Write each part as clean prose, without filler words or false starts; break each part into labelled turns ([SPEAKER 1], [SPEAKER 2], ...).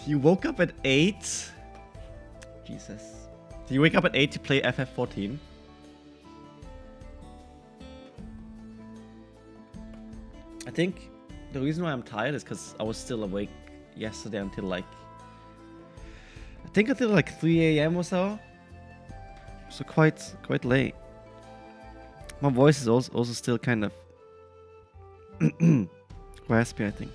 [SPEAKER 1] You woke up at 8? Jesus. Do you wake up at 8 to play FF14? I think the reason why I'm tired is because I was still awake yesterday until like... I think until like 3 a.m. or so. So quite late. My voice is also still kind of raspy, I think.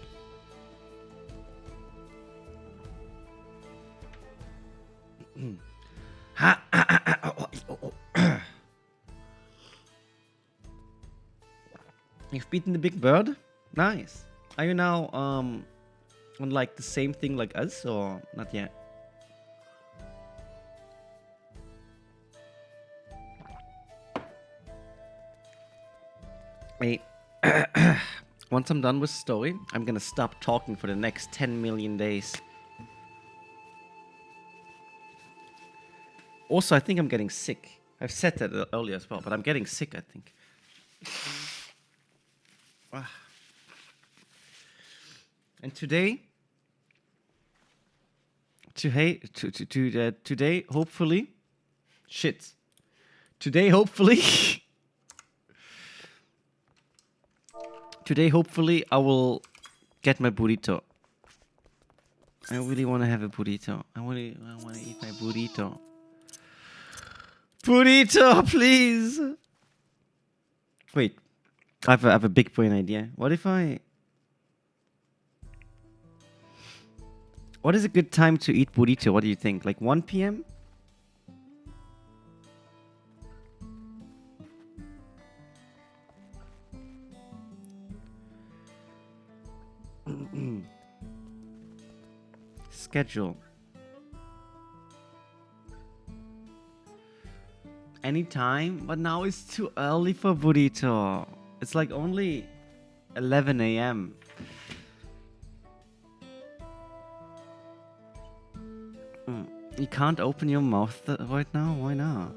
[SPEAKER 1] You've beaten the big bird? Nice. Are you now on like the same thing like us or not yet? Wait. Once I'm done with story, I'm gonna stop talking for the next 10 million days. Also, I think I'm getting sick. I've said that earlier as well, but I'm getting sick, I think. And today, today, hopefully, today, hopefully, I will get my burrito. I really want to have a burrito. I want to eat my burrito. Burrito, please. Wait, I have a big brain idea. What is a good time to eat burrito? What do you think? Like 1 p.m.? Schedule. Anytime, but now it's too early for burrito. It's like only 11 a.m. You can't open your mouth right now? Why not?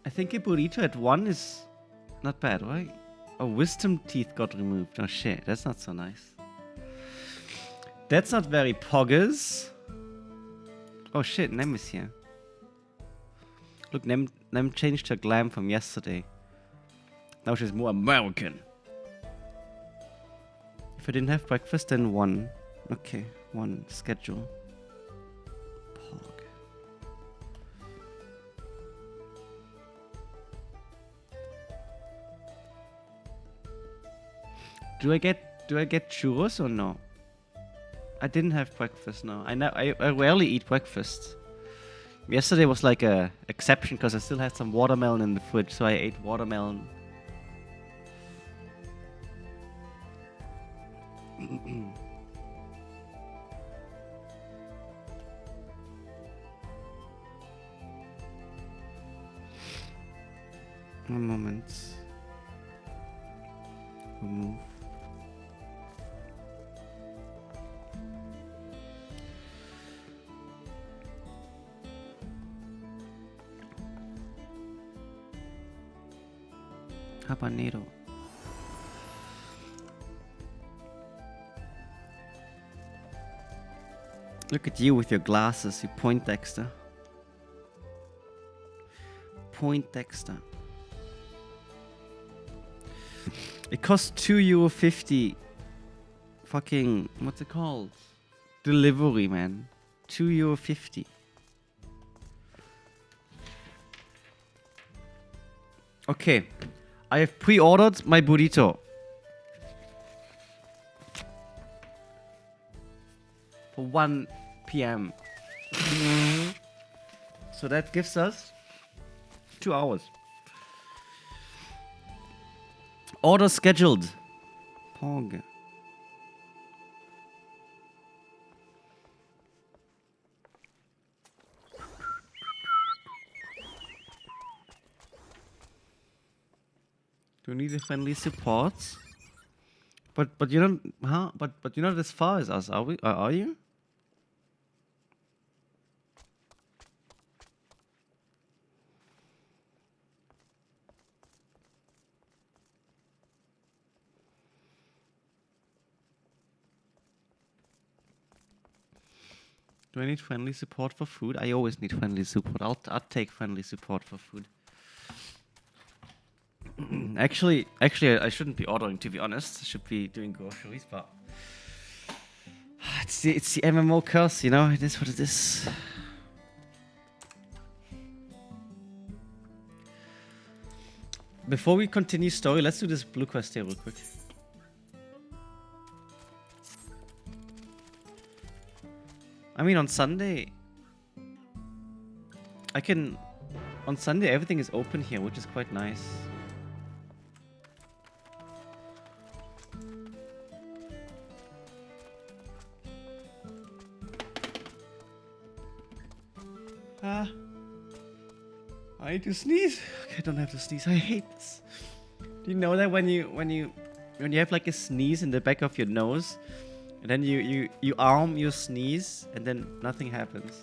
[SPEAKER 1] I think a burrito at 1 is not bad, right? Oh, wisdom teeth got removed. Oh shit, that's not so nice. That's not very poggers. Oh shit, Nem is here. Look, Nem changed her glam from yesterday. Now she's more American. If I didn't have breakfast, then 1. Okay, 1 schedule. Pog. Do I get churros or no? I didn't have breakfast. No, I rarely eat breakfast. Yesterday was like a exception because I still had some watermelon in the fridge, so I ate watermelon. One moment. Remove. Habanero. Look at you with your glasses, you Poindexter. Poindexter. It costs €2.50. Fucking, what's it called? Delivery, man. €2.50. Okay. I have pre-ordered my burrito. For 1 p.m. So that gives us 2 hours. Order scheduled. Pog. Do you need a friendly support? But you're not, huh? But you're not as far as us, are we? Are you? Do I need friendly support for food? I always need friendly support. I'll take friendly support for food. actually, I shouldn't be ordering, to be honest. I should be doing groceries, but it's the MMO curse, you know. It is what it is. Before we continue story, let's do this blue quest here real quick. I mean, on Sunday, on Sunday everything is open here, which is quite nice. I need to sneeze. Okay, I don't have to sneeze. I hate this. Do you know that when you have like a sneeze in the back of your nose, and then you arm your sneeze, and then nothing happens?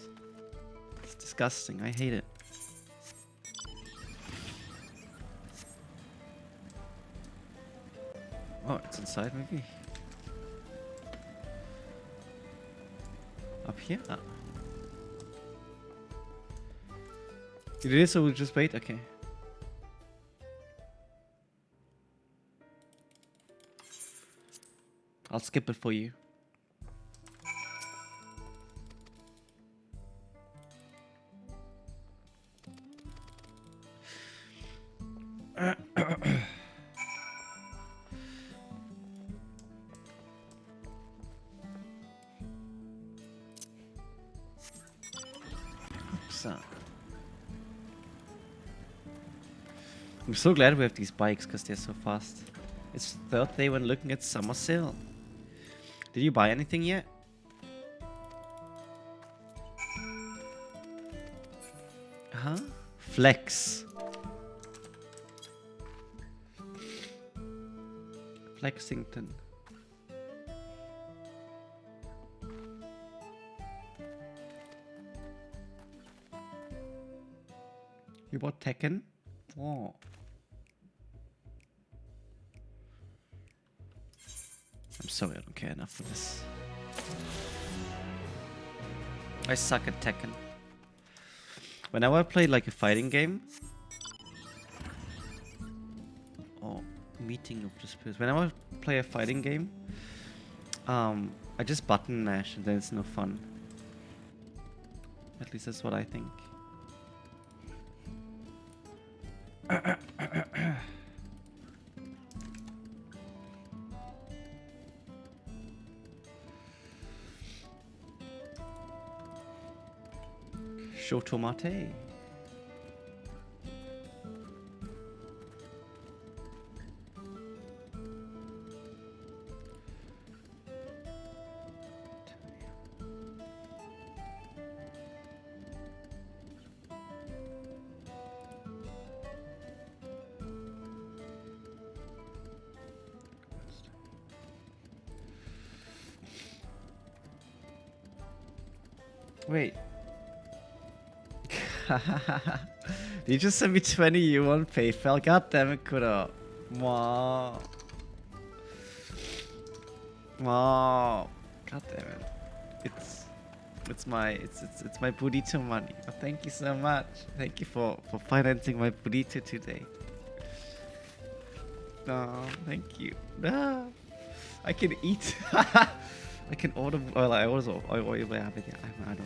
[SPEAKER 1] It's disgusting. I hate it. Oh, it's inside maybe. Up here? Ah. You did it, so we'll just wait? Okay. I'll skip it for you. I'm so glad we have these bikes because they're so fast. It's third day when looking at summer sale. Did you buy anything yet? Huh? Flex. Flexington. You bought Tekken? Oh. I'm sorry, I don't care enough for this. I suck at Tekken. Whenever I play like a fighting game... Oh, meeting of the spirits. Whenever I play a fighting game, I just button mash and then it's no fun. At least that's what I think. Shotomate. Wait. You just sent me 20 you on PayPal. God damn it, Kuro. Wow. Wow. God damn it. It's my burrito money. Oh, thank you so much. Thank you for financing my burrito today. Oh, thank you. No. I can eat. I can order. Well, I also I don't know.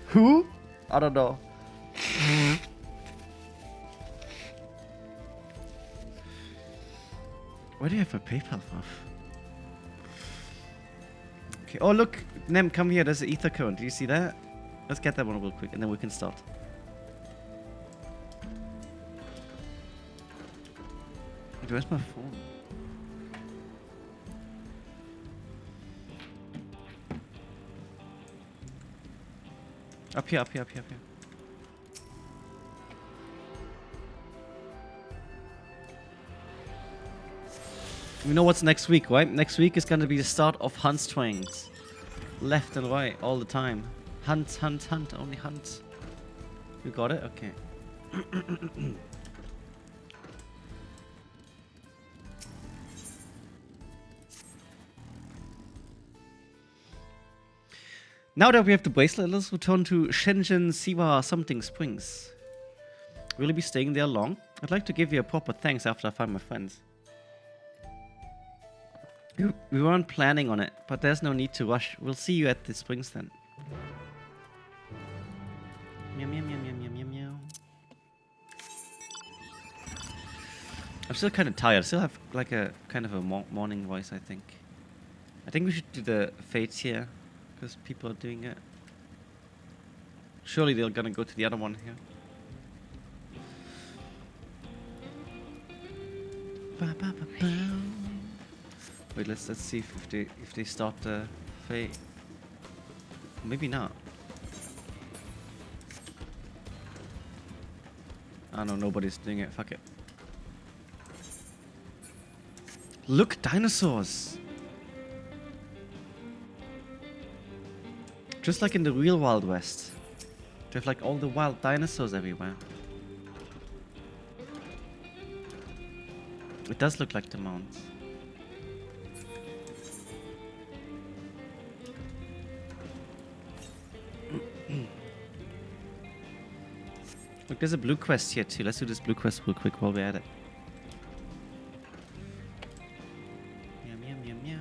[SPEAKER 1] Who? I don't know. Where do you have my PayPal from? Okay. Oh look, Nem, come here. There's an ether current. Do you see that? Let's get that one real quick, and then we can start. Where's my phone? Up here. You know what's next week, right? Next week is gonna be the start of hunt strings. Left and right, all the time. Hunt, only hunt. You got it? Okay. Now that we have the bracelet, let's return to Shenzhen Siwa something Springs. Will you be staying there long? I'd like to give you a proper thanks after I find my friends. We weren't planning on it, but there's no need to rush. We'll see you at the springs then. Meow, meow, meow, meow, meow, meow, meow. I'm still kind of tired. I still have like a kind of a morning voice, I think. I think we should do the fates here, because people are doing it. Surely they're gonna go to the other one here. Ba, ba, ba, ba. Wait, let's see if they start the fate. Maybe not. I know nobody's doing it. Fuck it. Look, dinosaurs. Just like in the real Wild West. They have like all the wild dinosaurs everywhere. It does look like the mounts. Look, there's a blue quest here too. Let's do this blue quest real quick while we're at it. Meow, meow, meow, meow.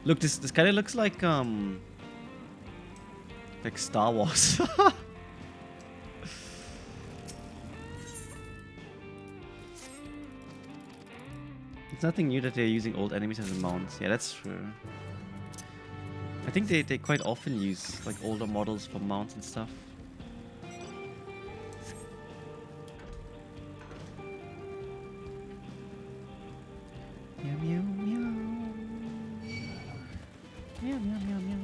[SPEAKER 1] Look, this kind of looks like Star Wars. It's nothing new that they're using old enemies as mounts. Yeah, that's true. I think they quite often use like older models for mounts and stuff. Meow, meow, meow. Meow, meow, meow, meow.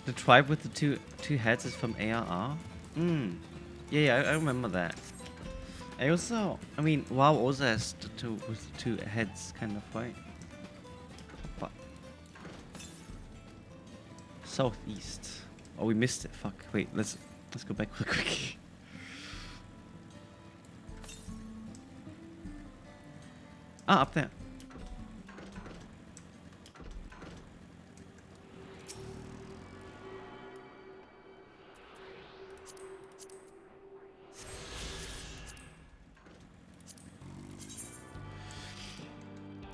[SPEAKER 1] The tribe with the two heads is from ARR? Yeah, I remember that. I mean, WoW also has with two heads, kind of, right? But southeast. Oh, we missed it. Fuck. Wait, let's go back real quick. Up there.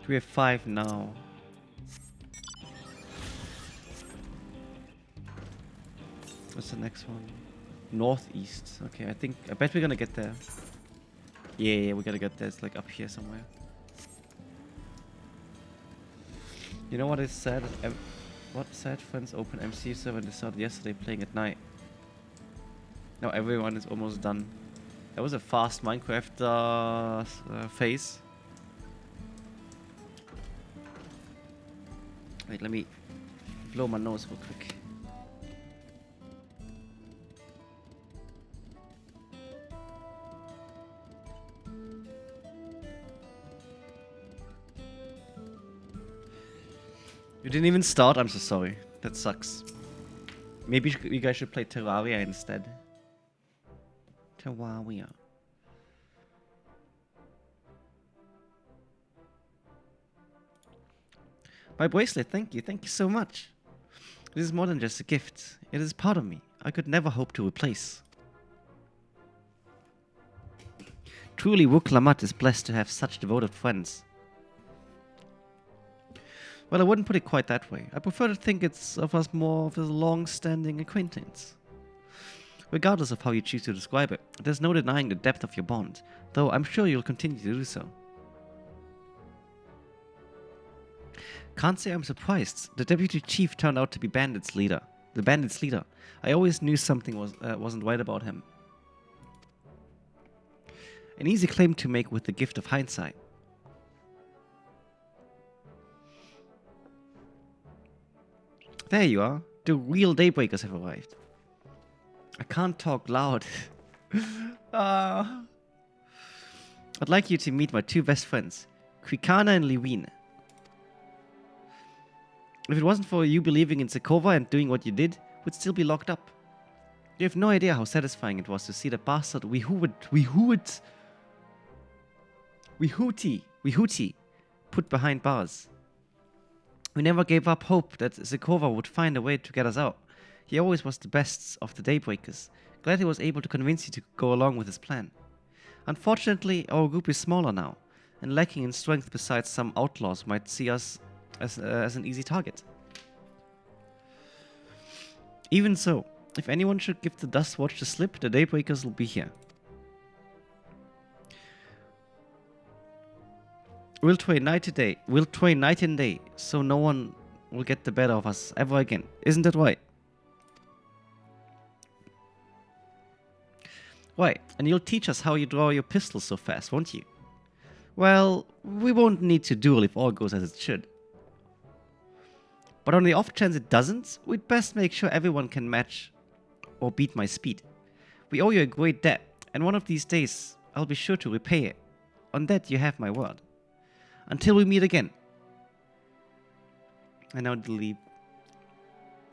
[SPEAKER 1] We have 5 now. What's the next one? Northeast. Okay, I bet we're gonna get there. Yeah, we're gonna get there. It's like up here somewhere. You know what is sad? What sad friends open MCU server and they started yesterday playing at night. Now everyone is almost done. That was a fast Minecraft phase. Wait, let me blow my nose real quick. You didn't even start? I'm so sorry. That sucks. Maybe you guys should play Terraria instead. Terraria. My bracelet, thank you so much. This is more than just a gift. It is part of me. I could never hope to replace. Truly, Wuk-Lamat is blessed to have such devoted friends. Well, I wouldn't put it quite that way. I prefer to think it's of us more of a long-standing acquaintance. Regardless of how you choose to describe it, there's no denying the depth of your bond, though I'm sure you'll continue to do so. Can't say I'm surprised. The deputy chief turned out to be the bandits' leader. I always knew something wasn't right about him. An easy claim to make with the gift of hindsight. There you are. The real Daybreakers have arrived. I can't talk loud. I'd like you to meet my two best friends, Quicana and Lewin. If it wasn't for you believing in Zekova and doing what you did, we'd still be locked up. You have no idea how satisfying it was to see the bastard Wehooty put behind bars. We never gave up hope that Zekova would find a way to get us out. He always was the best of the Daybreakers. Glad he was able to convince you to go along with his plan. Unfortunately, our group is smaller now, and lacking in strength besides some outlaws might see us as an easy target. Even so, if anyone should give the Dust Watch the slip, the Daybreakers will be here. We'll train night and day, so no one will get the better of us ever again. Isn't that right? Right, and you'll teach us how you draw your pistols so fast, won't you? Well, we won't need to duel if all goes as it should. But on the off chance it doesn't, we'd best make sure everyone can match or beat my speed. We owe you a great debt, and one of these days, I'll be sure to repay it. On that, you have my word. Until we meet again. And now they'll leave.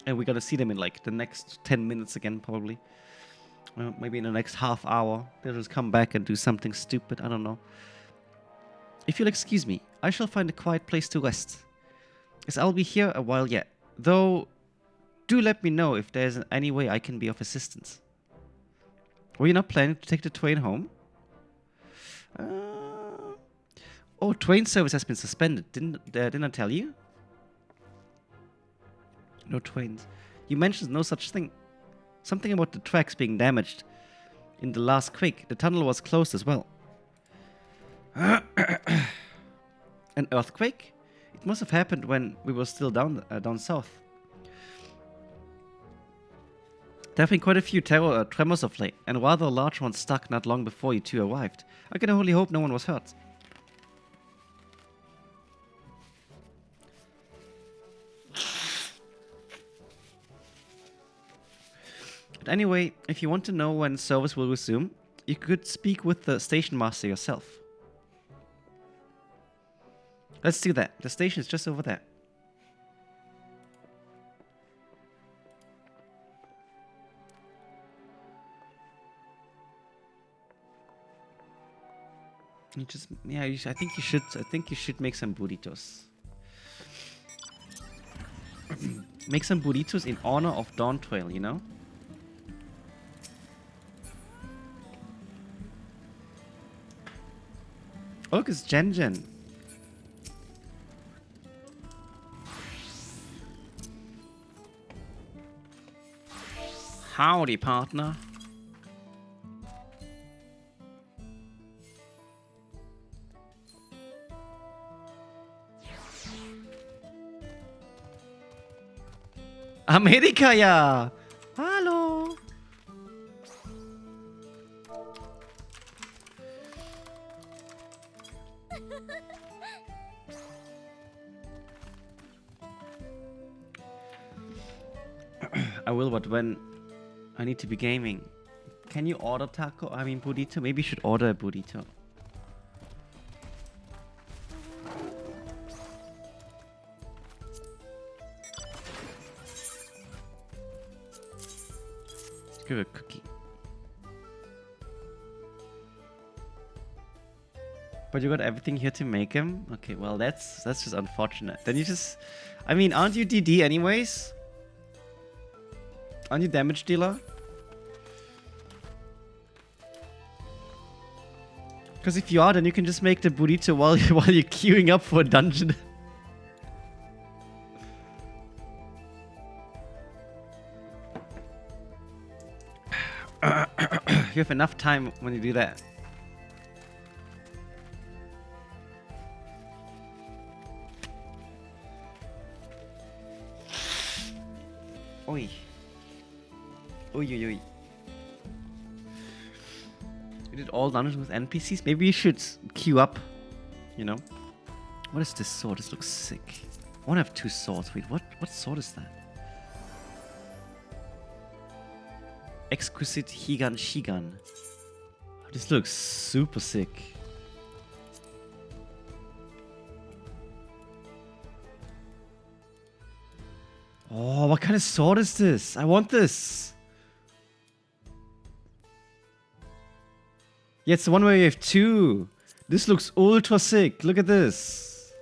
[SPEAKER 1] And we're gonna see them in like the next 10 minutes again, probably. Maybe in the next half hour. They'll just come back and do something stupid, I don't know. If you'll excuse me, I shall find a quiet place to rest, as I'll be here a while yet. Though, do let me know if there's any way I can be of assistance. Were you not planning to take the train home? Oh, train service has been suspended. Didn't I tell you? No trains. You mentioned no such thing. Something about the tracks being damaged. In the last quake, the tunnel was closed as well. An earthquake? It must have happened when we were still down south. There have been quite a few tremors of late, and rather a large one stuck not long before you two arrived. I can only hope no one was hurt. But anyway, if you want to know when service will resume, you could speak with the station master yourself. Let's do that. The station is just over there. I think you should make some burritos. Make some burritos in honor of Dawntrail, you know? Oh, look, it's Jen. Howdy, partner. Amerika, ja! Hallo! I will, but when I need to be gaming. Can you order taco? I mean burrito? Maybe you should order a burrito. Let's give it a cookie. But you got everything here to make him? Okay, well that's just unfortunate. Then you just... I mean, aren't you DD anyways? Aren't you damage dealer? Because if you are, then you can just make the burrito while you're queuing up for a dungeon. You have enough time when you do that. Oi. Oi. We did all dungeons with NPCs. Maybe you should queue up, you know. What is this sword? This looks sick. I want to have two swords. Wait, what sword is that? Exquisite Higan Shigan. This looks super sick. Oh, what kind of sword is this? I want this. Yeah, it's the one where you have two. This looks ultra sick. Look at this.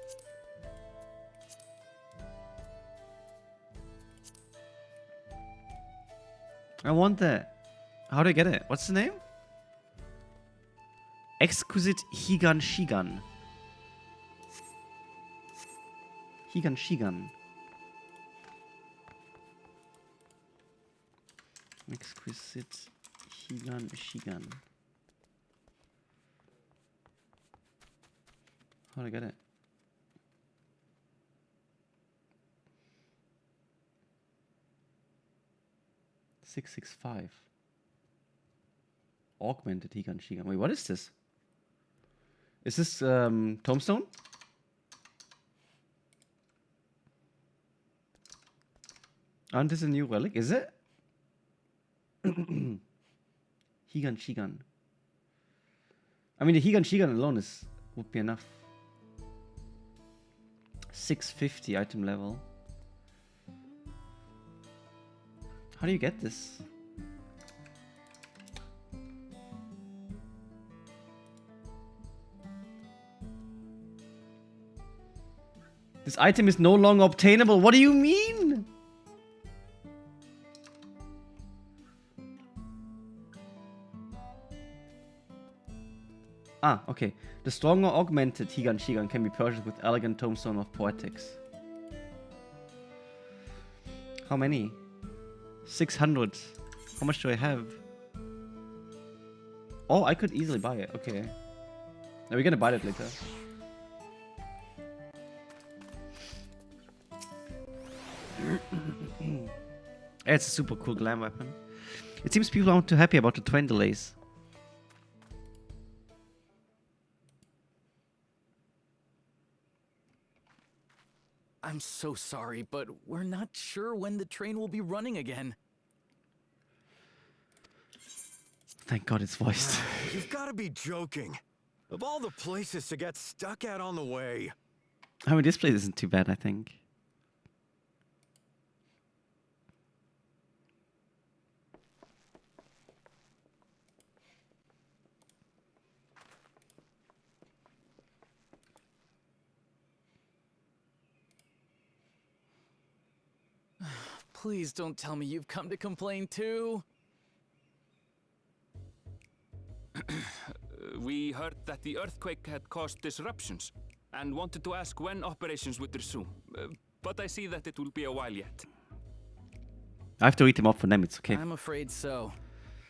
[SPEAKER 1] I want that. How do I get it? What's the name? Exquisite Higan Shigan. Higan Shigan. Exquisite Higan Shigan. How do I get it? $665. Augmented Higan Shigan. Wait, what is this? Is this Tombstone? Aren't this a new relic? Is it? Higan Shigan. I mean, the Higan Shigan alone would be enough. 650 item level. How do you get this? This item is no longer obtainable. What do you mean? Ah, okay. The stronger augmented Higan Shigan can be purchased with Elegant Tombstone of Poetics. How many? 600. How much do I have? Oh, I could easily buy it. Okay. Now we're gonna buy that later. It's a super cool glam weapon. It seems people aren't too happy about the train delays.
[SPEAKER 2] I'm so sorry, but we're not sure when the train will be running again.
[SPEAKER 1] Thank God it's voiced.
[SPEAKER 3] You've got to be joking. Of all the places to get stuck at on the way.
[SPEAKER 1] I mean, this place isn't too bad, I think.
[SPEAKER 2] Please don't tell me you've come to complain too.
[SPEAKER 4] We heard that the earthquake had caused disruptions and wanted to ask when operations would resume. But I see that it will be a while yet.
[SPEAKER 1] I have to read them up for them, it's okay.
[SPEAKER 2] I'm afraid so.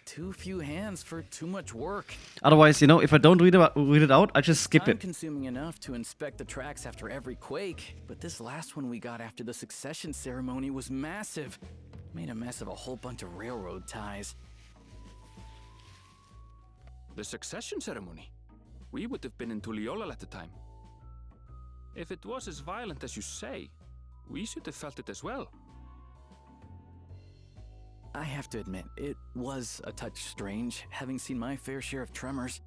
[SPEAKER 2] Too few hands for too much work.
[SPEAKER 1] Otherwise, you know, if I don't read it out, I just skip it.
[SPEAKER 2] Time-consuming enough to inspect the tracks after every quake, but this last one we got after the succession ceremony was massive. Made a mess of a whole bunch of railroad ties.
[SPEAKER 4] The succession ceremony? We would have been in Tuliolal at the time. If it was as violent as you say, we should have felt it as well.
[SPEAKER 2] I have to admit, it was a touch strange, having seen my fair share of tremors.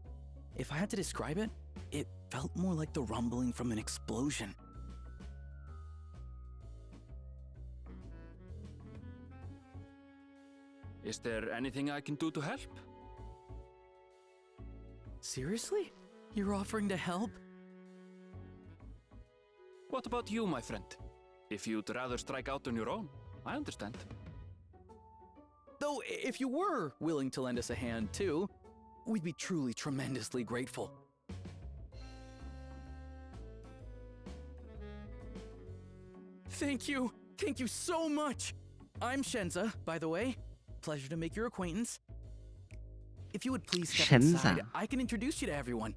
[SPEAKER 2] If I had to describe it, it felt more like the rumbling from an explosion.
[SPEAKER 4] Is there anything I can do to help?
[SPEAKER 2] Seriously? You're offering to help?
[SPEAKER 4] What about you, my friend? If you'd rather strike out on your own, I understand.
[SPEAKER 2] Though, if you were willing to lend us a hand, too, we'd be truly tremendously grateful. Thank you! Thank you so much! I'm Shenza, by the way. Pleasure to make your acquaintance. If you would please step inside, I can introduce you to everyone.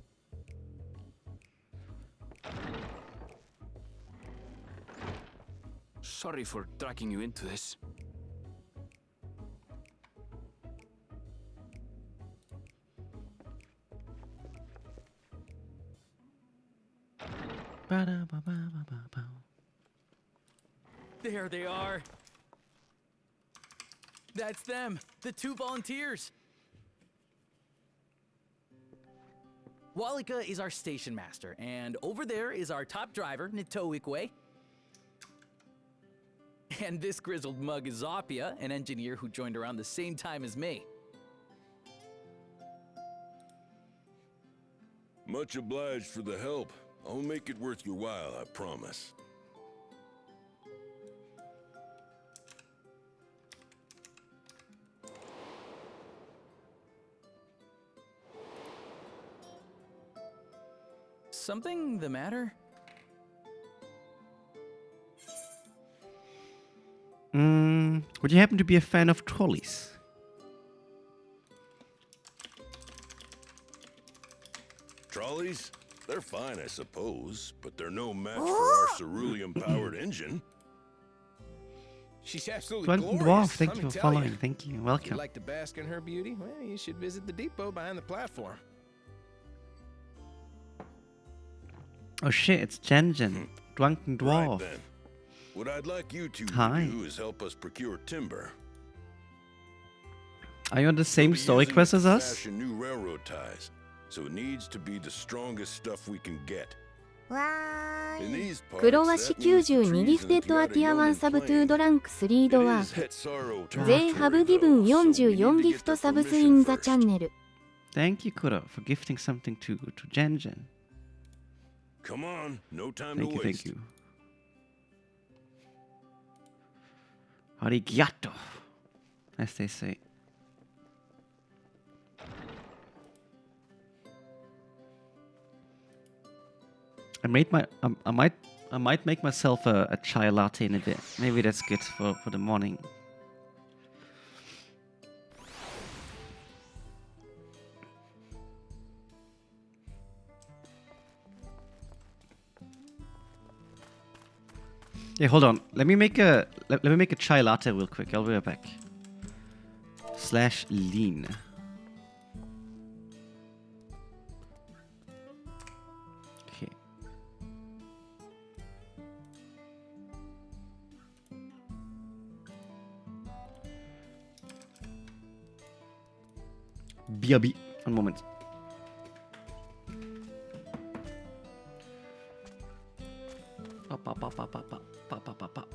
[SPEAKER 4] Sorry for dragging you into this.
[SPEAKER 2] There they are. That's them, the two volunteers. Walika is our station master, and over there is our top driver, Nitoikwe. And this grizzled mug is Zoppia, an engineer who joined around the same time as me.
[SPEAKER 5] Much obliged for the help. I'll make it worth your while, I promise.
[SPEAKER 2] Something the matter?
[SPEAKER 1] Would you happen to be a fan of trolleys?
[SPEAKER 5] Trolleys? They're fine, I suppose, but they're no match for our cerulean-powered engine.
[SPEAKER 6] She's absolutely
[SPEAKER 1] Dwarf,
[SPEAKER 6] glorious.
[SPEAKER 1] thank
[SPEAKER 6] let
[SPEAKER 1] you
[SPEAKER 6] me
[SPEAKER 1] for
[SPEAKER 6] tell
[SPEAKER 1] following.
[SPEAKER 6] you.
[SPEAKER 1] Thank you.
[SPEAKER 6] If you'd
[SPEAKER 1] Welcome.
[SPEAKER 6] like to bask in her beauty, well, you should visit the depot behind the platform.
[SPEAKER 1] Oh shit, it's Jenjen, drunken dwarf.
[SPEAKER 5] Right then. What I'd like you two
[SPEAKER 1] Hi.
[SPEAKER 5] to do is help us procure timber.
[SPEAKER 1] Are you on the same
[SPEAKER 5] We'll be
[SPEAKER 1] story
[SPEAKER 5] using
[SPEAKER 1] quest
[SPEAKER 5] it
[SPEAKER 1] as
[SPEAKER 5] to
[SPEAKER 1] us?
[SPEAKER 5] fashion new railroad ties, so it needs to be the strongest stuff we can get.
[SPEAKER 7] わ
[SPEAKER 5] In
[SPEAKER 7] ーい
[SPEAKER 5] these parts,
[SPEAKER 7] 黒和紙
[SPEAKER 5] that means the
[SPEAKER 7] 92
[SPEAKER 5] trees
[SPEAKER 7] ギフテッ
[SPEAKER 5] and
[SPEAKER 7] ドアティア
[SPEAKER 5] Tiara
[SPEAKER 7] 1
[SPEAKER 5] Yeoman
[SPEAKER 7] サブトゥ
[SPEAKER 5] plain.
[SPEAKER 7] ードランク3
[SPEAKER 5] It
[SPEAKER 7] ドは
[SPEAKER 5] is Hetsaro
[SPEAKER 7] 全ハブギブン
[SPEAKER 5] territory, though, so we need
[SPEAKER 7] 44
[SPEAKER 5] to
[SPEAKER 7] ギ
[SPEAKER 5] get
[SPEAKER 7] フト
[SPEAKER 5] their
[SPEAKER 7] サブス
[SPEAKER 5] permission
[SPEAKER 7] インザ
[SPEAKER 5] first.
[SPEAKER 7] チャンネル
[SPEAKER 1] Thank you, Kuro, for gifting something to Jenjen.
[SPEAKER 5] Come on, no time
[SPEAKER 1] Thank
[SPEAKER 5] to
[SPEAKER 1] you,
[SPEAKER 5] waste.
[SPEAKER 1] thank you. Arigato, as they say. I might make myself a chai latte in a bit. Maybe that's good for the morning. Hey, hold on. Let me make a chai latte real quick. I'll be right back. /lean. Okay. BRB. One moment. Pa.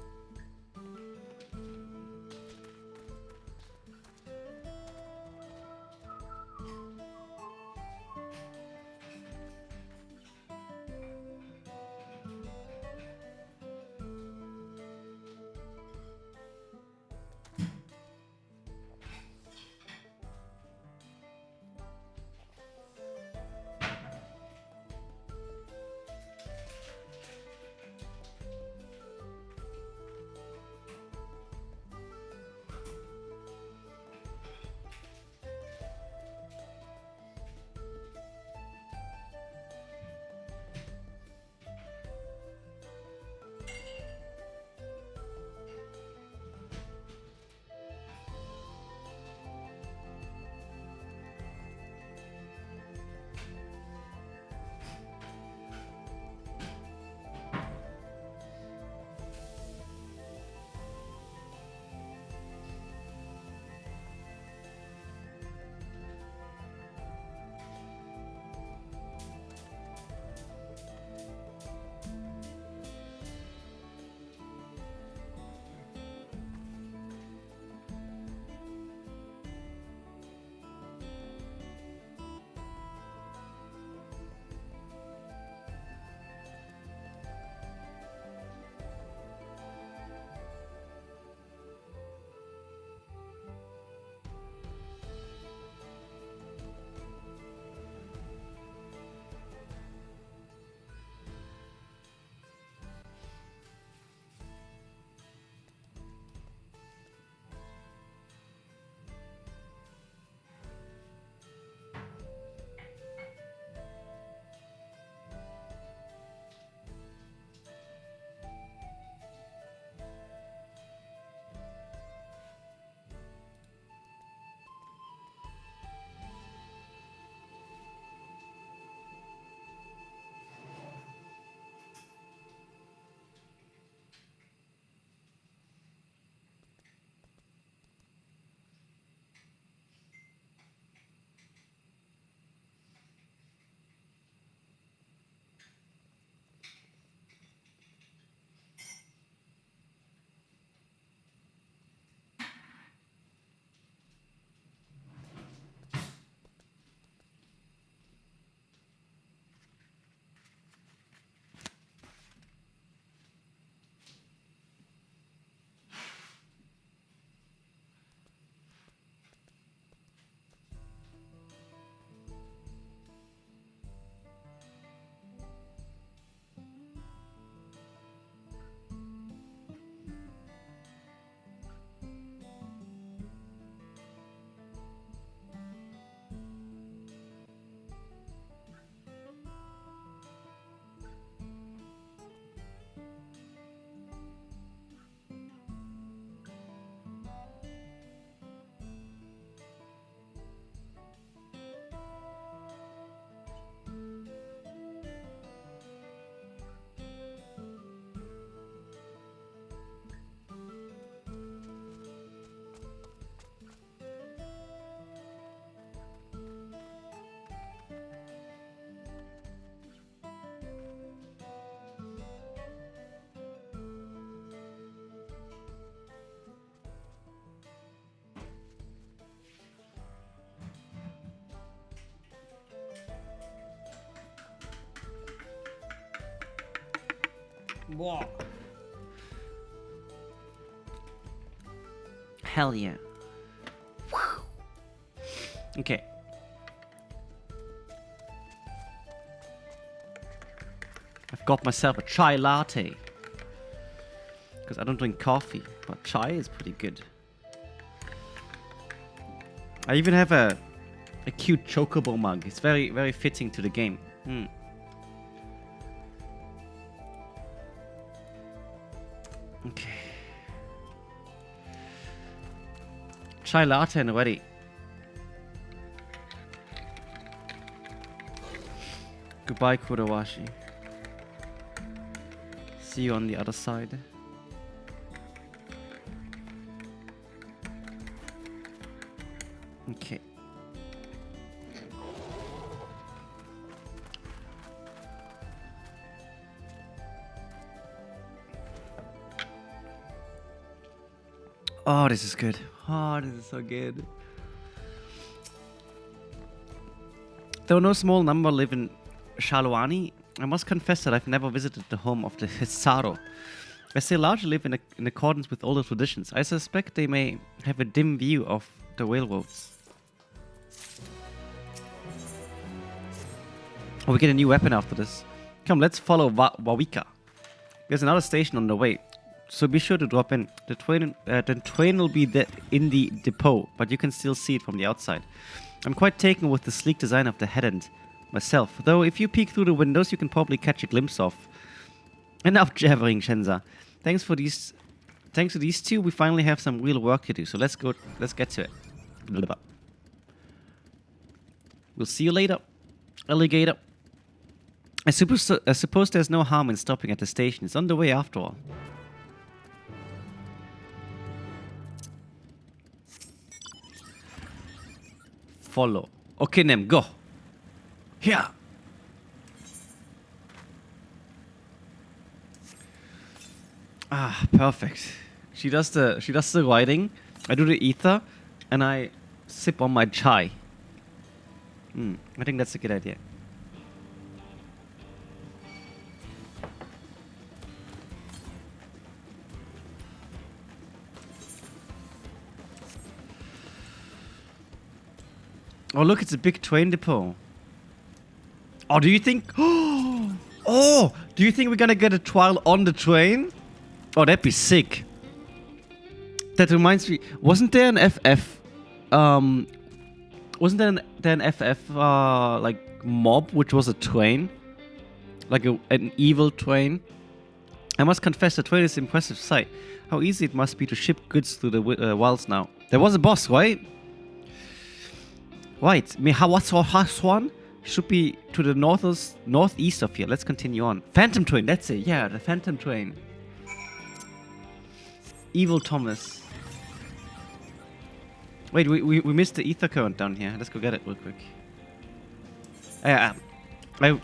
[SPEAKER 1] Whoa. Hell yeah. Okay. I've got myself a chai latte. Because I don't drink coffee, but chai is pretty good. I even have a cute chocobo mug. It's very, very fitting to the game. Okay. Chai latte and ready. Goodbye, Kurowashi. See you on the other side. Okay. Oh, this is good. Oh, this is so good. Though no small number live in Shalwani, I must confess that I've never visited the home of the Hisaro. As they largely live in accordance with older traditions, I suspect they may have a dim view of the railroads. Oh, we get a new weapon after this. Come, let's follow Wawika. There's another station on the way, so be sure to drop in. The train will be in the depot, but you can still see it from the outside. I'm quite taken with the sleek design of the head end myself, though if you peek through the windows, you can probably catch a glimpse of. Enough jabbering, Shenza. Thanks to these two, we finally have some real work to do. So let's get to it. Blah. We'll see you later, alligator. I suppose there's no harm in stopping at the station. It's on the way after all. Follow. Okay, Nem, go. Here. Ah, perfect. She does the riding. I do the ether, and I sip on my chai. I think that's a good idea. Oh, look, it's a big train depot. Oh, do you think... Oh, do you think we're gonna get a trial on the train? Oh, that'd be sick. That reminds me, wasn't there an FF... wasn't there an FF, like, mob, which was a train? Like an evil train? I must confess, the train is an impressive sight. How easy it must be to ship goods through the wilds now. There was a boss, right? Right, Mihawaswan should be to the northeast of here. Let's continue on. Phantom train, that's it. Yeah, the phantom train. Evil Thomas. Wait, we missed the ether current down here. Let's go get it real quick.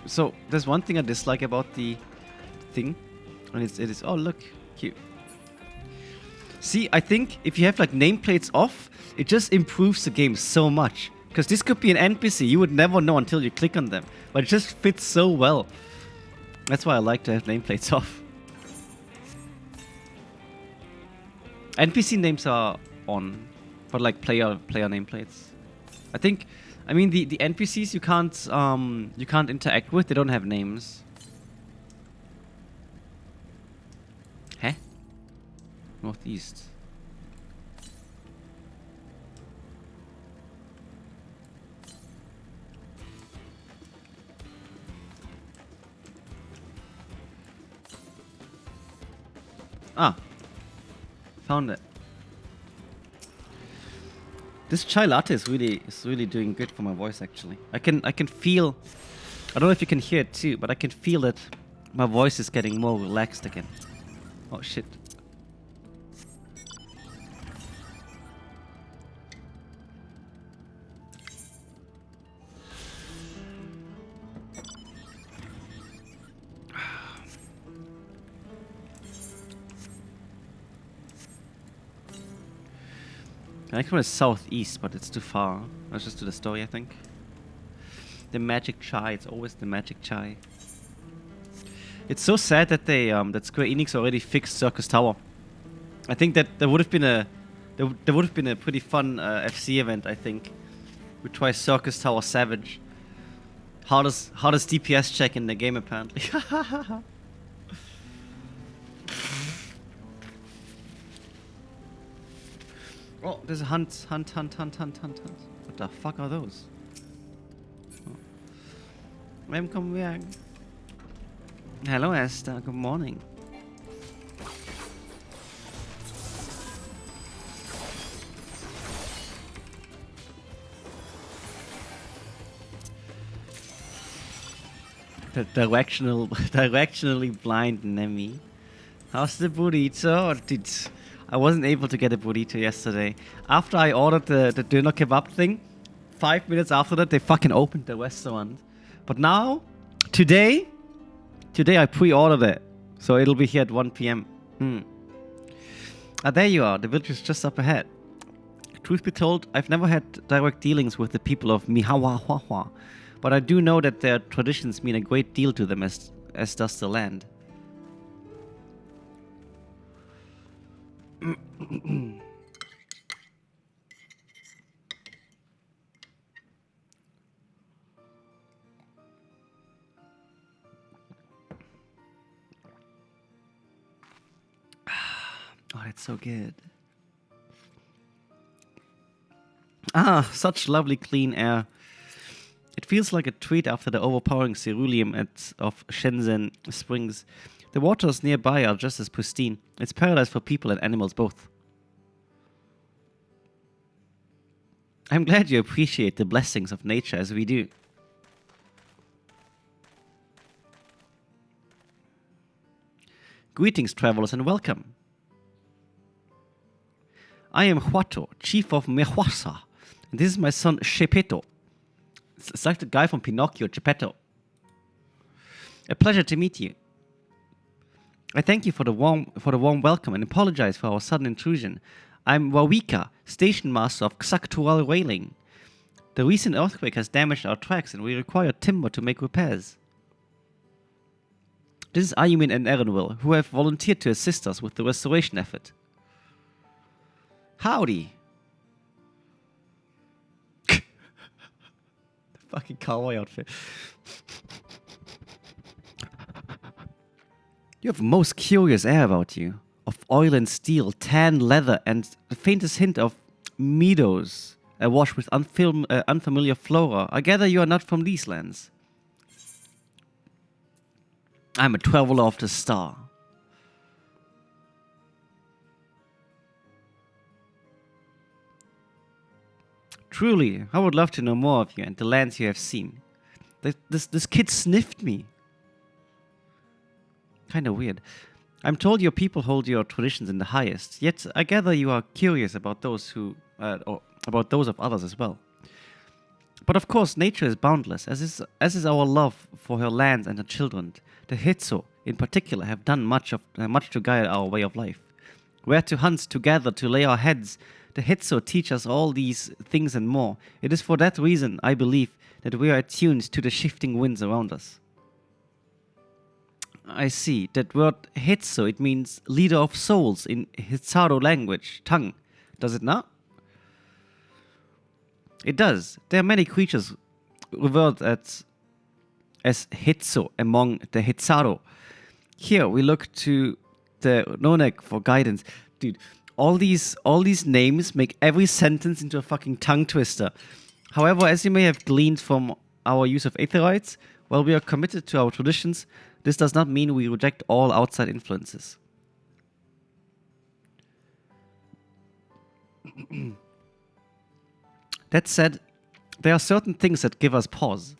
[SPEAKER 1] So there's one thing I dislike about the thing, and it is oh look, cute. See, I think if you have like nameplates off, it just improves the game so much. Because this could be an NPC, you would never know until you click on them. But it just fits so well. That's why I like to have nameplates off. NPC names are on, but like player nameplates. I mean the NPCs you can't interact with. They don't have names. Huh? Northeast. Ah, found it. This chai latte is really doing good for my voice actually. I can feel, I don't know if you can hear it too, but I can feel that my voice is getting more relaxed again. Oh shit. I come to southeast, but it's too far. Let's just do the story, I think. The magic chai, it's always the magic chai. It's so sad that they that Square Enix already fixed Circus Tower. I think that there would have been a pretty fun FC event. I think we try Circus Tower Savage. Hardest DPS check in the game apparently. Oh, there's a hunt. What the fuck are those? Oh. Welcome back. Hello, Esther. Good morning. The directionally blind Nemi. How's the burrito? Dude, I wasn't able to get a burrito yesterday. After I ordered the doner kebab thing, 5 minutes after that, they fucking opened the restaurant. But now, today I pre-ordered it. So it'll be here at 1 p.m. Ah, there you are. The village is just up ahead. Truth be told, I've never had direct dealings with the people of Mihawahuahua. But I do know that their traditions mean a great deal to them as does the land. Oh, that's so good. Ah, such lovely clean air. It feels like a treat after the overpowering ceruleum of Shenzhen Springs. The waters nearby are just as pristine. It's paradise for people and animals both. I'm glad you appreciate the blessings of nature as we do. Greetings, travelers, and welcome. I am Huato, chief of Mehuasa, and this is my son Shepeto. It's like the guy from Pinocchio, Geppetto. A pleasure to meet you. I thank you for the warm welcome and apologize for our sudden intrusion. I'm Wawika, station master of Xaktural Whaling. The recent earthquake has damaged our tracks and we require timber to make repairs. This is Ayumin and Erenwil, who have volunteered to assist us with the restoration effort. Howdy. Fucking cowboy outfit. You have a most curious air about you. Of oil and steel, tan leather, and the faintest hint of meadows awash with unfamiliar flora. I gather you are not from these lands. I'm a traveler of the star. Truly, I would love to know more of you and the lands you have seen. This kid sniffed me. Kinda weird. I'm told your people hold your traditions in the highest, yet I gather you are curious about those about those of others as well. But of course, nature is boundless, as is our love for her lands and her children. The Hitso, in particular, have done much to guide our way of life. Where to hunt, to gather, to lay our heads. The Hitso teach us all these things and more. It is for that reason, I believe, that we are attuned to the shifting winds around us. I see. That word Hitso, it means leader of souls in Hitsaro language, tongue. Does it not? It does. There are many creatures revered as Hitso among the Hitsaro. Here we look to the Nonek for guidance. Dude, all these names make every sentence into a fucking tongue twister. However, as you may have gleaned from our use of aetherites, while we are committed to our traditions, this does not mean we reject all outside influences. That said, there are certain things that give us pause.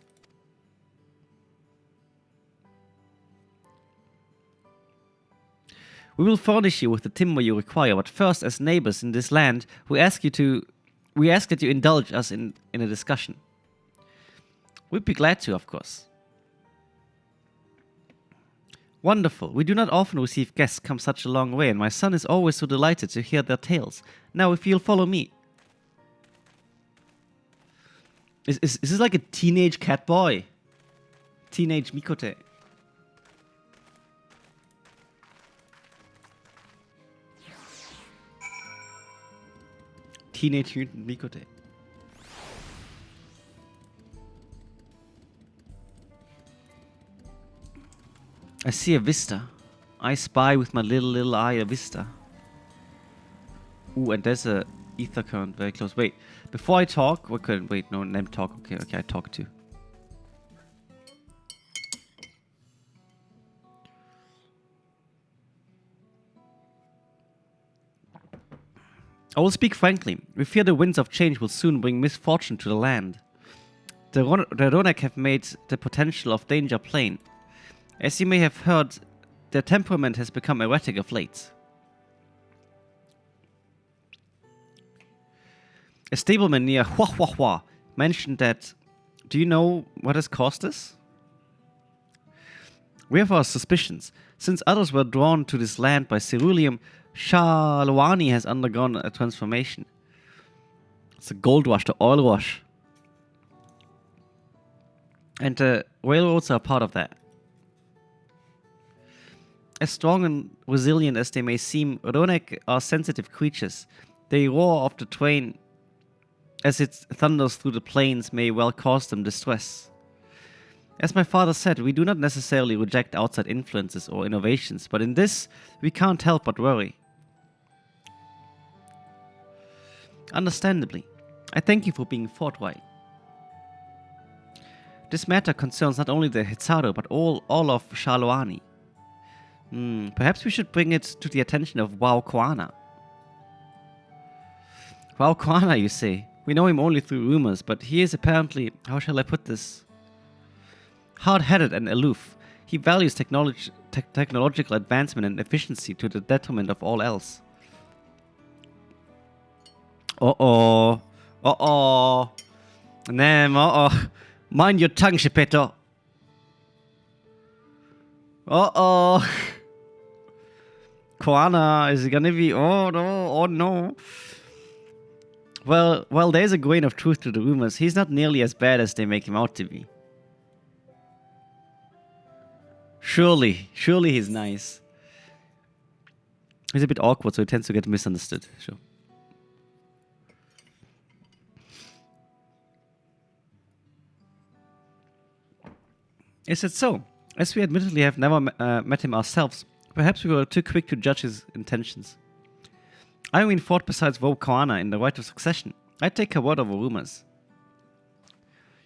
[SPEAKER 1] We will furnish you with the timber you require, but first, as neighbors in this land, we ask that you indulge us in a discussion. We'd be glad to, of course. Wonderful. We do not often receive guests come such a long way, and my son is always so delighted to hear their tales. Now, if you'll follow me. Is this like a teenage cat boy? Teenage Mikote. Teenage Mutant Mikote. I see a vista. I spy with my little eye a vista. Ooh, and there's a ether current very close. Wait, before I talk, wait, no, let me talk. Okay, I talk too. I will speak frankly. We fear the winds of change will soon bring misfortune to the land. The Ronak have made the potential of danger plain. As you may have heard, their temperament has become erratic of late. A stableman near Hua mentioned that. Do you know what has caused this? We have our suspicions. Since others were drawn to this land by ceruleum, Shalwani has undergone a transformation. It's a gold rush, the oil rush. And the railroads are part of that. As strong and resilient as they may seem, Ronek are sensitive creatures. The roar of the train as it thunders through the plains may well cause them distress. As my father said, we do not necessarily reject outside influences or innovations, but in this, we can't help but worry. Understandably, I thank you for being forthright. This matter concerns not only the Hitsaru, but all of Shalwani. Perhaps we should bring it to the attention of Wao Kwana. Wao Kwana, you say? We know him only through rumors, but he is apparently, how shall I put this? Hard-headed and aloof. He values technological advancement and efficiency to the detriment of all else. Nem, Mind your tongue, Shepetto. Koana, is it gonna be? Oh no. Well, there's a grain of truth to the rumors. He's not nearly as bad as they make him out to be. Surely he's nice. He's a bit awkward, so he tends to get misunderstood. Sure. Is it so? As we admittedly have never met him ourselves, perhaps we were too quick to judge his intentions. Irene fought besides Vo Kawana in the right of succession. I take her word over rumors.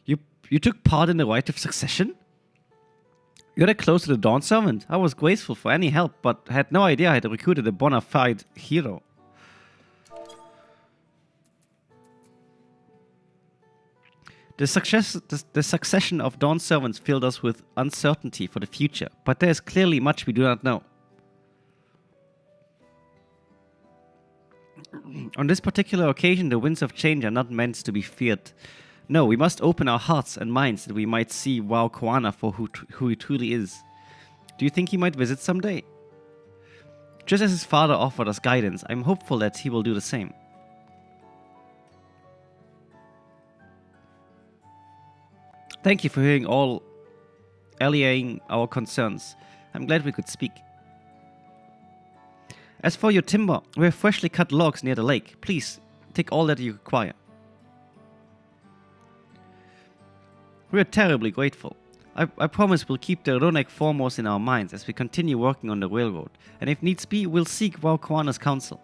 [SPEAKER 1] You took part in the right of succession? You're that close to the Dawn Servant. I was grateful for any help, but had no idea I had recruited a bona fide hero. The succession of Dawn Servants filled us with uncertainty for the future, but there is clearly much we do not know. On this particular occasion, the winds of change are not meant to be feared. No, we must open our hearts and minds that we might see Wao Koana for who he truly is. Do you think he might visit someday? Just as his father offered us guidance, I'm hopeful that he will do the same. Thank you for allaying our concerns. I'm glad we could speak. As for your timber, we have freshly cut logs near the lake. Please, take all that you require. We are terribly grateful. I promise we'll keep the Ronek foremost in our minds as we continue working on the railroad, and if needs be, we'll seek Wao Koana's counsel.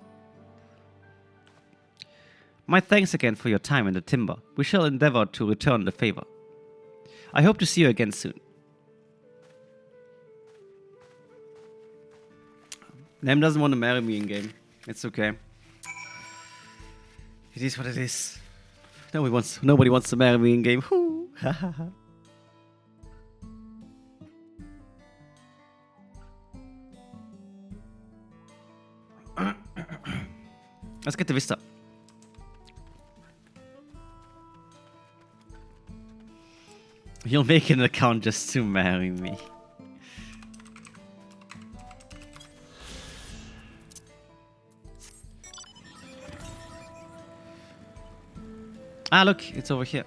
[SPEAKER 1] My thanks again for your time in the timber. We shall endeavor to return the favor. I hope to see you again soon. Nem doesn't want to marry me in game. It's okay. It is what it is. Nobody wants to marry me in game. Let's get to Vista. You'll make an account just to marry me. Ah, look, it's over here.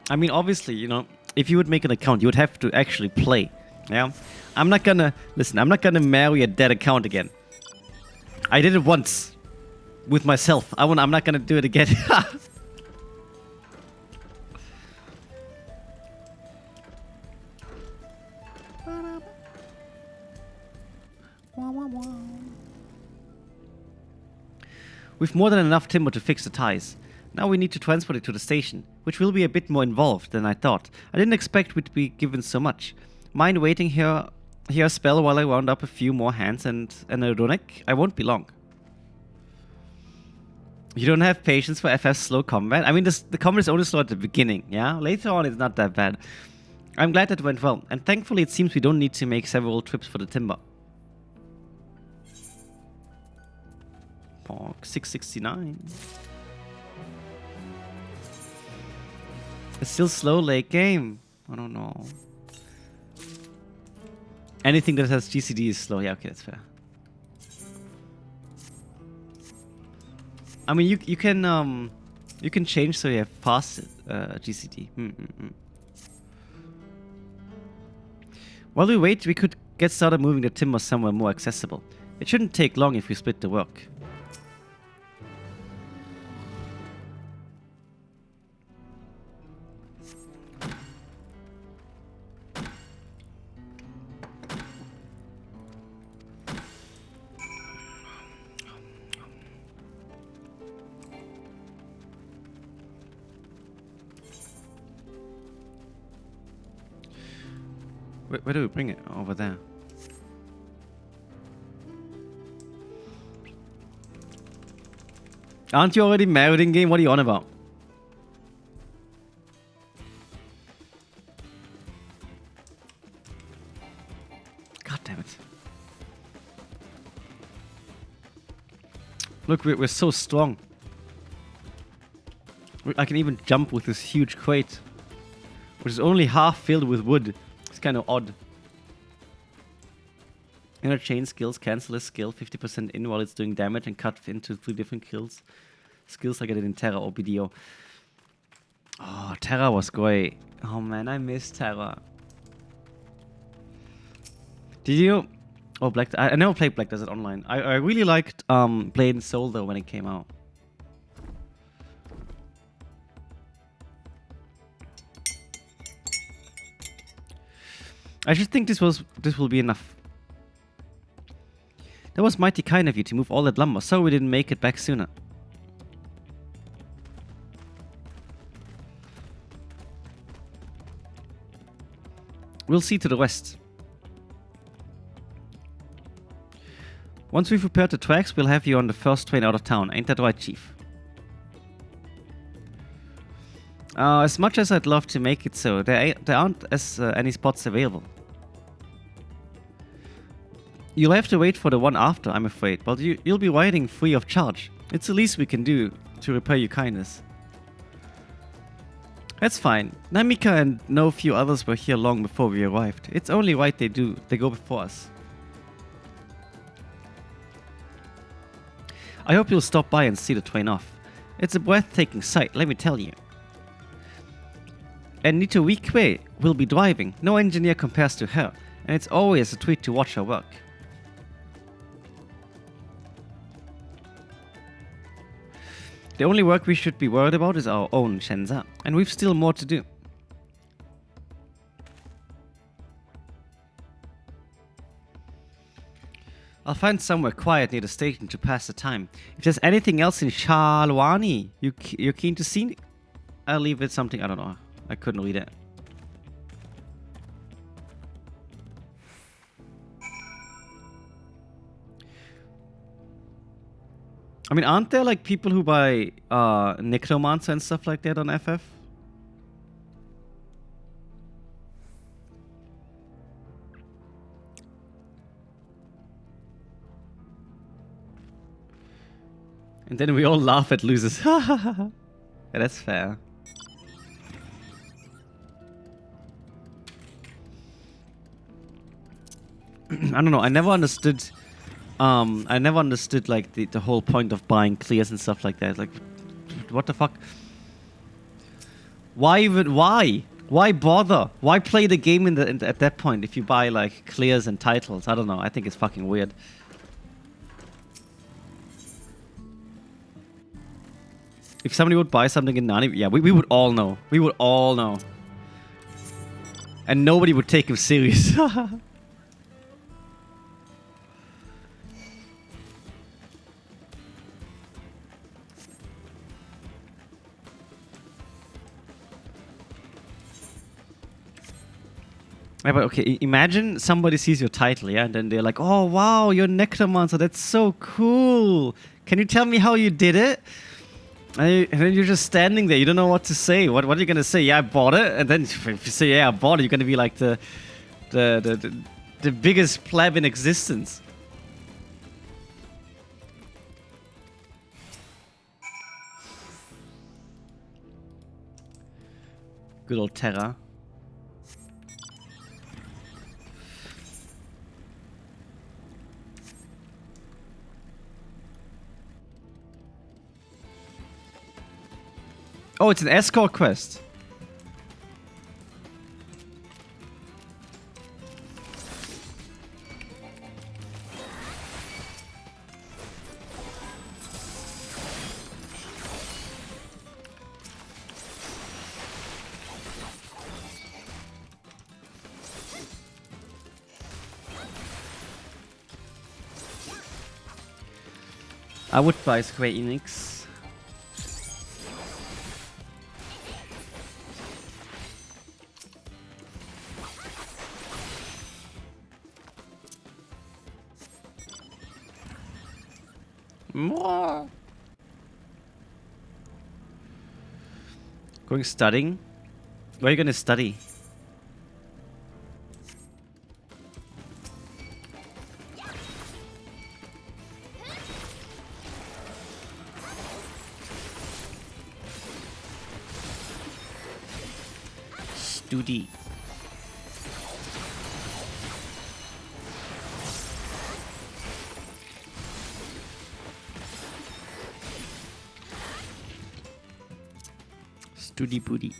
[SPEAKER 1] I mean, obviously, you know, if you would make an account, you would have to actually play. Yeah? I'm not gonna... Listen, I'm not gonna marry a dead account again. I did it once. With myself. I'm not gonna do it again. We've more than enough timber to fix the ties. Now we need to transport it to the station, which will be a bit more involved than I thought. I didn't expect we'd be given so much. Mind waiting here a spell while I round up a few more hands and a runic? I won't be long. You don't have patience for FF's slow combat? I mean, the combat is only slow at the beginning, yeah? Later on, it's not that bad. I'm glad that went well, and thankfully it seems we don't need to make several trips for the timber. 669. It's still slow late game. I don't know. Anything that has GCD is slow. Yeah, okay, that's fair. I mean, you can change so you have fast GCD. While we wait, we could get started moving the timber somewhere more accessible. It shouldn't take long if we split the work. Where do we bring it? Over there. Aren't you already married in game? What are you on about? God damn it. Look, we're so strong. I can even jump with this huge crate, which is only half filled with wood. It's kind of odd. Interchain skills, cancel a skill 50% in while it's doing damage and cut into 3 different kills. Skills like I did in Terra or BDO. Oh, Terra was great. Oh man, I miss Terra. Did you? Oh, I never played Black Desert Online. I really liked Blade and Soul though when it came out. I just think this will be enough. That was mighty kind of you to move all that lumber. Sorry we didn't make it back sooner. We'll see to the rest. Once we've repaired the tracks, we'll have you on the first train out of town. Ain't that right, Chief? As much as I'd love to make it so, there aren't any spots available. You'll have to wait for the one after, I'm afraid, but you'll be riding free of charge. It's the least we can do to repay your kindness. That's fine. Namika and no few others were here long before we arrived. It's only right they go before us. I hope you'll stop by and see the train off. It's a breathtaking sight, let me tell you. And Nito Wikwe will be driving. No engineer compares to her, and it's always a treat to watch her work. The only work we should be worried about is our own Shenza, and we've still more to do. I'll find somewhere quiet near the station to pass the time. If there's anything else in Shalwani you're keen to see, I'll leave it something, I don't know. I couldn't read it. I mean, aren't there like people who buy Necromancer and stuff like that on FF? And then we all laugh at losers. Yeah, that's fair. I don't know. I never understood like the whole point of buying clears and stuff like that. Like, what the fuck? Why even? Why? Why bother? Why play the game at that point if you buy like clears and titles? I don't know. I think it's fucking weird. If somebody would buy something in Nani, yeah, we would all know. We would all know. And nobody would take him serious. Yeah, but okay, imagine somebody sees your title, yeah, and then they're like, oh, wow, you're Necromancer, that's so cool. Can you tell me how you did it? And then you're just standing there, you don't know what to say. What are you going to say? Yeah, I bought it. And then if you say, yeah, I bought it, you're going to be like the biggest pleb in existence. Good old Terra. Oh, it's an escort quest. I would buy Square Enix. More. Going studying? Where are you gonna study? Studi. Studi booty.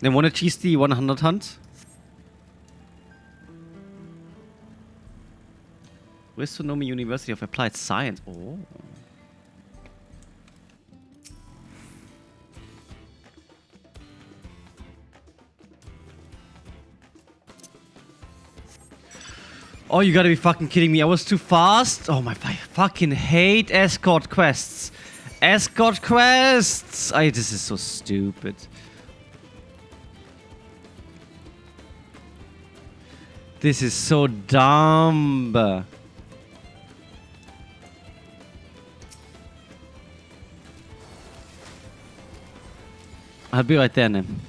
[SPEAKER 1] Then wanna cheese the 100 hunt? Where's Sonoma University of Applied Science? Oh. Oh, you gotta be fucking kidding me. I was too fast. Oh my, I fucking hate escort quests. Escort quests! This is so stupid. This is so dumb. I'll be right there, then.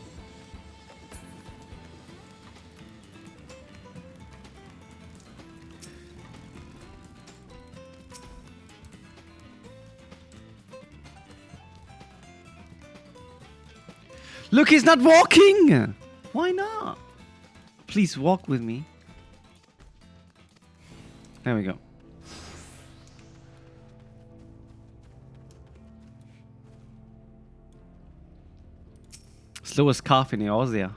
[SPEAKER 1] Look, he's not walking! Why not? Please walk with me. There we go. Slowest calf in Eorzea.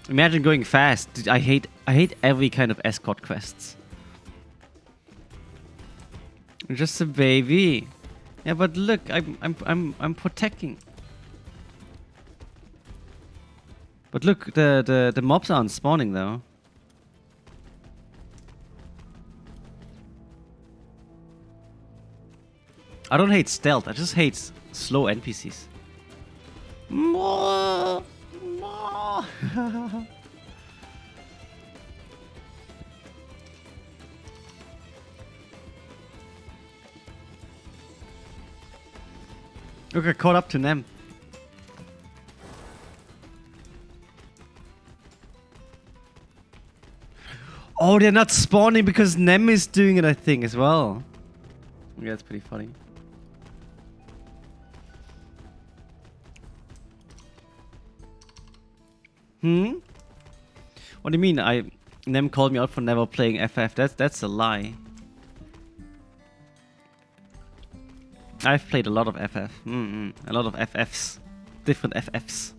[SPEAKER 1] Imagine going fast. Dude, I hate every kind of escort quests. I'm just a baby. Yeah, but look, I'm protecting. But look, the mobs aren't spawning though. I don't hate stealth, I just hate slow NPCs. More. Look, I caught up to them. Oh, they're not spawning because Nem is doing it, I think, as well. Yeah, it's pretty funny. What do you mean? Nem called me out for never playing FF. That's a lie. I've played a lot of FF. A lot of FFs. Different FFs.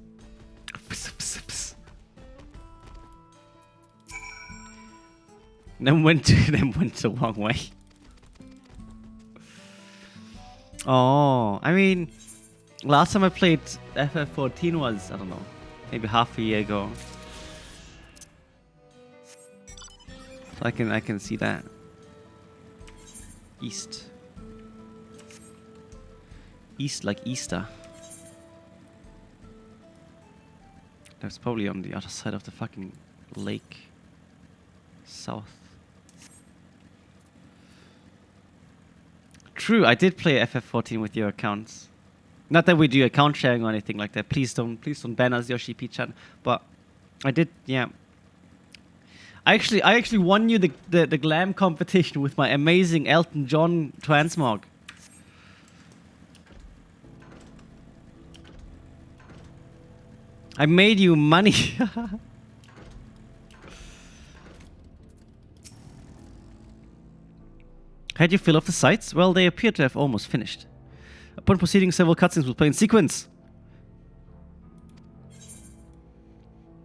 [SPEAKER 1] Nem went the wrong way. Oh, I mean, last time I played FF14 was, I don't know, maybe half a year ago. So I can see that. East. East like Easter. That's probably on the other side of the fucking lake. South. True, I did play FF14 with your accounts. Not that we do account sharing or anything like that. Please don't ban us, Yoshi P-chan. But I did, yeah. I actually won you the glam competition with my amazing Elton John transmog. I made you money. Had you fill off the sites? Well, they appear to have almost finished. Upon proceeding, several cutscenes will play in sequence.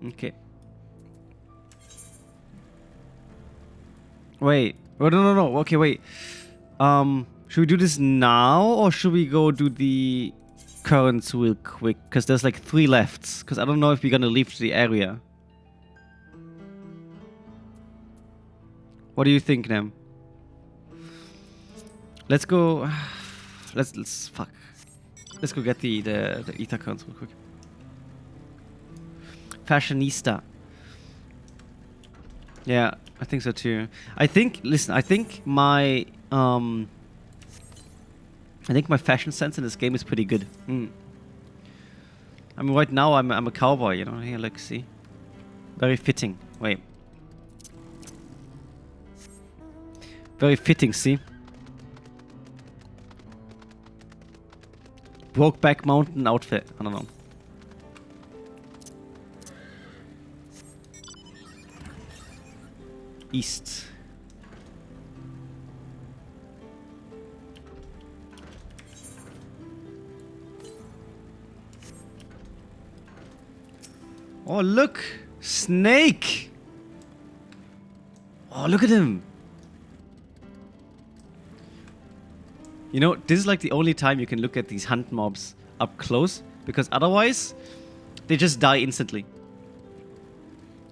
[SPEAKER 1] Okay. Wait. Oh, no. Okay, wait. Should we do this now, or should we go do the currents real quick? Because there's like 3 left. Because I don't know if we're gonna leave the area. What do you think, Nem? Let's go. Let's fuck. Let's go get the ether currents real quick. Fashionista. Yeah, I think so too. I think my fashion sense in this game is pretty good. I mean, right now I'm a cowboy, you know. Here, look, see, very fitting. Wait, very fitting. See, Brokeback Mountain outfit. I don't know. East. Oh, look! Snake! Oh, look at him! You know, this is like the only time you can look at these hunt mobs up close, because otherwise, they just die instantly.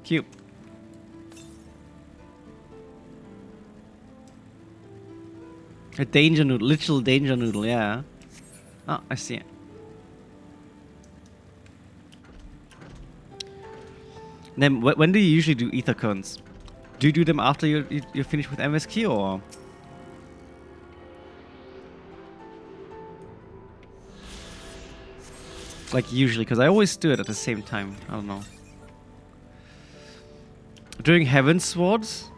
[SPEAKER 1] Cute. A danger noodle, literal danger noodle, yeah. Oh, I see it. Then, when do you usually do ether currents? Do you do them after you're finished with MSQ, or? Like usually, because I always do it at the same time. I don't know. During Heaven's Swords?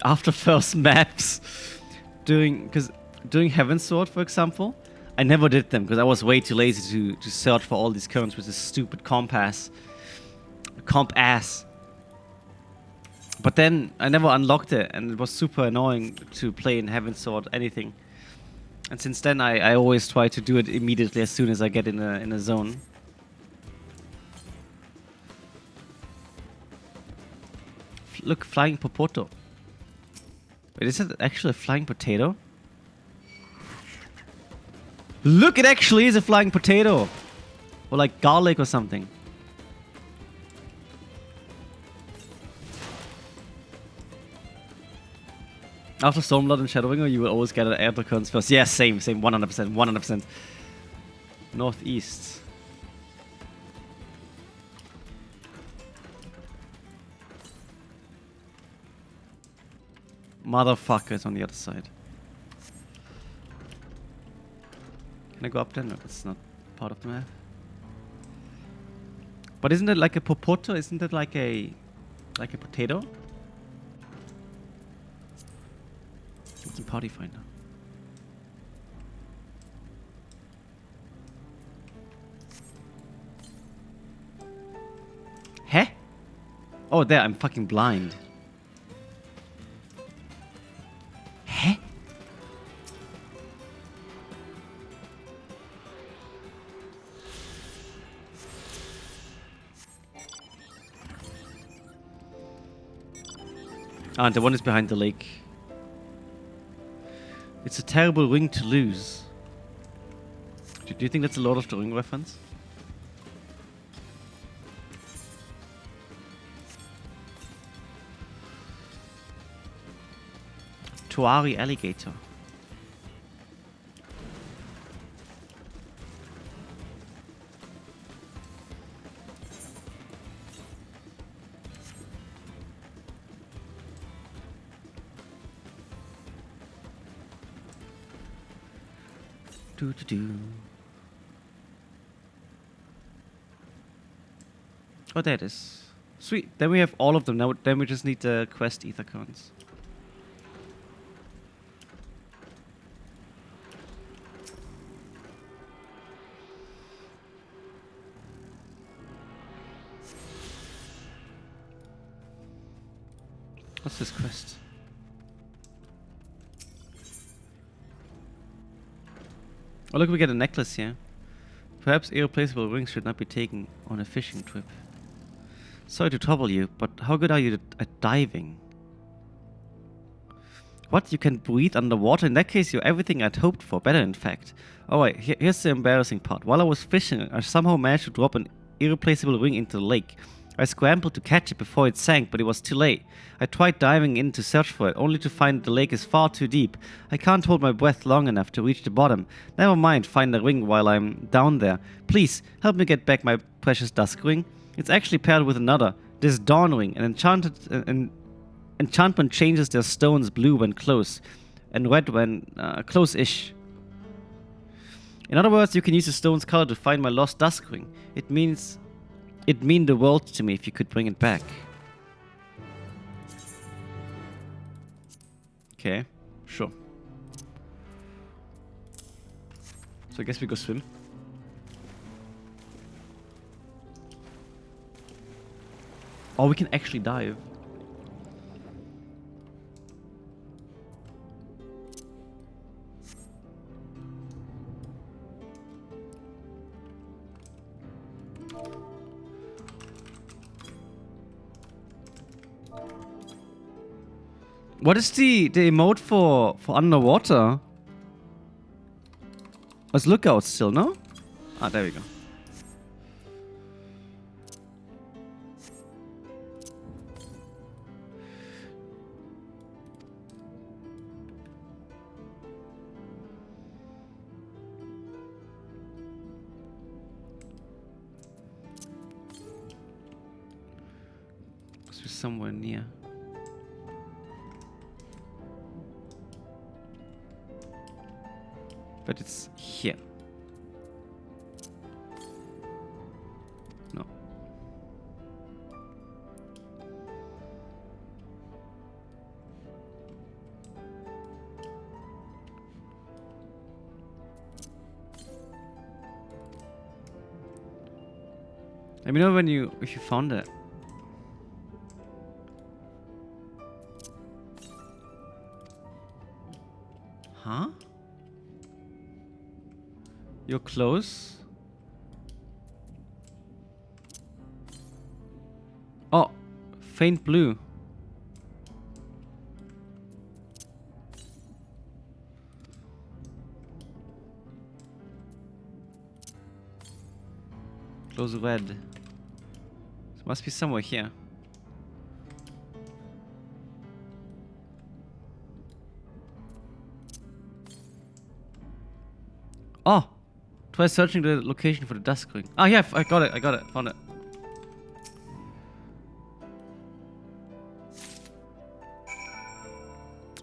[SPEAKER 1] After first maps? During Heaven's Sword, for example, I never did them because I was way too lazy to search for all these currents with this stupid comp ass. But then I never unlocked it, and it was super annoying to play in Heaven's Sword anything. And since then, I always try to do it immediately as soon as I get in a zone. Look, flying popoto. Wait, is it actually a flying potato? Look, it actually is a flying potato! Or like garlic or something. After Stormblood and Shadowbringer, you will always get an Elder Currents first. Yeah, same, 100%. Northeast. Motherfuckers on the other side. Can I go up there? No, that's not part of the map. But isn't it like a popoto? Isn't it like a potato? Some party finder. Huh? Oh, there, I'm fucking blind. Huh? Ah, the one is behind the lake. It's a terrible ring to lose. Do you think that's a Lord of the Ring reference? Tuari alligator. Do do do. Oh, there it is. Sweet. Then we have all of them. Now, then we just need the quest ether coins. What's this quest? Oh, look, we get a necklace here. Perhaps irreplaceable rings should not be taken on a fishing trip. Sorry to trouble you, but how good are you at diving? What? You can breathe underwater? In that case, you're everything I'd hoped for. Better, in fact. Alright, here's the embarrassing part. While I was fishing, I somehow managed to drop an irreplaceable ring into the lake. I scrambled to catch it before it sank, but it was too late. I tried diving in to search for it, only to find the lake is far too deep. I can't hold my breath long enough to reach the bottom. Never mind, find the ring while I'm down there. Please, help me get back my precious dusk ring. It's actually paired with another. This Dawn ring, an enchantment changes their stones blue when close, and red when close-ish. In other words, you can use the stone's color to find my lost dusk ring. It'd mean the world to me if you could bring it back. Okay, sure. So I guess we go swim. Oh, we can actually dive. What is the emote for underwater? It's lookout still, no? Ah, there we go. Must be somewhere near. But it's here. No. Let me know when if you found it. Huh? You're close. Oh, faint blue. Close red. It must be somewhere here. Oh! Try searching the location for the dusk ring. Ah, yeah, I got it, found it.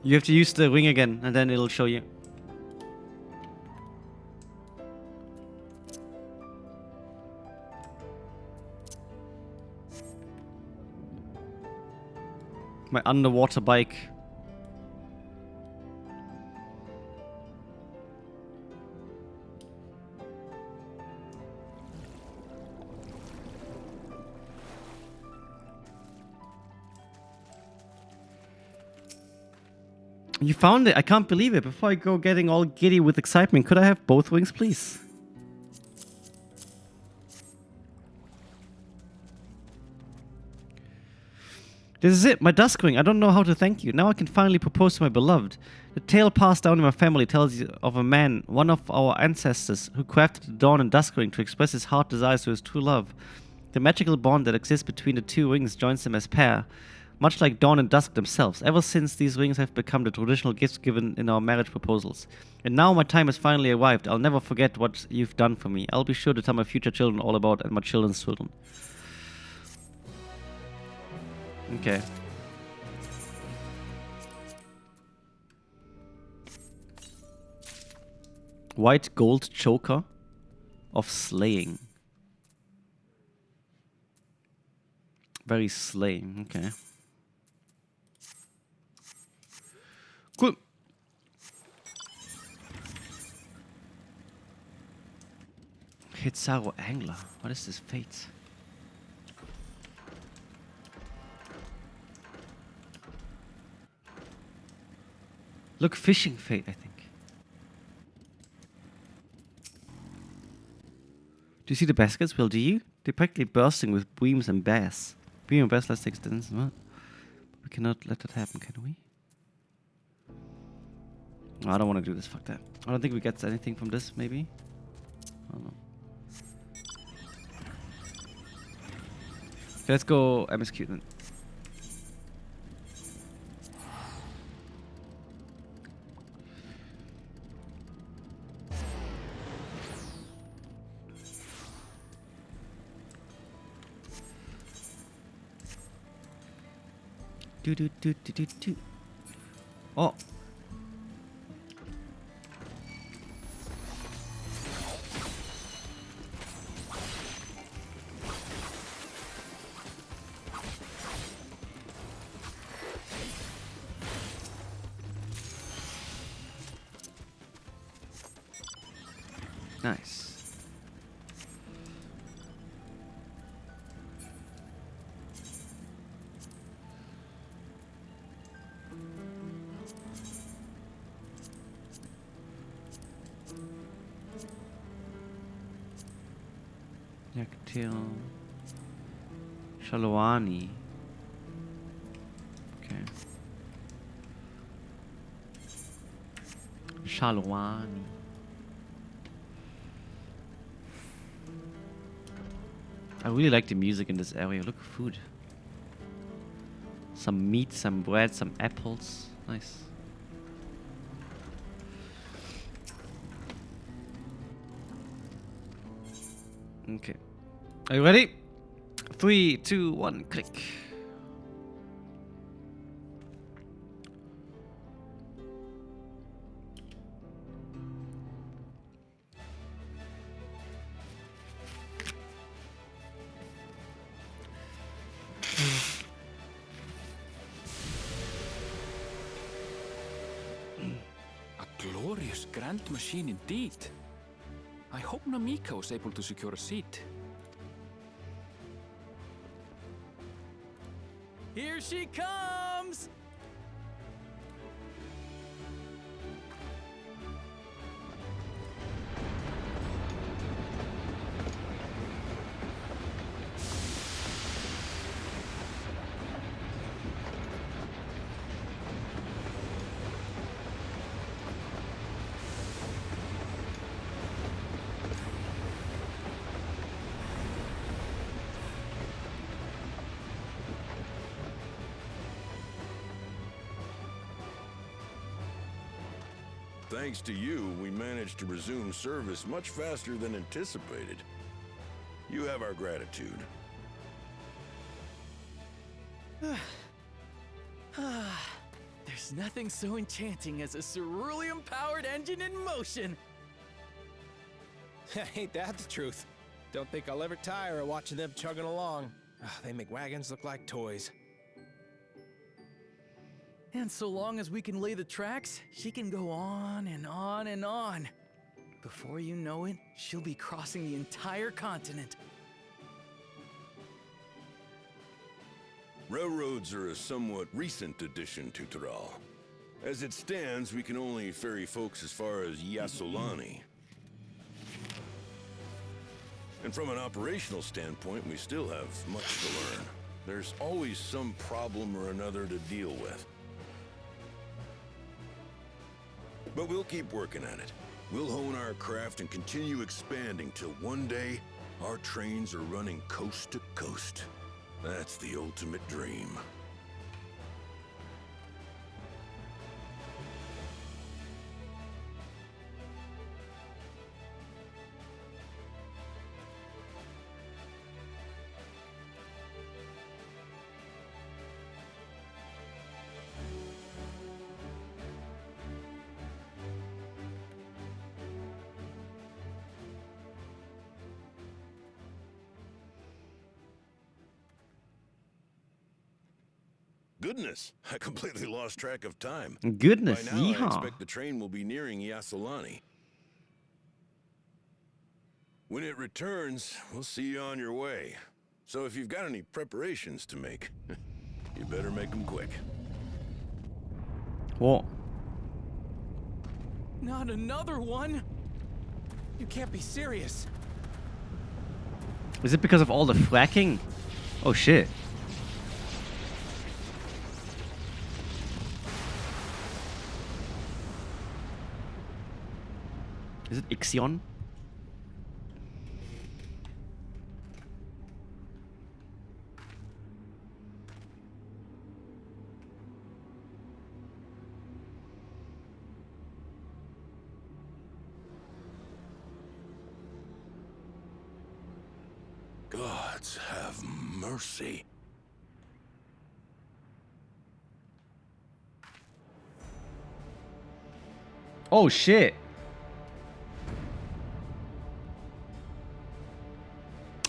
[SPEAKER 1] You have to use the ring again, and then it'll show you. My underwater bike. You found it. I can't believe it. Before I go getting all giddy with excitement, could I have both wings, please? This is it, my dusk ring. I don't know how to thank you. Now I can finally propose to my beloved. The tale passed down in my family tells you of a man, one of our ancestors, who crafted the dawn and dusk ring to express his heart desires to his true love. The magical bond that exists between the two rings joins them as pair, much like dawn and dusk themselves. Ever since, these rings have become the traditional gifts given in our marriage proposals. And now my time has finally arrived. I'll never forget what you've done for me. I'll be sure to tell my future children all about it, and my children's children. Okay. White gold choker of slaying. Very slaying, okay. Cool. Hitsaro Angler. What is this fate? Look, fishing fate, I think. Do you see the baskets? Well, do you? They're practically bursting with breams and bass. Bream and bass, let's take distance. What? We cannot let that happen, can we? Oh, I don't want to do this. Fuck that. I don't think we get anything from this, maybe? I don't know. Okay, let's go MSQ then. Do. Oh. Nice. Yaktil Shalwani. Okay. Shalwani. I really like the music in this area. Look, food. Some meat, some bread, some apples. Nice. Okay. Are you ready? 3, 2, 1, click.
[SPEAKER 4] A glorious grand machine indeed. I hope Namika was able to secure a seat.
[SPEAKER 2] Here she comes!
[SPEAKER 5] Thanks to you, we managed to resume service much faster than anticipated. You have our gratitude.
[SPEAKER 2] There's nothing so enchanting as a cerulean-powered engine in motion.
[SPEAKER 6] Ain't that the truth? Don't think I'll ever tire of watching them chugging along. They make wagons look like toys.
[SPEAKER 2] And so long as we can lay the tracks, she can go on and on and on. Before you know it, she'll be crossing the entire continent.
[SPEAKER 5] Railroads are a somewhat recent addition to Tyrol. As it stands, we can only ferry folks as far as Yasolani. And from an operational standpoint, we still have much to learn. There's always some problem or another to deal with. But we'll keep working at it. We'll hone our craft and continue expanding till one day, our trains are running coast to coast. That's the ultimate dream. Goodness, I completely lost track of time.
[SPEAKER 1] Goodness,
[SPEAKER 5] By now, I
[SPEAKER 1] yeehaw.
[SPEAKER 5] expect the train will be nearing Yasolani. When it returns, we'll see you on your way. So if you've got any preparations to make, you better make them quick.
[SPEAKER 1] What?
[SPEAKER 2] Not another one.
[SPEAKER 6] You can't be serious.
[SPEAKER 1] Is it because of all the fracking? Oh shit. Is it Ixion?
[SPEAKER 5] Gods have mercy.
[SPEAKER 1] Oh shit.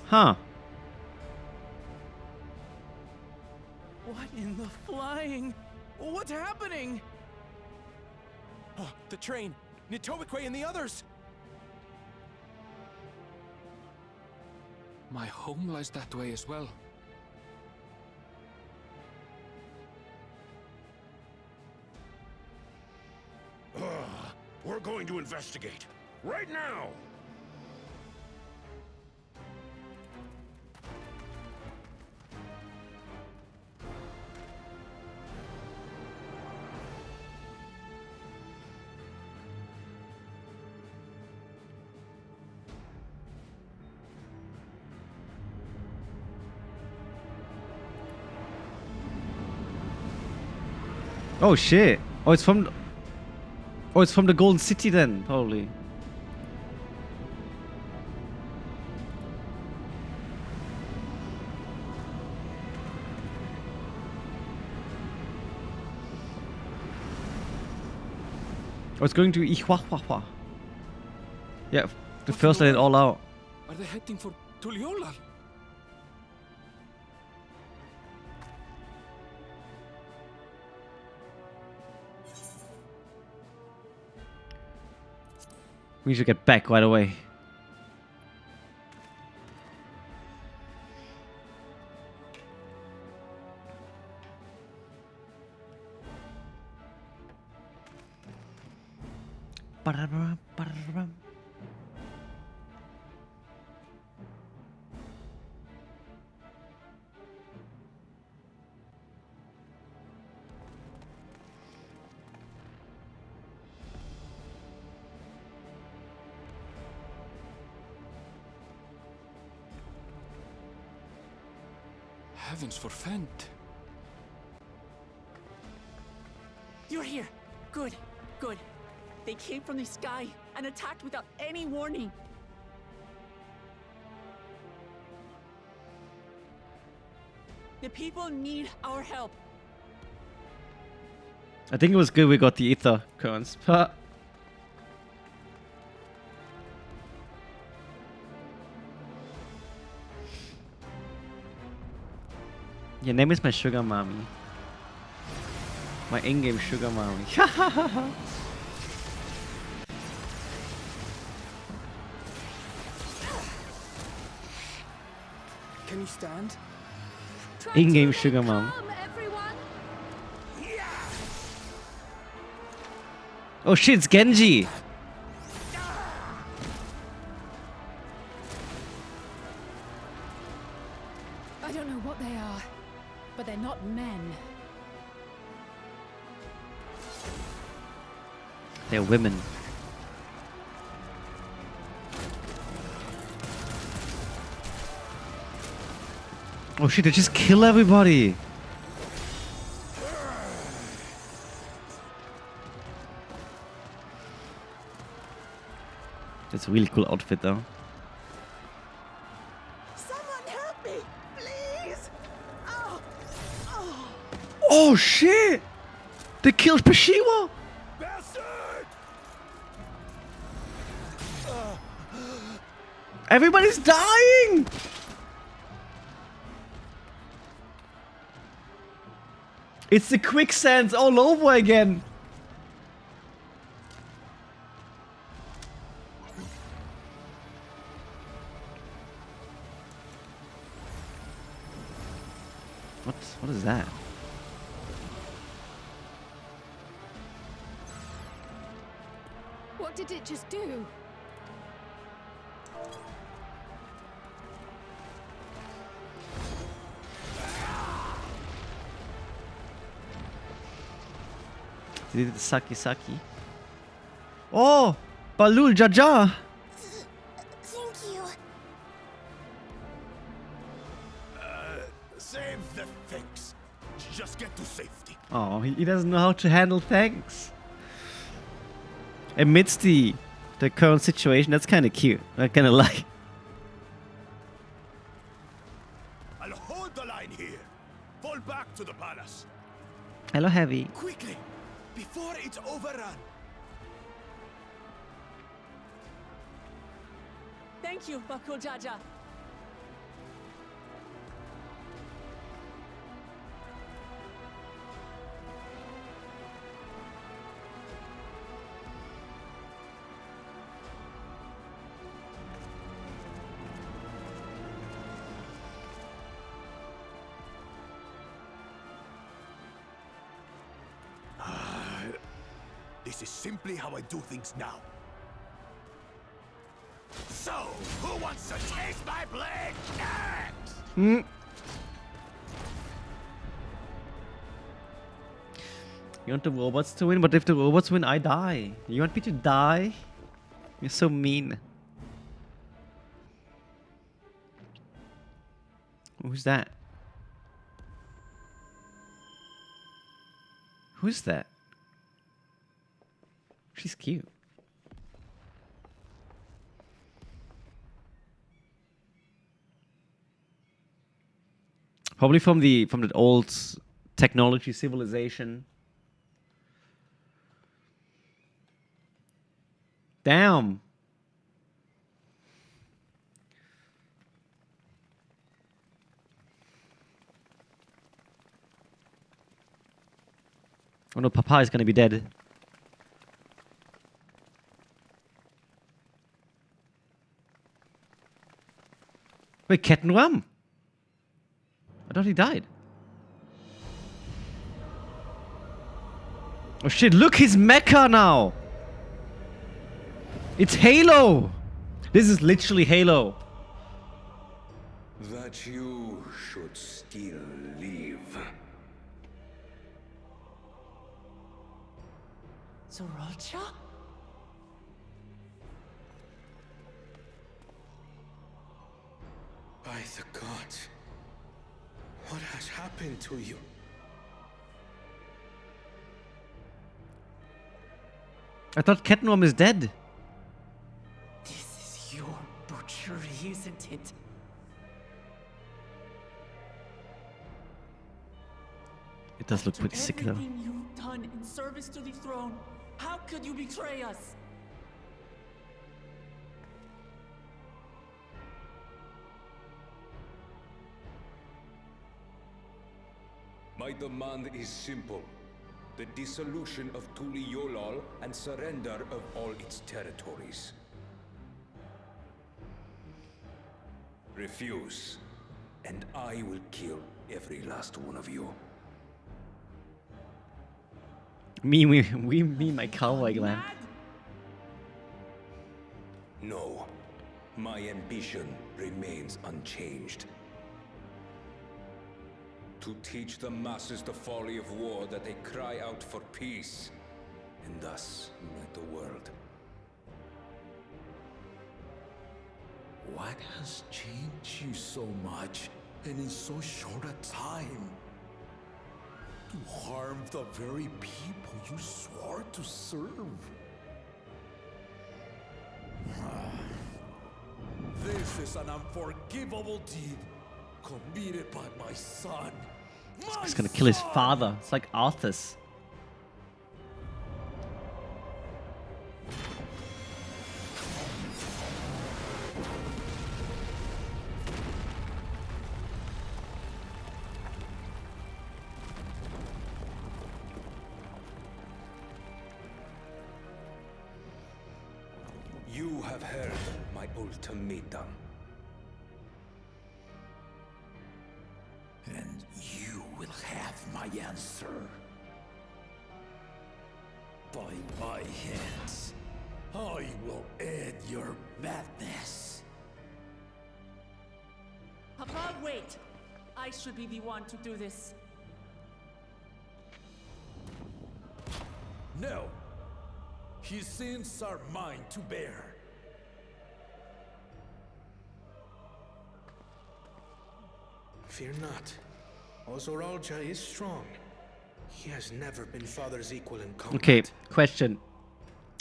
[SPEAKER 1] Huh.
[SPEAKER 2] What in the flying? What's happening?
[SPEAKER 6] Oh, the train. Nitobekwe and the others.
[SPEAKER 4] My home lies that way as well.
[SPEAKER 5] We're going to investigate. Right now!
[SPEAKER 1] Oh shit. Oh, it's from the Golden City then, probably. Oh, it's going to Ihuahuahua. Yeah, the first let it all out.
[SPEAKER 4] Are they heading for Tuliolal?
[SPEAKER 1] We should get back right away. Ba-da-ba, ba-da-ba.
[SPEAKER 4] Heavens forfend.
[SPEAKER 8] You're here. Good, good. They came from the sky and attacked without any warning. The people need our help.
[SPEAKER 1] I think it was good we got the ether currents. Your name is my sugar mommy. My in-game sugar mommy.
[SPEAKER 6] Can you stand?
[SPEAKER 1] In-game sugar mom. Oh shit, it's Genji.
[SPEAKER 9] I don't know what they are, but they're not men.
[SPEAKER 1] They're women. Oh shit, they just kill everybody. That's a really cool outfit though.
[SPEAKER 8] Someone help me, please! Oh, oh.
[SPEAKER 1] Oh shit! They killed Peshiwa!
[SPEAKER 3] Bastard!
[SPEAKER 1] Everybody's dying! It's the quicksands all over again! What is that?
[SPEAKER 9] What did it just do?
[SPEAKER 1] Did it Saki Saki? Oh! Balul Jaja!
[SPEAKER 7] Thank you.
[SPEAKER 3] Save the things. Just get to safety.
[SPEAKER 1] Oh, he doesn't know how to handle tanks. Amidst the current situation, that's kind of cute. Not gonna lie.
[SPEAKER 3] I'll hold the line here. Fall back to the palace.
[SPEAKER 1] Hello, Heavy.
[SPEAKER 3] Quickly, before it's overrun.
[SPEAKER 8] Thank you, Bakul Jaja.
[SPEAKER 3] This is simply how I do things now. So, who wants to taste my blade next?
[SPEAKER 1] You want the robots to win, but if the robots win, I die. You want me to die? You're so mean. Who's that? Who's that? She's cute. Probably from that old technology civilization. Damn. Oh no, Papa is gonna be dead. Wait, Kettenram? I thought he died. Oh shit, look, he's Mecha now! It's Halo! This is literally Halo.
[SPEAKER 5] That you should still live.
[SPEAKER 8] Zorolcha?
[SPEAKER 5] By the gods, what has happened to you?
[SPEAKER 1] I thought Kettenram is dead.
[SPEAKER 8] This is your butchery, isn't it?
[SPEAKER 1] It does look pretty sick though.
[SPEAKER 8] Everything you've done in service to the throne, how could you betray us?
[SPEAKER 10] My demand is simple. The dissolution of Tuli Yolal and surrender of all its territories. Refuse, and I will kill every last one of you.
[SPEAKER 1] Me, my cowboy glam.
[SPEAKER 10] No, my ambition remains unchanged. To teach the masses the folly of war, that they cry out for peace, and thus unite the world.
[SPEAKER 11] What has changed you so much, and in so short a time? To harm the very people you swore to serve. This is an unforgivable deed committed by my son.
[SPEAKER 1] He's gonna kill his father. It's like Arthas.
[SPEAKER 10] You have heard my ultimatum.
[SPEAKER 11] And you will have my answer. By my hands, I will end your madness.
[SPEAKER 8] Papa, wait! I should be the one to do this.
[SPEAKER 11] No. His sins are mine to bear.
[SPEAKER 6] Fear not. Ozoralja is strong. He has never been father's equal in combat.
[SPEAKER 1] Okay, question.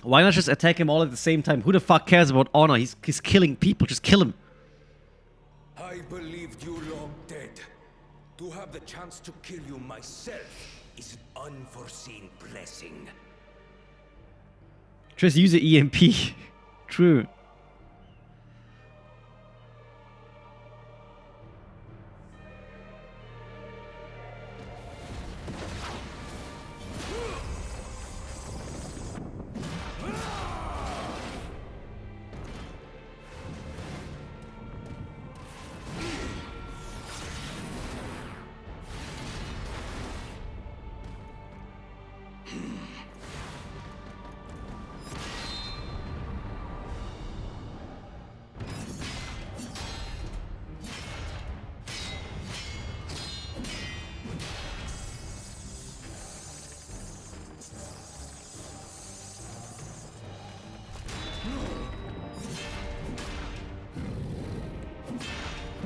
[SPEAKER 1] Why not just attack him all at the same time? Who the fuck cares about honor? He's killing people. Just kill him.
[SPEAKER 10] I believed you long dead. To have the chance to kill you myself is an unforeseen blessing.
[SPEAKER 1] Just use an EMP. True.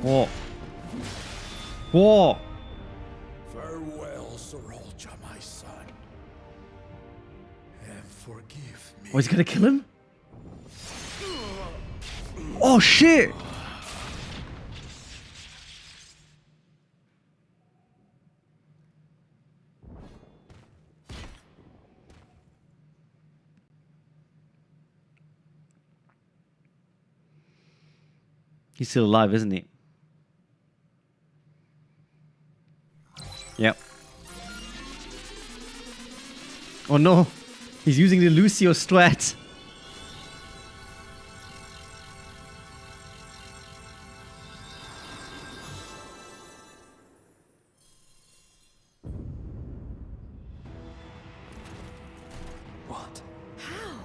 [SPEAKER 1] Whoa. Whoa.
[SPEAKER 11] Farewell, Zoralja, my son. And forgive me.
[SPEAKER 1] Oh, he's gonna kill him? Oh, shit! He's still alive, isn't he? Yep. Oh no! He's using the Lucio strat!
[SPEAKER 10] What?
[SPEAKER 8] How?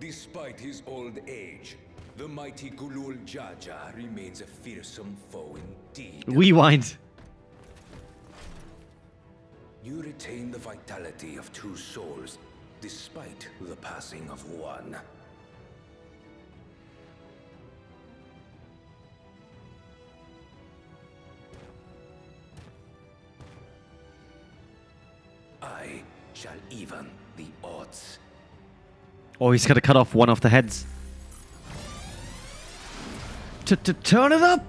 [SPEAKER 10] Despite his old age, the mighty Gulul Jaja remains a fearsome foe indeed.
[SPEAKER 1] Rewind.
[SPEAKER 10] You retain the vitality of two souls, despite the passing of one. I shall even the odds.
[SPEAKER 1] Oh, he's gotta cut off one of the heads. Turn it up!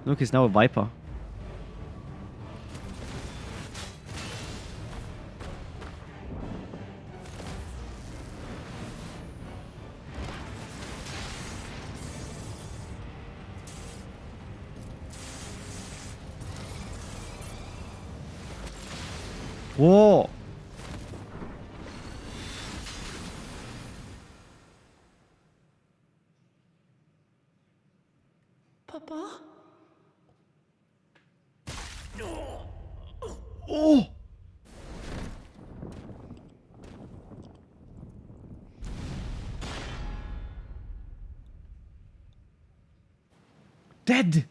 [SPEAKER 1] Look, he's now a viper. Whoa!
[SPEAKER 8] Papa?
[SPEAKER 1] Oh! Dead!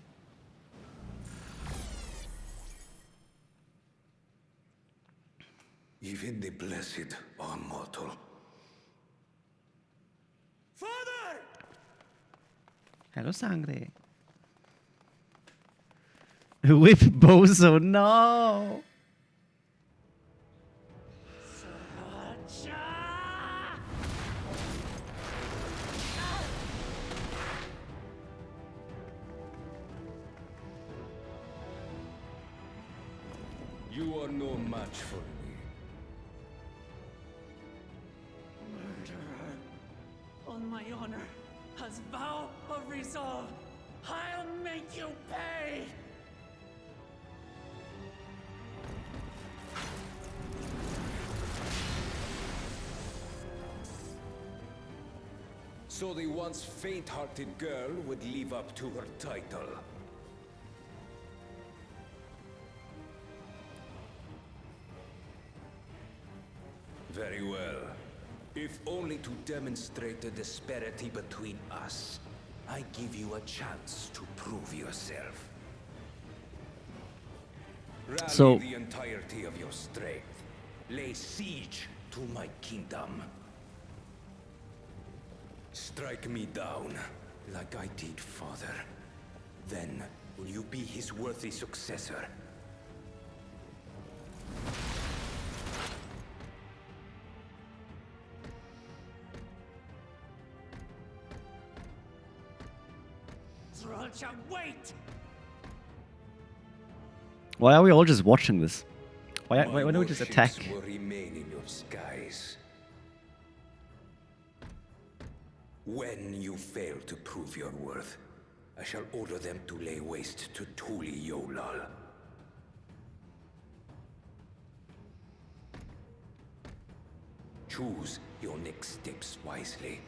[SPEAKER 10] Even the blessed are mortal.
[SPEAKER 6] Father!
[SPEAKER 1] Hello, Sangre. Whip Bozo, no!
[SPEAKER 10] You are no match for me.
[SPEAKER 8] Murderer. On my honor, as vow of resolve, I'll make you pay!
[SPEAKER 10] So the once faint-hearted girl would live up to her title. Very well. If only to demonstrate the disparity between us, I give you a chance to prove yourself. Rally the entirety of your strength. Lay siege to my kingdom. Strike me down, like I did, father. Then, will you be his worthy successor?
[SPEAKER 8] Thralcha, wait!
[SPEAKER 1] Why are we all just watching this? Why don't we just attack?
[SPEAKER 10] Will remain in your skies. When you fail to prove your worth, I shall order them to lay waste to Tuliyollal. Choose your next steps wisely.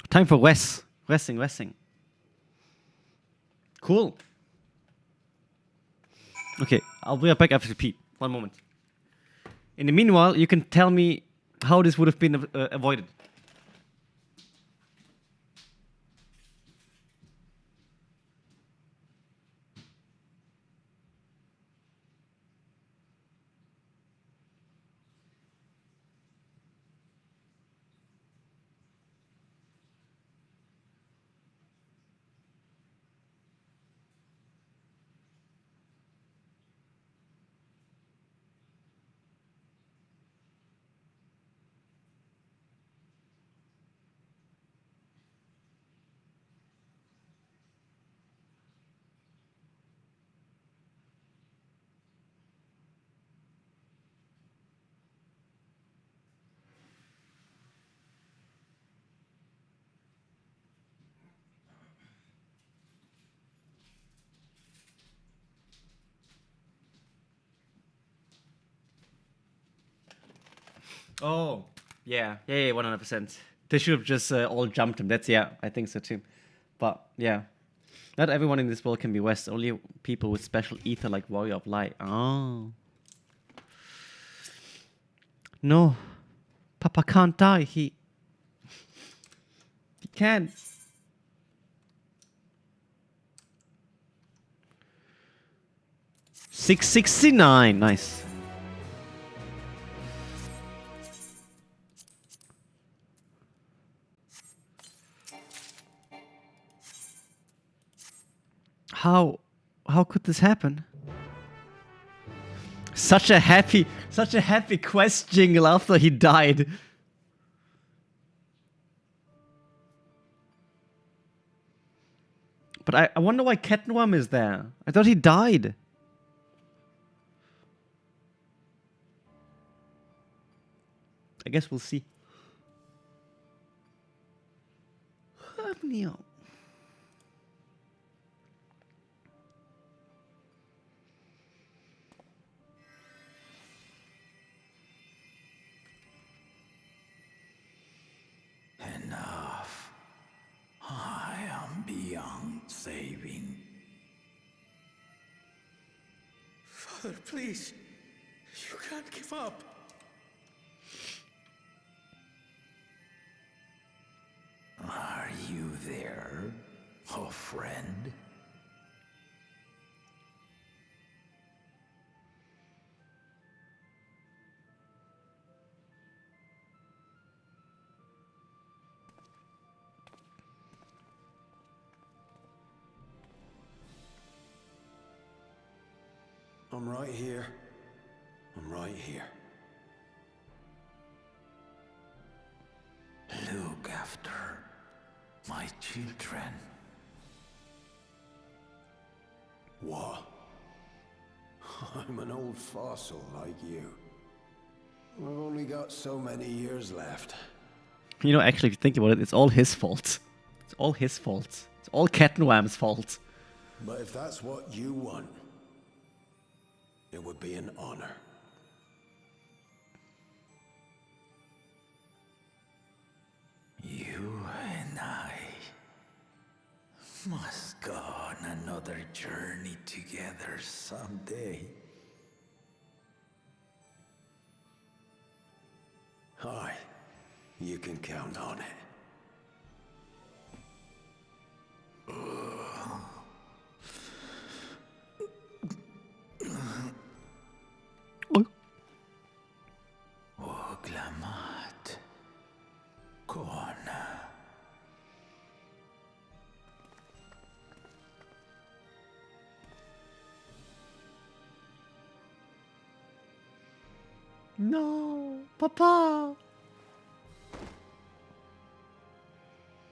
[SPEAKER 1] Time for resting. Cool. Okay, I'll be right back after Pete. One moment. In the meanwhile, you can tell me how this would have been avoided. Oh, yeah, 100%. They should have just all jumped him. I think so too. But yeah, not everyone in this world can be West. Only people with special ether like Warrior of Light. Oh. No, Papa can't die. He can't. $669. Nice. How could this happen? Such a happy quest jingle after he died. But I wonder why Ketnwam is there. I thought he died. I guess we'll see. Neo.
[SPEAKER 11] Enough. I am beyond saving.
[SPEAKER 6] Father, please. You can't give up.
[SPEAKER 11] Are you there, oh friend?
[SPEAKER 3] I'm right here. I'm right here.
[SPEAKER 11] Look after my children.
[SPEAKER 3] What? I'm an old fossil like you. I've only got so many years left.
[SPEAKER 1] You know, actually, if you think about it, it's all his fault. It's all his fault. It's all Ketnwam's fault.
[SPEAKER 3] But if that's what you want, it would be an honor.
[SPEAKER 11] You and I must go on another journey together someday.
[SPEAKER 3] Aye, you can count on it.
[SPEAKER 11] Oglamat. Kona.
[SPEAKER 1] No, Papa.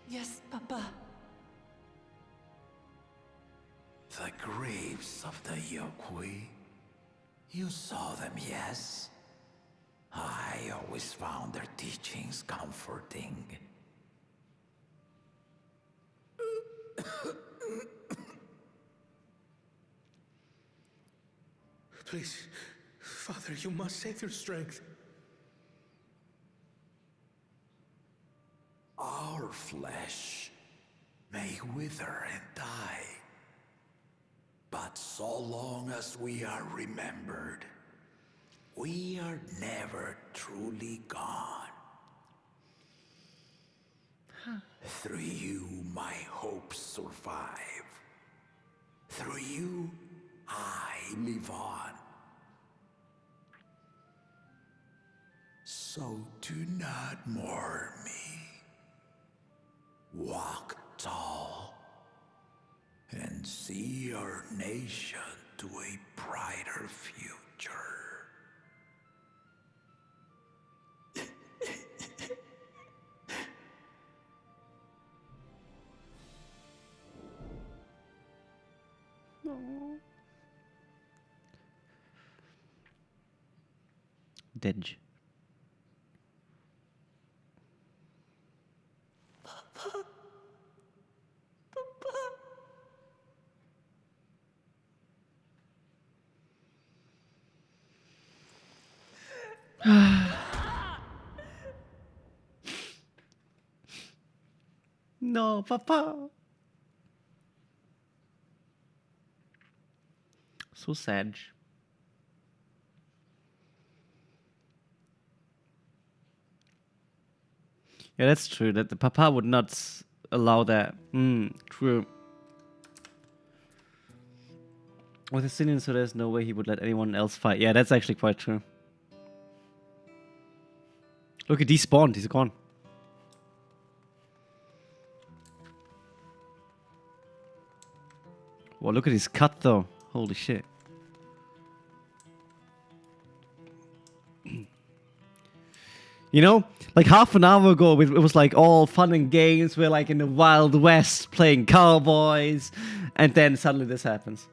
[SPEAKER 8] Yes, Papa.
[SPEAKER 11] The graves of the Yokwi. You saw them, yes? I always found their teachings comforting.
[SPEAKER 6] Please, Father, you must save your strength.
[SPEAKER 11] Our flesh may wither and die, but so long as we are remembered, we are never truly gone. Through you, my hopes survive. Through you, I live on. So do not mourn me. Walk tall and see our nation to a brighter future.
[SPEAKER 1] Denge. No, Papa. So sad. Yeah, that's true. That the Papa would not allow that. True. With Assyrian, so there's no way he would let anyone else fight. Yeah, that's actually quite true. Look, he despawned. He's gone. Well, look at his cut, though. Holy shit. You know, Like half an hour ago, it was like all fun and games. We're like in the Wild West playing cowboys. And then suddenly this happens.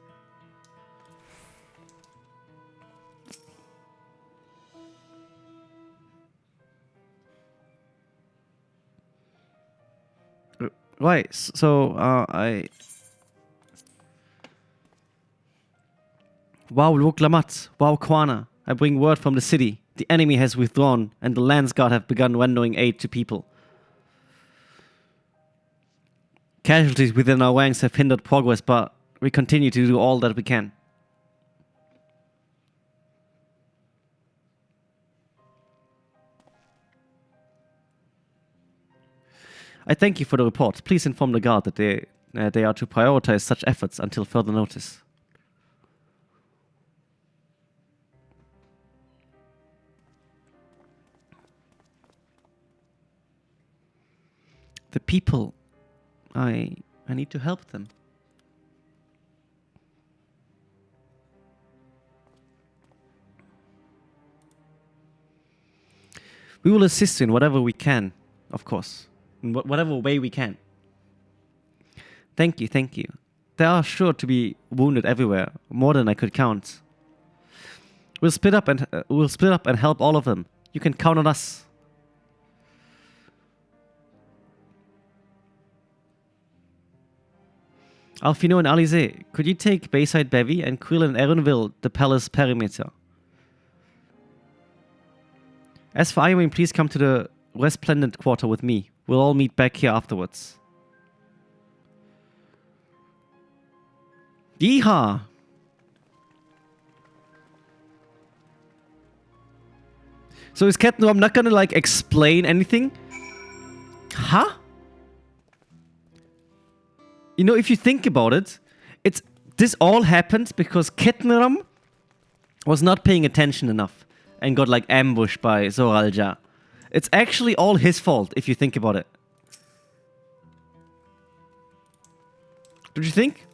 [SPEAKER 1] Right, so Wow, Loklamat, wow, Kwana. I bring word from the city. The enemy has withdrawn, and the Lance Guard have begun rendering aid to people. Casualties within our ranks have hindered progress, but we continue to do all that we can. I thank you for the report. Please inform the Guard that they are to prioritize such efforts until further notice. The people, I need to help them. We will assist you in whatever we can, of course. In whatever way we can. Thank you, thank you. There are sure to be wounded everywhere, more than I could count. We'll split up and help all of them. You can count on us. Alfino and Alize, could you take Bayside Bevy and Quill and Erinville the palace perimeter? As for Irene, please come to the Resplendent Quarter with me. We'll all meet back here afterwards. Yeehaw! So is Ketno, I'm not gonna like explain anything? Huh? You know, if you think about it, this all happened because Ketneram was not paying attention enough and got like ambushed by Zoralja. It's actually all his fault if you think about it. Don't you think?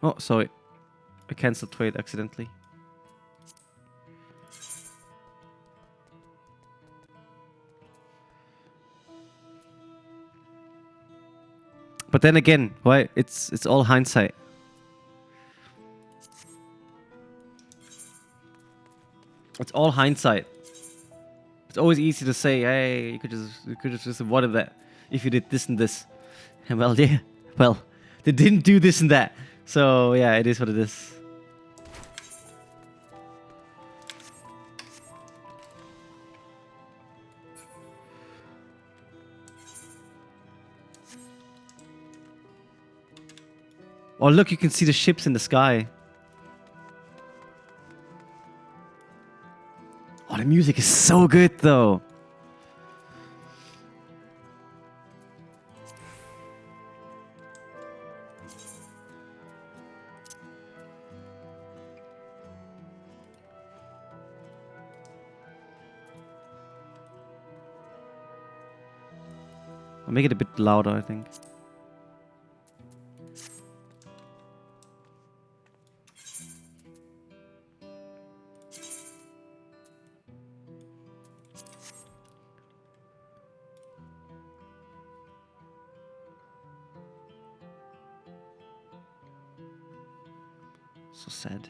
[SPEAKER 1] Oh, sorry. I cancelled trade accidentally. But then again, right? It's all hindsight. It's all hindsight. It's always easy to say, hey, you could have just avoided that if you did this and this. And well, yeah, well, they didn't do this and that. So yeah, it is what it is. Oh look, you can see the ships in the sky. Oh, the music is so good though. I'll make it a bit louder, I think. So sad.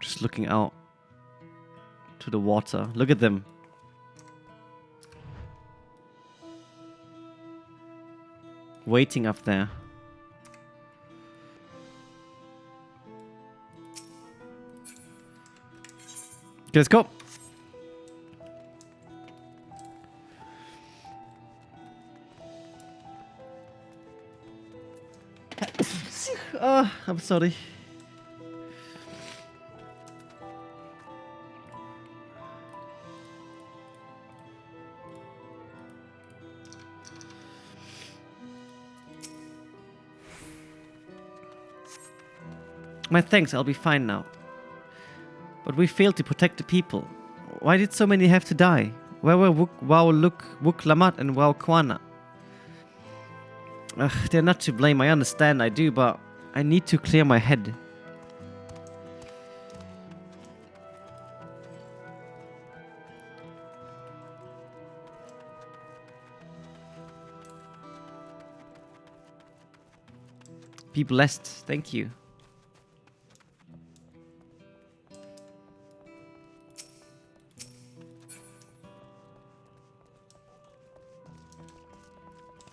[SPEAKER 1] Just looking out to the water. Look at them. Waiting up there. Okay, let's go. I'm sorry. My thanks, I'll be fine now. But we failed to protect the people. Why did so many have to die? Where were Wuk Lamat and Wau Kwana? They're not to blame, I understand, I do, but I need to clear my head. Be blessed, thank you.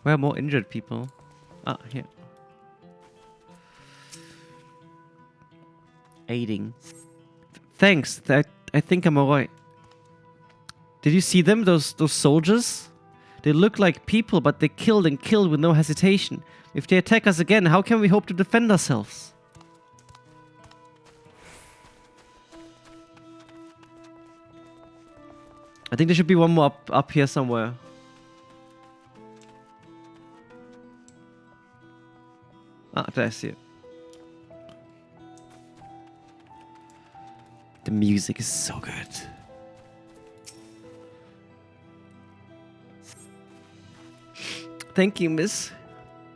[SPEAKER 1] Where are more injured people? Ah, here. Aiding. Thanks, I think I'm alright. Did you see them, those soldiers? They look like people, but they killed and killed with no hesitation. If they attack us again, how can we hope to defend ourselves? I think there should be one more up here somewhere. Ah, there I see it. The music is so good. Thank you, miss.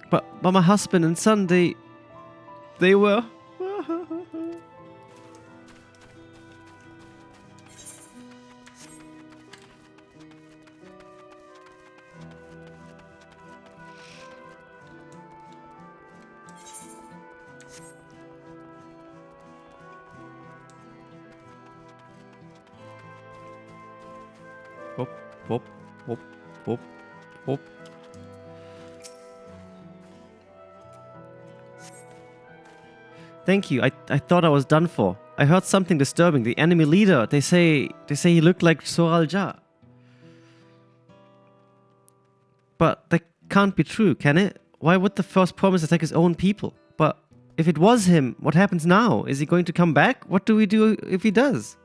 [SPEAKER 1] But my husband and son, they were... Whoop, whoop, whoop, whoop, whoop. Thank you. I thought I was done for. I heard something disturbing. The enemy leader. They say he looked like Soral Ja. But that can't be true, can it? Why would the first promise attack his own people? But if it was him, what happens now? Is he going to come back? What do we do if he does?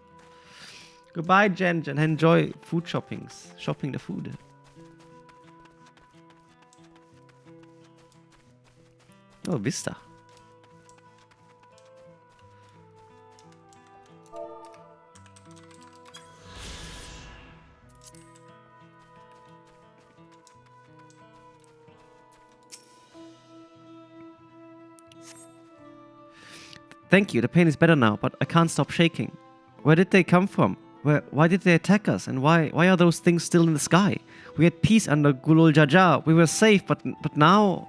[SPEAKER 1] Goodbye, Jen, and enjoy food shoppings. Shopping the food. Oh, Vista. Thank you, the pain is better now, but I can't stop shaking. Where did they come from? Why did they attack us? And why are those things still in the sky? We had peace under Gulul Jaja. We were safe, but now...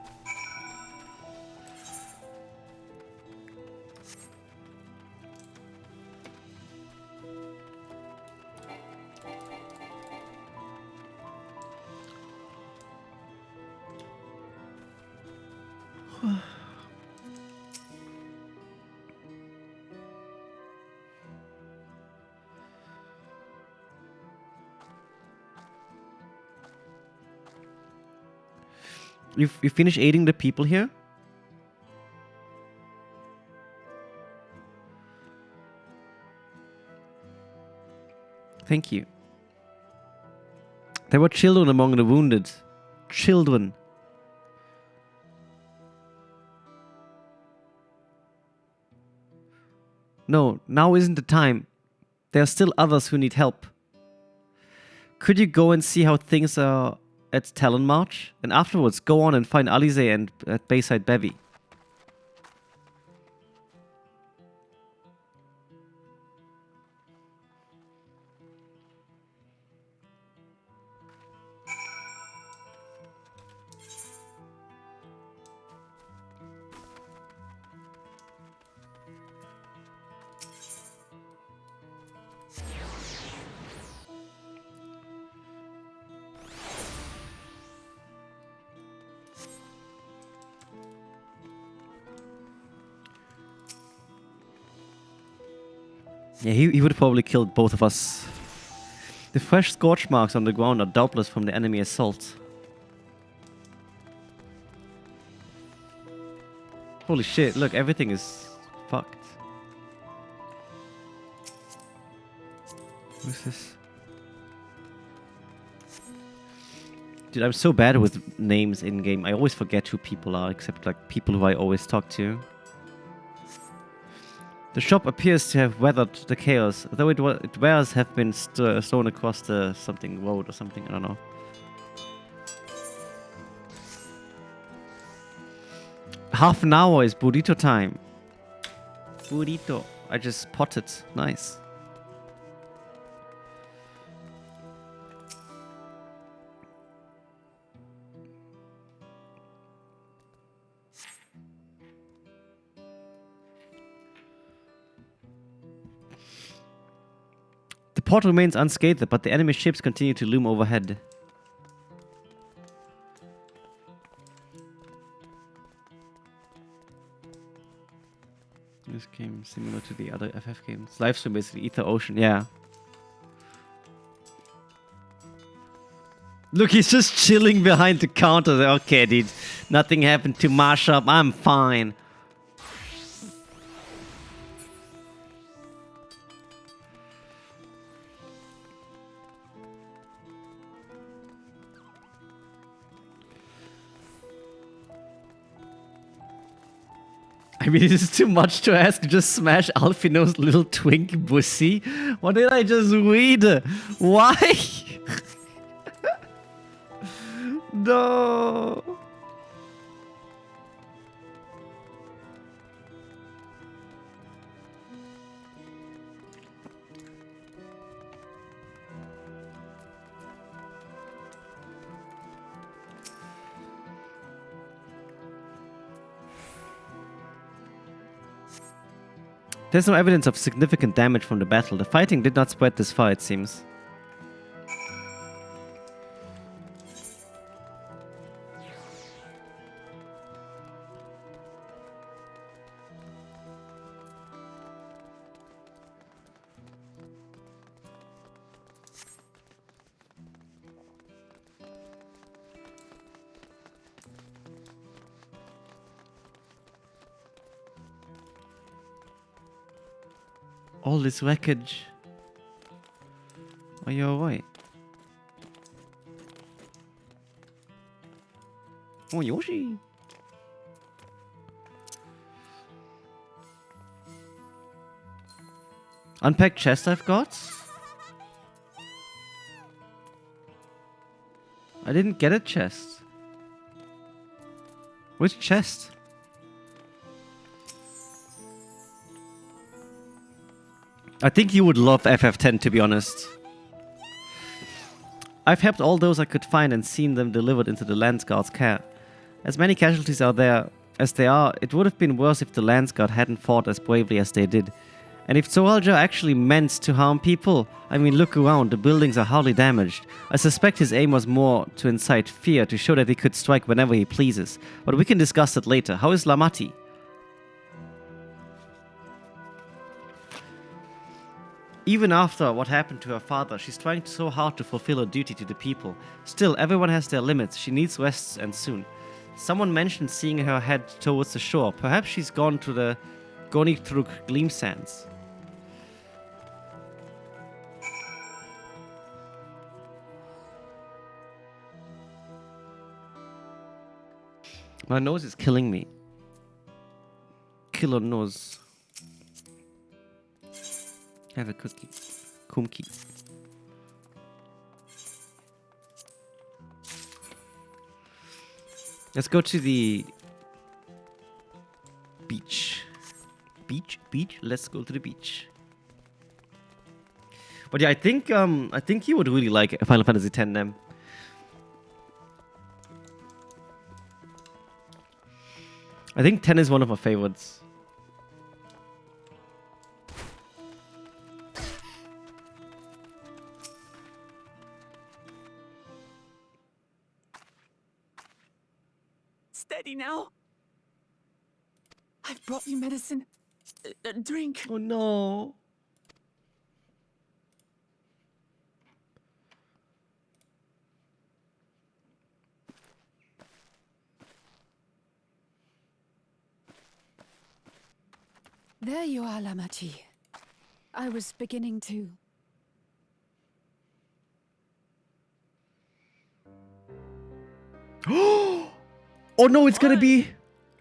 [SPEAKER 1] You finish aiding the people here? Thank you. There were children among the wounded. Children. No, now isn't the time. There are still others who need help. Could you go and see how things are at Talon March? And afterwards, go on and find Alize and at Bayside Bevy. Yeah, he would have probably killed both of us. The fresh scorch marks on the ground are doubtless from the enemy assault. Holy shit, look, everything is fucked. What's this? Dude, I'm so bad with names in-game. I always forget who people are, except like people who I always talk to. The shop appears to have weathered the chaos, though it wears have been thrown across the something road or something, I don't know. Half an hour is burrito time. Burrito. I just spotted. Nice. The port remains unscathed, but the enemy ships continue to loom overhead. This game similar to the other FF games. Livestream basically, Ether Ocean, yeah. Look, he's just chilling behind the counter. Okay, dude. Nothing happened to Mashup. I'm fine. I mean, it is too much to ask. Just smash Alfino's little twink pussy. What did I just read? Why? No. There's no evidence of significant damage from the battle. The fighting did not spread this far, it seems. All this wreckage. Are you alright? Oh, Yoshi. Unpacked chest I've got? I didn't get a chest. Which chest? I think you would love FF10, to be honest. I've helped all those I could find and seen them delivered into the Landsguard's care. As many casualties out there as there are, it would have been worse if the Landsguard hadn't fought as bravely as they did. And if Zoalja actually meant to harm people, I mean, look around, the buildings are hardly damaged. I suspect his aim was more to incite fear, to show that he could strike whenever he pleases. But we can discuss that later. How is Lamati? Even after what happened to her father, she's trying so hard to fulfill her duty to the people. Still, everyone has their limits. She needs rest, and soon. Someone mentioned seeing her head towards the shore. Perhaps she's gone to the Gonitruk Gleam Sands. My nose is killing me. Killer nose. Have a cookie. Kumki. Let's go to the beach. Beach. Let's go to the beach. But yeah, I think you would really like Final Fantasy X, Nem. I think 10 is one of my favorites.
[SPEAKER 8] Steady now. I've brought you medicine. Drink.
[SPEAKER 1] Oh no.
[SPEAKER 9] There you are, Lamachi. I was beginning to...
[SPEAKER 1] Oh no, it's gonna be...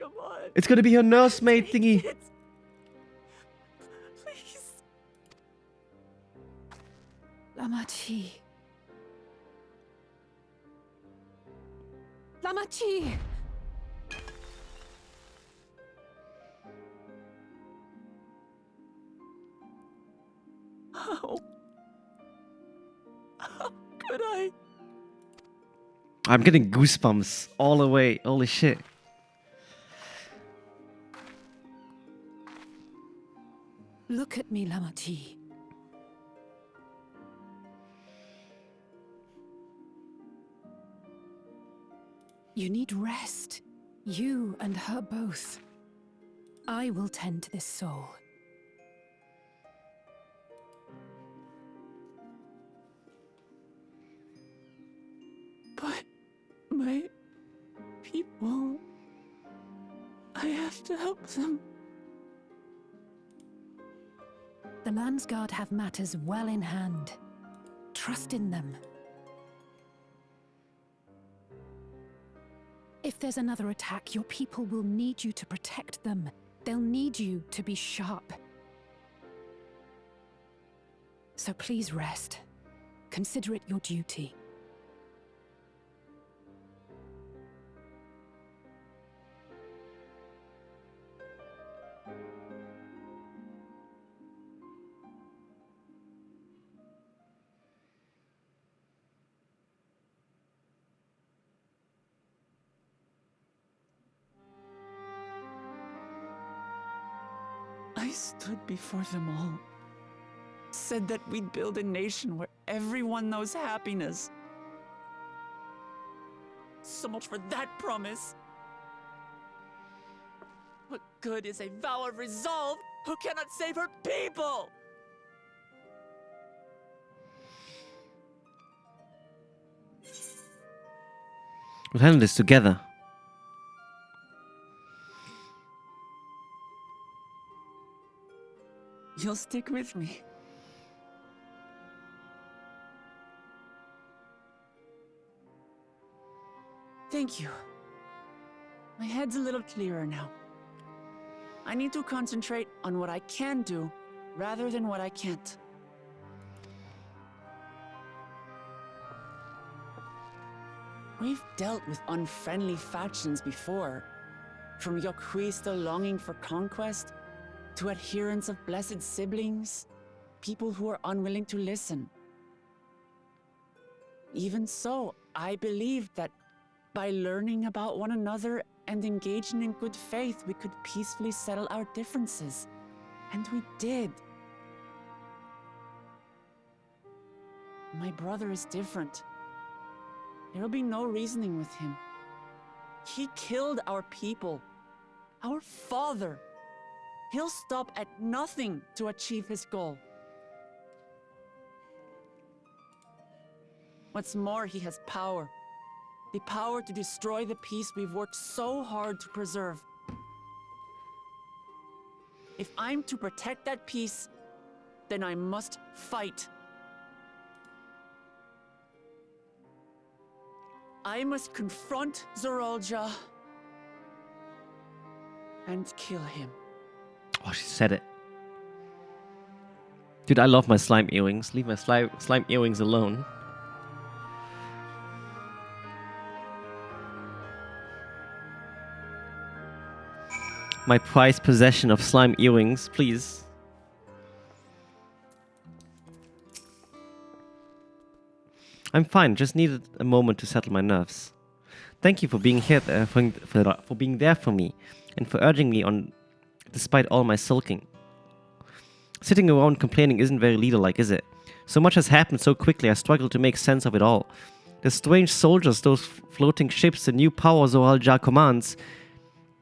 [SPEAKER 8] Come on.
[SPEAKER 1] It's gonna be her nursemaid thingy.
[SPEAKER 9] Lamachi. Lamachi!
[SPEAKER 8] How could I?
[SPEAKER 1] I'm getting goosebumps all the way. Holy shit.
[SPEAKER 9] Look at me, Lamachi. You need rest. You and her both. I will tend to this soul.
[SPEAKER 8] But my people... I have to help them.
[SPEAKER 9] The Landsguard have matters well in hand. Trust in them. If there's another attack, your people will need you to protect them. They'll need you to be sharp. So please rest. Consider it your duty.
[SPEAKER 8] I stood before them all. Said that we'd build a nation where everyone knows happiness. So much for that promise. What good is a vow of resolve who cannot save her people?
[SPEAKER 1] We'll handle this together.
[SPEAKER 8] You'll stick with me. Thank you. My head's a little clearer now. I need to concentrate on what I can do rather than what I can't. We've dealt with unfriendly factions before, from Yokhui still longing for conquest, to adherents of blessed siblings, people who are unwilling to listen. Even so, I believed that by learning about one another and engaging in good faith, we could peacefully settle our differences. And we did. My brother is different. There will be no reasoning with him. He killed our people, our father. He'll stop at nothing to achieve his goal. What's more, he has power. The power to destroy the peace we've worked so hard to preserve. If I'm to protect that peace, then I must fight. I must confront Zorolja and kill him.
[SPEAKER 1] Oh, she said it. Dude, I love my slime earrings. Leave my slime earrings alone. My prized possession of slime earrings, please. I'm fine, just needed a moment to settle my nerves. Thank you for being here, for being there for me, and for urging me on, despite all my sulking. Sitting around complaining isn't very leader-like, is it? So much has happened so quickly, I struggle to make sense of it all. The strange soldiers, those floating ships, the new power Zoralja commands.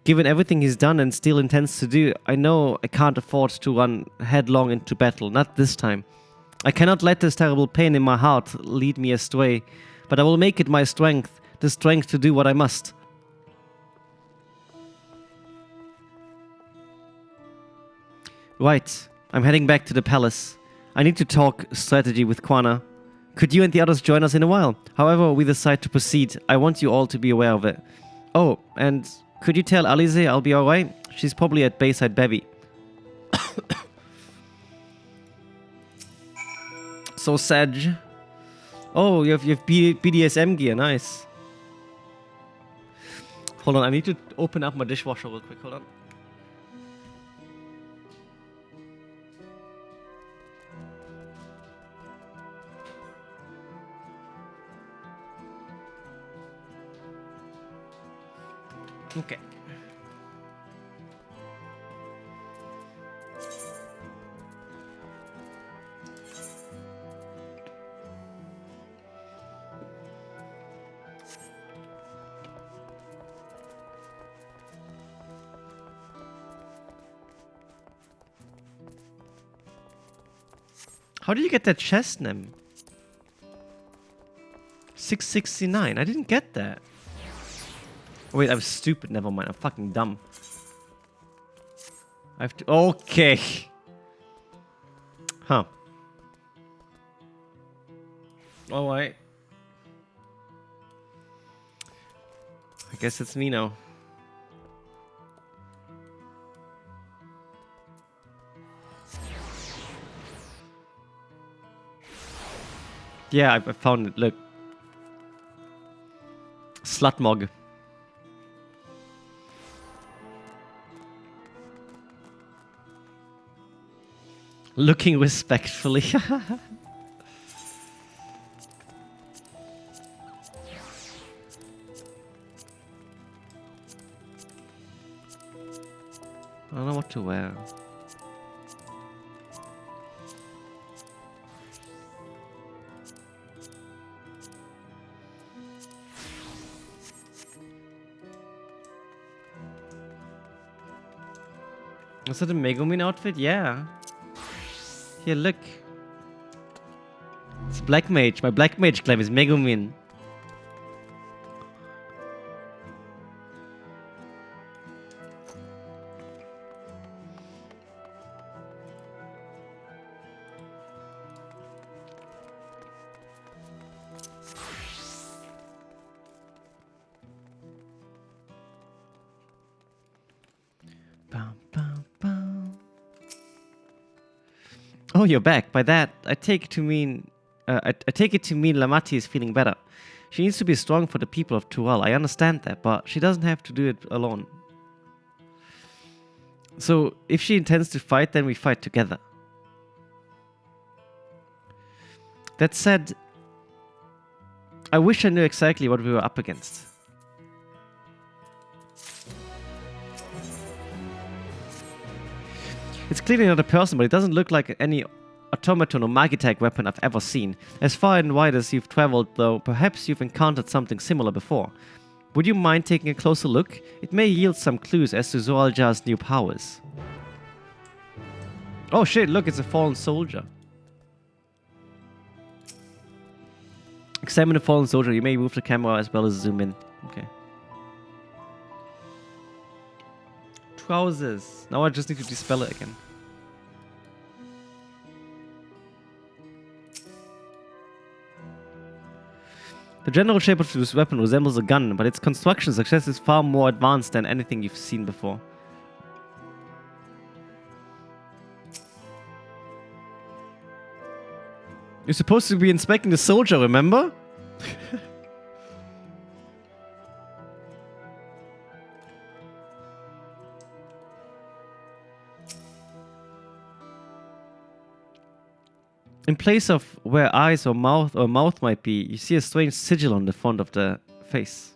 [SPEAKER 1] Given everything he's done and still intends to do, I know I can't afford to run headlong into battle, not this time. I cannot let this terrible pain in my heart lead me astray, but I will make it my strength, the strength to do what I must. Right, I'm heading back to the palace. I need to talk strategy with Quana. Could you and the others join us in a while? However we decide to proceed, I want you all to be aware of it. Oh, and could you tell Alize I'll be alright? She's probably at Bayside Bevy. So sad. Oh, you have BDSM gear. Nice. Hold on, I need to open up my dishwasher real quick. Hold on. Okay. How did you get that chest name? 669. I didn't get that. Wait, I'm stupid. Never mind. I'm fucking dumb. I have to. Okay. Huh. Alright. I guess it's me now. Yeah, I found it. Look. Slutmog. Looking respectfully. I don't know what to wear. Is that a Megumin outfit? Yeah. Here, look. It's Black Mage. My Black Mage claim is Megumin. Oh, you're back. By that, I take it to mean Lamati is feeling better. She needs to be strong for the people of Tural. I understand that, but she doesn't have to do it alone. So, if she intends to fight, then we fight together. That said, I wish I knew exactly what we were up against. It's clearly not a person, but it doesn't look like any automaton or Magitech weapon I've ever seen. As far and wide as you've traveled, though, perhaps you've encountered something similar before. Would you mind taking a closer look? It may yield some clues as to Zoaljar's new powers. Oh shit, look, it's a fallen soldier. Examine the fallen soldier. You may move the camera as well as zoom in. Okay. Trousers. Now I just need to dispel it again. The general shape of this weapon resembles a gun, but its construction success is far more advanced than anything you've seen before. You're supposed to be inspecting the soldier, remember? In place of where eyes or mouth might be, you see a strange sigil on the front of the face.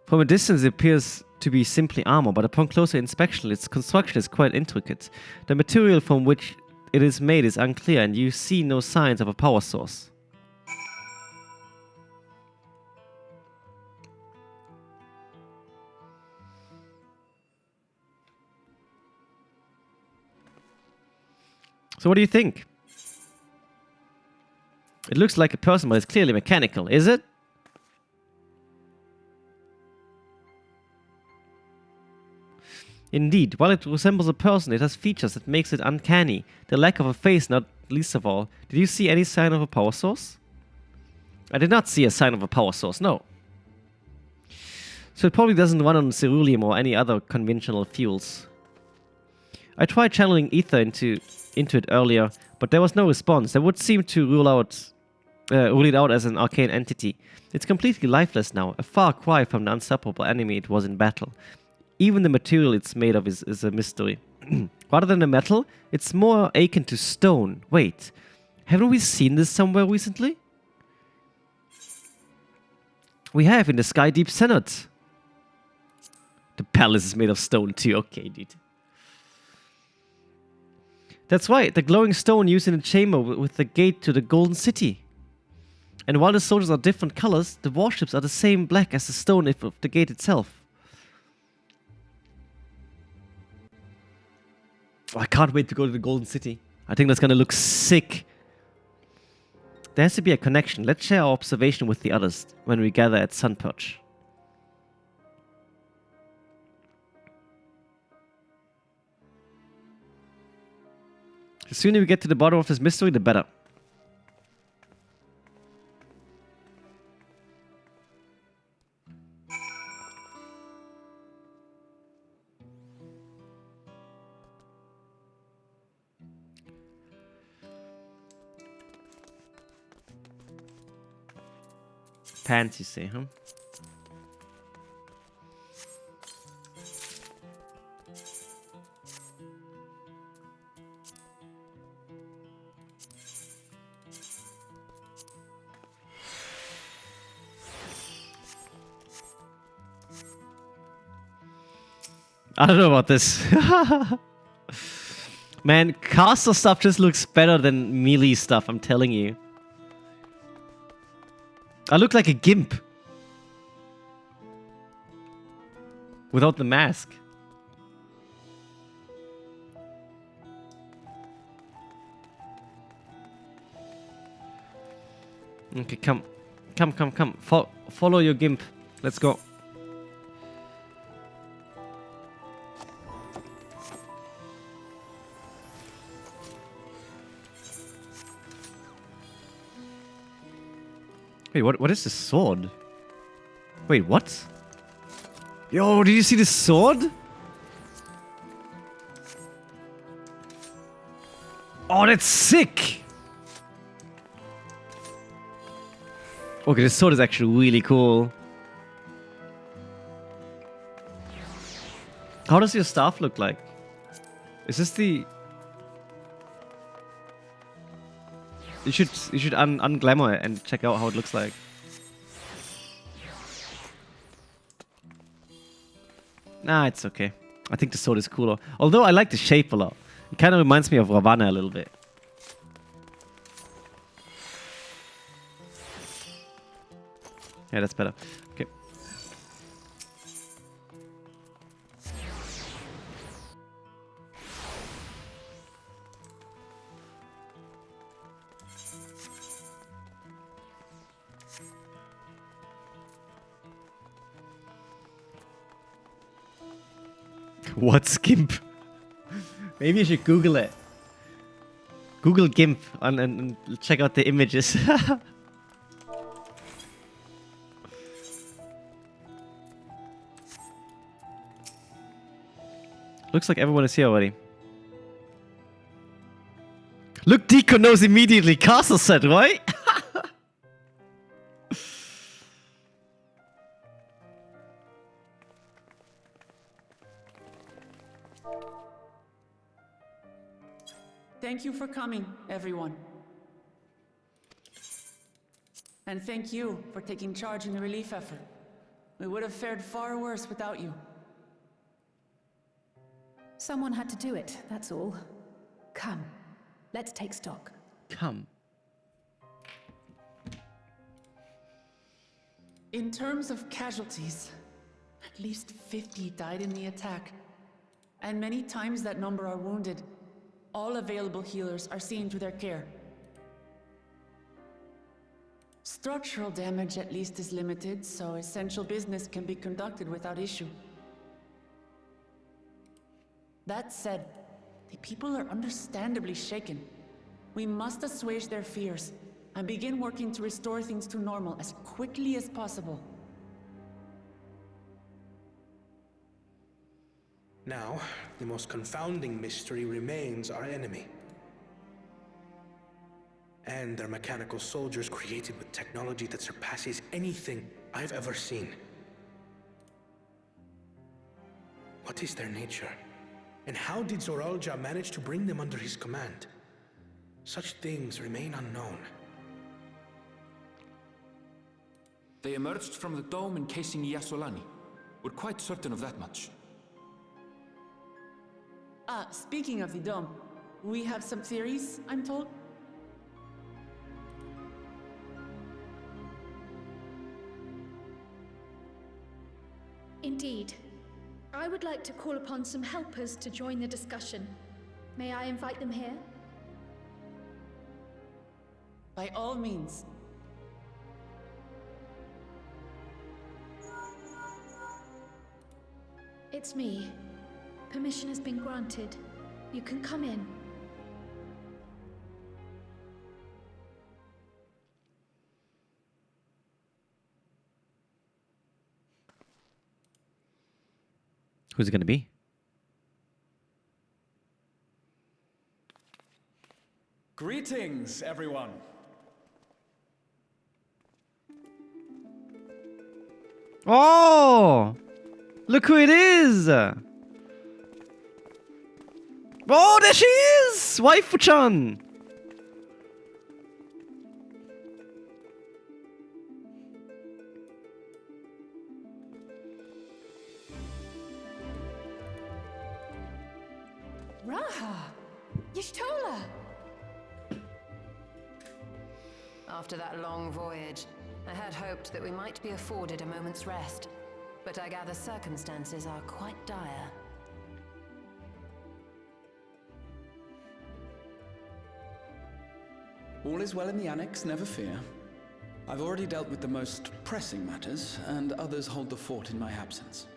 [SPEAKER 1] From a distance, it appears to be simply armor, but upon closer inspection, its construction is quite intricate. The material from which it is made is unclear, and you see no signs of a power source. So what do you think? It looks like a person, but it's clearly mechanical, is it? Indeed, while it resembles a person, it has features that makes it uncanny. The lack of a face, not least of all. Did you see any sign of a power source? I did not see a sign of a power source, no. So it probably doesn't run on ceruleum or any other conventional fuels. I tried channeling ether into it earlier, but there was no response. That would seem to rule it out as an arcane entity. It's completely lifeless now, a far cry from the unstoppable enemy it was in battle. Even the material it's made of is a mystery. Rather than a metal, it's more akin to stone. Wait, haven't we seen this somewhere recently? We have, in the Sky Deep Senate. The palace is made of stone too. Okay, dude. That's right, the glowing stone used in the chamber with the gate to the Golden City. And while the soldiers are different colors, the warships are the same black as the stone of the gate itself. Oh, I can't wait to go to the Golden City. I think that's gonna look sick. There has to be a connection. Let's share our observation with the others when we gather at Sunperch. The sooner we get to the bottom of this mystery, the better. Pants, you say, huh? I don't know about this. Man, caster stuff just looks better than melee stuff, I'm telling you. I look like a gimp. Without the mask. Okay, come. Follow your gimp. Let's go. Wait, what is this sword? Wait, what? Yo, did you see this sword? Oh, that's sick! Okay, this sword is actually really cool. How does your staff look like? Is this the... You should unglamour it and check out how it looks like. Nah, it's okay. I think the sword is cooler. Although I like the shape a lot. It kind of reminds me of Ravana a little bit. Yeah, that's better. Okay. What's GIMP? Maybe you should Google it. Google GIMP and check out the images. Looks like everyone is here already. Look, Deco knows immediately. Castle set, right?
[SPEAKER 8] Thank you for coming, everyone. And thank you for taking charge in the relief effort. We would have fared far worse without you.
[SPEAKER 9] Someone had to do it, that's all. Come, let's take stock.
[SPEAKER 1] Come.
[SPEAKER 8] In terms of casualties, at least 50 died in the attack. And many times that number are wounded. All available healers are seen to their care. Structural damage at least is limited, so essential business can be conducted without issue. That said, the people are understandably shaken. We must assuage their fears and begin working to restore things to normal as quickly as possible.
[SPEAKER 6] Now, the most confounding mystery remains our enemy. And their mechanical soldiers created with technology that surpasses anything I've ever seen. What is their nature? And how did Zoralja manage to bring them under his command? Such things remain unknown.
[SPEAKER 4] They emerged from the dome encasing Yasolani. We're quite certain of that much.
[SPEAKER 8] Speaking of the dome, we have some theories, I'm told.
[SPEAKER 7] Indeed. I would like to call upon some helpers to join the discussion. May I invite them here?
[SPEAKER 8] By all means.
[SPEAKER 7] It's me. Permission has been granted. You can come in.
[SPEAKER 1] Who's it going to be?
[SPEAKER 12] Greetings, everyone.
[SPEAKER 1] Oh! Look who it is! Oh, there she is! Waifu-chan!
[SPEAKER 9] Raha! Y'shtola!
[SPEAKER 13] After that long voyage, I had hoped that we might be afforded a moment's rest. But I gather circumstances are quite dire.
[SPEAKER 12] All is well in the Annex, never fear. I've already dealt with the most pressing matters, and others hold the fort in my absence.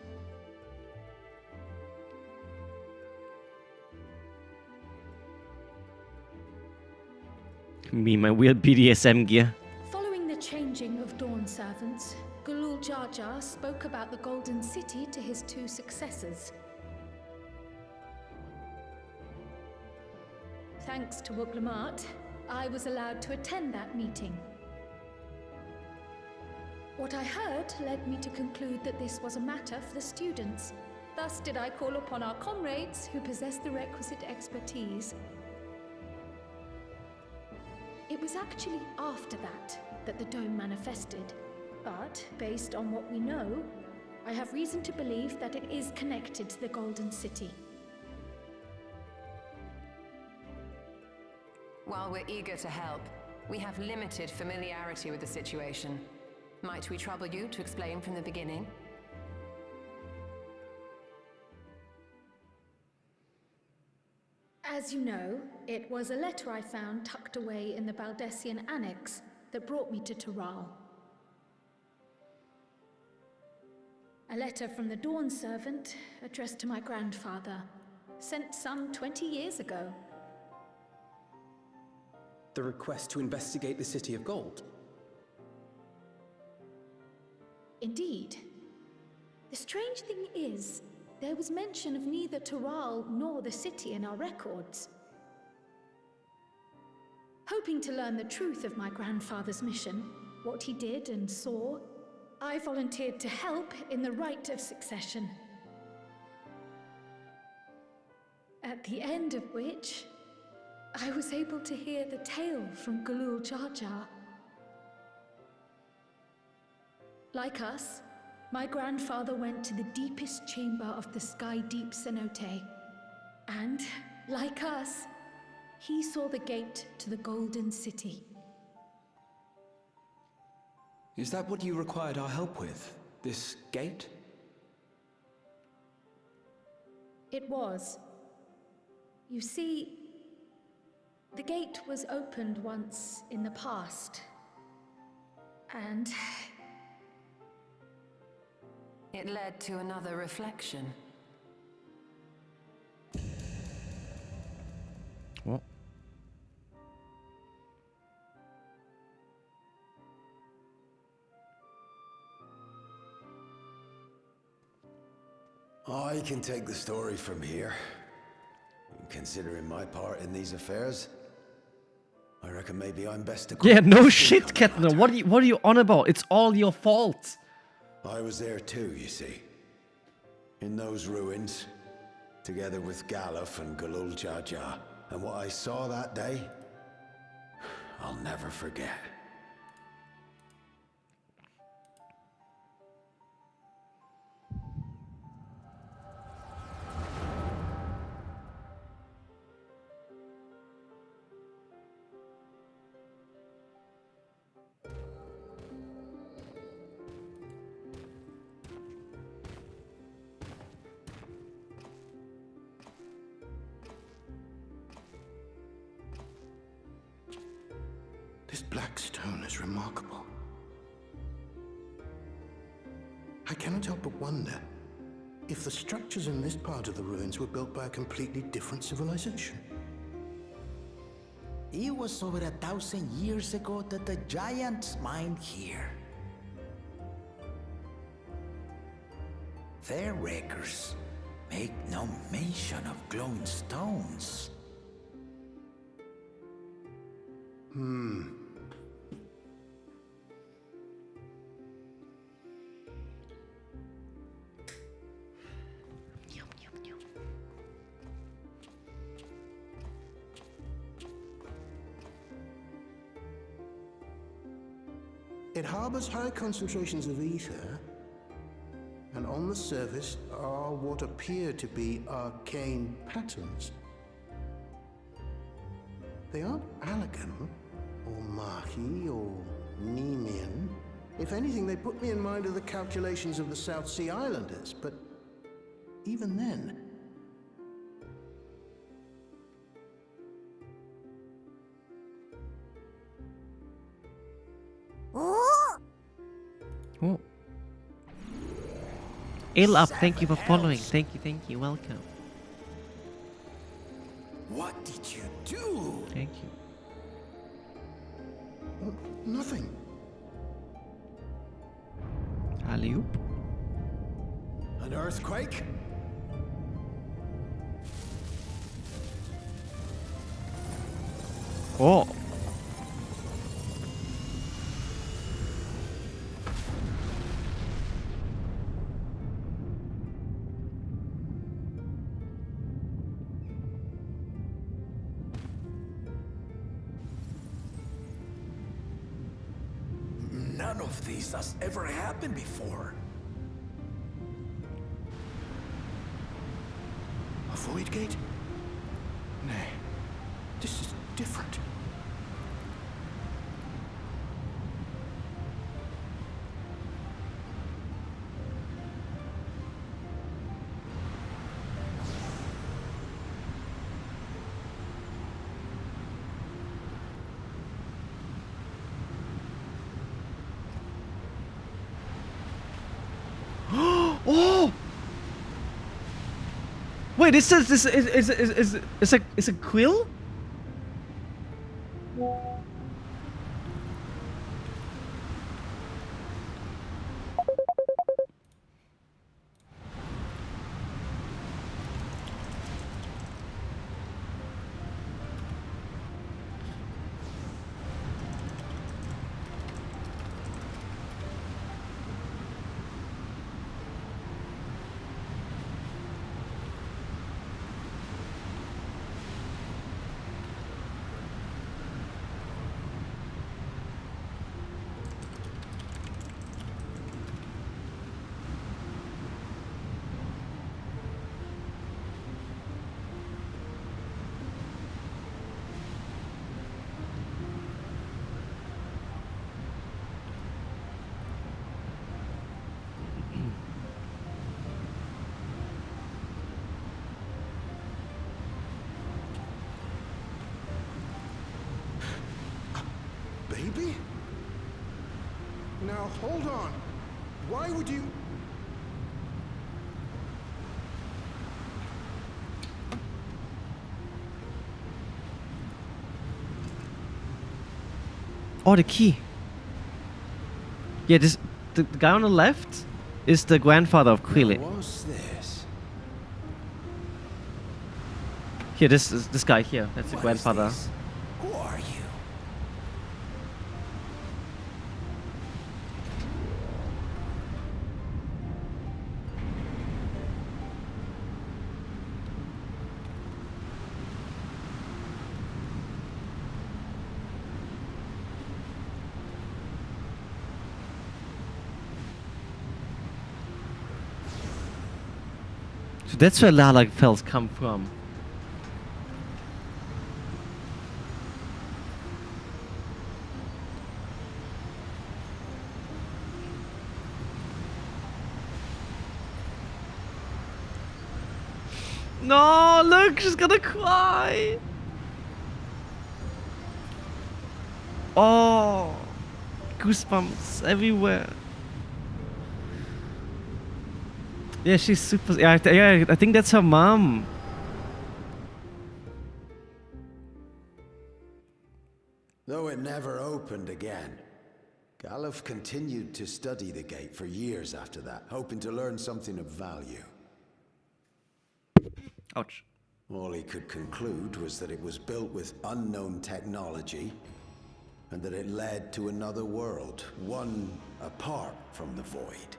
[SPEAKER 1] Me, my weird BDSM gear.
[SPEAKER 7] Following the changing of Dawn servants, Gulul Jar Jar spoke about the Golden City to his two successors. Thanks to Wuglamat, I was allowed to attend that meeting. What I heard led me to conclude that this was a matter for the students. Thus did I call upon our comrades who possess the requisite expertise. It was actually after that the dome manifested. But, based on what we know, I have reason to believe that it is connected to the Golden City.
[SPEAKER 13] While we're eager to help, we have limited familiarity with the situation. Might we trouble you to explain from the beginning?
[SPEAKER 7] As you know, it was a letter I found tucked away in the Baldessian Annex that brought me to Taral. A letter from the Dawn servant, addressed to my grandfather, sent some 20 years ago.
[SPEAKER 14] The request to investigate the City of Gold?
[SPEAKER 7] Indeed. The strange thing is, there was mention of neither Taral nor the city in our records. Hoping to learn the truth of my grandfather's mission, what he did and saw, I volunteered to help in the rite of succession. At the end of which, I was able to hear the tale from Gulul Jar Jar. Like us, my grandfather went to the deepest chamber of the Sky Deep cenote. And, like us, he saw the gate to the Golden City.
[SPEAKER 14] Is that what you required our help with? This gate?
[SPEAKER 7] It was. You see, the gate was opened once in the past. And
[SPEAKER 13] it led to another reflection.
[SPEAKER 1] What?
[SPEAKER 3] I can take the story from here. Considering my part in these affairs, I reckon maybe I'm best to...
[SPEAKER 1] Yeah, no shit, Kettner. What are you on about? It's all your fault.
[SPEAKER 3] I was there too, you see. In those ruins, together with Galuf and Galul Jaja. And what I saw that day, I'll never forget.
[SPEAKER 6] This black stone is remarkable. I cannot help but wonder if the structures in this part of the ruins were built by a completely different civilization.
[SPEAKER 15] It was over 1,000 years ago that the giants mined here. Their records make no mention of glowing stones.
[SPEAKER 6] It harbors high concentrations of ether, and on the surface are what appear to be arcane patterns. They aren't Allagan, or Mahi, or Nemean. If anything, they put me in mind of the calculations of the South Sea Islanders, but even then...
[SPEAKER 1] Oh. Il up, thank you for following. Thank you, welcome.
[SPEAKER 15] What did you do?
[SPEAKER 1] Thank you.
[SPEAKER 6] Nothing.
[SPEAKER 1] Alley-oop.
[SPEAKER 3] An earthquake?
[SPEAKER 1] Oh.
[SPEAKER 15] None of this has ever happened before.
[SPEAKER 6] A void gate? Nay, this is different.
[SPEAKER 1] Oh! Wait, it says this is a quill?
[SPEAKER 6] Baby? Now, hold on. Why would you...
[SPEAKER 1] Oh, the key. Yeah, the guy on the left is the grandfather of Quille.
[SPEAKER 3] What's this?
[SPEAKER 1] Here, this guy here. That's the grandfather.
[SPEAKER 10] Who are you?
[SPEAKER 1] So that's where Lalafels come from. No, look, she's gonna cry. Oh, goosebumps everywhere. Yeah, she's super. Yeah, I think that's her mom.
[SPEAKER 3] Though it never opened again, Galuf continued to study the gate for years after that, hoping to learn something of value.
[SPEAKER 1] Ouch.
[SPEAKER 3] All he could conclude was that it was built with unknown technology, and that it led to another world, one apart from the Void.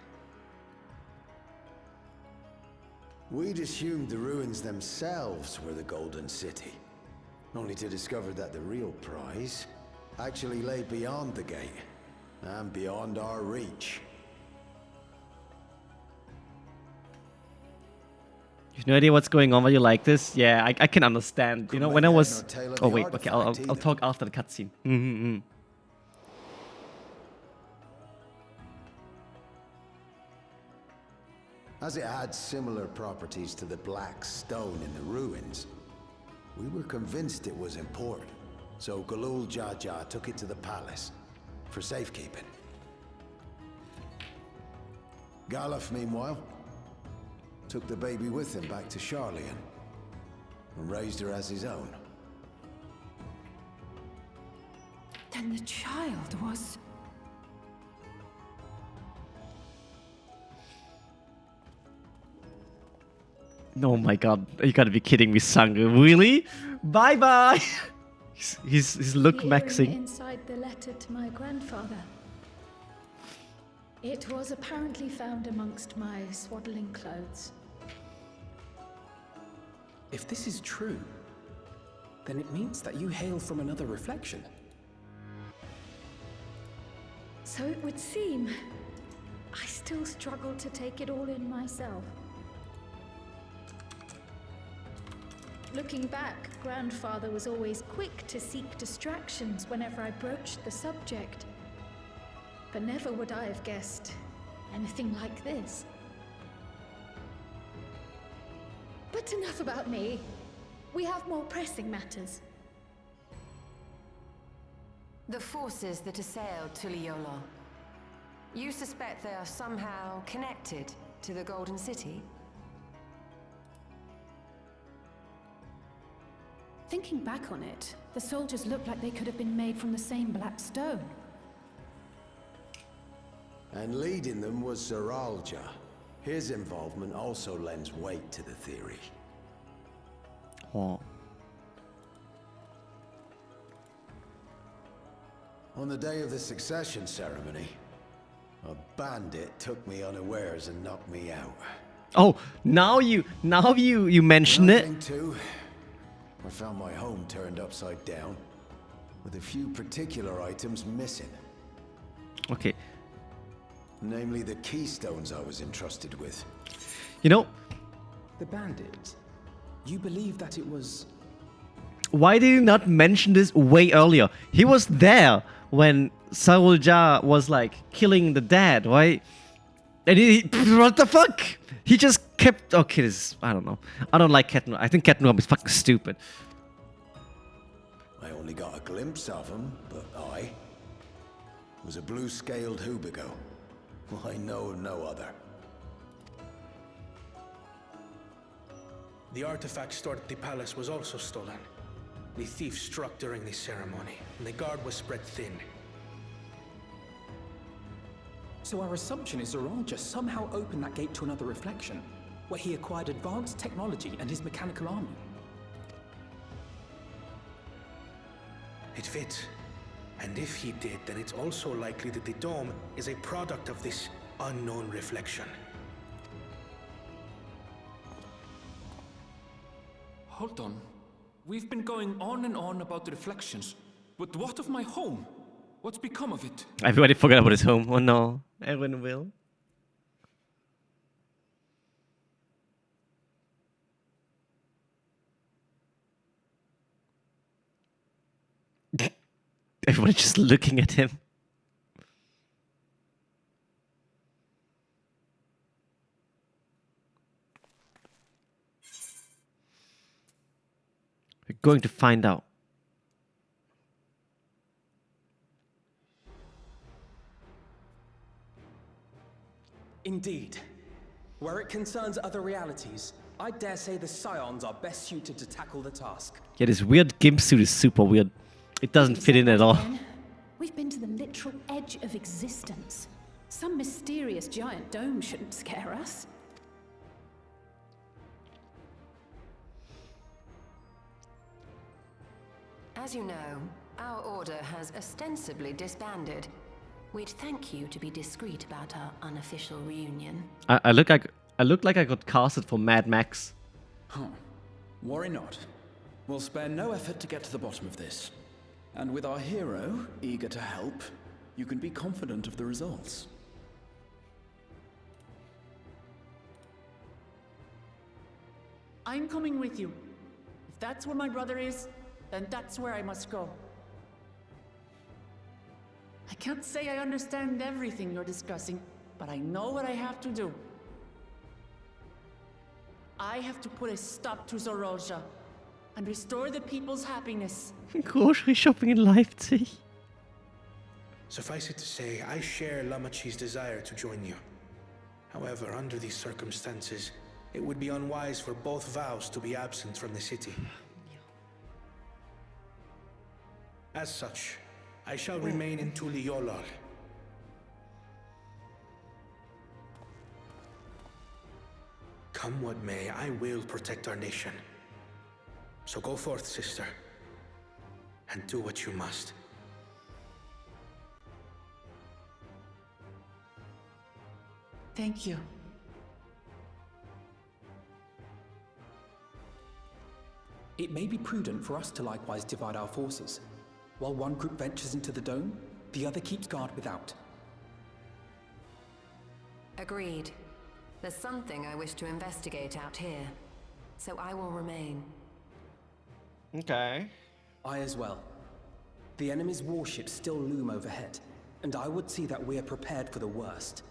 [SPEAKER 3] We'd assumed the ruins themselves were the Golden City, only to discover that the real prize actually lay beyond the gate, and beyond our reach.
[SPEAKER 1] You've no idea what's going on, but you like this? Yeah, I can understand. You know, when I was... Oh wait, okay, I'll talk after the cutscene.
[SPEAKER 3] As it had similar properties to the black stone in the ruins, we were convinced it was important. So Galul Jaja took it to the palace for safekeeping. Galuf, meanwhile, took the baby with him back to Charlian and raised her as his own.
[SPEAKER 9] Then the child was...
[SPEAKER 1] Oh my god, you gotta be kidding me, Sangre. Really? Bye bye! He's look maxing.
[SPEAKER 7] Inside the letter to my grandfather. It was apparently found amongst my swaddling clothes.
[SPEAKER 12] If this is true, then it means that you hail from another reflection.
[SPEAKER 7] So it would seem. I still struggle to take it all in myself. Looking back, Grandfather was always quick to seek distractions whenever I broached the subject. But never would I have guessed anything like this. But enough about me. We have more pressing matters.
[SPEAKER 13] The forces that assailed Tuliyola. You suspect they are somehow connected to the Golden City?
[SPEAKER 9] Thinking back on it, the soldiers looked like they could have been made from the same black stone.
[SPEAKER 3] And leading them was Zeralja. His involvement also lends weight to the theory.
[SPEAKER 1] Oh.
[SPEAKER 3] On the day of the succession ceremony, a bandit took me unawares and knocked me out.
[SPEAKER 1] Oh, now you mention it.
[SPEAKER 3] Too, I found my home turned upside down, with a few particular items missing.
[SPEAKER 1] Okay.
[SPEAKER 3] Namely the keystones I was entrusted with.
[SPEAKER 1] You know...
[SPEAKER 12] The bandit. You believe that it was...
[SPEAKER 1] Why did you not mention this way earlier? He was there when Zeralja was like killing the dad, right? And he what the fuck? He just kept... Okay, this is... I don't know. I don't like Kettenrum. I think Kettenrum is fucking stupid.
[SPEAKER 3] I only got a glimpse of him, but I was a blue-scaled Hubigo. I know of no other.
[SPEAKER 6] The artifact stored at the palace was also stolen. The thief struck during the ceremony, and the guard was spread thin.
[SPEAKER 12] So our assumption is Zeralja somehow opened that gate to another reflection, where he acquired advanced technology and his mechanical army.
[SPEAKER 6] It fits. And if he did, then it's also likely that the dome is a product of this unknown reflection.
[SPEAKER 4] Hold on. We've been going on and on about the reflections. But what of my home? What's become of it?
[SPEAKER 1] Everybody forgot about his home. Oh no. Everyone will. Everybody just looking at him. We're going to find out.
[SPEAKER 16] Indeed. Where it concerns other realities, I dare say the Scions are best suited to tackle the task.
[SPEAKER 1] Yeah, this weird gimp suit is super weird. It doesn't fit in at all.
[SPEAKER 9] We've been to the literal edge of existence. Some mysterious giant dome shouldn't scare us.
[SPEAKER 13] As you know, our order has ostensibly disbanded. We'd thank you to be discreet about our unofficial reunion.
[SPEAKER 1] I look like I got casted for Mad Max.
[SPEAKER 12] Huh. Worry not. We'll spare no effort to get to the bottom of this. And with our hero eager to help, you can be confident of the results.
[SPEAKER 8] I'm coming with you. If that's where my brother is, then that's where I must go. I can't say I understand everything you're discussing, but I know what I have to do. I have to put a stop to Zorozha and restore the people's happiness.
[SPEAKER 1] Grocery shopping in Leipzig.
[SPEAKER 6] Suffice it to say, I share Lamachi's desire to join you. However, under these circumstances, it would be unwise for both vows to be absent from the city. As such, I shall remain in Tuliolol. Come what may, I will protect our nation. So go forth, sister, and do what you must.
[SPEAKER 8] Thank you.
[SPEAKER 16] It may be prudent for us to likewise divide our forces. While one group ventures into the dome, the other keeps guard without.
[SPEAKER 13] Agreed. There's something I wish to investigate out here, so I will remain.
[SPEAKER 1] Okay.
[SPEAKER 16] I as well. The enemy's warships still loom overhead, and I would see that we are prepared for the worst.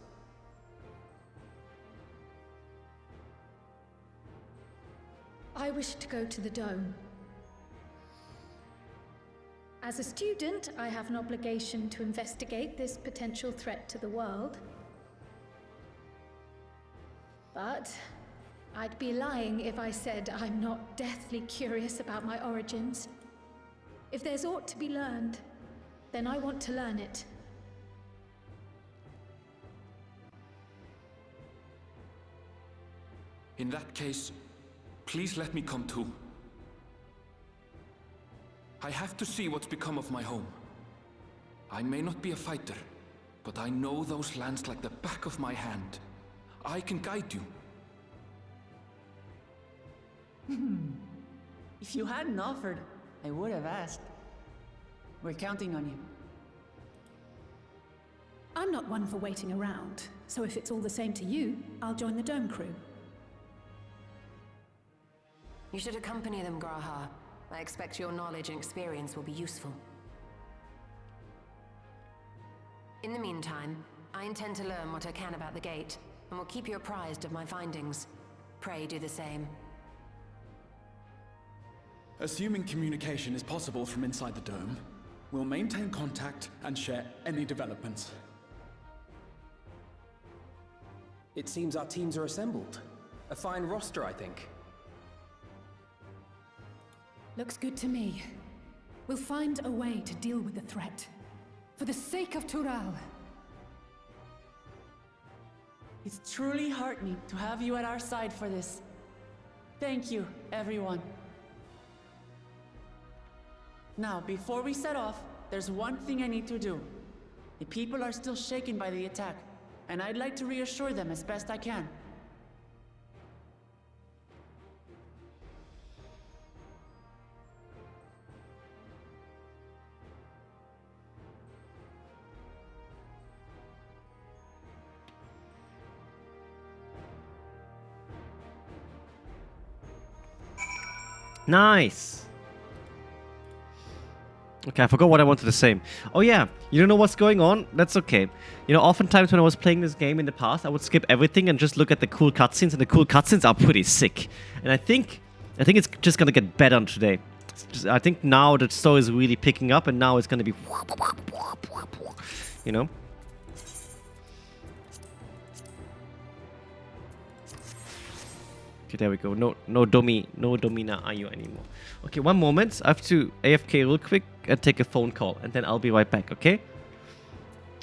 [SPEAKER 7] I wish to go to the dome. As a student, I have an obligation to investigate this potential threat to the world. But I'd be lying if I said I'm not deathly curious about my origins. If there's aught to be learned, then I want to learn it.
[SPEAKER 4] In that case, please let me come too. I have to see what's become of my home. I may not be a fighter, but I know those lands like the back of my hand. I can guide you.
[SPEAKER 8] If you hadn't offered, I would have asked. We're counting on you.
[SPEAKER 9] I'm not one for waiting around, so if it's all the same to you, I'll join the dome crew.
[SPEAKER 13] You should accompany them, Graha. I expect your knowledge and experience will be useful. In the meantime, I intend to learn what I can about the gate, and will keep you apprised of my findings. Pray do the same.
[SPEAKER 12] Assuming communication is possible from inside the dome, we'll maintain contact and share any developments.
[SPEAKER 16] It seems our teams are assembled. A fine roster, I think.
[SPEAKER 9] Looks good to me. We'll find a way to deal with the threat. For the sake of Tural.
[SPEAKER 8] It's truly heartening to have you at our side for this. Thank you, everyone. Now, before we set off, there's one thing I need to do. The people are still shaken by the attack, and I'd like to reassure them as best I can.
[SPEAKER 1] Nice. Okay, I forgot what I wanted to say. Oh yeah, you don't know what's going on? That's okay. You know, oftentimes when I was playing this game in the past, I would skip everything and just look at the cool cutscenes, and the cool cutscenes are pretty sick. And I think it's just gonna get better today. I think now the story is really picking up, and now it's gonna be, you know. Okay, there we go. No Domina Ayo anymore. Okay, one moment. I have to AFK real quick and take a phone call, and then I'll be right back, okay?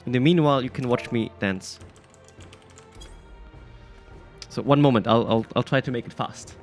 [SPEAKER 1] In the meanwhile, you can watch me dance. So one moment. I'll try to make it fast.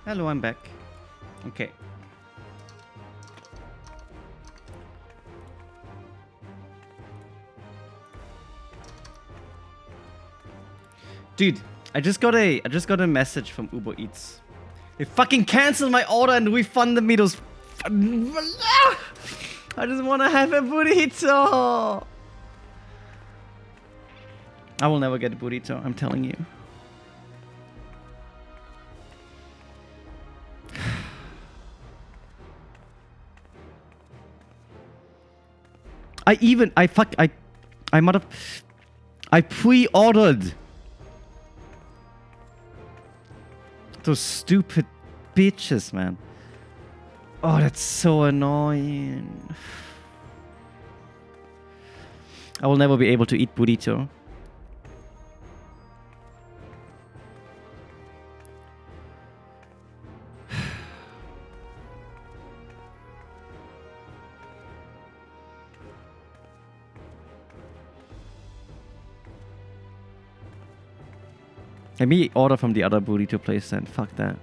[SPEAKER 1] Hello, I'm back. Okay. Dude, I just got a message from Uber Eats. They fucking canceled my order and refunded me those. I just want to have a burrito. I will never get a burrito, I'm telling you. I pre-ordered those stupid bitches, man. Oh, that's so annoying. I will never be able to eat burrito. Let me order from the other burrito place then. Fuck that.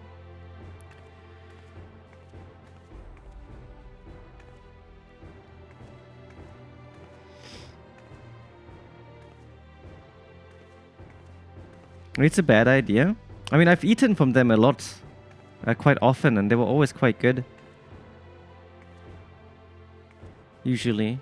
[SPEAKER 1] It's a bad idea. I mean, I've eaten from them a lot. Quite often, and they were always quite good. Usually.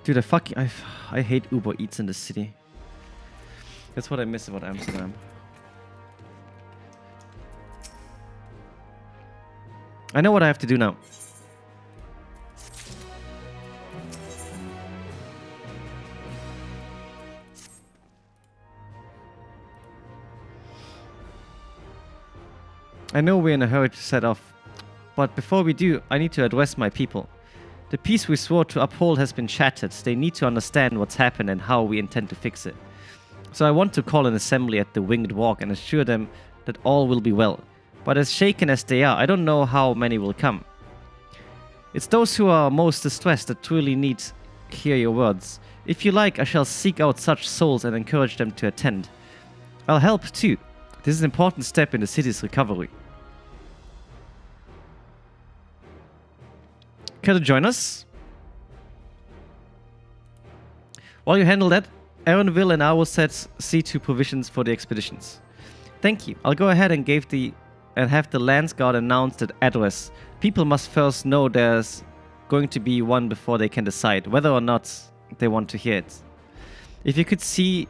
[SPEAKER 1] Dude, I hate Uber Eats in the city. That's what I miss about Amsterdam. I know what I have to do now. I know we're in a hurry to set off, but before we do, I need to address my people. The peace we swore to uphold has been shattered. They need to understand what's happened and how we intend to fix it. So I want to call an assembly at the Winged Walk and assure them that all will be well. But as shaken as they are, I don't know how many will come. It's those who are most distressed that truly need to hear your words. If you like, I shall seek out such souls and encourage them to attend. I'll help too. This is an important step in the city's recovery. Care to join us? While you handle that, Aaron will and I will see to provisions for the expeditions. Thank you. I'll go ahead and have the Lance Guard announce the address. People must first know there's going to be one before they can decide whether or not they want to hear it. If you could see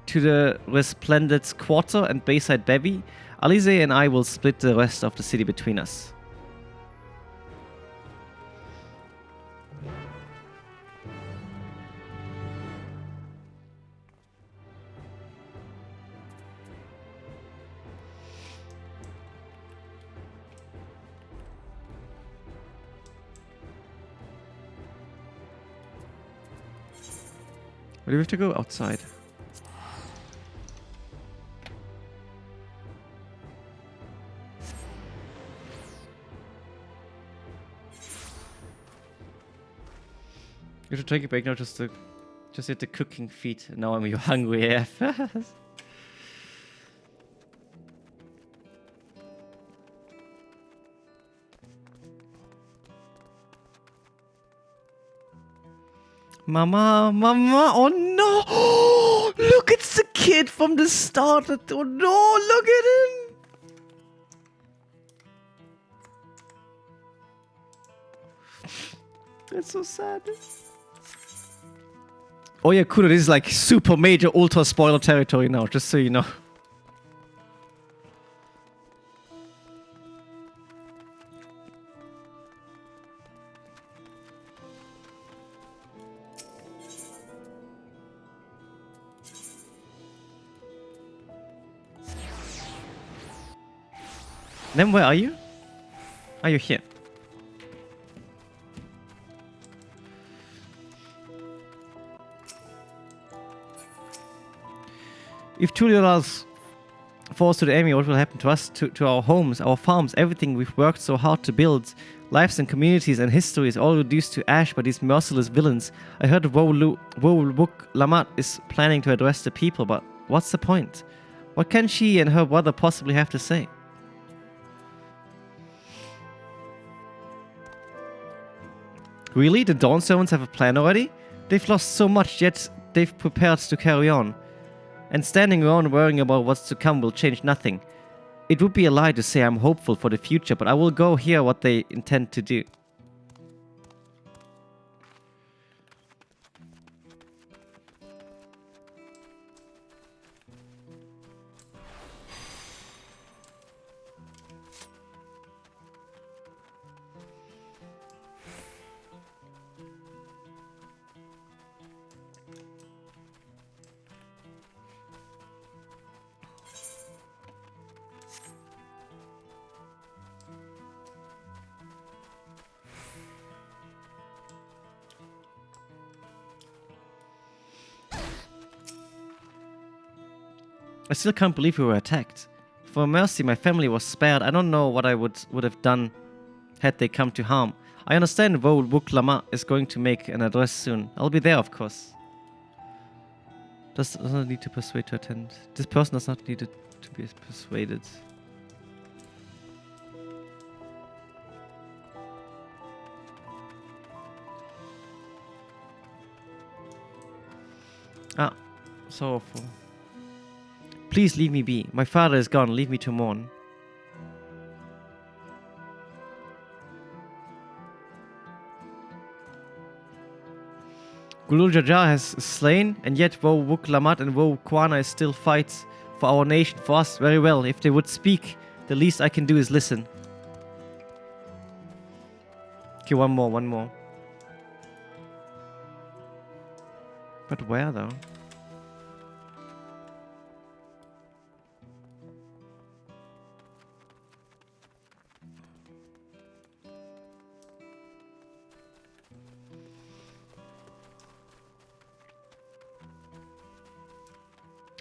[SPEAKER 1] to the Resplendent Quarter and Bayside Bevy, Alize and I will split the rest of the city between us. Or do we have to go outside? You have to take a break now just hit the cooking feet. Now I'm hungry AF. Mama, oh no! Look, it's the kid from the start. Oh no, look at him! That's so sad. Oh yeah, cool. This is like super major ultra spoiler territory now, just so you know. Then where are you? Are you here? If $2 falls to the enemy, what will happen to us, to our homes, our farms, everything we've worked so hard to build? Lives and communities and history is all reduced to ash by these merciless villains. I heard Wok Lamat is planning to address the people, but what's the point? What can she and her brother possibly have to say? Really? The Dawn Servants have a plan already? They've lost so much, yet they've prepared to carry on. And standing around worrying about what's to come will change nothing. It would be a lie to say I'm hopeful for the future, but I will go hear what they intend to do. I still can't believe we were attacked. For mercy, my family was spared. I don't know what I would have done had they come to harm. I understand Wok Lama is going to make an address soon. I'll be there, of course. Does not need to persuade to attend. This person does not need to be persuaded. Ah, sorrowful. Please leave me be. My father is gone. Leave me to mourn. Gulul Jajar has slain, and yet Wok Lamat and Kwana still fight for our nation, for us. Very well. If they would speak, the least I can do is listen. Okay, one more. But where though?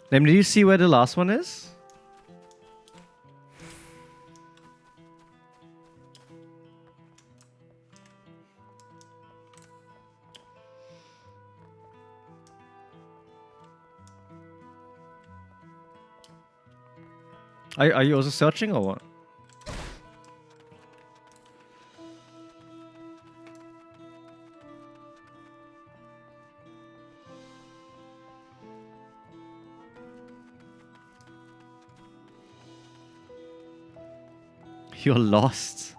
[SPEAKER 1] Did you see where the last one is? Are you also searching or what? You're lost.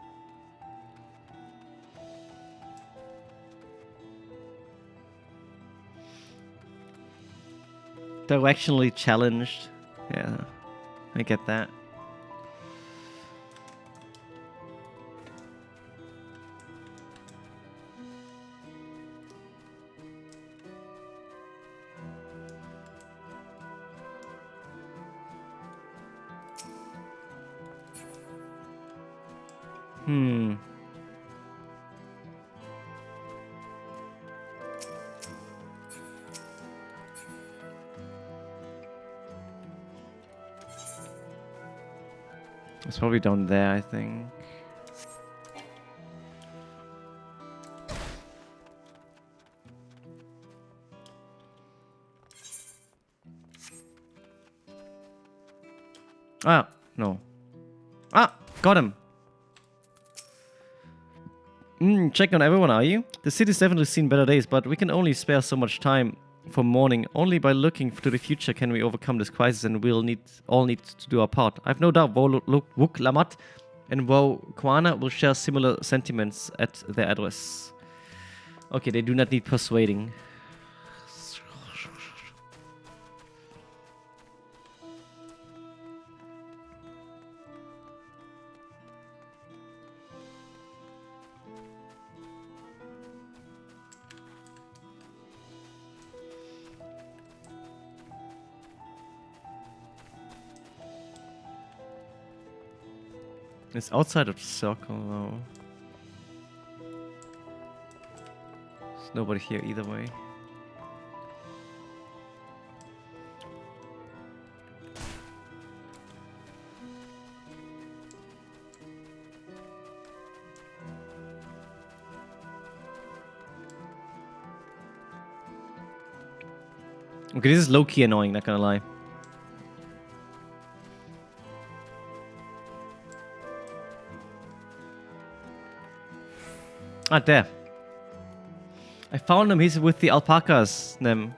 [SPEAKER 1] Directionally challenged. Yeah, I get that. It's probably down there, I think. Ah, no. Ah, got him. Checking on everyone, are you? The city's definitely seen better days, but we can only spare so much time for mourning. Only by looking to the future can we overcome this crisis, and we'll all need to do our part. I've no doubt Wok Lamat and Kwana will share similar sentiments at their address. Okay, they do not need persuading. It's outside of the circle, though. There's nobody here either way. Okay, this is low-key annoying, not gonna lie. Ah, there. I found him. He's with the alpacas, Nem.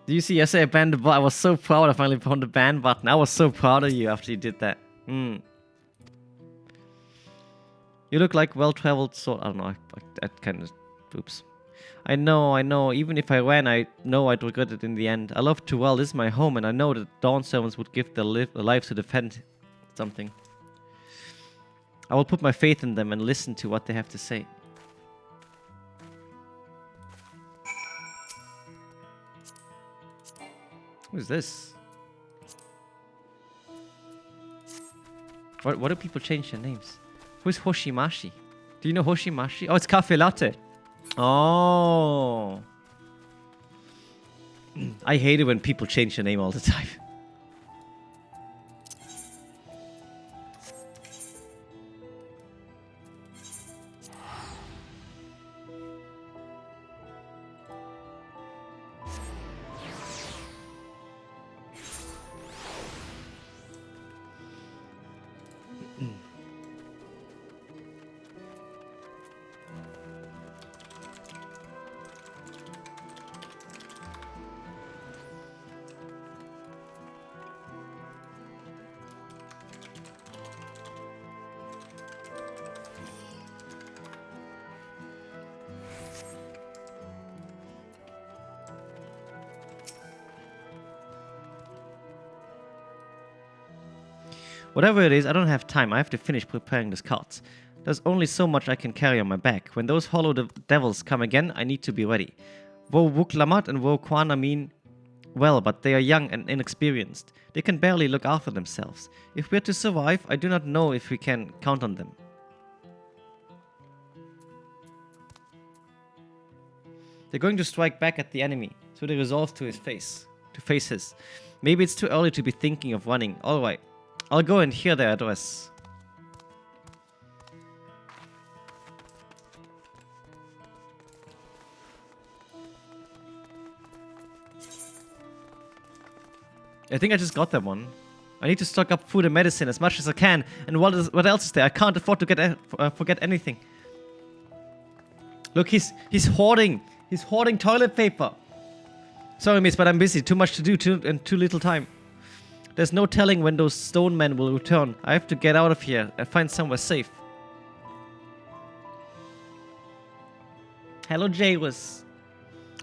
[SPEAKER 1] Do you see yesterday I banned the button? I was so proud I finally found the ban button. I was so proud of you after you did that. You look like well-traveled sort. I don't know. That kind of... Oops. I know. Even if I ran, I know I'd regret it in the end. I love Tuval. This is my home, and I know that Dawn servants would give their lives to defend something. I will put my faith in them and listen to what they have to say. Who is this? What do people change their names? Who's Hoshimashi? Do you know Hoshimashi? Oh, it's Cafe Latte. Oh. I hate it when people change their name all the time. Whatever it is, I don't have time. I have to finish preparing these carts. There's only so much I can carry on my back. When those hollow devils come again, I need to be ready. Wo Wuklamat and Wo Kwana mean well, but they are young and inexperienced. They can barely look after themselves. If we're to survive, I do not know if we can count on them. They're going to strike back at the enemy, so they resolve to face his. Maybe it's too early to be thinking of running. Alright. I'll go and hear their address. I think I just got that one. I need to stock up food and medicine as much as I can. And what else is there? I can't afford to forget anything. Look, he's hoarding. He's hoarding toilet paper. Sorry, miss, but I'm busy. Too much to do and too little time. There's no telling when those stone men will return. I have to get out of here and find somewhere safe. Hello, Jairus.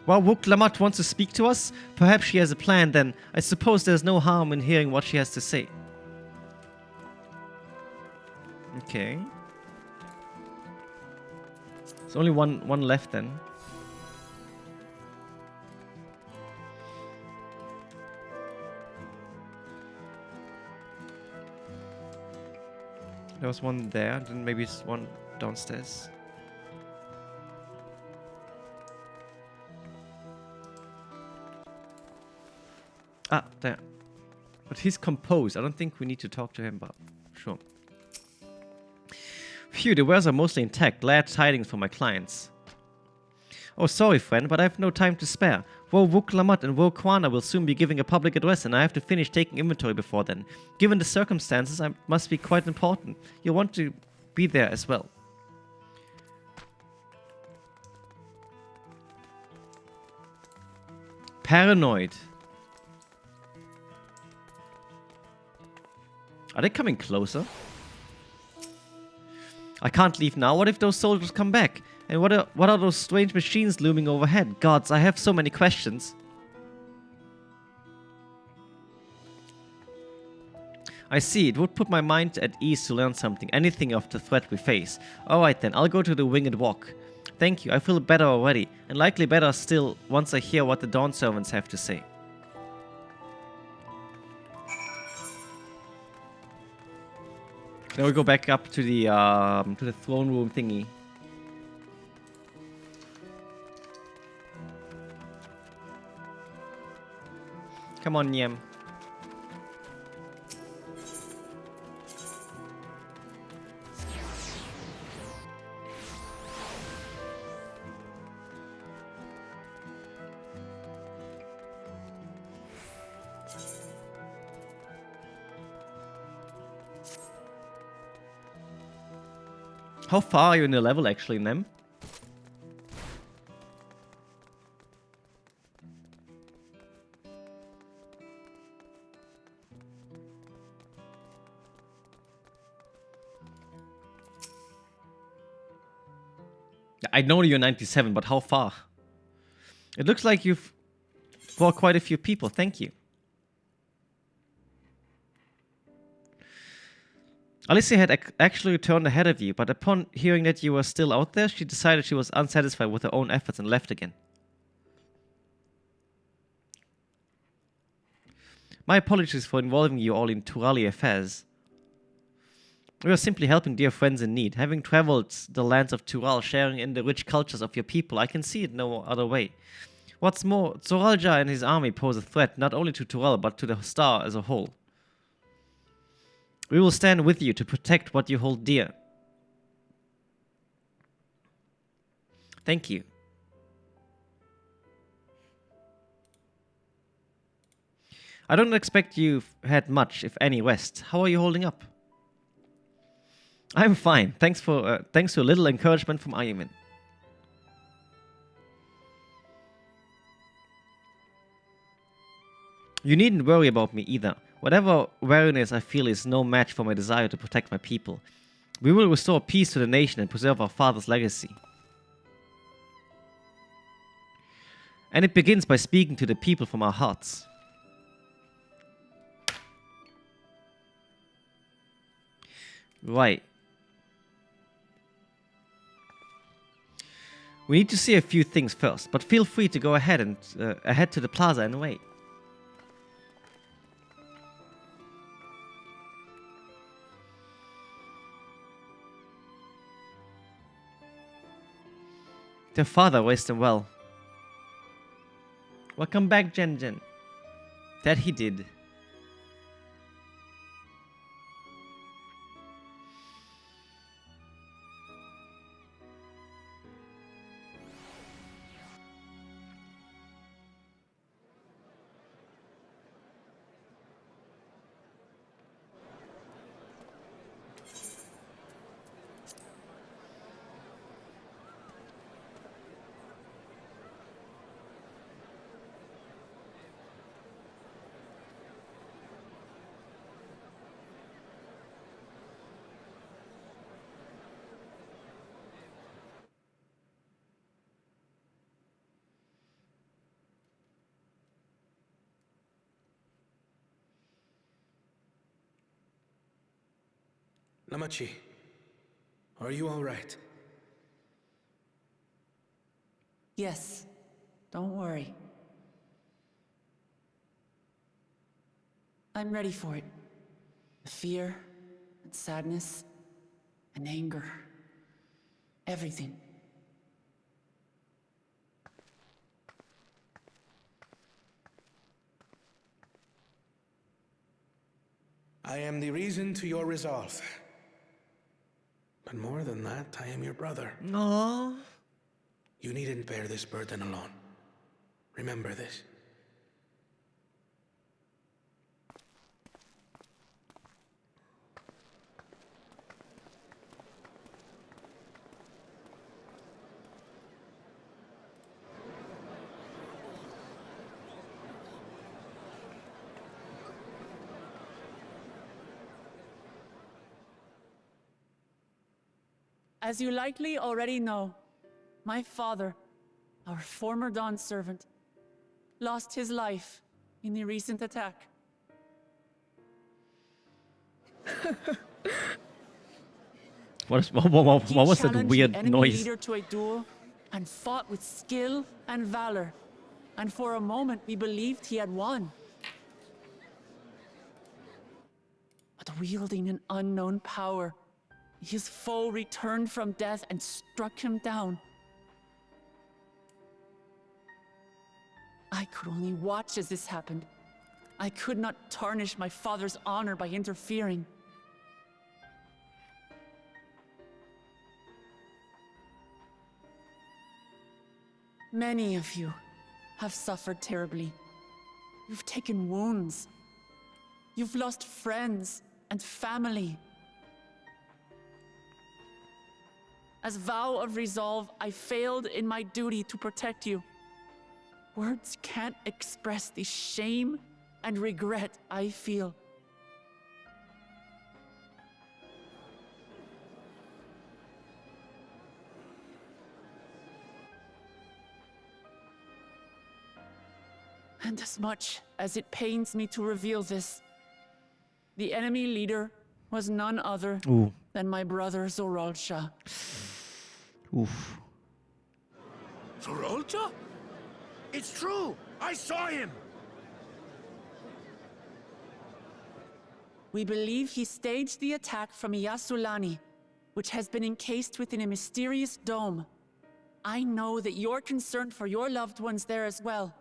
[SPEAKER 1] Well, Wook Lamat wants to speak to us. Perhaps she has a plan then. I suppose there's no harm in hearing what she has to say. Okay. There's only one left then. There was one there, then maybe it's one downstairs. Ah, there. But he's composed. I don't think we need to talk to him, but sure. Phew, the wares are mostly intact. Glad tidings for my clients. Oh, sorry, friend, but I have no time to spare. Wo Wook Lamat and Wo Kwana will soon be giving a public address, and I have to finish taking inventory before then. Given the circumstances, I must be quite important. You'll want to be there as well. Paranoid. Are they coming closer? I can't leave now. What if those soldiers come back? And what are those strange machines looming overhead? Gods, I have so many questions. I see. It would put my mind at ease to learn something. Anything of the threat we face. Alright then, I'll go to the winged walk. Thank you. I feel better already. And likely better still once I hear what the Dawn servants have to say. Now we go back up to the throne room thingy. Come on, Nyem. How far are you in the level actually, Nem? I know you're 97, but how far? It looks like you've fought quite a few people. Thank you. Alicia had actually returned ahead of you, but upon hearing that you were still out there, she decided she was unsatisfied with her own efforts and left again. My apologies for involving you all in Turali affairs. We are simply helping dear friends in need. Having traveled the lands of Tural, sharing in the rich cultures of your people, I can see it no other way. What's more, Zoralja and his army pose a threat not only to Tural, but to the star as a whole. We will stand with you to protect what you hold dear. Thank you. I don't expect you've had much, if any, rest. How are you holding up? I'm fine. Thanks to a little encouragement from Ayumin. You needn't worry about me either. Whatever weariness I feel is no match for my desire to protect my people. We will restore peace to the nation and preserve our father's legacy. And it begins by speaking to the people from our hearts. Right. We need to see a few things first, but feel free to go ahead and ahead to the plaza and wait. Their father raised them well. Welcome back, Jen Jen. That he did.
[SPEAKER 6] Namachi, are you all right?
[SPEAKER 8] Yes, don't worry. I'm ready for it. The fear, and sadness, and anger. Everything.
[SPEAKER 6] I am the reason to your resolve. But more than that, I am your brother.
[SPEAKER 1] No.
[SPEAKER 6] You needn't bear this burden alone. Remember this.
[SPEAKER 8] As you likely already know, my father, our former Dawn servant, lost his life in the recent attack.
[SPEAKER 1] What was that weird
[SPEAKER 8] the enemy
[SPEAKER 1] noise?
[SPEAKER 8] Leader to a duel and fought with skill and valor, and for a moment we believed he had won. But wielding an unknown power, his foe returned from death and struck him down. I could only watch as this happened. I could not tarnish my father's honor by interfering. Many of you have suffered terribly. You've taken wounds. You've lost friends and family. as vow of resolve, I failed in my duty to protect you. Words can't express the shame and regret I feel. And as much as it pains me to reveal this, the enemy leader was none other than my brother Zorolcha.
[SPEAKER 1] Oof.
[SPEAKER 11] Zorolcha? It's true! I saw him!
[SPEAKER 8] We believe he staged the attack from Yasulani, which has been encased within a mysterious dome. I know that you're concerned for your loved ones there as well.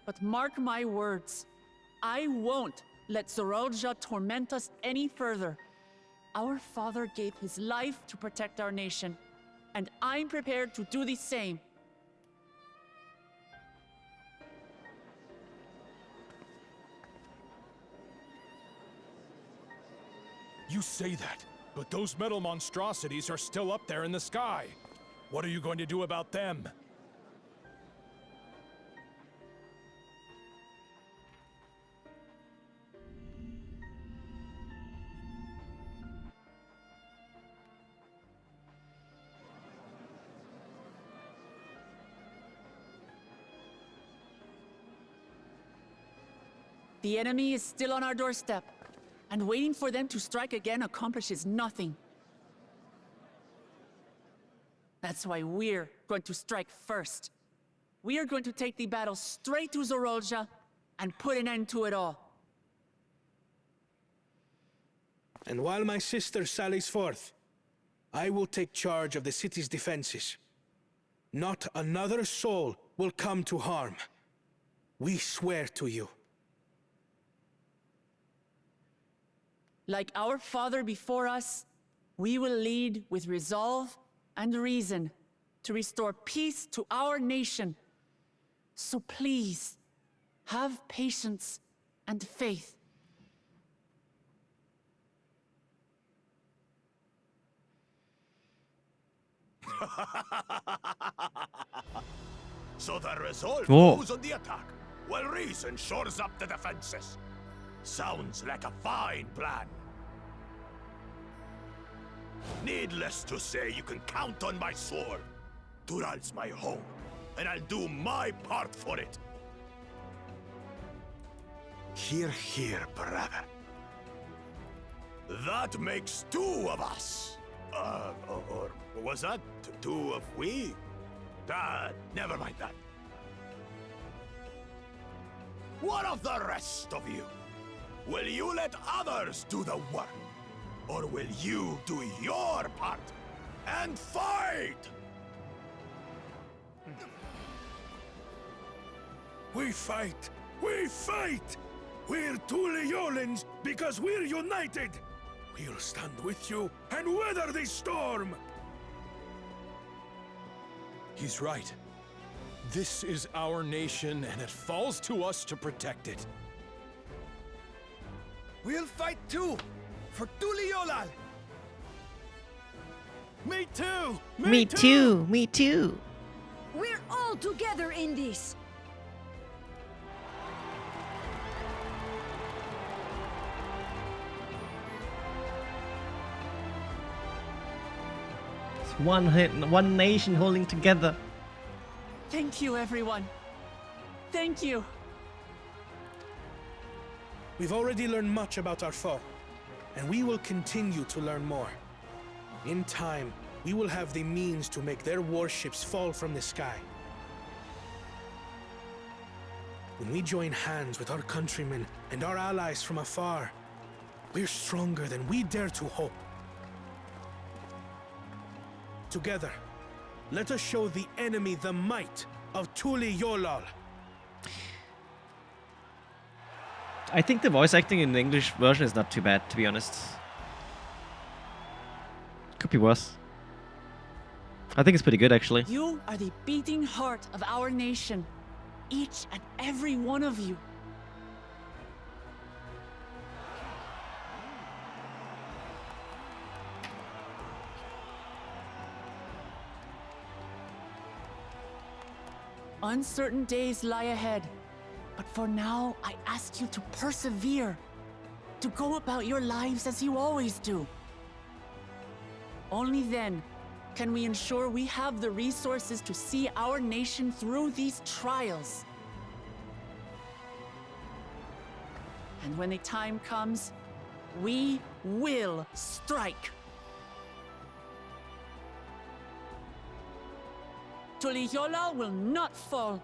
[SPEAKER 8] But mark my words, I won't let Zorolja torment us any further. Our father gave his life to protect our nation, and I'm prepared to do the same.
[SPEAKER 17] You say that, but those metal monstrosities are still up there in the sky. What are you going to do about them?
[SPEAKER 8] The enemy is still on our doorstep, and waiting for them to strike again accomplishes nothing. That's why we're going to strike first. We are going to take the battle straight to Zorolja and put an end to it all.
[SPEAKER 18] And while my sister sallies forth, I will take charge of the city's defenses. Not another soul will come to harm. We swear to you.
[SPEAKER 8] Like our father before us, we will lead with resolve and reason to restore peace to our nation. So please, have patience and faith.
[SPEAKER 11] So the resolve
[SPEAKER 1] Oh.
[SPEAKER 11] goes on the attack, while reason shores up the defenses. Sounds like a fine plan. Needless to say, you can count on my sword. Dural's my home, and I'll do my part for it. Hear, hear, brother. That makes two of us. Or was that two of we? Never mind that. What of the rest of you? Will you let others do the work? Or will you do your part and fight?
[SPEAKER 18] We fight! We fight! We're Tuliolans because we're united! We'll stand with you and weather this storm!
[SPEAKER 17] He's right. This is our nation, and it falls to us to protect it.
[SPEAKER 11] We'll fight too! For Tuliolal!
[SPEAKER 17] Me too!
[SPEAKER 1] Me too! Me too!
[SPEAKER 19] We're all together in this!
[SPEAKER 1] It's one nation holding together.
[SPEAKER 8] Thank you, everyone. Thank you.
[SPEAKER 18] We've already learned much about our foe, and we will continue to learn more. In time, we will have the means to make their warships fall from the sky. When we join hands with our countrymen and our allies from afar, we're stronger than we dare to hope. Together, let us show the enemy the might of Tuliolal.
[SPEAKER 1] I think the voice acting in the English version is not too bad, to be honest. Could be worse. I think it's pretty good, actually.
[SPEAKER 8] You are the beating heart of our nation. Each and every one of you. Uncertain days lie ahead. But for now, I ask you to persevere. To go about your lives as you always do. Only then can we ensure we have the resources to see our nation through these trials. And when the time comes, we will strike. Tuliyola will not fall.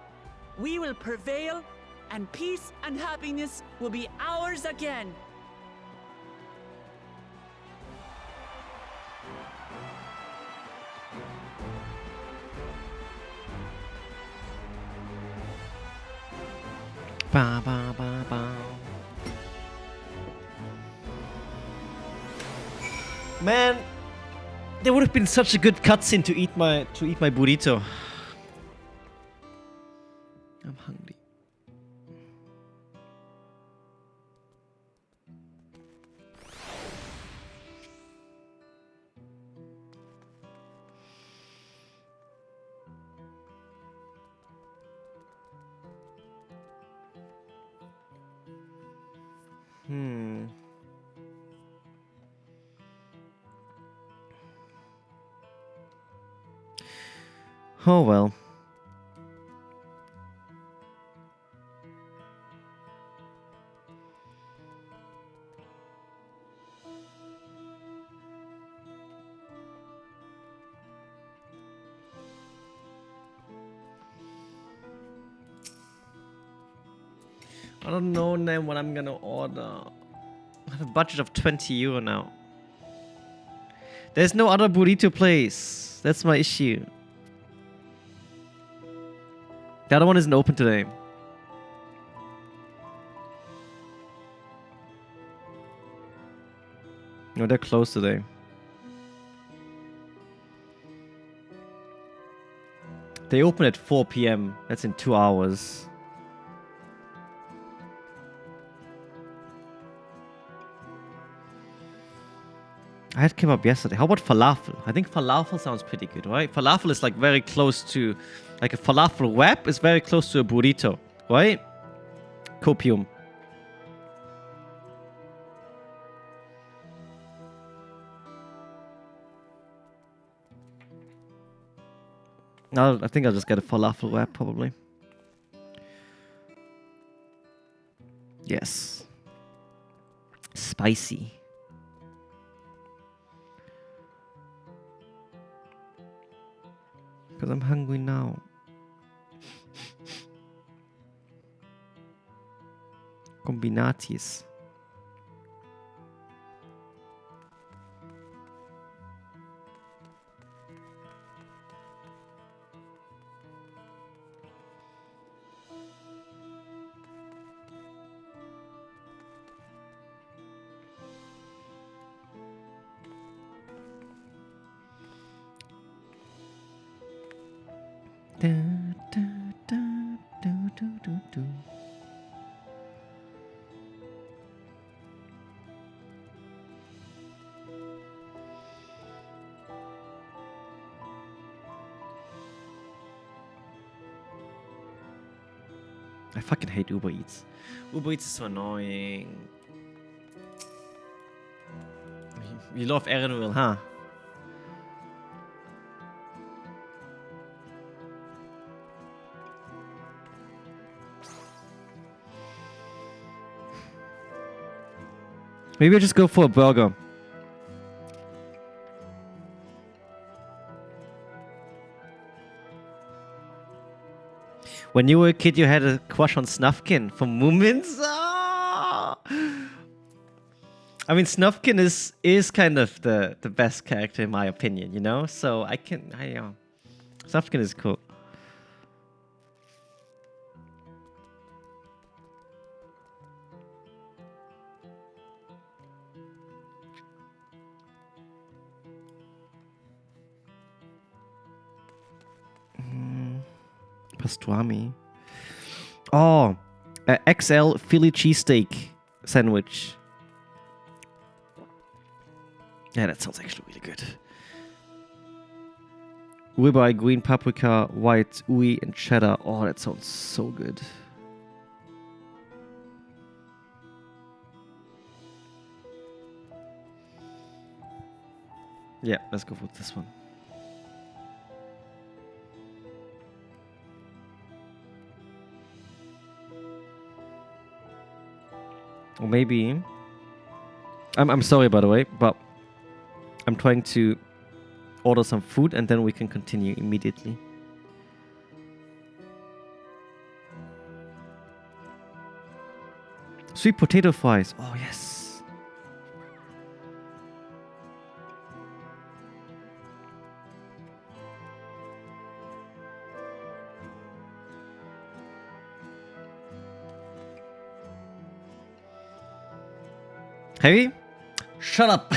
[SPEAKER 8] We will prevail, and peace and happiness will be ours again.
[SPEAKER 1] Ba, ba, ba, ba. Man, there would have been such a good cutscene to eat my burrito. I'm hungry. Oh well. I don't know now what I'm gonna order. I have a budget of 20 euro now. There's no other burrito place. That's my issue. The other one isn't open today. No, they're closed today. They open at 4 p.m. That's in 2 hours. I had kebab yesterday. How about falafel? I think falafel sounds pretty good, right? Falafel is like very close to... Like a falafel wrap is very close to a burrito, right? Copium. I think I'll just get a falafel wrap, probably. Yes. Spicy. Because I'm hungry now. Combinatis. Da, da, da, do, do, do, do. I fucking hate Uber Eats. Uber Eats is so annoying. You love Erenville, huh? Maybe I'll just go for a burger. When you were a kid, you had a crush on Snufkin from Moomins? Ah! I mean, Snufkin is kind of the best character in my opinion, you know? So Snufkin is cool. Pastrami. Oh, XL Philly cheesesteak sandwich. Yeah, that sounds actually really good. Ribeye, green paprika, white ooey, and cheddar. Oh, that sounds so good. Yeah, let's go for this one. Or maybe... I'm sorry, by the way, but I'm trying to order some food and then we can continue immediately. Sweet potato fries. Oh, yes. Heavy? Shut up.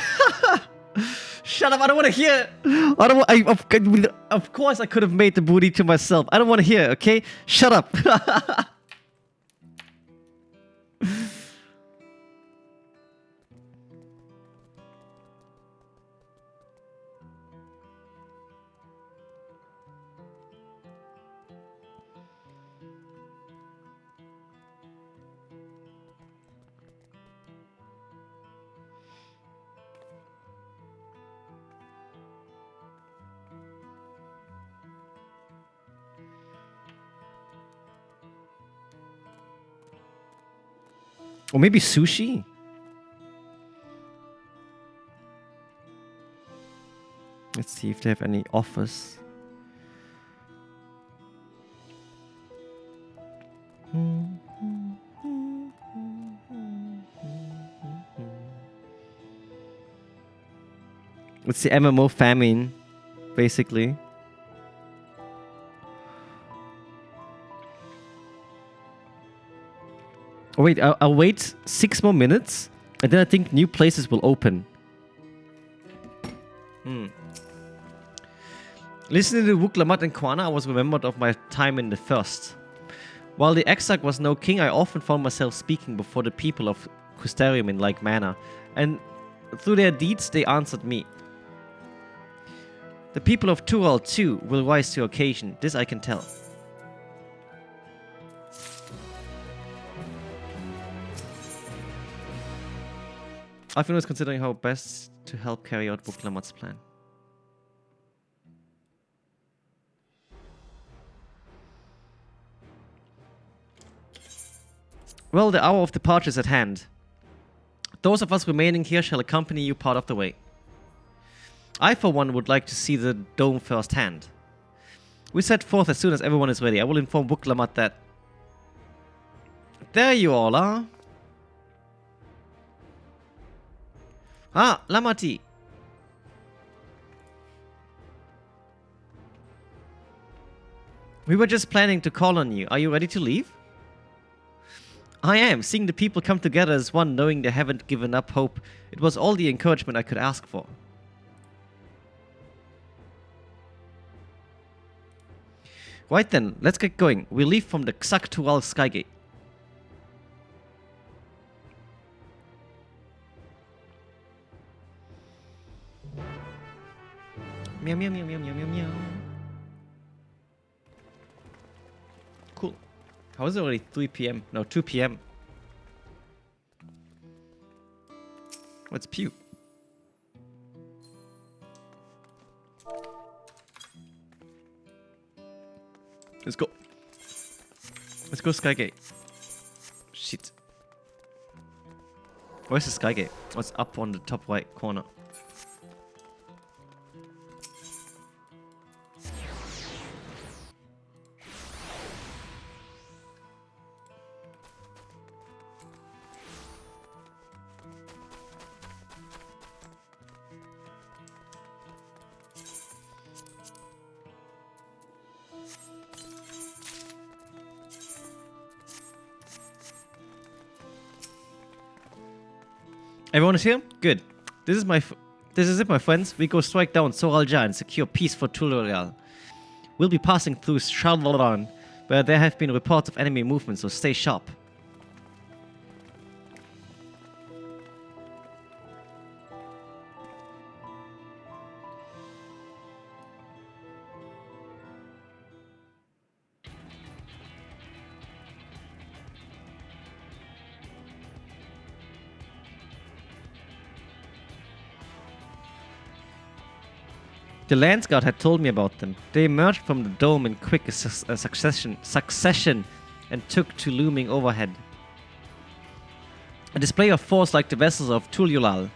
[SPEAKER 1] Shut up. I don't want to hear. I don't want, of course I could have made the booty to myself. I don't want to hear, okay? Shut up. Or maybe sushi? Let's see if they have any offers. It's the MMO famine, basically. Oh wait, I'll wait 6 more minutes, and then I think new places will open. Listening to Wuklamat and Kwana, I was remembered of my time in the First. While the Exarch was no king, I often found myself speaking before the people of Crystarium in like manner, and through their deeds they answered me. The people of Tural too will rise to occasion, this I can tell. Alfin was considering how best to help carry out Wuklamat's plan. Well, the hour of departure is at hand. Those of us remaining here shall accompany you part of the way. I, for one, would like to see the dome firsthand. We set forth as soon as everyone is ready. I will inform Wuklamat that... There you all are. Ah, Lamati. We were just planning to call on you. Are you ready to leave? I am. Seeing the people come together as one, knowing they haven't given up hope, it was all the encouragement I could ask for. Right then, let's get going. We leave from the Xak-Tural Skygate. Meow meow meow meow meow meow meow. Cool. How is it already 3 p.m.? No, 2 p.m. What's Pew? Let's go. Let's go Skygate. Shit. Where's the Skygate? Oh, it's up on the top right corner. Everyone is here? Good. This is it, my friends. We go strike down Soralja and secure peace for Tulurial. We'll be passing through Shalvaran, where there have been reports of enemy movement, so stay sharp. The Lance Guard had told me about them. They emerged from the dome in quick succession and took to looming overhead. A display of force like the vessels of Tulyulal.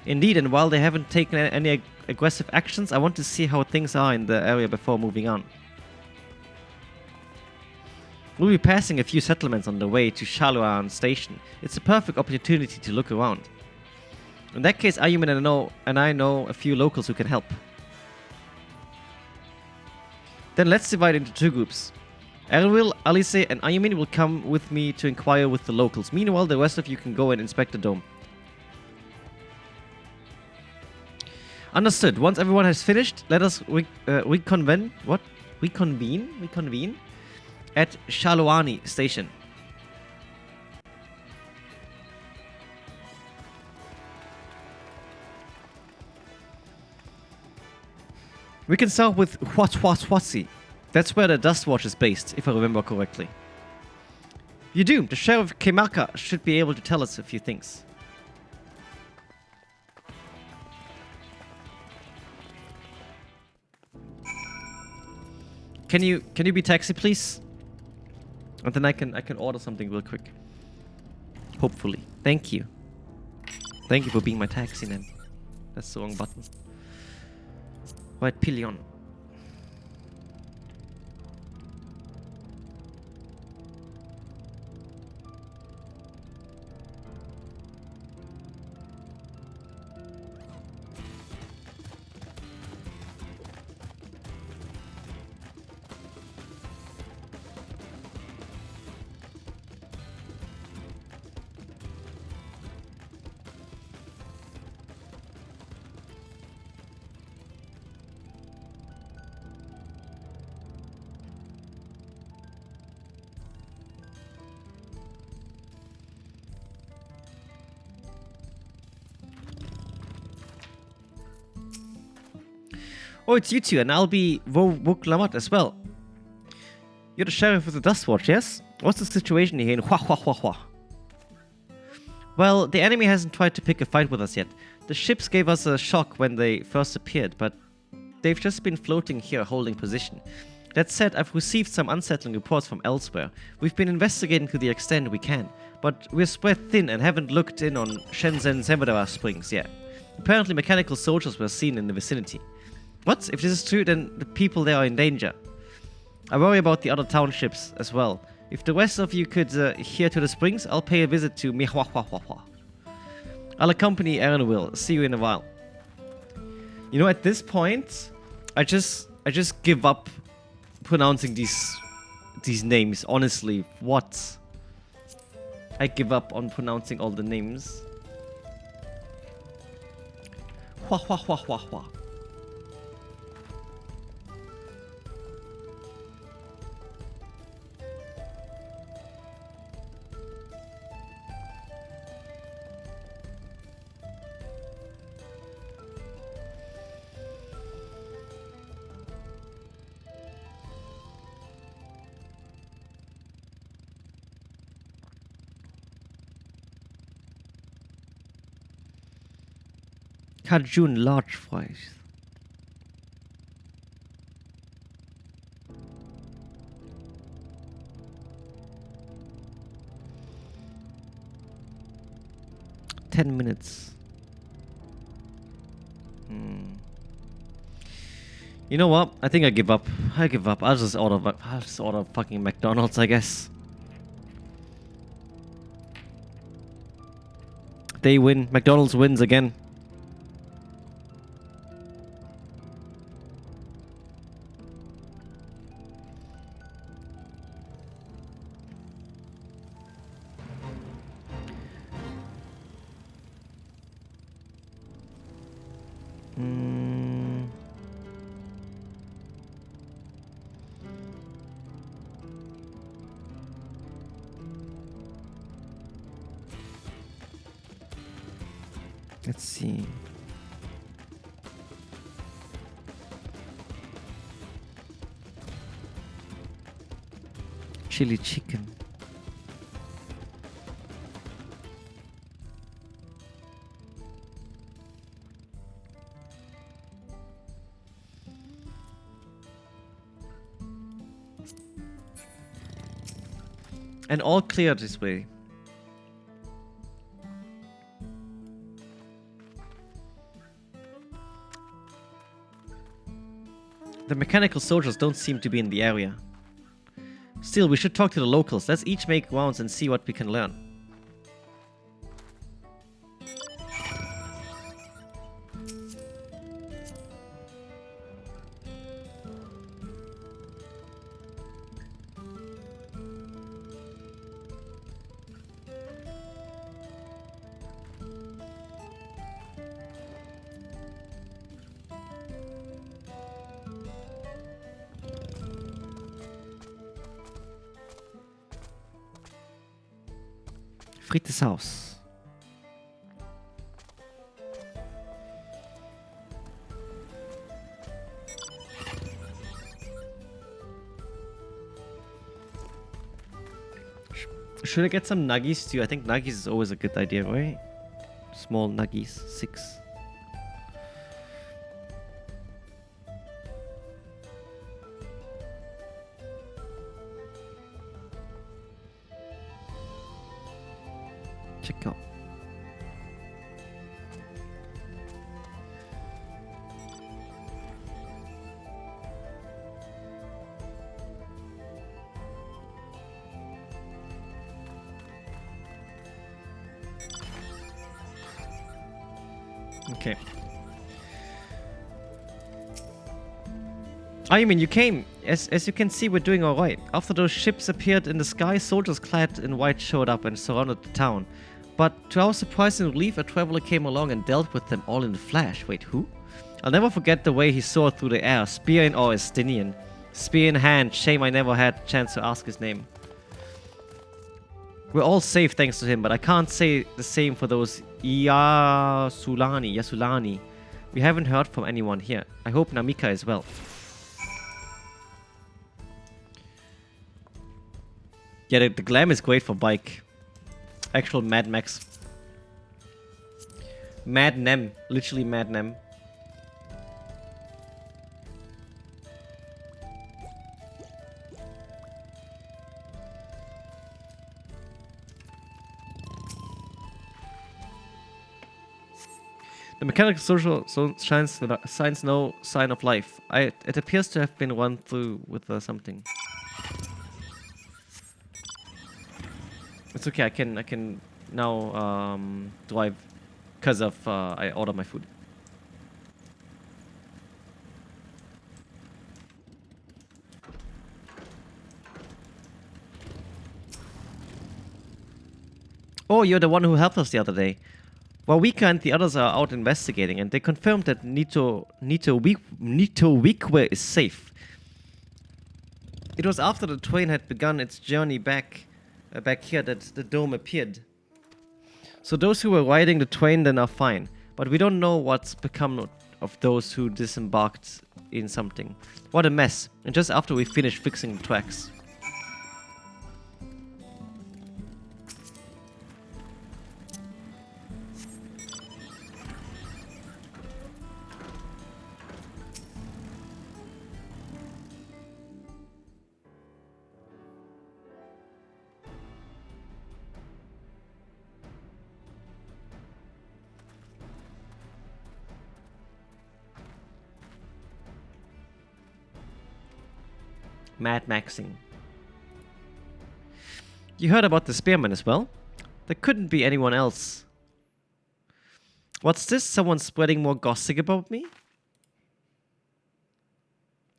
[SPEAKER 1] Indeed, and while they haven't taken any aggressive actions, I want to see how things are in the area before moving on. We'll be passing a few settlements on the way to Shaluan Station. It's a perfect opportunity to look around. In that case, Ayumin and I know a few locals who can help. Then let's divide into two groups. Erwil, Alice, and Ayumin will come with me to inquire with the locals. Meanwhile, the rest of you can go and inspect the dome. Understood. Once everyone has finished, let us reconvene at Shaluani Station. We can start with Huathuasi. That's where the Dust Watch is based, if I remember correctly. You do. The Sheriff Kemarka should be able to tell us a few things. Can you be taxi, please? And then I can order something real quick. Hopefully. Thank you. Thank you for being my taxi man. That's the wrong button. White Pillion. Oh, it's you two, and I'll be Woklamat as well. You're the sheriff of the Dust Watch, yes? What's the situation here in Hua? Well, the enemy hasn't tried to pick a fight with us yet. The ships gave us a shock when they first appeared, but they've just been floating here holding position. That said, I've received some unsettling reports from elsewhere. We've been investigating to the extent we can, but we're spread thin and haven't looked in on Shenzhen Zemedara Springs yet. Apparently mechanical soldiers were seen in the vicinity. What? If this is true, then the people there are in danger. I worry about the other townships as well. If the rest of you could hear to the springs, I'll pay a visit to Mihwahwahwahwa. I'll accompany Aaron Will. See you in a while. You know, at this point, I just give up pronouncing these names. Honestly, what? I give up on pronouncing all the names. Hua. Cajun large fries. $10 minutes. You know what? I think I give up. I'll just order fucking McDonald's, I guess. They win. McDonald's wins again. Let's see. Chili chicken. And all clear this way. The mechanical soldiers don't seem to be in the area. Still, we should talk to the locals. Let's each make rounds and see what we can learn. Frites Haus. Should I get some nuggies too? I think nuggies is always a good idea, right? Small nuggies, 6. Check out. Okay. Oh, you mean you came? As you can see, we're doing alright. After those ships appeared in the sky, soldiers clad in white showed up and surrounded the town. But to our surprise and relief, a traveler came along and dealt with them all in a flash. Wait, who? I'll never forget the way he soared through the air, spear in or Estinian. Spear in hand. Shame I never had a chance to ask his name. We're all safe thanks to him, but I can't say the same for those Yasulani. We haven't heard from anyone here. I hope Namika is well. Yeah, the glam is great for bike. Actual Mad Max. Mad Nem. Literally Mad Nem. The mechanical social signs no sign of life. It appears to have been run through with something. It's okay. I can now drive because of I ordered my food. Oh, you're the one who helped us the other day. While Wika and the others are out investigating, and they confirmed that Nito Wikwe is safe. It was after the train had begun its journey back here that the dome appeared. So those who were riding the train then are fine, but we don't know what's become of those who disembarked in something. What a mess! And just after we finished fixing the tracks. Mad Maxing. You heard about the spearman as well? There couldn't be anyone else. What's this? Someone spreading more gossip about me?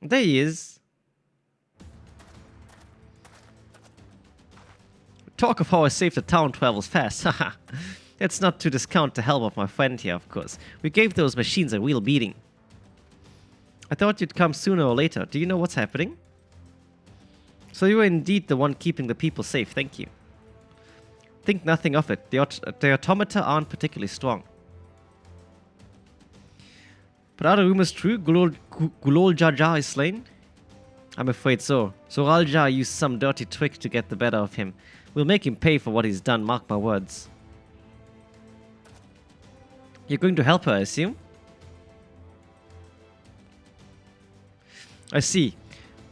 [SPEAKER 1] There he is. Talk of how I saved the town travels fast. Haha. That's not to discount the help of my friend here, of course. We gave those machines a real beating. I thought you'd come sooner or later. Do you know what's happening? So you were indeed the one keeping the people safe, thank you. Think nothing of it. The automata aren't particularly strong. But are the rumors true? Gulol Jaja is slain? I'm afraid so. Zoralja used some dirty trick to get the better of him. We'll make him pay for what he's done, mark my words. You're going to help her, I assume? I see.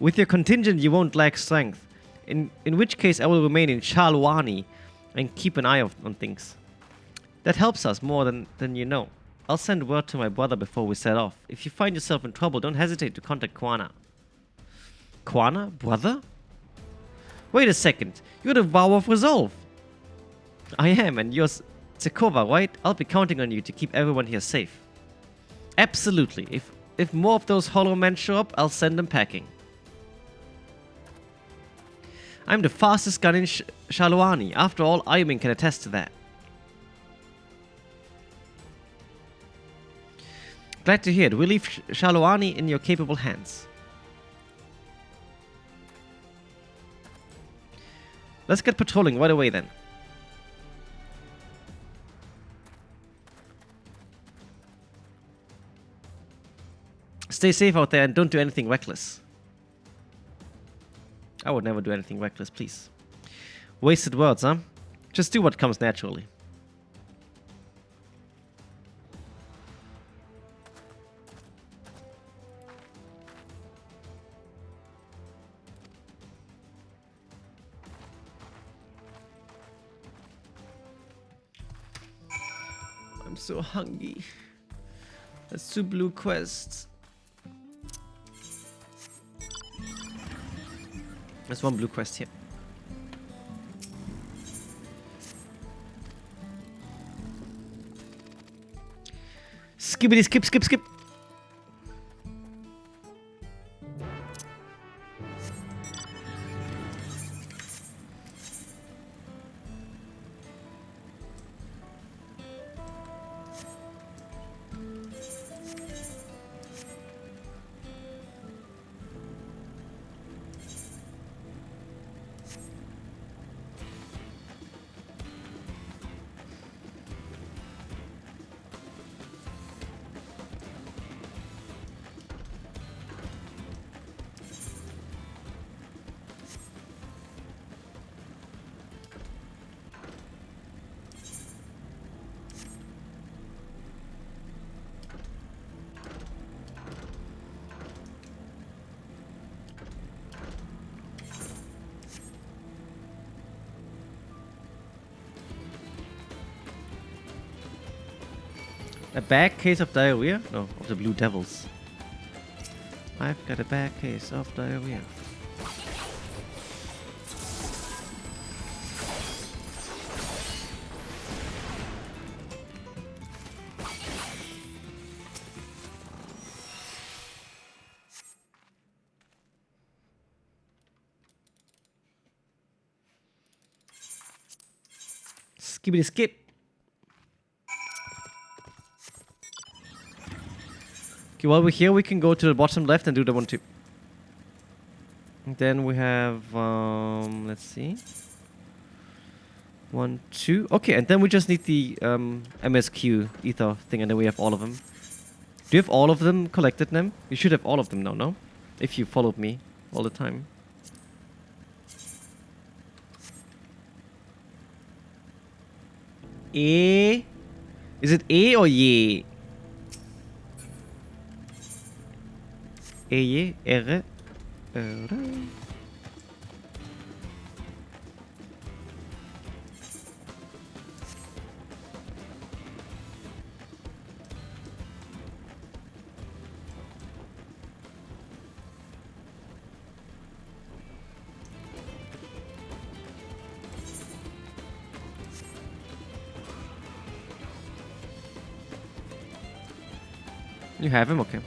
[SPEAKER 1] With your contingent, you won't lack strength. In which case I will remain in Shalwani and keep an eye on things. That helps us more than you know. I'll send word to my brother before we set off. If you find yourself in trouble, don't hesitate to contact Kwana. Kwana? Brother? Wait a second. You're the Vow of Resolve. I am, and you're Sekova, right? I'll be counting on you to keep everyone here safe. Absolutely. If more of those hollow men show up, I'll send them packing. I'm the fastest gun in Shalwani. After all, Ayumin can attest to that. Glad to hear it. We'll leave Shalwani in your capable hands. Let's get patrolling right away then. Stay safe out there and don't do anything reckless. I would never do anything reckless, please. Wasted words, huh? Just do what comes naturally. I'm so hungry. That's 2 blue quests. There's 1 blue quest here. Skibbity skip skip skip. A bad case of diarrhea? No, of the Blue Devils. I've got a bad case of diarrhea. Skibbity skip. Okay, while we're here, we can go to the bottom left and do the 1, 2. And then we have, let's see. 1, 2. Okay, and then we just need the MSQ ether thing, and then we have all of them. Do you have all of them collected, Nem? You should have all of them now, no? If you followed me all the time. A? Is it A or Ye? E, R, You have him? Okay.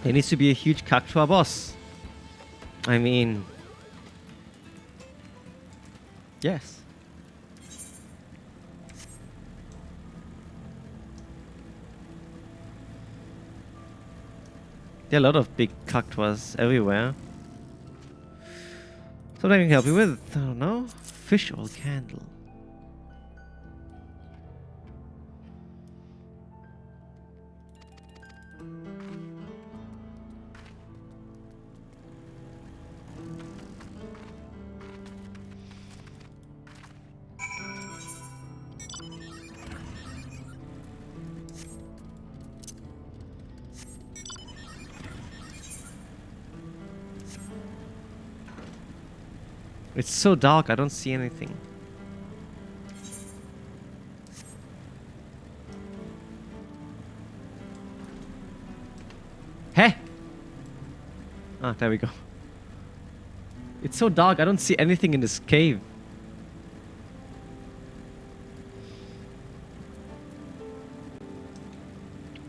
[SPEAKER 1] There needs to be a huge Cactua boss. I mean... Yes. There are a lot of big Cactuas everywhere. So what I can help you with? I don't know. Fish oil candle. It's so dark, I don't see anything. Hey! Ah, there we go. It's so dark, I don't see anything in this cave.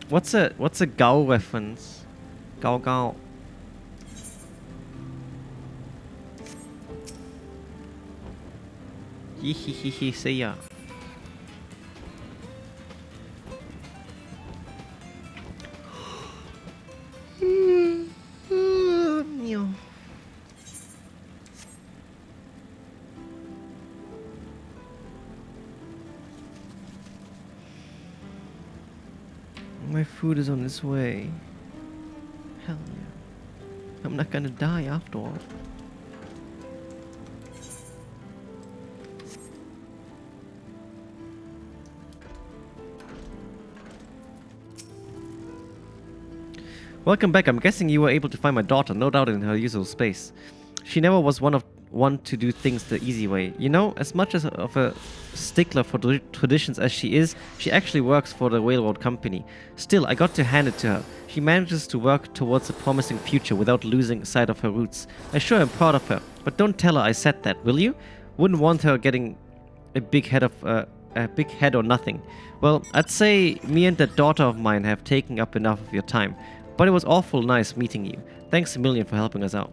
[SPEAKER 1] What's a Gao reference? Gao Gao. Hihihihi, see ya. My food is on its way. Hell yeah. I'm not gonna die after all. Welcome back. I'm guessing you were able to find my daughter, no doubt in her usual space. She never was one to do things the easy way. You know, as much as of a stickler for traditions as she is, she actually works for the railroad company. Still, I got to hand it to her. She manages to work towards a promising future without losing sight of her roots. I sure am proud of her, but don't tell her I said that, will you? Wouldn't want her getting a big head or nothing. Well, I'd say me and that daughter of mine have taken up enough of your time. But it was awful nice meeting you. Thanks a million for helping us out.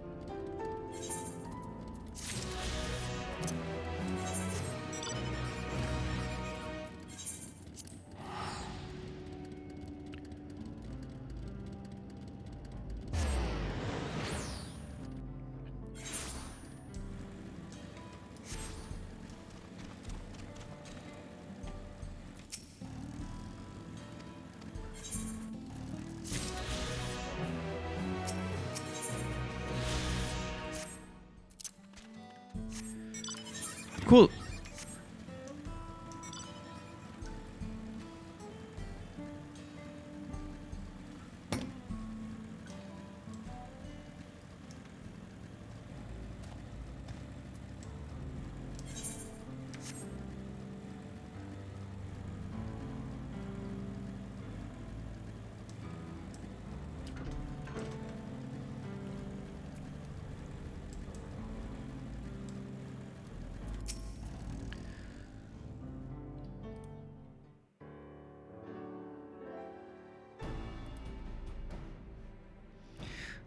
[SPEAKER 1] Cool.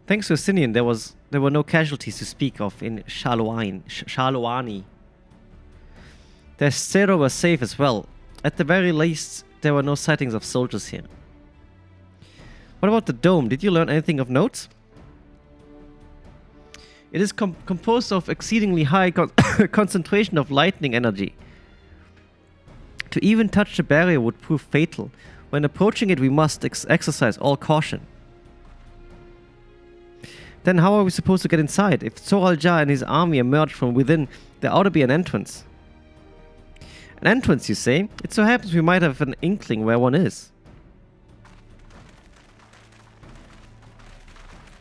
[SPEAKER 1] Thanks to Asinian, there were no casualties to speak of in Shalwani. Their Zero was safe as well. At the very least, there were no sightings of soldiers here. What about the dome? Did you learn anything of note? It is composed of exceedingly high concentration of lightning energy. To even touch the barrier would prove fatal. When approaching it, we must exercise all caution. Then how are we supposed to get inside? If Zoraljar and his army emerge from within, there ought to be an entrance. An entrance, you say? It so happens we might have an inkling where one is.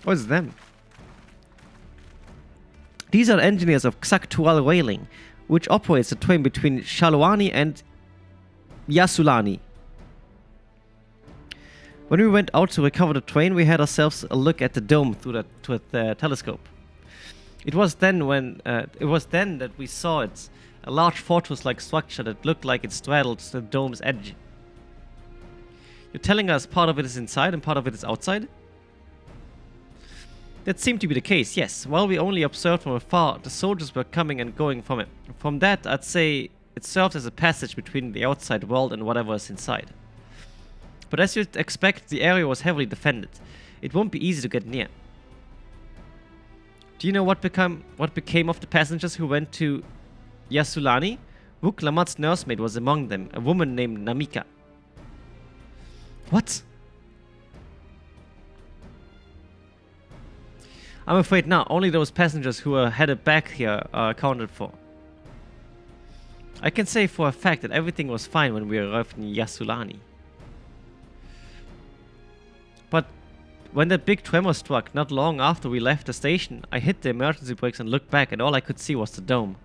[SPEAKER 1] Oh, it's them. These are engineers of Xaktual Railing, which operates the train between Shalwani and Yasulani. When we went out to recover the train, we had ourselves a look at the dome through the telescope. It was then that we saw it, a large fortress-like structure that looked like it straddled the dome's edge. You're telling us part of it is inside and part of it is outside? That seemed to be the case, yes. While we only observed from afar, the soldiers were coming and going from it. From that, I'd say it served as a passage between the outside world and whatever is inside. But as you'd expect, the area was heavily defended. It won't be easy to get near. Do you know what became of the passengers who went to Yasulani? Vuk Lamat's nursemaid was among them, a woman named Namika. What? I'm afraid not. Only those passengers who are headed back here are accounted for. I can say for a fact that everything was fine when we arrived in Yasulani. But
[SPEAKER 20] When that big tremor struck not long after we left the station, I hit the emergency brakes and looked back, and all I could see was the dome.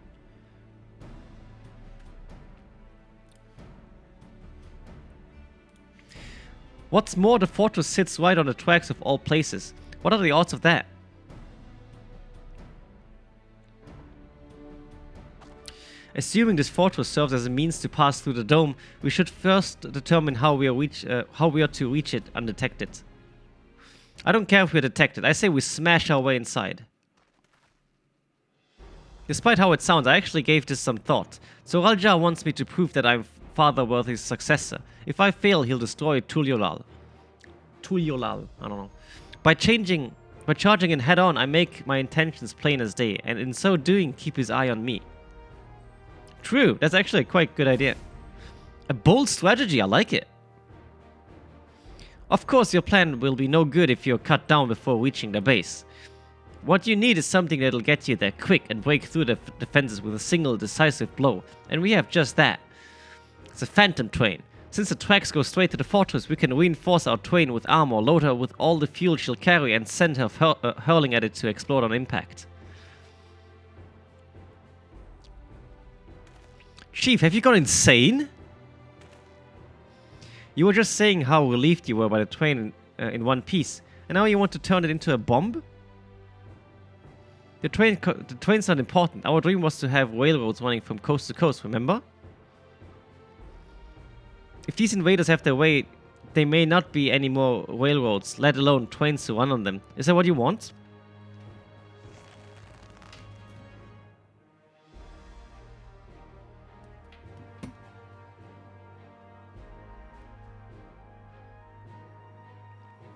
[SPEAKER 20] What's more, the fortress sits right on the tracks of all places. What are the odds of that? Assuming this fortress serves as a means to pass through the dome, we should first determine how we are to reach it undetected. I don't care if we're detected. I say we smash our way inside. Despite how it sounds, I actually gave this some thought. So Raljar wants me to prove that I'm Fatherworthy's successor. If I fail, he'll destroy Tuliolal. Tuliolal, I don't know. By charging in head on, I make my intentions plain as day, and in so doing, keep his eye on me. True, that's actually a quite good idea. A bold strategy, I like it. Of course, your plan will be no good if you're cut down before reaching the base. What you need is something that'll get you there quick and break through the defenses with a single decisive blow, and we have just that. It's a phantom train. Since the tracks go straight to the fortress, we can reinforce our train with armor, load her with all the fuel she'll carry, and send her hurling at it to explode on impact. Chief, have you gone insane? You were just saying how relieved you were by the train in one piece, and now you want to turn it into a bomb? The train's not important. Our dream was to have railroads running from coast to coast, remember? If these invaders have their way, there may not be any more railroads, let alone trains to run on them. Is that what you want?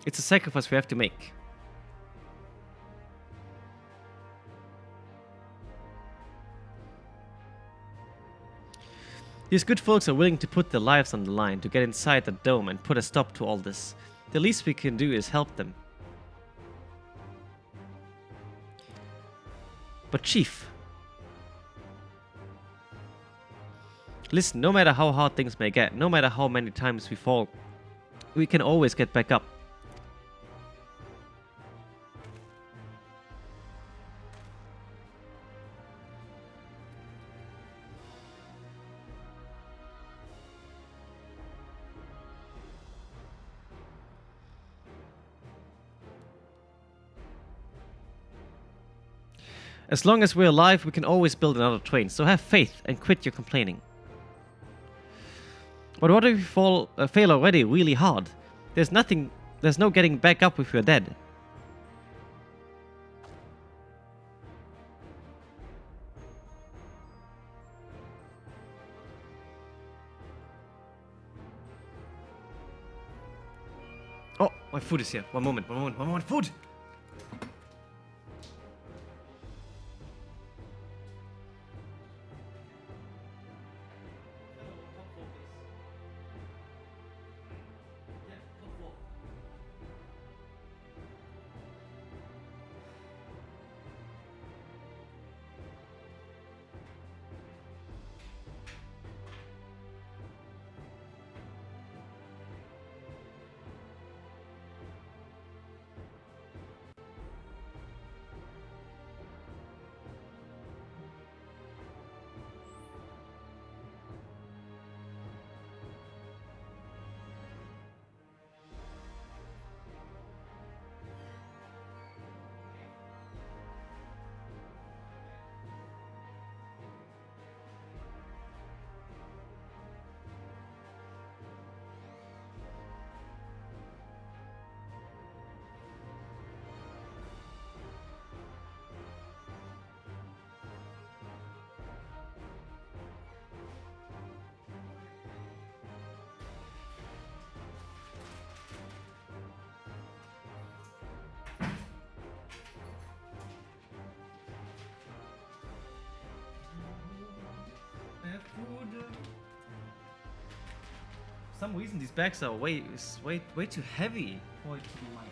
[SPEAKER 20] It's a sacrifice we have to make. These good folks are willing to put their lives on the line to get inside the dome and put a stop to all this. The least we can do is help them. But Chief, listen, no matter how hard things may get, no matter how many times we fall, we can always get back up. As long as we're alive, we can always build another train, so have faith and quit your complaining. But what if we fail already really hard? There's no getting back up if we're dead. Oh, my food is here. One moment, food! For some reason these bags are way too heavy for it to be my food.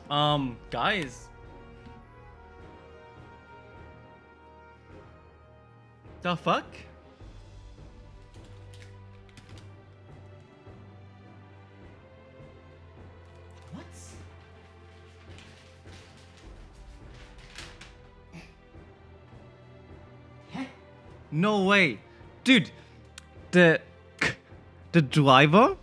[SPEAKER 20] Guys. The fuck? What? No way. Dude, the driver?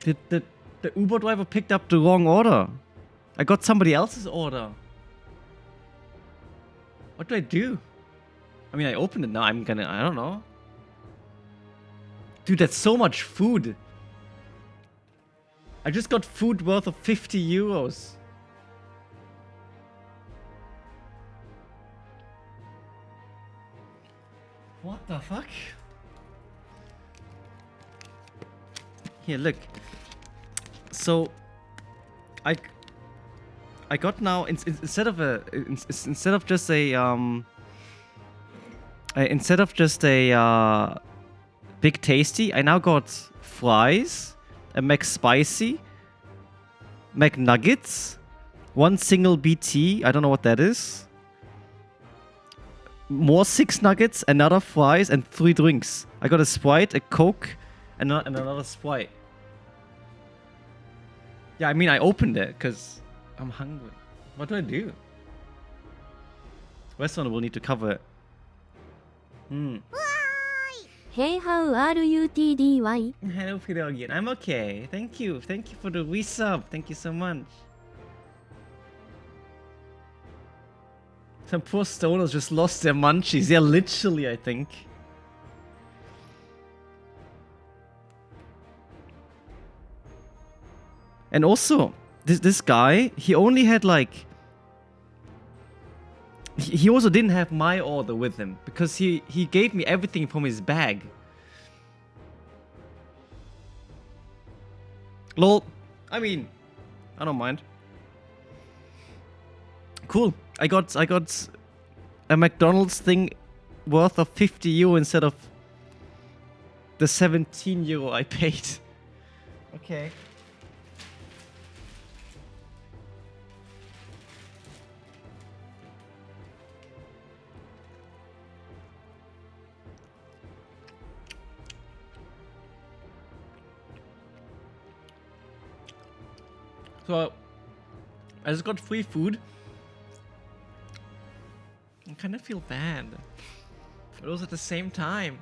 [SPEAKER 20] The Uber driver picked up the wrong order. I got somebody else's order. What do I do? I mean, I opened it now. I don't know. Dude, that's so much food. I just got food worth of 50 euros. What the fuck? Here, look. So, I got now instead of just a Big Tasty, I now got fries, a McSpicy, McNuggets, one single BT. I don't know what that is. More 6 nuggets, another fries, and 3 drinks. I got a Sprite, a Coke, and another Sprite. Yeah, I mean, I opened it because I'm hungry. What do I do? Restaurant will need to cover it.
[SPEAKER 21] Hey, how are you, TDY?
[SPEAKER 20] Hello, Fidelian. I'm okay. Thank you. Thank you for the resub. Thank you so much. Some poor stoners just lost their munchies. Yeah, literally, I think. And also, this guy, he only had like... He also didn't have my order with him, because he gave me everything from his bag. Lol. I mean, I don't mind. Cool. I got a McDonald's thing worth of 50 euro instead of the 17 euro I paid. Okay. So, I just got free food. I kind of feel bad. But also at the same time,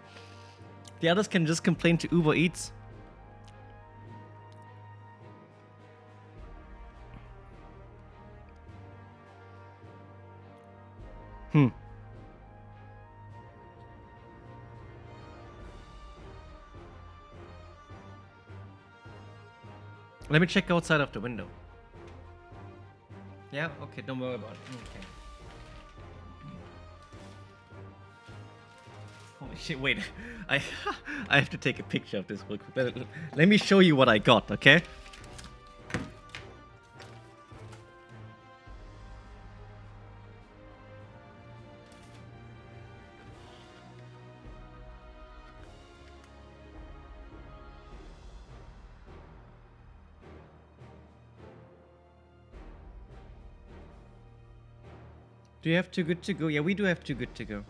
[SPEAKER 20] the others can just complain to Uber Eats. Let me check outside of the window. Yeah? Okay, don't worry about it. Okay. Holy shit, wait. I have to take a picture of this real quick. Let me show you what I got, okay? Do you have Too Good To Go? Yeah, we do have Too Good To Go.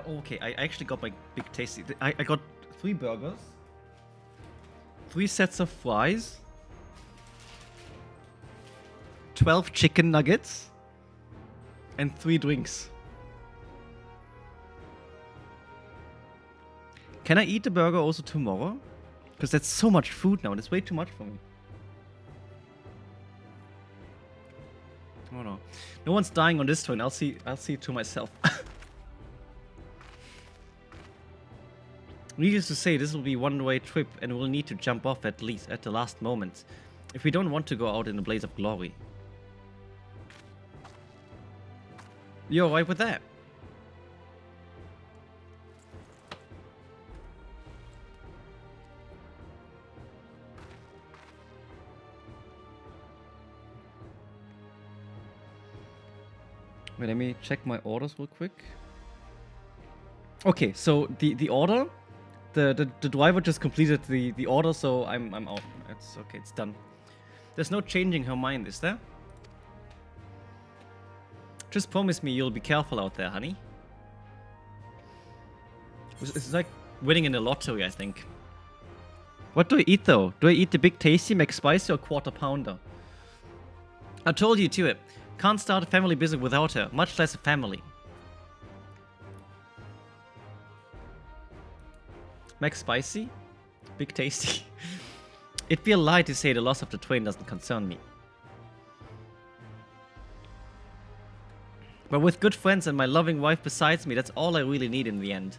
[SPEAKER 20] Okay, I actually got my Big Tasty. I got 3 burgers, 3 sets of fries, 12 chicken nuggets, and 3 drinks. Can I eat the burger also tomorrow? Because that's so much food now. That's way too much for me. Oh no. No one's dying on this turn. I'll see it to myself. Needless to say, this will be a one-way trip and we'll need to jump off at least at the last moment. If we don't want to go out in a blaze of glory. You alright with that?
[SPEAKER 1] Wait, let me check my orders real quick. Okay, so the order, the driver just completed the order, so I'm out. It's okay, it's done. There's no changing her mind, is there? Just promise me you'll be careful out there, honey. It's like winning in the lottery, I think. What do I eat though? Do I eat the big tasty McSpicy or quarter pounder? I told you to it. Can't start a family business without her, much less a family. McSpicy? Big tasty? It'd be a lie to say the loss of the train doesn't concern me. But with good friends and my loving wife besides me, that's all I really need in the end.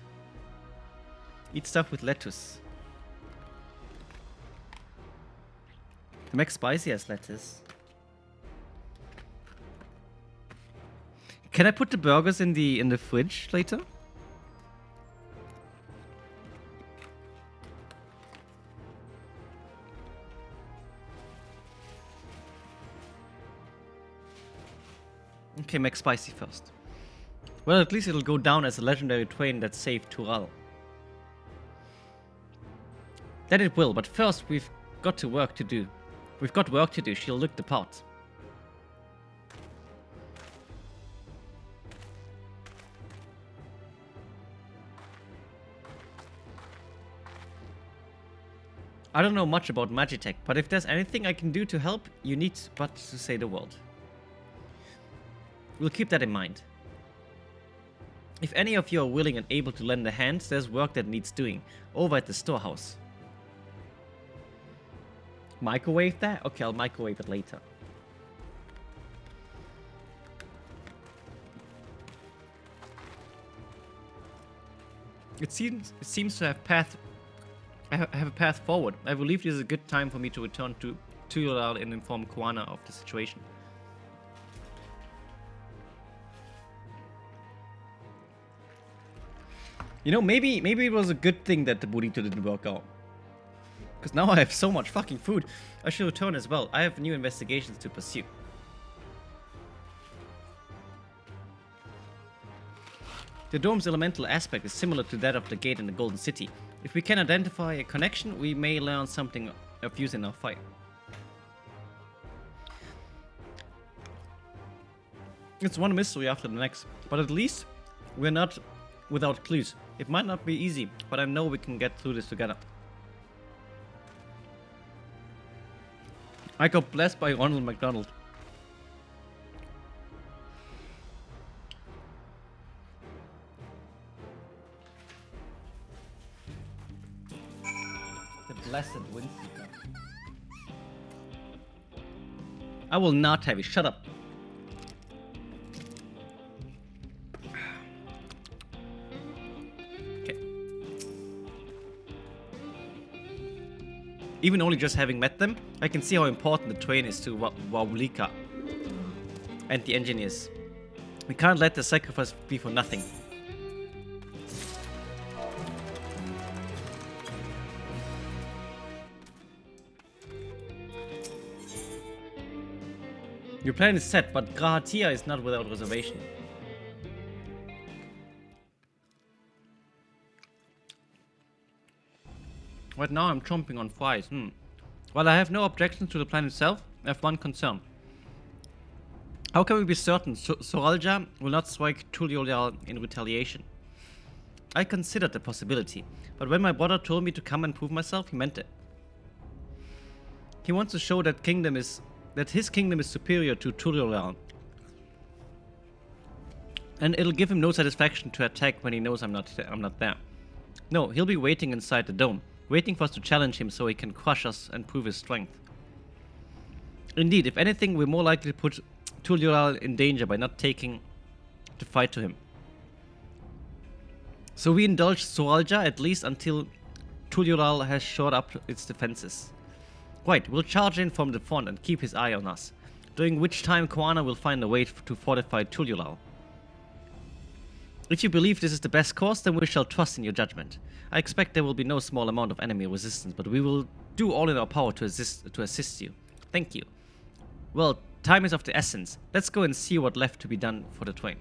[SPEAKER 1] Eat stuff with lettuce. The McSpicy has lettuce. Can I put the burgers in the fridge later? Okay, McSpicy first. Well, at least it'll go down as a legendary train that saved Tural. That it will, but first we've got work to do. We've got work to do, she'll look the part. I don't know much about Magitech, but if there's anything I can do to help, you need but to say the word. We'll keep that in mind. If any of you are willing and able to lend a hand, there's work that needs doing, over at the storehouse. Microwave that? Okay, I'll microwave it later. It seems to have a path forward. I believe this is a good time for me to return to Tural and inform Koana of the situation. You know, maybe it was a good thing that the burrito didn't work out. Because now I have so much fucking food. I should return as well. I have new investigations to pursue. The dome's elemental aspect is similar to that of the gate in the Golden City. If we can identify a connection, we may learn something of use in our fight. It's one mystery after the next, but at least we're not without clues. It might not be easy, but I know we can get through this together. I got blessed by Ronald McDonald. The blessed Windseeker. I will not have you. Shut up. Even only just having met them, I can see how important the train is to Wawlika and the engineers. We can't let the sacrifice be for nothing. Your plan is set, but Grahatia is not without reservation. Right now I'm chomping on fries. While I have no objections to the plan itself, I have one concern. How can we be certain Soralja will not strike Tuliolal in retaliation? I considered the possibility, but when my brother told me to come and prove myself, he meant it. He wants to show that his kingdom is superior to Tuliolal. And it'll give him no satisfaction to attack when he knows I'm not there. No, he'll be waiting inside the dome, waiting for us to challenge him so he can crush us and prove his strength. Indeed, if anything, we're more likely to put Tuliolal in danger by not taking the fight to him. So we indulge Soralja at least until Tuliolal has shored up its defenses. Right, we'll charge in from the front and keep his eye on us, during which time Koana will find a way to fortify Tuliolal. If you believe this is the best course, then we shall trust in your judgment. I expect there will be no small amount of enemy resistance, but we will do all in our power to assist you. Thank you. Well,
[SPEAKER 20] Time is of the essence. Let's go and see what left to be done for the train.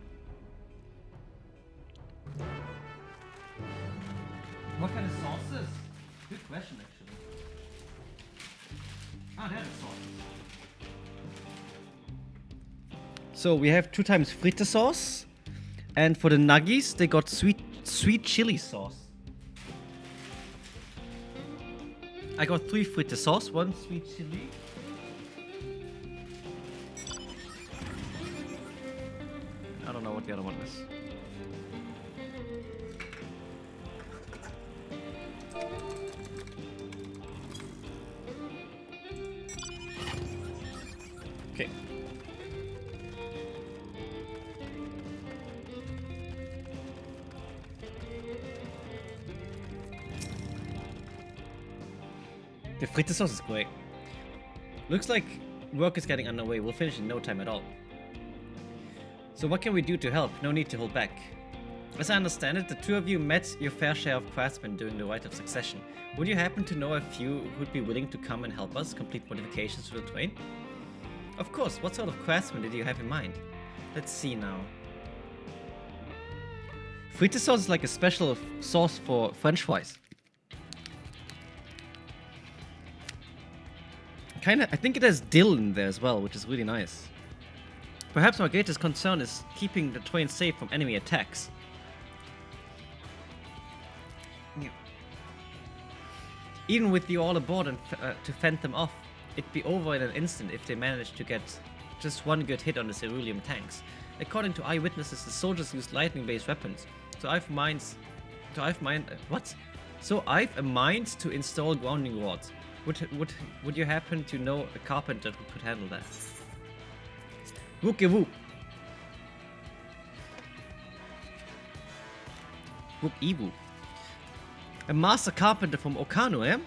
[SPEAKER 20] What kind of sauces? Good question, actually. Ah, there's sauces. So we have 2 times fritte sauce, and for the nuggies they got sweet chili sauce. I got 3 fritte sauce, 1 sweet chili. I don't know what the other one is. Okay. The fritte sauce is great. Looks like work is getting underway. We'll finish in no time at all. So what can we do to help? No need to hold back. As I understand it, the 2 of you met your fair share of craftsmen during the Rite of Succession. Would you happen to know a few who'd be willing to come and help us complete modifications to the train? Of course, what sort of craftsmen did you have in mind? Let's see now. Fritte sauce is like a special sauce for French fries. I think it has dill in there as well, which is really nice. Perhaps our greatest concern is keeping the train safe from enemy attacks. Yeah. Even with you all aboard and to fend them off, it'd be over in an instant if they managed to get just 1 good hit on the cerulean tanks. According to eyewitnesses, the soldiers used lightning-based weapons. So I've a mind to install grounding rods. Would you happen to know a carpenter who could handle that? Wookie-woo. Wook-e-woo. A master carpenter from Okano, eh?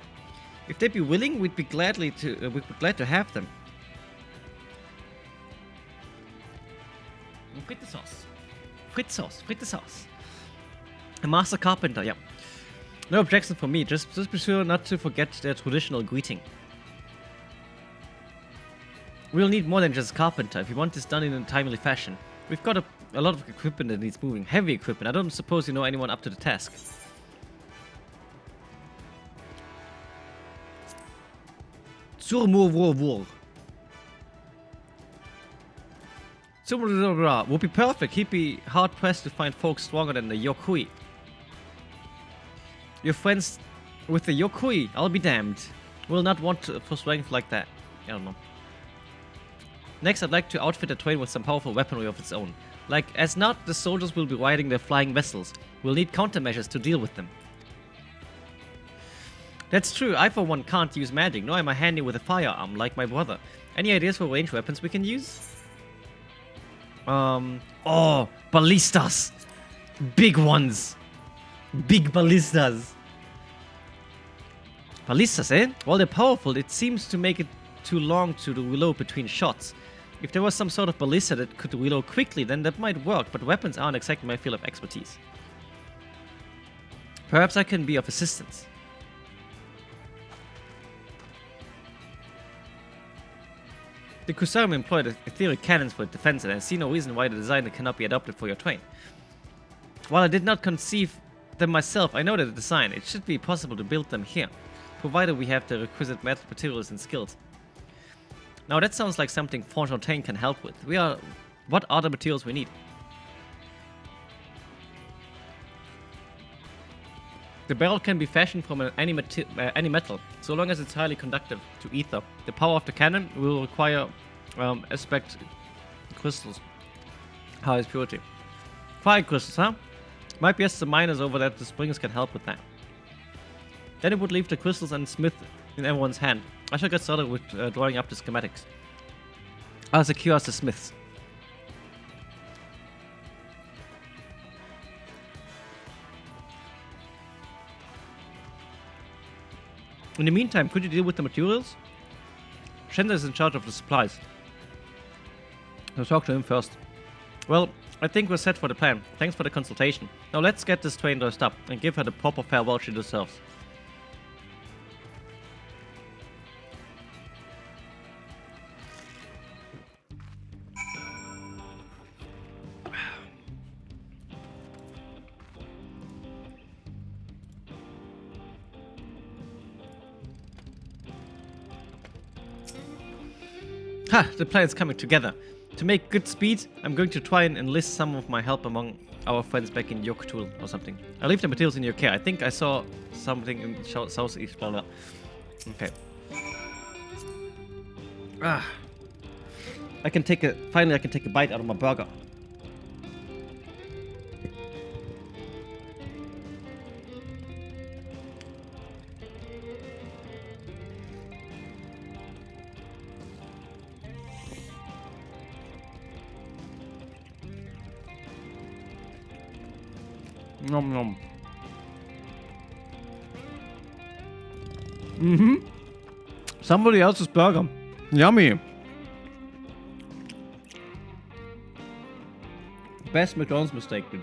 [SPEAKER 20] If they'd be willing, we'd be glad to have them. Fritte sauce. Fritte sauce. A master carpenter, yeah. No objection from me, just be sure not to forget their traditional greeting. We'll need more than just carpenter if you want this done in a timely fashion. We've got a lot of equipment that needs moving, heavy equipment. I don't suppose you know anyone up to the task. Would be perfect. He'd be hard pressed to find folks stronger than the Yokui. Your friends with the Yokui, I'll be damned. Will not want for strength like that. I don't know. Next, I'd like to outfit the train with some powerful weaponry of its own. Like as not, the soldiers will be riding their flying vessels. We'll need countermeasures to deal with them. That's true, I for one can't use magic, nor am I handy with a firearm like my brother. Any ideas for ranged weapons we can use? Oh, ballistas! Big ones! Big ballistas! Ballistas, eh? While they're powerful, it seems to make it too long to reload between shots. If there was some sort of ballista that could reload quickly, then that might work, but weapons aren't exactly my field of expertise. Perhaps I can be of assistance. The Kusarem employed etheric cannons for defense, and I see no reason why the design cannot be adopted for your train. While I did not conceive them myself, I know that the design. It should be possible to build them here, provided we have the requisite materials and skills. Now that sounds like something Fontaine can help with. What are the materials we need? The barrel can be fashioned from any metal, so long as it's highly conductive to ether. The power of the cannon will require aspect crystals. Highest purity. Fire crystals, huh? Might be just the miners over there, the springs can help with that. Then it would leave the crystals and smith in everyone's hand. I shall get started with drawing up the schematics. I'll secure us the smiths. In the meantime, could you deal with the materials? Shender is in charge of the supplies. I'll talk to him first. Well, I think we're set for the plan. Thanks for the consultation. Now let's get this train dressed up and give her the proper farewell she deserves. Ha! The plan is coming together. To make good speed, I'm going to try and enlist some of my help among our friends back in Yoktul or something. I'll leave the materials in your care. I think I saw something in southeast, blah blah. Okay. Ah. Finally I can take a bite out of my burger. Nom nom. Somebody else's burger. Yummy. Best McDonald's mistake, dude.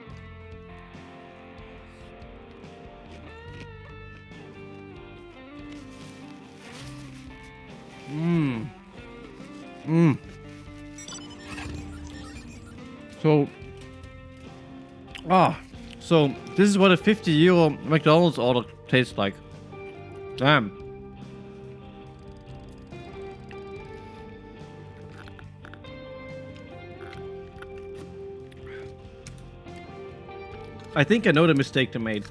[SPEAKER 20] So this is what a €50 McDonald's order tastes like. Damn. I think I know the mistake they made.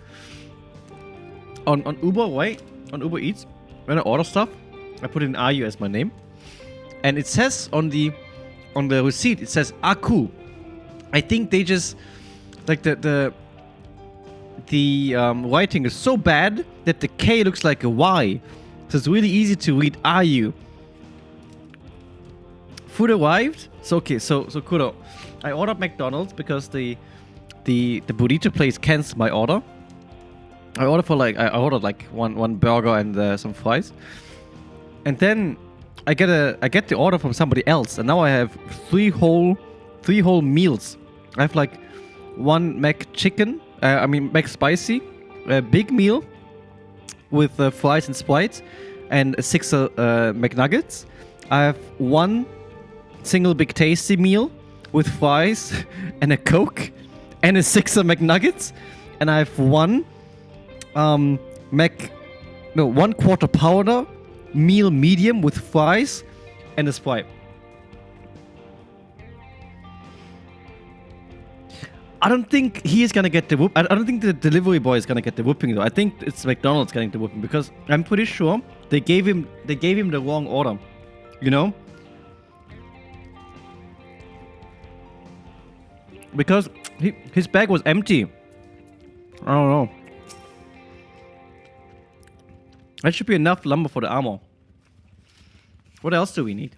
[SPEAKER 20] On Uber, right? On Uber Eats, when I order stuff, I put in Ayu as my name, and it says on the receipt, it says Aku. I think they just like the writing is so bad that the K looks like a Y, so it's really easy to read Ayu. Food arrived. So okay, so Kuro, I ordered McDonald's because the burrito place canceled my order. I ordered like one burger and some fries, and then I get the order from somebody else, and now I have three whole meals. I have like one Mac spicy, a big meal with fries and Sprite, and a 6 McNuggets. I have one single big tasty meal with fries and a Coke and a 6 McNuggets, and I have one 1/4 pounder meal medium with fries and a Sprite. I don't think he is gonna get the whoop. I don't think the delivery boy is gonna get the whooping though. I think it's McDonald's getting the whooping because I'm pretty sure they gave him the wrong order. You know? Because his bag was empty. I don't know. That should be enough lumber for the armor. What else do we need?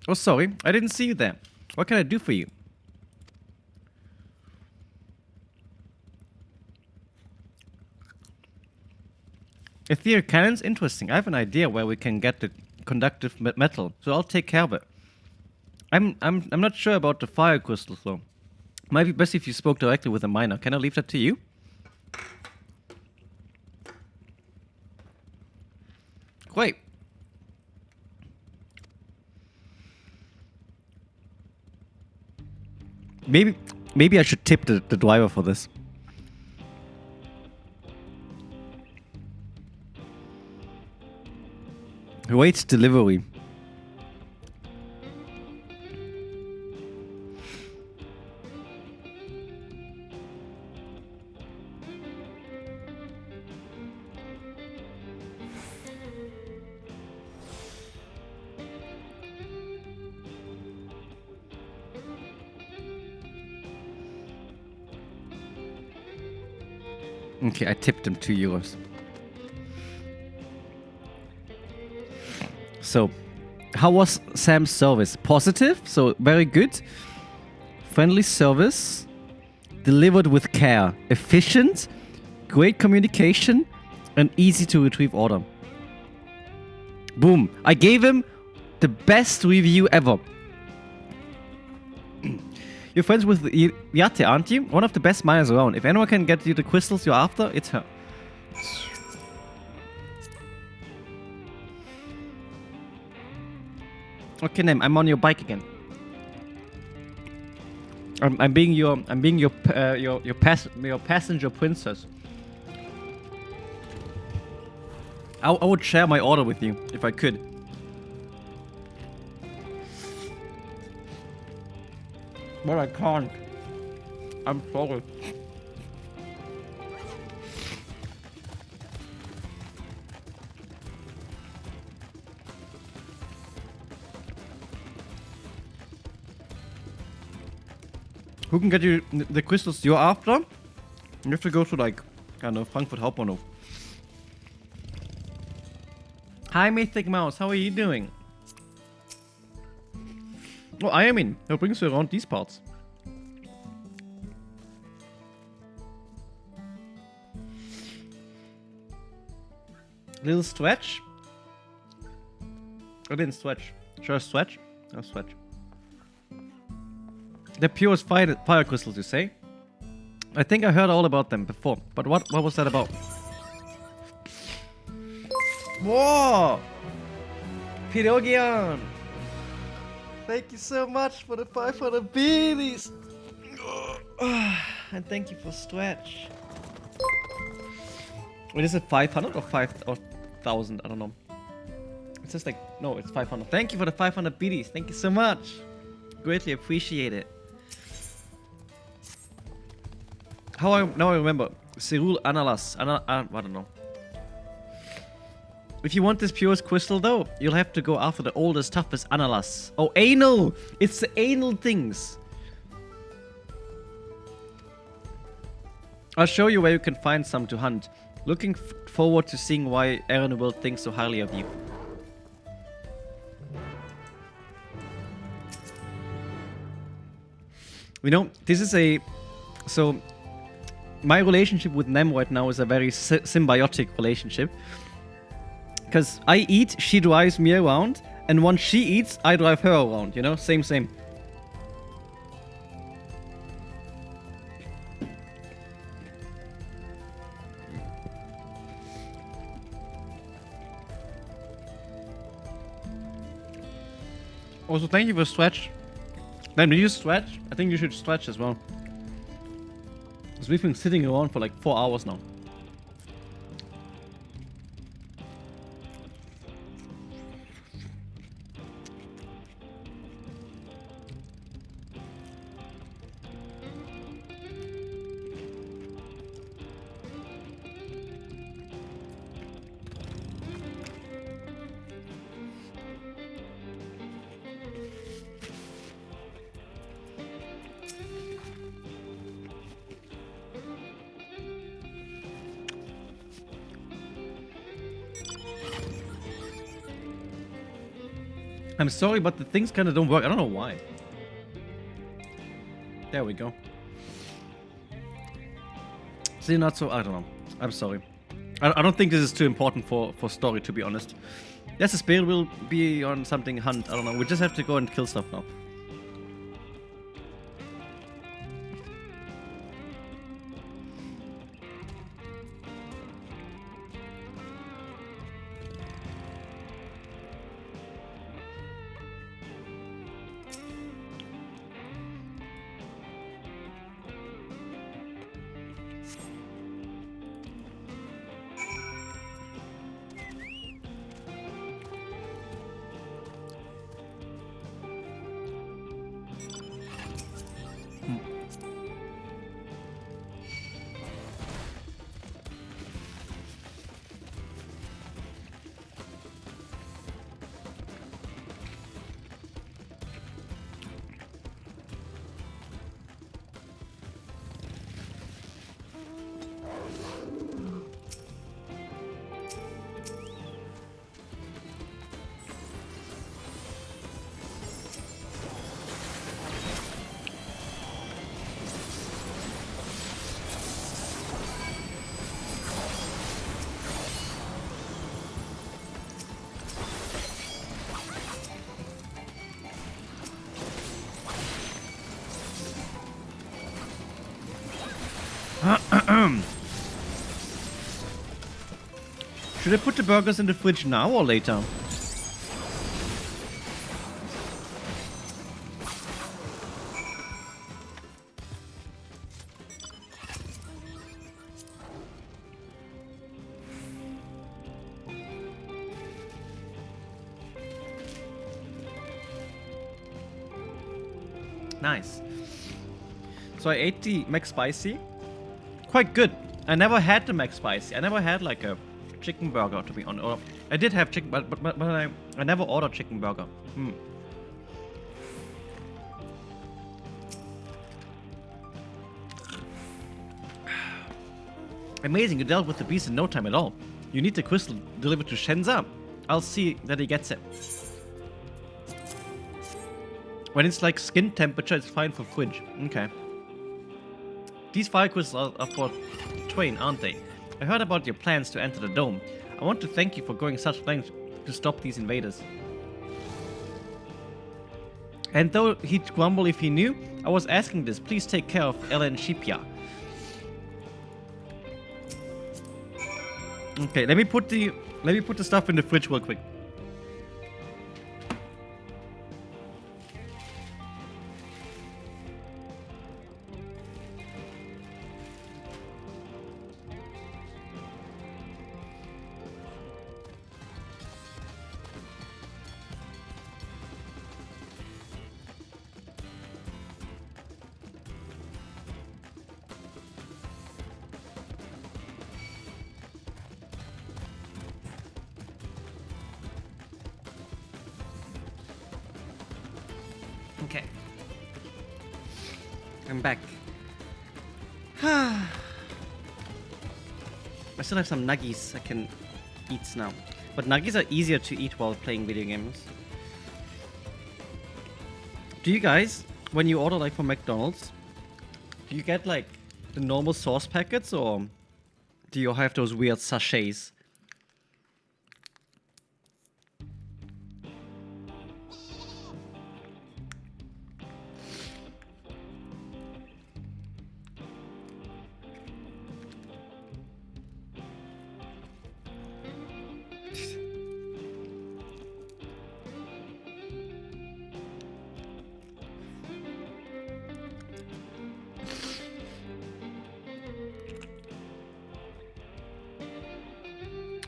[SPEAKER 20] Oh, sorry. I didn't see you there. What can I do for you? Etheric cannons? Interesting. I have an idea where we can get the conductive metal, so I'll take care of it. I'm not sure about the fire crystals though. Might be best if you spoke directly with a miner. Can I leave that to you? Great. Maybe I should tip the driver for this. Waits delivery. Okay, I tipped him €2. So, how was Sam's service? Positive, so very good. Friendly service, delivered with care, efficient, great communication, and easy to retrieve order. Boom! I gave him the best review ever. You're friends with Yate, aren't you? One of the best miners around. If anyone can get you the crystals you're after, it's her. Okay, Nem, I'm on your bike again. I'm being your passenger princess.
[SPEAKER 1] I would share my order with you if I could. But I can't. I'm sorry. Who can get you the crystals you're after? You have to go to like, I don't know, Frankfurt Hauptbahnhof. Hi Mythic Mouse, how are you doing? Oh, I mean, who brings you around these parts? Little stretch? I didn't stretch. Should I stretch? I'll stretch. The purest fire crystals, you say? I think I heard all about them before, but what was that about? Whoa! Pirogian! Thank you so much for the 500 beanies! And thank you for stretch. Wait, is it 500 or 5,000? I don't know. It says like, no, it's 500. Thank you for the 500 beanies. Thank you so much. Greatly appreciate it. Now I remember. Cyril Analas. I don't know. If you want this purest crystal though, you'll have to go after the oldest, toughest Analas. Oh, anal! It's the anal things. I'll show you where you can find some to hunt. Looking forward to seeing why Erenwald thinks so highly of you. You know, this is a... So, my relationship with Nem right now is a very symbiotic relationship. Because I eat, she drives me around, and once she eats, I drive her around, you know? Same. Also, thank you for stretch. Then did you stretch? I think you should stretch as well. Because we've been sitting around for like 4 hours now. I'm sorry, but the things kind of don't work. I don't know why. There we go. See, not so... I don't know. I'm sorry. I don't think this is too important for story, to be honest. Yes, the spirit will be on something hunt. I don't know. We just have to go and kill stuff now. Should I put the burgers in the fridge now or later? Nice. So I ate the McSpicy. Quite good. I never had the McSpicy. I never had like a chicken burger, to be honest. Or I did have chicken, but I never ordered chicken burger. Amazing, you dealt with the beast in no time at all. You need the crystal delivered to Shenza. I'll see that he gets it. When it's like skin temperature, it's fine for fridge. Okay. These fire crystals are for Twain, aren't they? I heard about your plans to enter the dome. I want to thank you for going such lengths to stop these invaders. And though he'd grumble if he knew, I was asking this. Please take care of Ella and Shipya. Okay, let me put the stuff in the fridge real quick. Okay. I'm back. I still have some nuggies I can eat now. But nuggies are easier to eat while playing video games. Do you guys, when you order like from McDonald's, do you get like the normal sauce packets or do you have those weird sachets?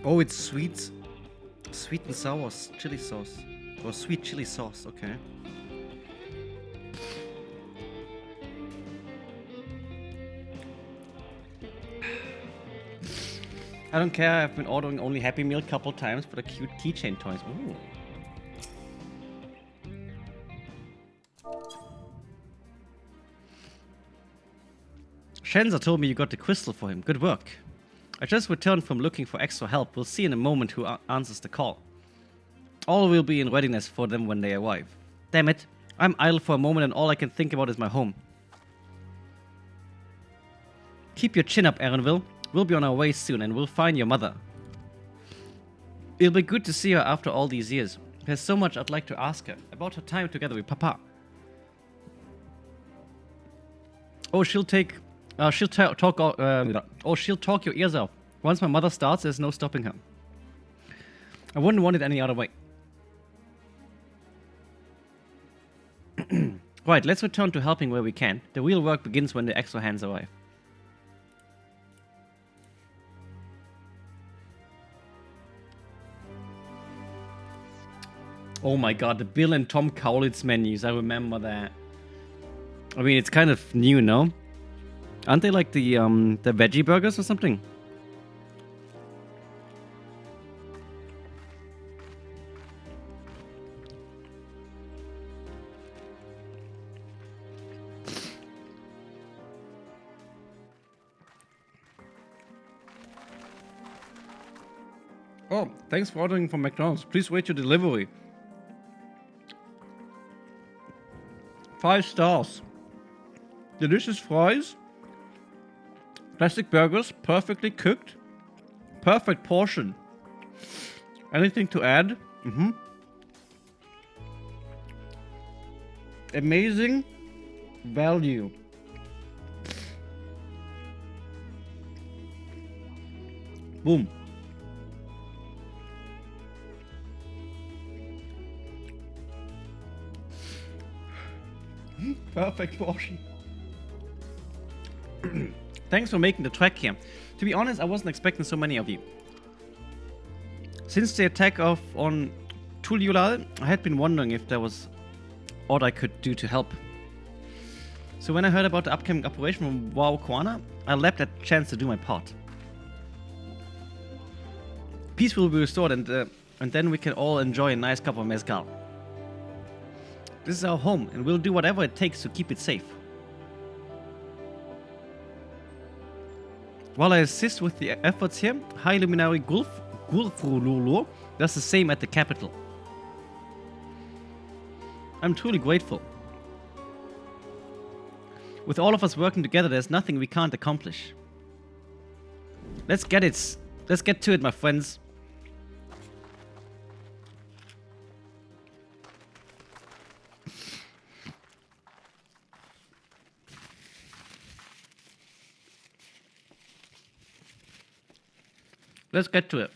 [SPEAKER 1] Oh, it's sweet and sour chili sauce. Or sweet chili sauce, okay. I don't care, I've been ordering only Happy Meal a couple times for the cute keychain toys. Ooh. Shenza told me you got the crystal for him. Good work. I just returned from looking for extra help. We'll see in a moment who answers the call. All will be in readiness for them when they arrive. Damn it. I'm idle for a moment and all I can think about is my home. Keep your chin up, Aaronville. We'll be on our way soon and we'll find your mother. It'll be good to see her after all these years. There's so much I'd like to ask her about her time together with Papa. Oh, she'll talk your ears off. Once my mother starts, there's no stopping her. I wouldn't want it any other way. Right, let's return to helping where we can. The real work begins when the extra hands arrive. Oh my god, the Bill and Tom Kaulitz menus, I remember that. I mean, it's kind of new, no? Aren't they like the veggie burgers or something? Oh, thanks for ordering from McDonald's. Please wait your delivery. 5 stars. Delicious fries. Plastic burgers, perfectly cooked. Perfect portion. Anything to add? Amazing value. Boom. Perfect portion. Thanks for making the trek here. To be honest, I wasn't expecting so many of you. Since the attack on Tuliolal, I had been wondering if there was what I could do to help. So when I heard about the upcoming operation from Wow Kwana, I leapt at the chance to do my part. Peace will be restored, and then we can all enjoy a nice cup of mezcal. This is our home, and we'll do whatever it takes to keep it safe. While I assist with the efforts here, High Luminary Gulfrululu does the same at the capital. I'm truly grateful. With all of us working together, there's nothing we can't accomplish. Let's get to it, my friends. Let's get to it.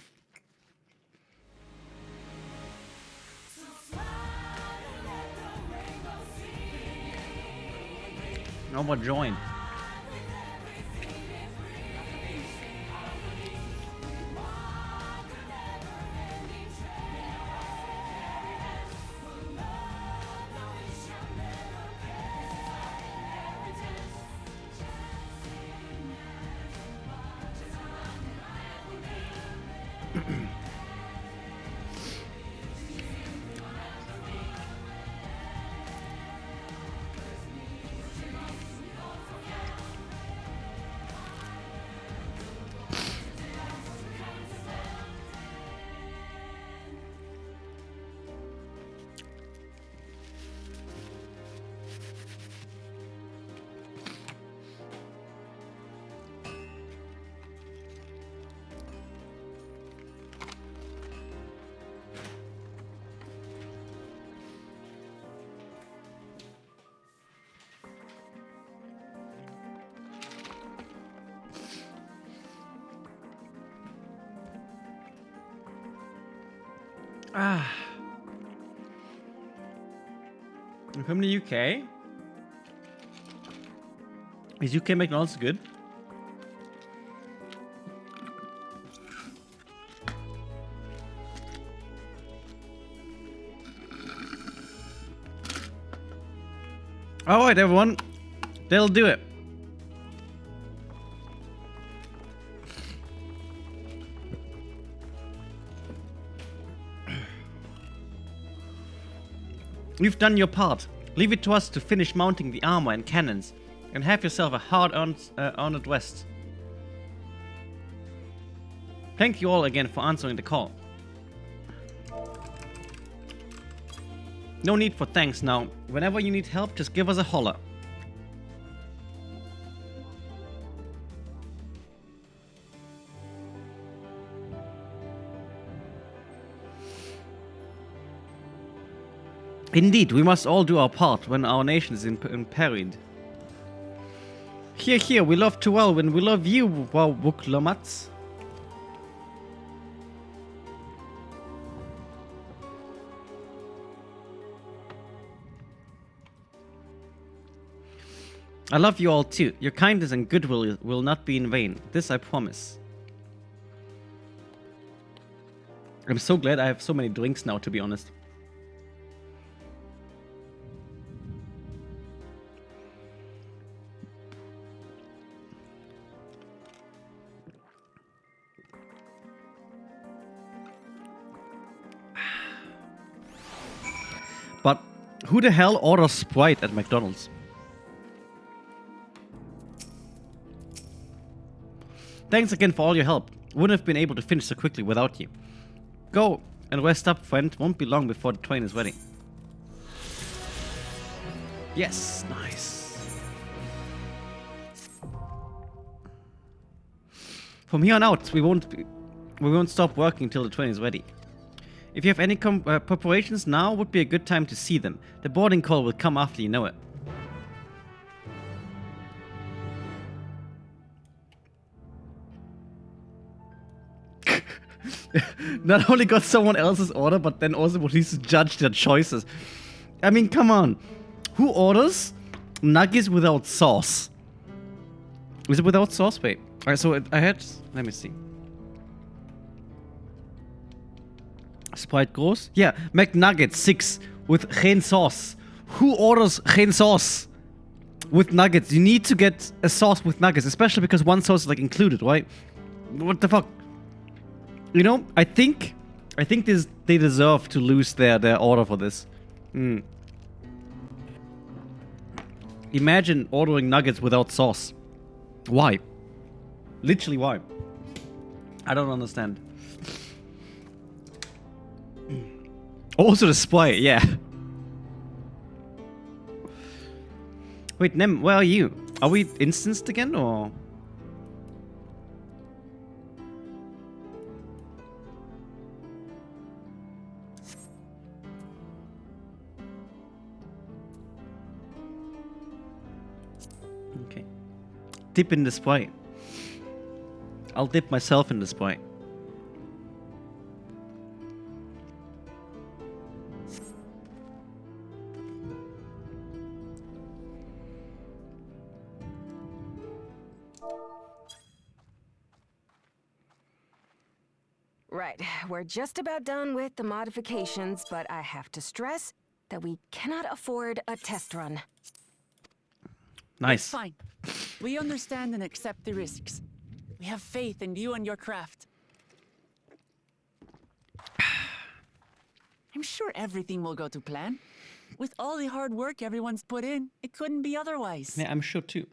[SPEAKER 1] No more join. I'm from the UK. Is UK McDonald's good? Alright, everyone. They'll do it. You've done your part. Leave it to us to finish mounting the armor and cannons, and have yourself a hard-earned rest. Thank you all again for answering the call. No need for thanks now. Whenever you need help, just give us a holler. Indeed, we must all do our part when our nation is imperiled. Here, we love too well when we love you, Wuklomats. I love you all too. Your kindness and goodwill will not be in vain. This I promise. I'm so glad I have so many drinks now, to be honest. But who the hell orders Sprite at McDonald's? Thanks again for all your help. Wouldn't have been able to finish so quickly without you. Go and rest up, friend. Won't be long before the train is ready. Yes, nice. From here on out, we won't stop working until the train is ready. If you have any preparations, now would be a good time to see them. The boarding call will come after you know it. Not only got someone else's order, but then also needs to judge their choices. I mean, come on. Who orders nuggets without sauce? Is it without sauce? Wait. Alright, so I had... Let me see. Sprite groß? Yeah, McNuggets 6 with geen sauce. Who orders geen sauce? with nuggets. You need to get a sauce with nuggets, especially because one sauce is like included, right? What the fuck? You know, I think this, they deserve to lose their order for this. Imagine ordering nuggets without sauce. Why? Literally, why? I don't understand. Also the display, yeah. Wait, Nem, where are you? Are we instanced again, or...? Okay. Dip in display. I'll dip myself in display.
[SPEAKER 2] Right, we're just about done with the modifications, but I have to stress that we cannot afford a test run.
[SPEAKER 1] Nice.
[SPEAKER 8] It's fine. We understand and accept the risks. We have faith in you and your craft. I'm sure everything will go to plan. With all the hard work everyone's put in, it couldn't be otherwise.
[SPEAKER 1] Yeah, I'm sure too.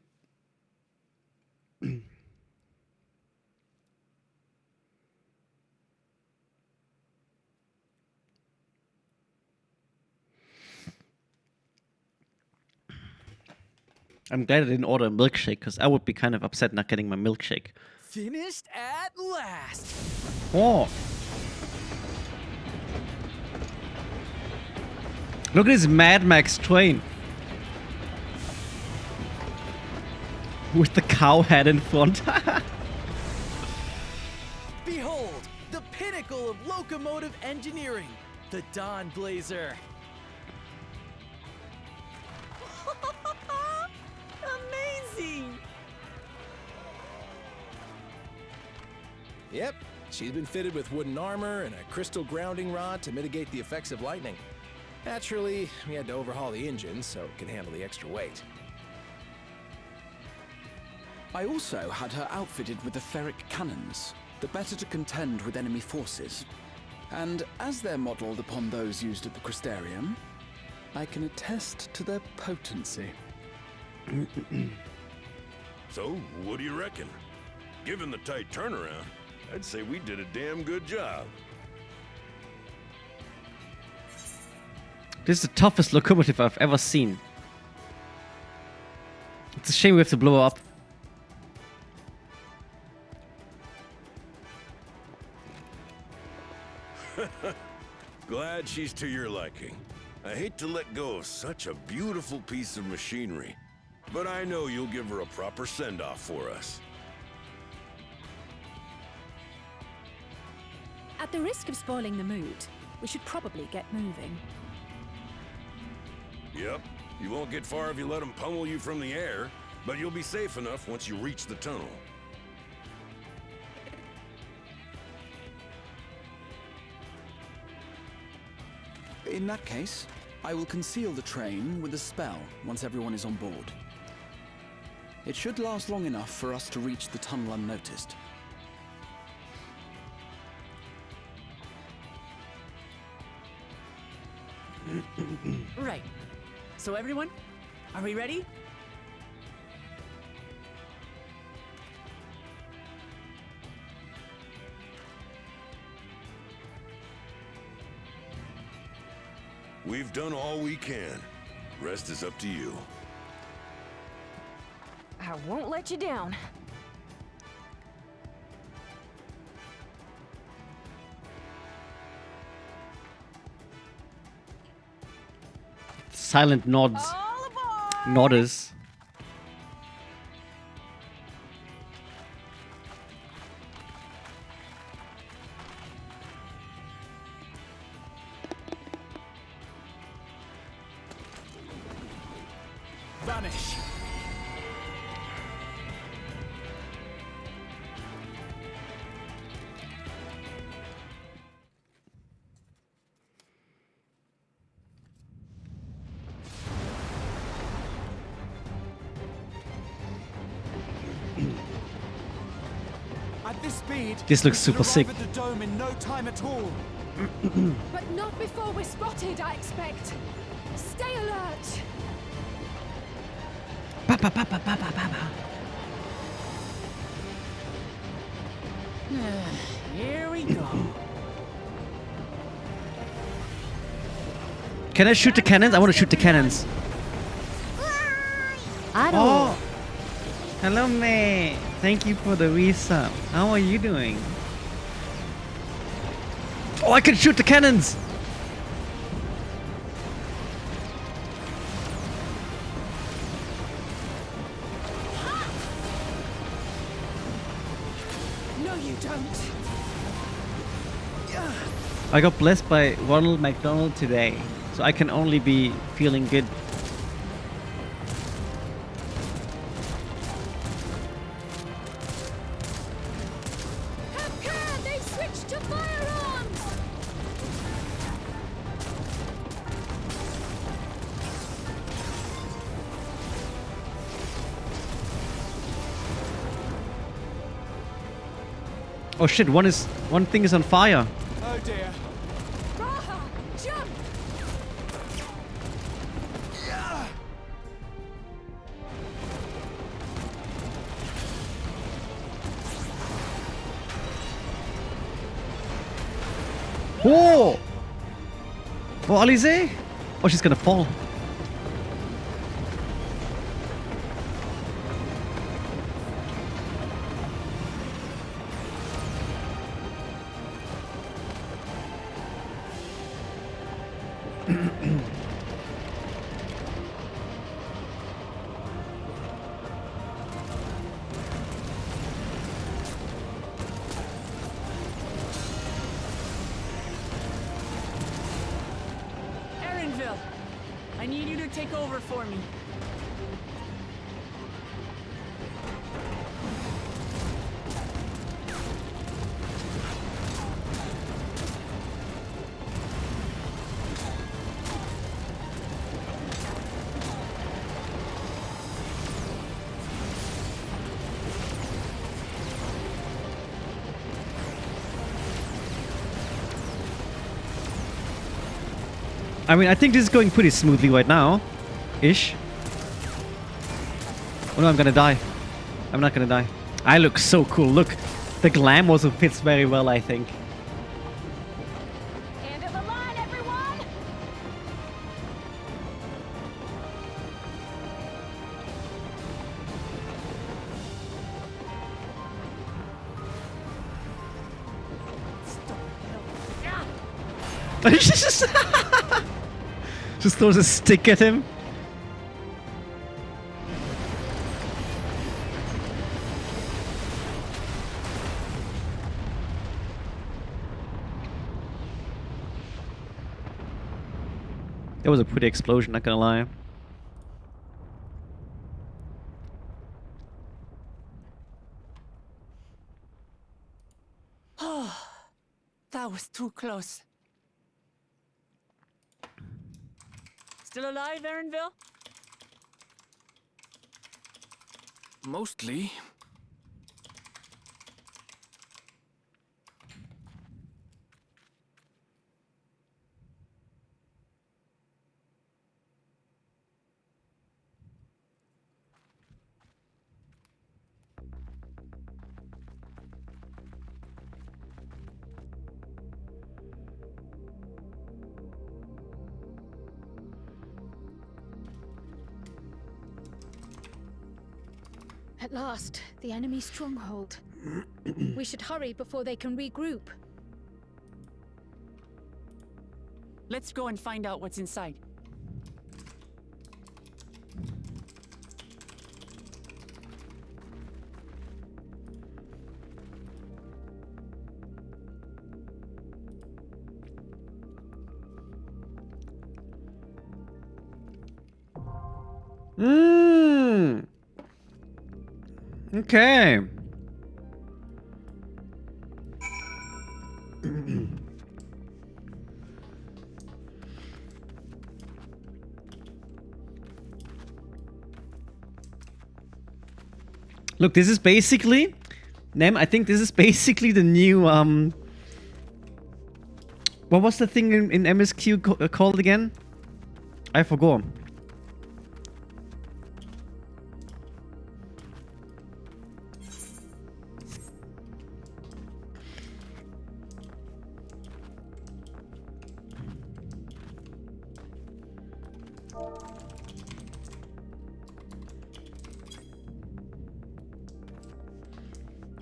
[SPEAKER 1] I'm glad I didn't order a milkshake, because I would be kind of upset not getting my milkshake.
[SPEAKER 22] Finished at last.
[SPEAKER 1] Oh. Look at this Mad Max train. With the cow head in front.
[SPEAKER 22] Behold, the pinnacle of locomotive engineering, the Dawn Blazer.
[SPEAKER 2] Amazing!
[SPEAKER 23] Yep, she's been fitted with wooden armor and a crystal grounding rod to mitigate the effects of lightning. Naturally, we had to overhaul the engine so it could handle the extra weight.
[SPEAKER 12] I also had her outfitted with the ferric cannons, the better to contend with enemy forces. And as they're modeled upon those used at the Crystarium, I can attest to their potency.
[SPEAKER 5] So, what do you reckon? Given the tight turnaround, I'd say we did a damn good job.
[SPEAKER 1] This is the toughest locomotive I've ever seen. It's a shame we have to blow up.
[SPEAKER 5] Glad she's to your liking. I hate to let go of such a beautiful piece of machinery, but I know you'll give her a proper send-off for us.
[SPEAKER 9] At the risk of spoiling the mood, we should probably get moving.
[SPEAKER 5] Yep, you won't get far if you let them pummel you from the air, but you'll be safe enough once you reach the tunnel.
[SPEAKER 12] In that case, I will conceal the train with a spell once everyone is on board. It should last long enough for us to reach the tunnel unnoticed.
[SPEAKER 8] Right. So everyone, are we ready?
[SPEAKER 5] We've done all we can. Rest is up to you.
[SPEAKER 2] I won't let you down.
[SPEAKER 1] Silent nods. Nodders.
[SPEAKER 22] Vanish.
[SPEAKER 12] this speed,
[SPEAKER 1] This looks
[SPEAKER 12] we
[SPEAKER 1] super
[SPEAKER 12] should
[SPEAKER 1] sick.
[SPEAKER 12] arrive at the dome in no time at all.
[SPEAKER 7] But not before we're spotted, I expect. Stay alert.
[SPEAKER 8] Here we go.
[SPEAKER 1] Can I shoot the cannons? I want to shoot the cannons. Oh. Hello, May. Thank you for the resub. How are you doing? Oh, I can shoot the cannons.
[SPEAKER 7] No, you don't.
[SPEAKER 1] I got blessed by Ronald McDonald today, so I can only be feeling good.
[SPEAKER 7] Have care! They've switched to firearms!
[SPEAKER 1] Oh shit! One thing is on fire.
[SPEAKER 12] Oh dear.
[SPEAKER 7] Raha, jump!
[SPEAKER 1] Oh! Oh, Alize? Oh, she's gonna fall.
[SPEAKER 8] Erinville, I need you to take over for me.
[SPEAKER 1] I mean, I think this is going pretty smoothly right now. Ish. Oh no, I'm gonna die. I'm not gonna die. I look so cool. Look, the glam also fits very well, I think.
[SPEAKER 7] End of the line, everyone!
[SPEAKER 1] Just throws a stick at him. That was a pretty explosion, not gonna lie.
[SPEAKER 8] Oh, that was too close. Still alive, Erinville?
[SPEAKER 4] Mostly.
[SPEAKER 7] At last, the enemy stronghold. We should hurry before they can regroup.
[SPEAKER 8] Let's go and find out what's inside.
[SPEAKER 1] Okay. Look, this is basically Nem, I think this is basically the new, what was the thing in MSQ called again? I forgot.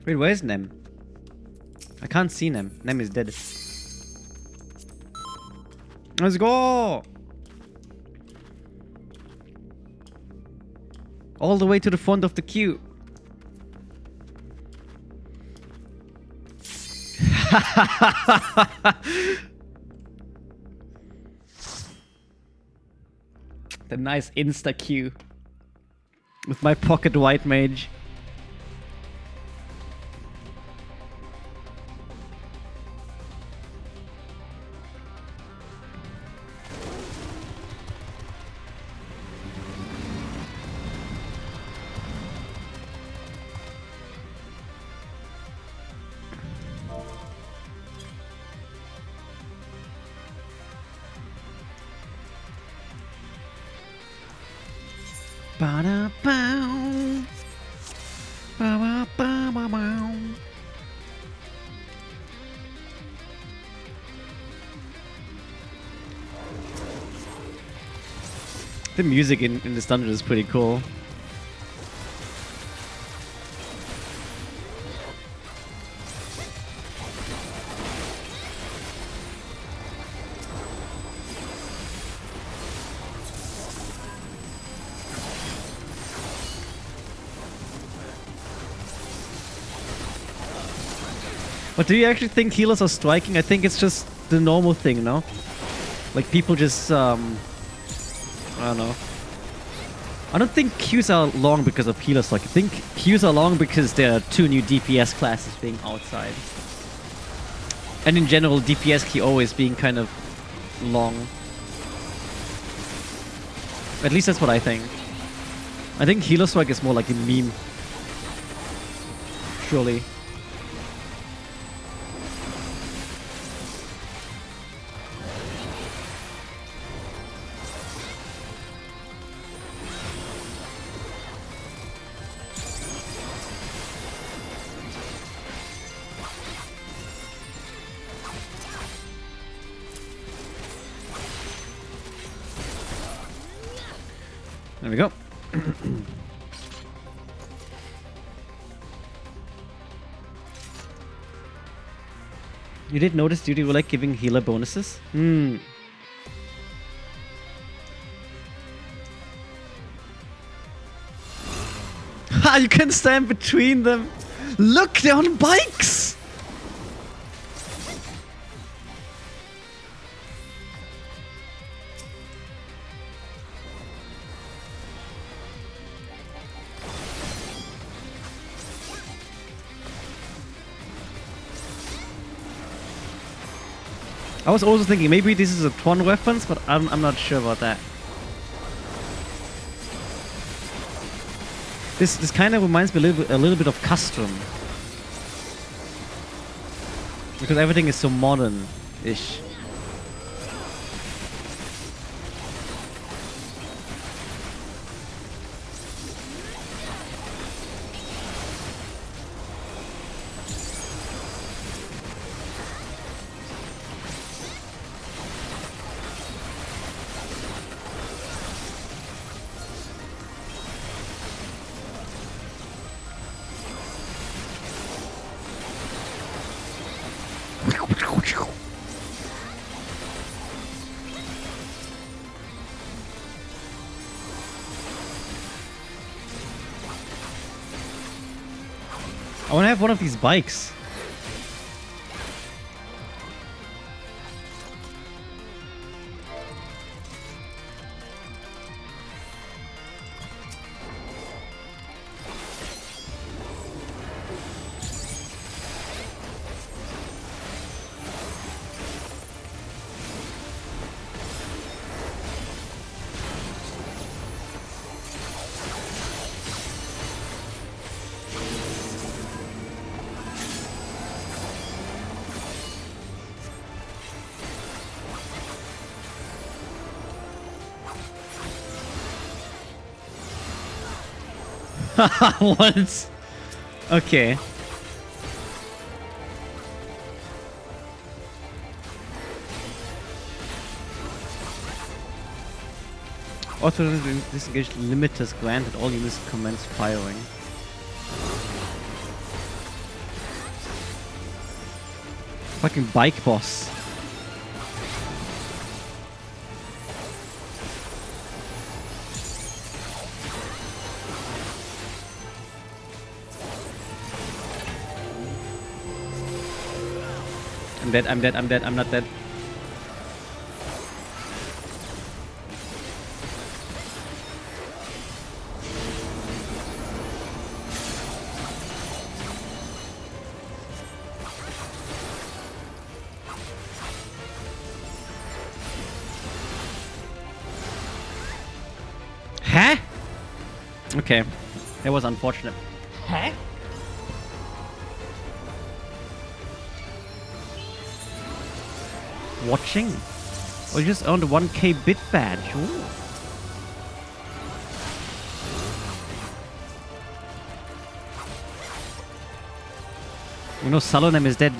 [SPEAKER 1] Wait, where's Nem? I can't see Nem. Nem is dead. Let's go! All the way to the front of the queue. The nice insta queue. With my pocket white mage. Ba-da-bow. Ba-ba-ba-ba-bow. The music in this dungeon is pretty cool. But do you actually think healers are striking? I think it's just the normal thing, no? Like people just, I don't know. I don't think queues are long because of healer strike. I think queues are long because there are 2 new DPS classes being outside. And in general, DPS queue always being kind of long. At least that's what I think. I think healer strike is more like a meme. Surely. There we go. You did notice Duty were like giving healer bonuses? Ha! You can stand between them! Look, they're on bikes! I was also thinking maybe this is a Tron reference, but I'm not sure about that. This kind of reminds me a little bit of Custom. Because everything is so modern-ish. I want to have one of these bikes.
[SPEAKER 20] What? Okay. Auto disengage limiters granted. All units commence firing. Fucking bike boss. I'm dead, I'm dead, I'm dead, I'm not dead. Huh? Okay. That was unfortunate. Huh? Watching? Well, you just earned a 1k bit badge. Ooh. You know Salonem is dead.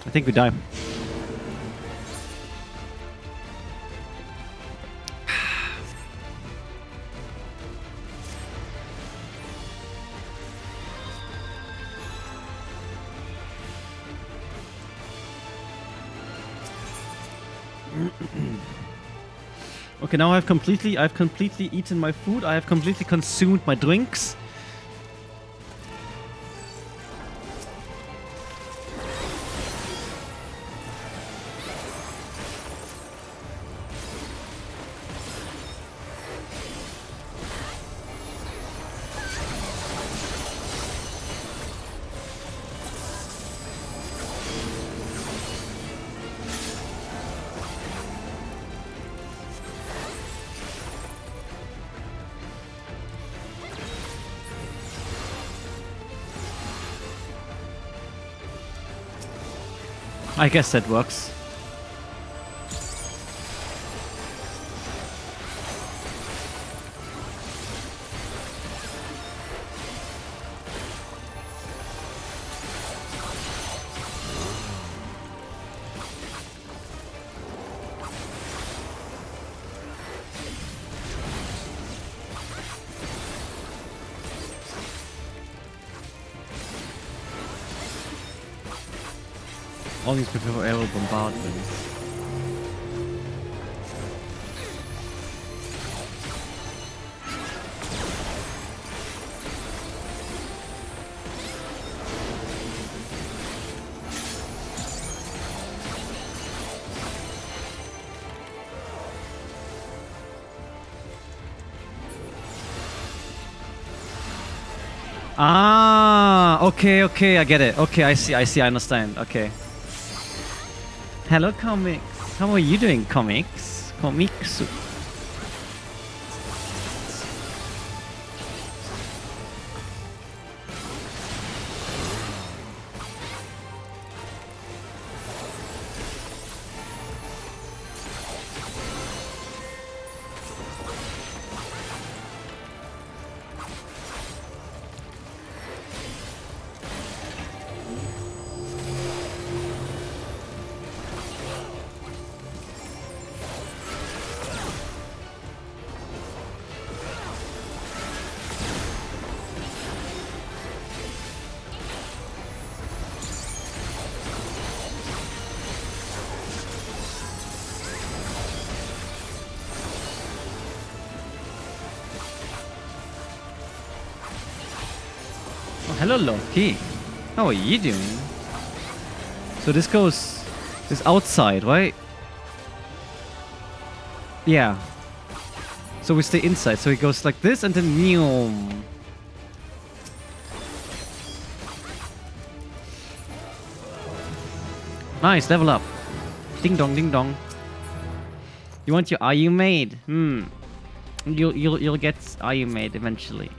[SPEAKER 20] I think we die. Okay, now I've completely eaten my food. I have completely consumed my drinks. I guess that works. All these prepare for aerial bombardments. Ah, okay, okay, I get it. Okay, I see, I understand. Okay. Hello, comics. How are you doing, comics? Comics. Hello, Loki. How are you doing? So this outside, right?
[SPEAKER 1] Yeah. So we stay inside. So he goes like this and then neom. Nice, level up. Ding dong, ding dong. You want your Are You Made? You'll get Are You Made eventually.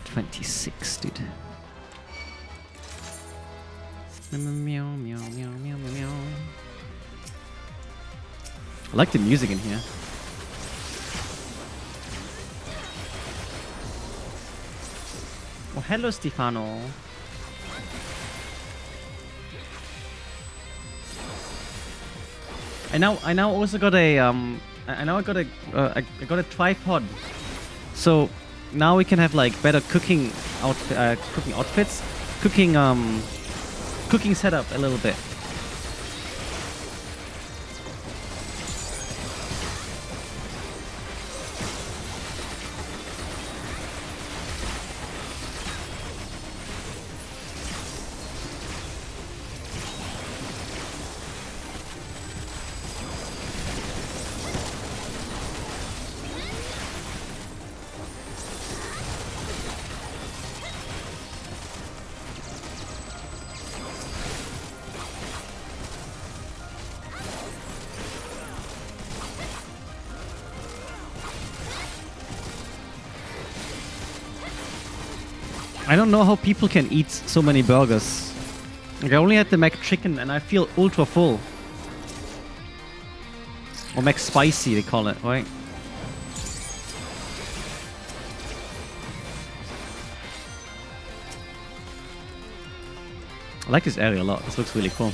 [SPEAKER 1] 26, dude. Meow, meow, meow, meow, meow. I like the music in here. Oh, hello, Stefano. I now also got a I got a tripod, so now we can have like better cooking outfits, cooking setup a little bit. I don't know how people can eat so many burgers. Like, I only had the Mac Chicken and I feel ultra full. Or Mac Spicy, they call it, right? I like this area a lot. This looks really cool.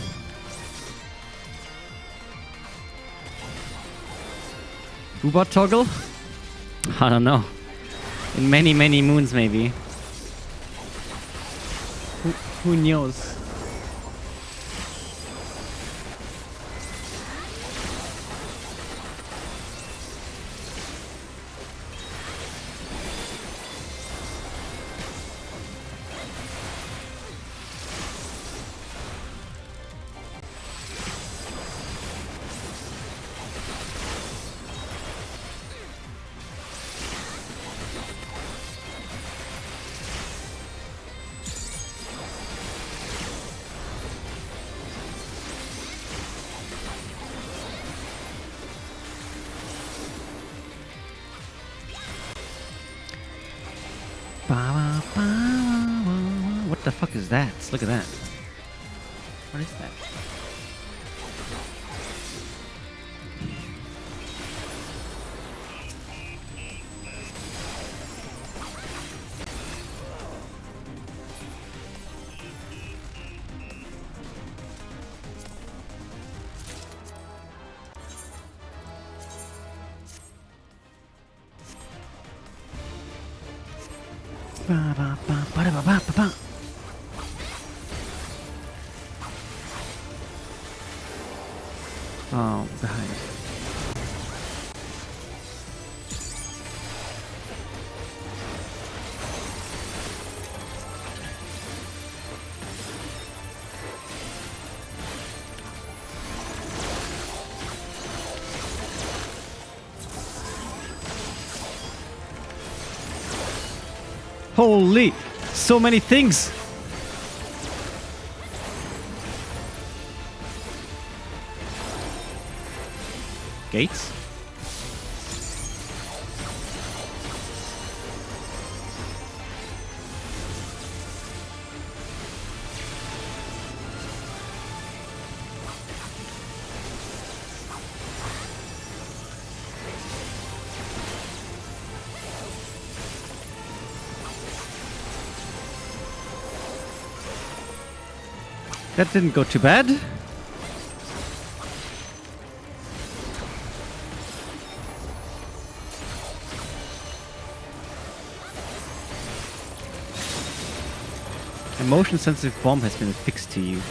[SPEAKER 1] Ubot toggle? I don't know. In many, many moons, maybe. Who knows? What the fuck is that? Look at that. What is that? Oh, behind. Holy, so many things. Gates? That didn't go too bad. A motion-sensitive bomb has been affixed to you.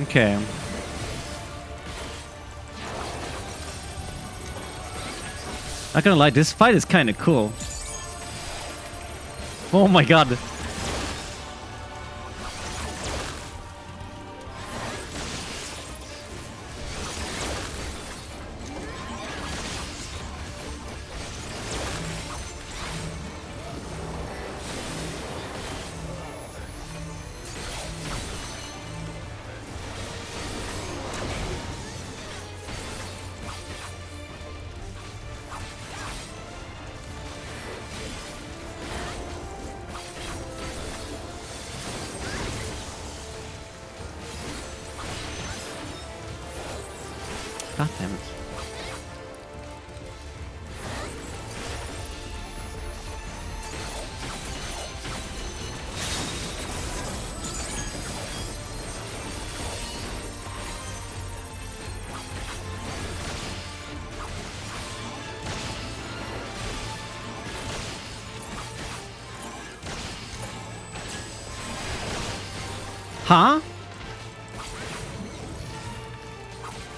[SPEAKER 1] Okay.
[SPEAKER 20] Not gonna lie, this fight is kind of cool. Oh my god. God damn it. Huh?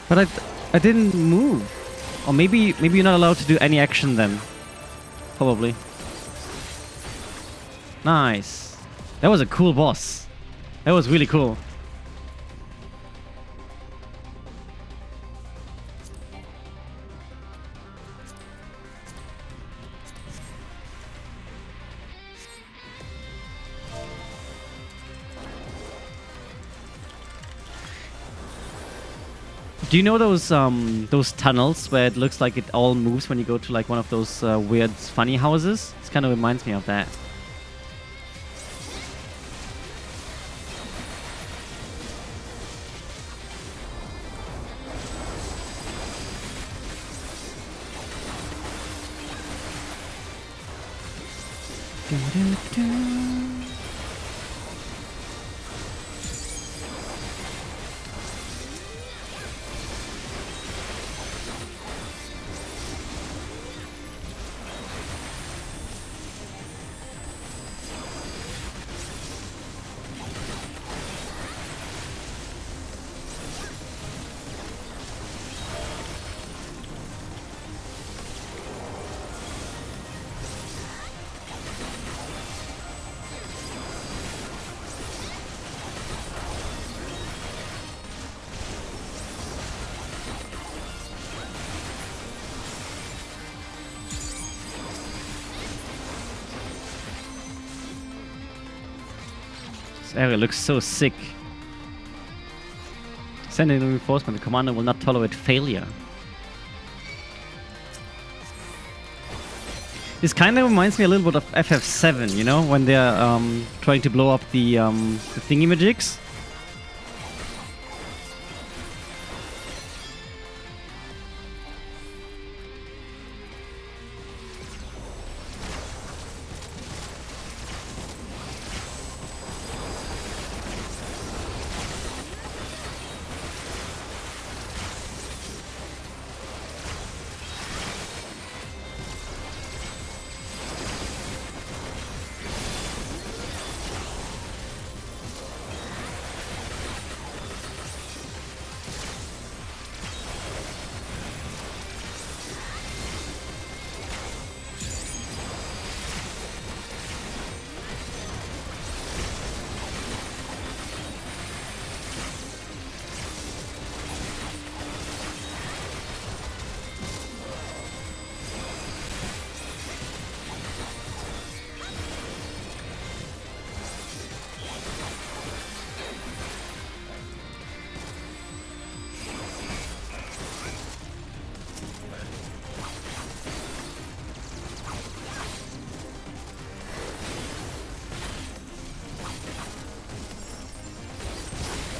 [SPEAKER 20] But I didn't move. Or maybe you're not allowed to do any action then. Probably. Nice. That was a cool boss. That was really cool. Do you know those tunnels where it looks like it all moves when you go to like one of those weird funny houses? It kind of reminds me of that. This area looks so sick. Sending a reinforcement, the commander will not tolerate failure. This kind of reminds me a little bit of FF7, you know, when they're trying to blow up the thingy-majigs.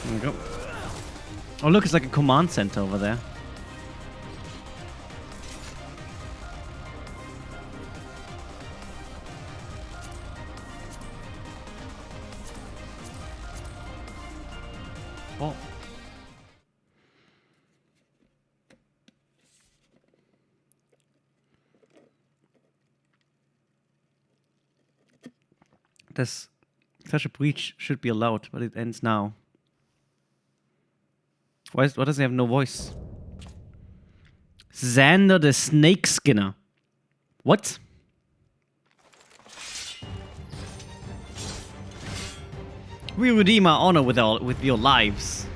[SPEAKER 20] There we go. Oh look, it's like a command center over there. Oh. Such a breach should be allowed, but it ends now. Why does he have no voice? Xander the Snake Skinner.
[SPEAKER 1] What? We redeem our honor with your lives.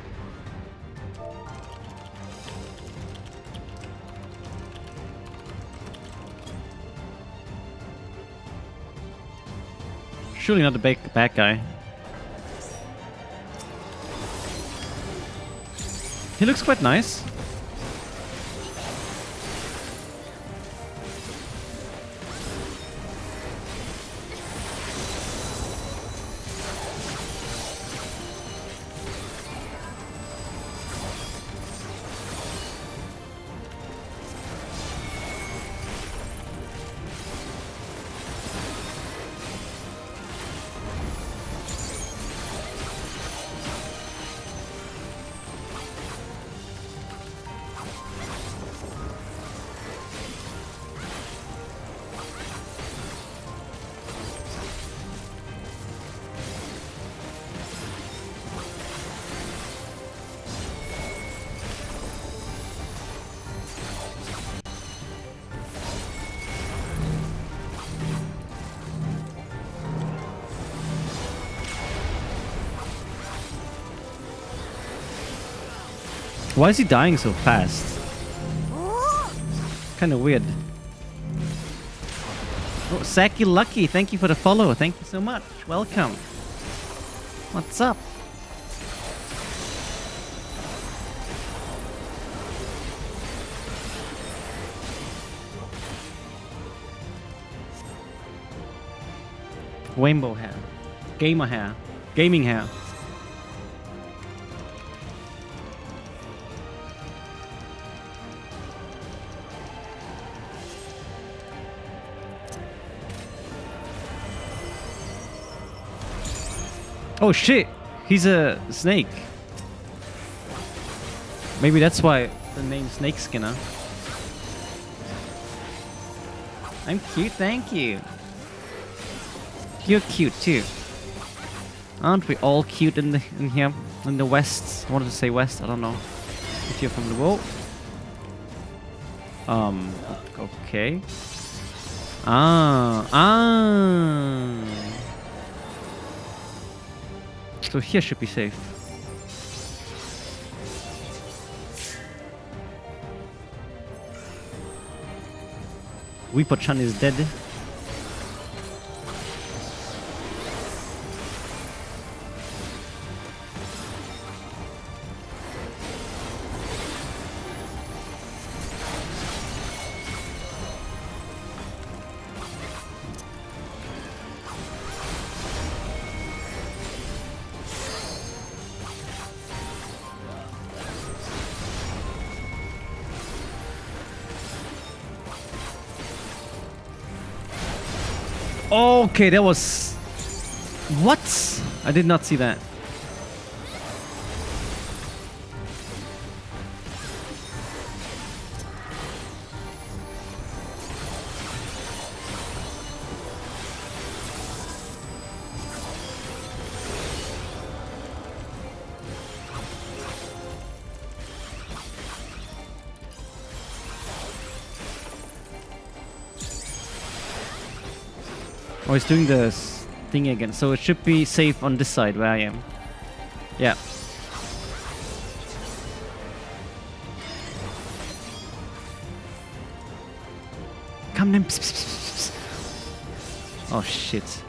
[SPEAKER 1] Surely not the bad guy. He looks quite nice. Why is he dying so fast? Kind of weird. Oh, Saki Lucky, thank you for the follow. Thank you so much. Welcome. What's up? Rainbow hair. Gamer hair. Gaming hair. Oh shit! He's a snake. Maybe that's why the name Snake Skinner. I'm cute, thank you. You're cute too. Aren't we all cute in here? In the West? I wanted to say West, I don't know. If you're from the world. Okay. So here should be safe. Weeper-chan is dead. Okay, that was... What? I did not see that. Oh, he's doing this thing again. So it should be safe on this side where I am. Yeah. Come then. Psst, psst, psst, psst. Oh shit.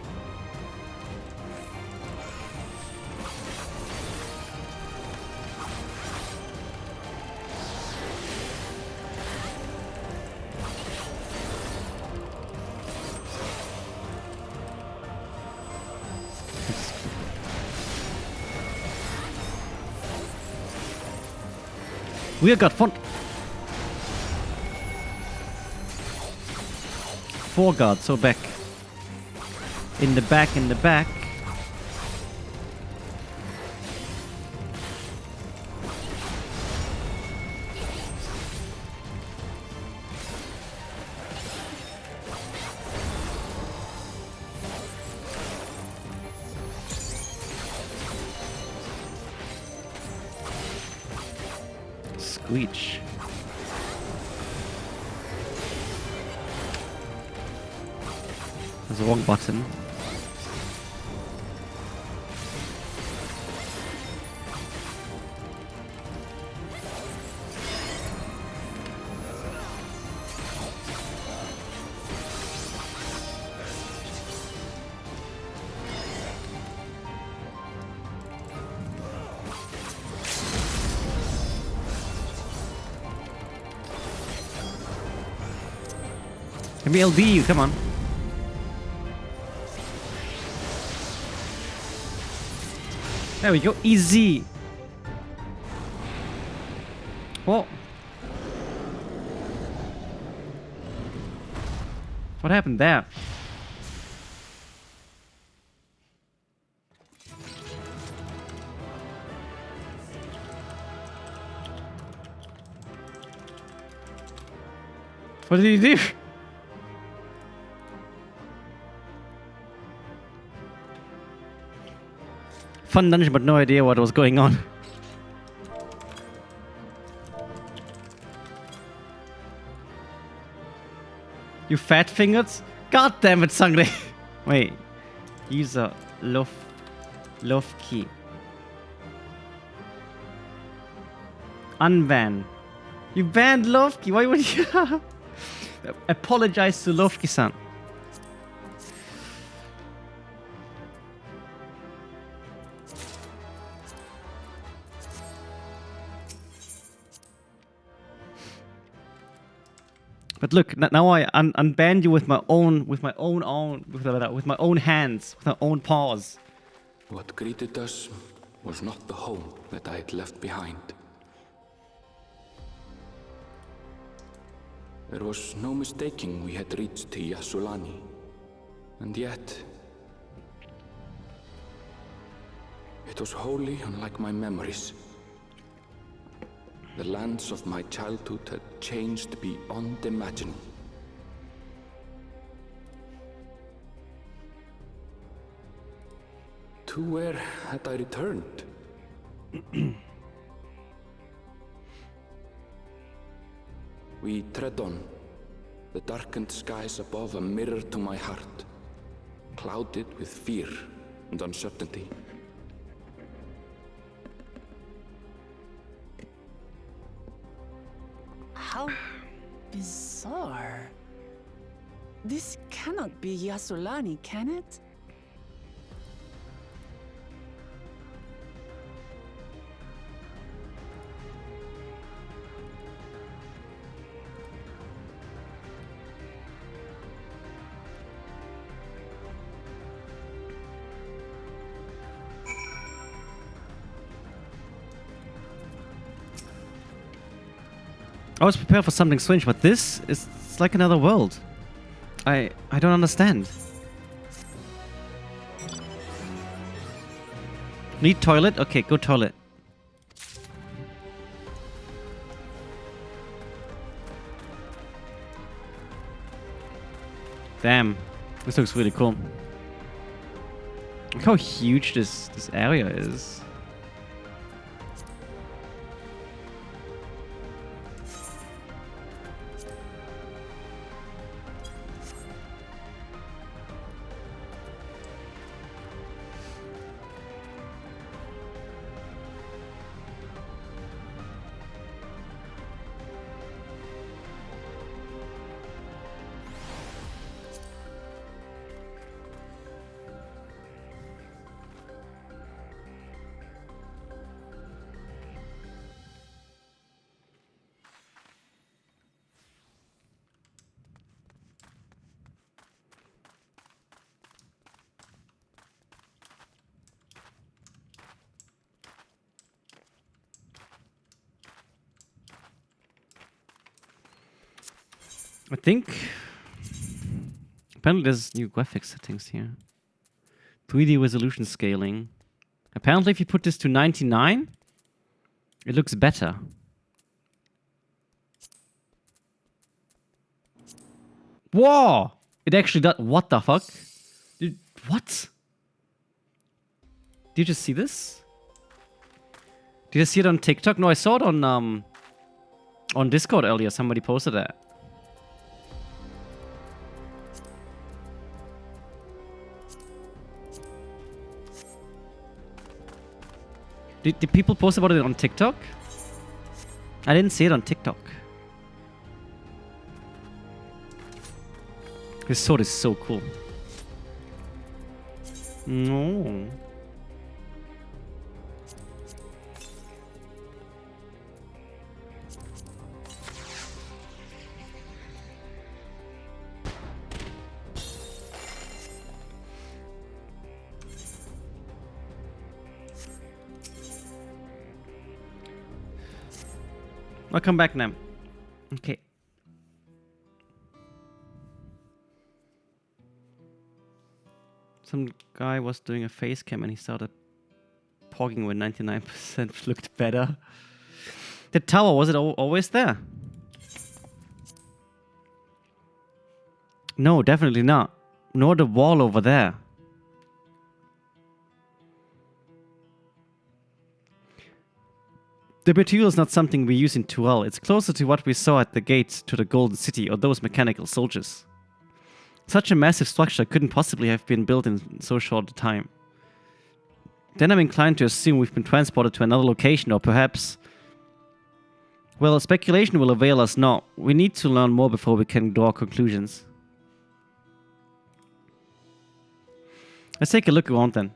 [SPEAKER 1] We got fun. 4 guards, so back. In the back, in the back. Squeech. was the wrong button. Let me LD you, come on. There we go, easy. Whoa. What happened there? What did he do? Fun dungeon, but no idea what was going on. You fat fingers? God damn it, Sangre. Wait. User love key. Unban. You banned Lovki. Why would you? Apologize to Lovki-san. But look, now I unbanned you with my own hands, with my own paws.
[SPEAKER 4] What greeted us was not the home that I had left behind. There was no mistaking we had reached Yasulani, and yet it was wholly unlike my memories. The lands of my childhood had changed beyond imagining. To where had I returned? We tread on, the darkened skies above a mirror to my heart, clouded with fear and uncertainty.
[SPEAKER 8] How bizarre. This cannot be Yasulani, can it?
[SPEAKER 1] I was prepared for something strange, but this is it's like another world. I don't understand. Need toilet? Okay, go toilet. Damn, this looks really cool. Look how huge this area is. I think apparently there's new graphics settings here. 3D resolution scaling. Apparently if you put this to 99, it looks better. Whoa! It actually does. What the fuck? What? Did you just see this? Did you see it on TikTok? No, I saw it on Discord earlier. Somebody posted that. Did people post about it on TikTok? I didn't see it on TikTok. His sword is so cool. No. I'll come back now. Okay. Some guy was doing a face cam and he started pogging when 99% looked better. The tower, was it always there? No, definitely not. Nor the wall over there. The material is not something we use in Tual. It's closer to what we saw at the gates to the Golden City or those mechanical soldiers. Such a massive structure couldn't possibly have been built in so short a time. Then I'm inclined to assume we've been transported to another location, or perhaps... Well, speculation will avail us not. We need to learn more before we can draw conclusions. Let's take a look around then.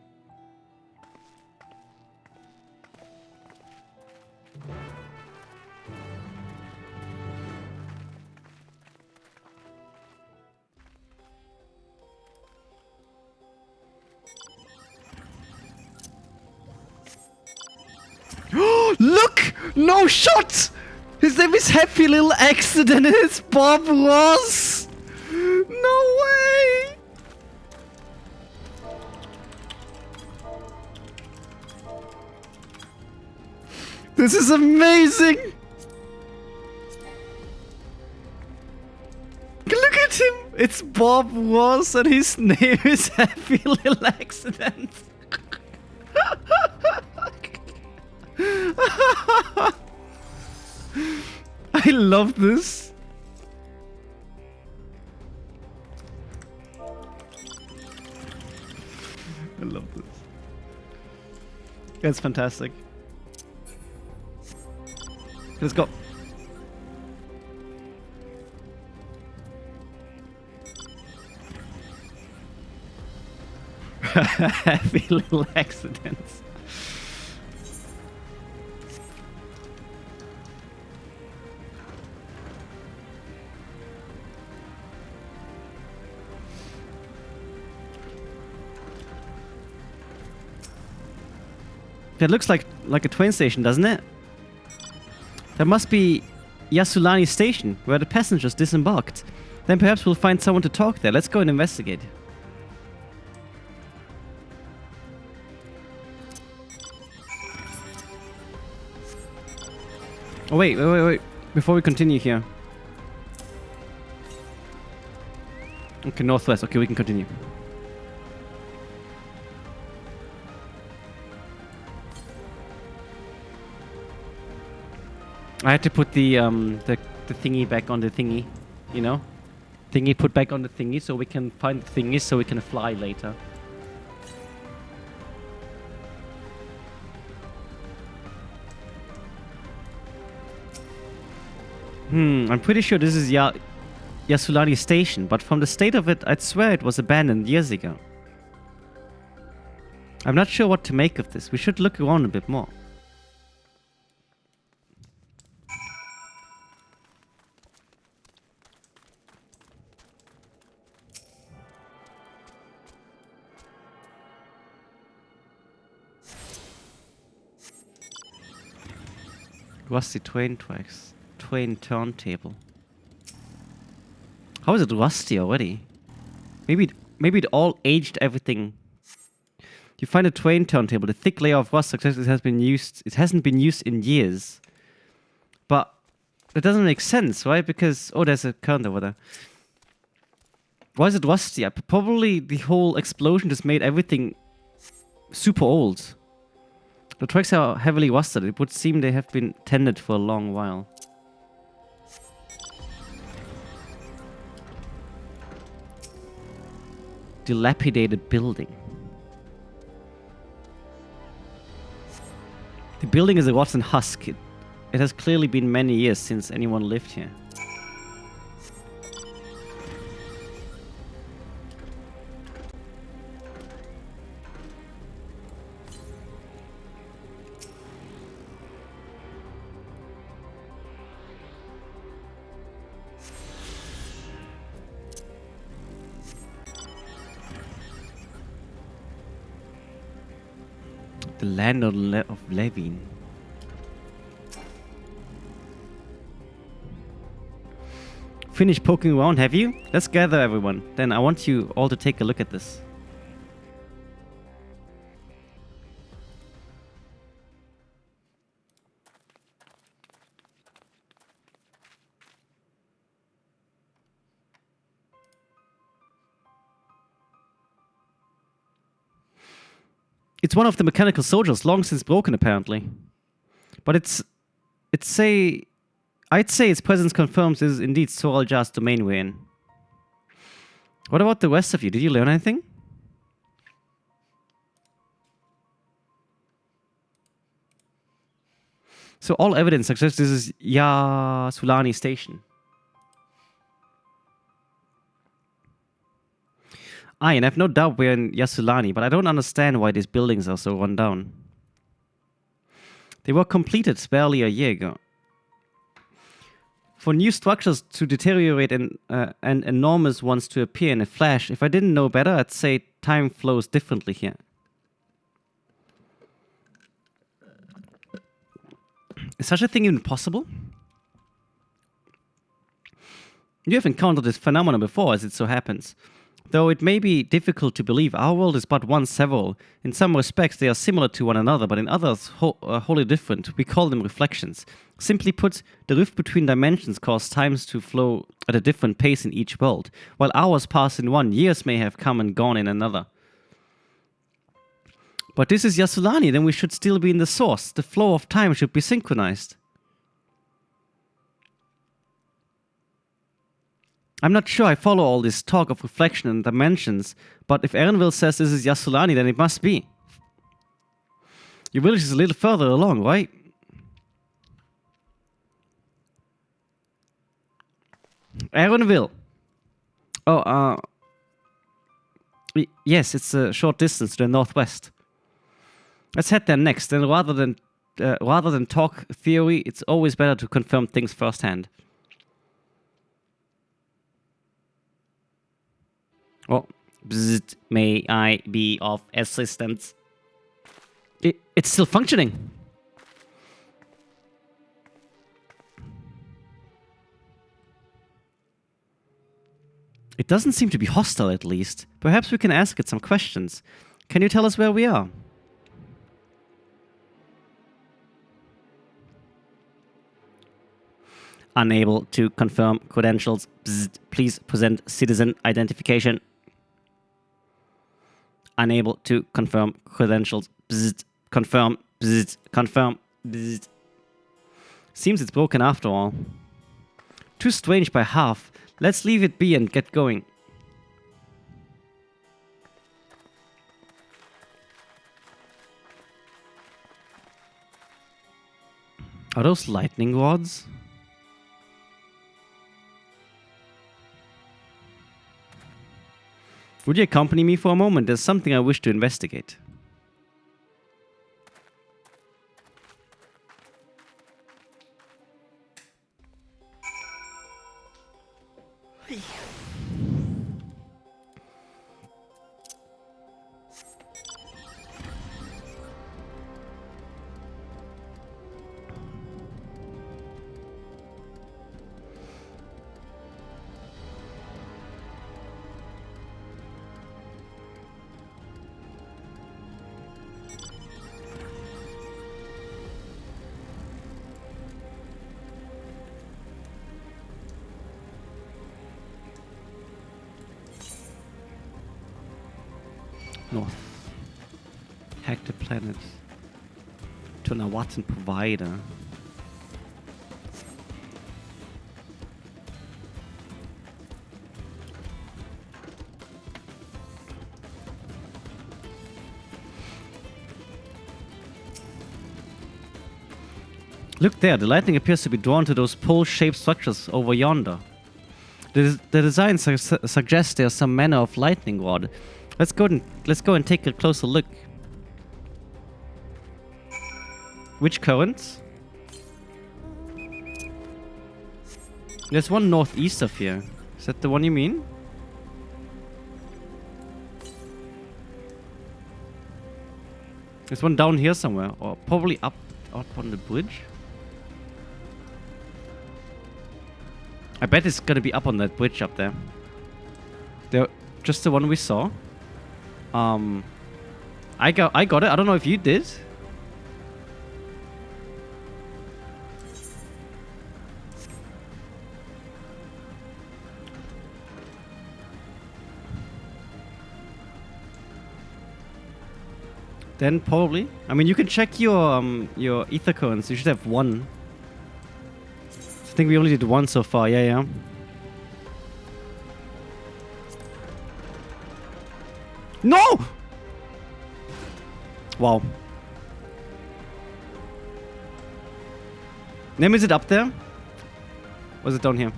[SPEAKER 1] Look! No shot! His name is Happy Little Accident and it's Bob Ross! No way! This is amazing! Look at him! It's Bob Ross and his name is Happy Little Accident. I love this. I love this. That's fantastic. Let's go. Happy little accidents. That looks like a train station, doesn't it? That must be Yasulani Station, where the passengers disembarked. Then perhaps we'll find someone to talk there. Let's go and investigate. Oh, wait. Before we continue here. Okay, northwest. Okay, we can continue. I had to put the thingy back on the thingy, you know? Thingy put back on the thingy so we can find the thingy so we can fly later. I'm pretty sure this is Yasulani Station, but from the state of it, I'd swear it was abandoned years ago. I'm not sure what to make of this. We should look around a bit more. Rusty train tracks. Train turntable. How is it rusty already? Maybe it all aged everything. You find a train turntable. The thick layer of rust suggests it hasn't been used in years. But that doesn't make sense, right? Because there's a current over there. Why is it rusty? Probably the whole explosion just made everything super old. The tracks are heavily rusted. It would seem they have been tended for a long while. Dilapidated building. The building is a rotten husk. It has clearly been many years since anyone lived here. The land of Levin. Finished poking around, have you? Let's gather everyone. Then I want you all to take a look at this. It's one of the mechanical soldiers, long since broken apparently. But I'd say its presence confirms this is indeed Zoral Jar's domain we're in. What about the rest of you? Did you learn anything? So all evidence suggests this is Yasulani Station. Aye, and I have no doubt we're in Yasulani, but I don't understand why these buildings are so run down. They were completed barely a year ago. For new structures to deteriorate and enormous ones to appear in a flash, if I didn't know better, I'd say time flows differently here. Is such a thing even possible? You have encountered this phenomenon before, as it so happens. Though it may be difficult to believe, our world is but one several. In some respects they are similar to one another, but in others wholly different. We call them reflections. Simply put, the rift between dimensions causes times to flow at a different pace in each world. While hours pass in one, years may have come and gone in another. But this is Yasulani, then we should still be in the source. The flow of time should be synchronized. I'm not sure I follow all this talk of reflection and dimensions, but if Erenville says this is Yasulani, then it must be. Your village is a little further along, right? Erenville. Oh, yes, it's a short distance to the northwest. Let's head there next, and rather than talk theory, it's always better to confirm things firsthand. Oh, bzzzt, may I be of assistance? It's still functioning. It doesn't seem to be hostile, at least. Perhaps we can ask it some questions. Can you tell us where we are? Unable to confirm credentials. Bzzzt, please present citizen identification. Unable to confirm credentials. Bzzzt, confirm. Bzzzt, confirm. Bzzzt. Seems it's broken after all. Too strange by half. Let's leave it be and get going. Are those lightning rods? Would you accompany me for a moment? There's something I wish to investigate. North. Hack the planet to an Awatan provider. Look there, the lightning appears to be drawn to those pole-shaped structures over yonder. The design suggests there's some manner of lightning rod. Let's go and take a closer look. Which currents? There's one northeast of here. Is that the one you mean? There's one down here somewhere, or probably up on the bridge. I bet it's gonna be up on that bridge up there. Just the one we saw. I got it. I don't know if you did. Then probably. I mean, you can check your ether currents. You should have one. I think we only did one so far. Yeah. No! Wow. Nem, is it up there? Or is it down here?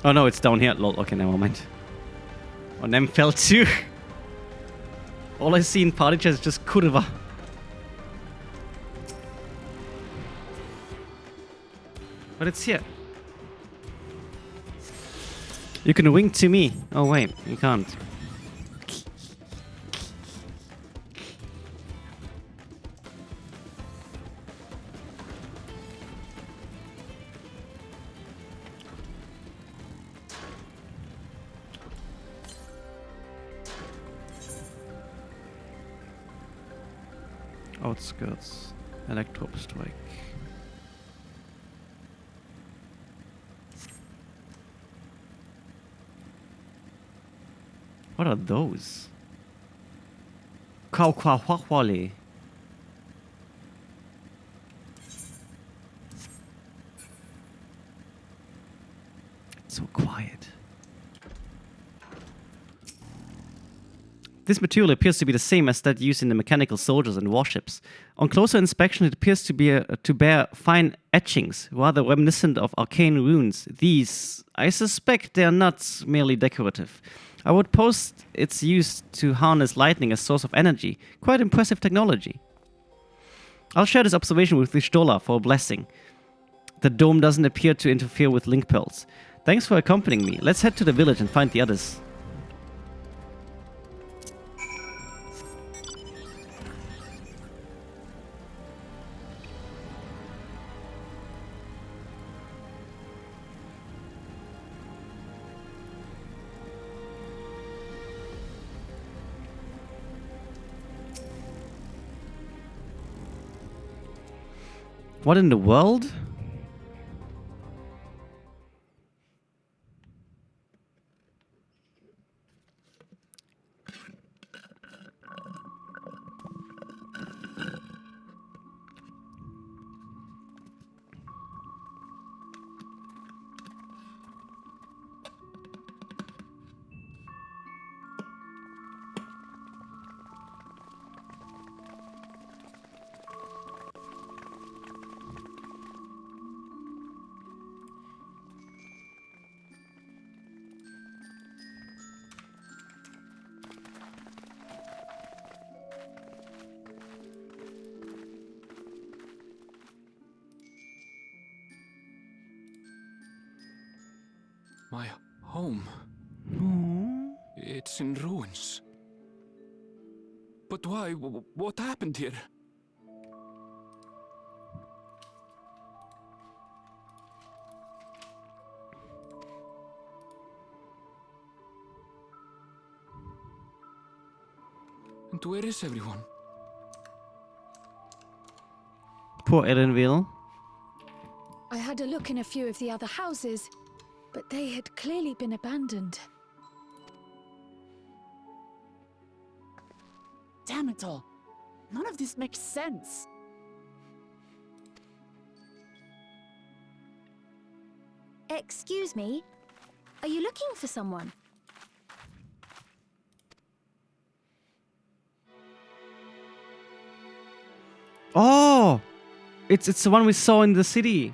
[SPEAKER 1] Oh no, it's down here. Lol, okay, never mind. Oh, Nem fell too. All I see in party chat is just kurva. But it's here. You can wink to me. Oh wait, you can't. Outskirts. Electro strike. What are those? Kaukwahwahwale. It's so quiet. This material appears to be the same as that used in the mechanical soldiers and warships. On closer inspection, it appears to be to bear fine etchings, rather reminiscent of arcane runes. These, I suspect, they are not merely decorative. I would post it's used to harness lightning as source of energy. Quite impressive technology. I'll share this observation with Vishtola for a blessing. The dome doesn't appear to interfere with link pearls. Thanks for accompanying me. Let's head to the village and find the others. What in the world?
[SPEAKER 4] My home. It's in ruins. But why? What happened here? And where is everyone?
[SPEAKER 1] Poor Erenville.
[SPEAKER 7] I had a look in a few of the other houses, but they had clearly been abandoned.
[SPEAKER 8] Damn it all. None of this makes sense.
[SPEAKER 10] Excuse me? Are you looking for someone?
[SPEAKER 1] It's the one we saw in the city.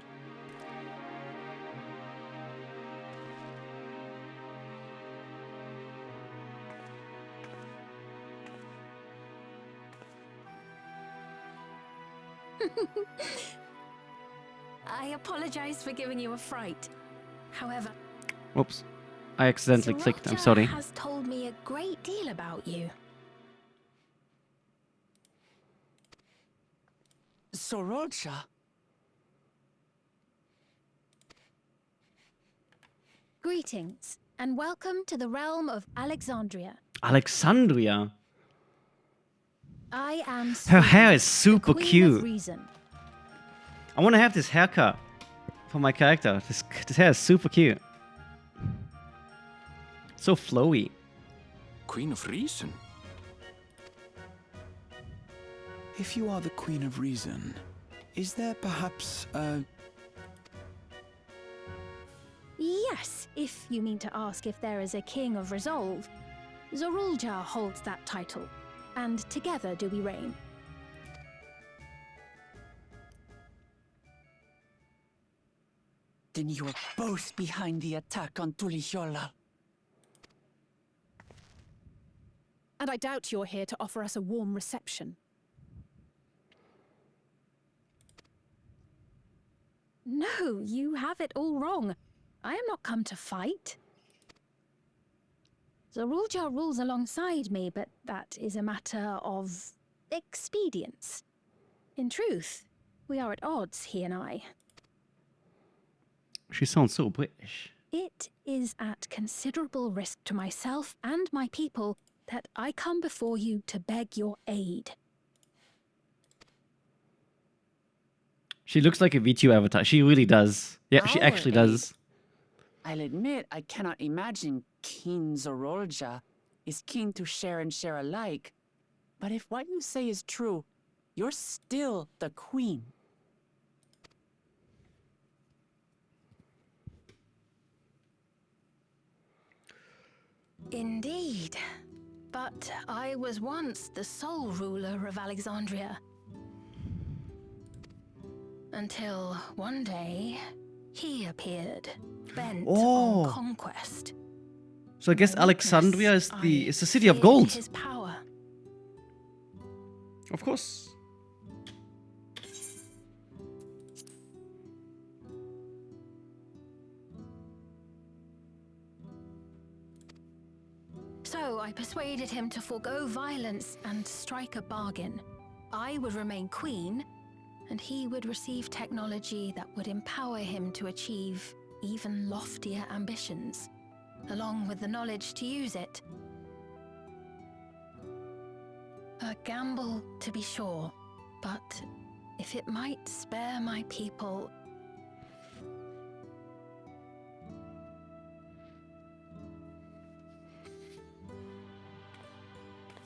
[SPEAKER 2] I apologize for giving you a fright. However,
[SPEAKER 1] Oops. I accidentally clicked. I'm sorry.
[SPEAKER 2] has told me a great deal about you.
[SPEAKER 8] Sorolcha?
[SPEAKER 7] Greetings, and welcome to the realm of Alexandria.
[SPEAKER 1] Alexandria.
[SPEAKER 7] I am
[SPEAKER 1] Her hair is
[SPEAKER 7] the
[SPEAKER 1] super
[SPEAKER 7] Queen
[SPEAKER 1] cute.
[SPEAKER 7] of Reason.
[SPEAKER 1] I want to have this haircut for my character. This hair is super cute. So flowy.
[SPEAKER 4] Queen of Reason?
[SPEAKER 12] If you are the Queen of Reason, is there perhaps a...
[SPEAKER 7] Yes, if you mean to ask if there is a King of Resolve, Zorulja holds that title, and together do we reign.
[SPEAKER 8] Then you're both behind the attack on Tuliyollal.
[SPEAKER 9] And I doubt you're here to offer us a warm reception.
[SPEAKER 7] No, you have it all wrong. I am not come to fight. Zorulja rules alongside me, but that is a matter of expedience. In truth, we are at odds, he and I.
[SPEAKER 1] She sounds so British.
[SPEAKER 7] It is at considerable risk to myself and my people that I come before you to beg your aid.
[SPEAKER 1] She looks like a VTuber avatar. She really does. Yeah, she
[SPEAKER 8] Our
[SPEAKER 1] actually
[SPEAKER 8] aid?
[SPEAKER 1] does.
[SPEAKER 8] I'll admit, I cannot imagine King Zorolja is keen to share and share alike. But if what you say is true, you're still the queen.
[SPEAKER 2] Indeed. But I was once the sole ruler of Alexandria. Until one day, he appeared, bent
[SPEAKER 1] Oh.
[SPEAKER 2] on conquest.
[SPEAKER 1] So I guess Alexandria is the city of gold.
[SPEAKER 2] His power.
[SPEAKER 1] Of course.
[SPEAKER 2] So I persuaded him to forego violence and strike a bargain. I would remain queen, and he would receive technology that would empower him to achieve even loftier ambitions, along with the knowledge to use it. A gamble, to be sure, but if it might spare my people...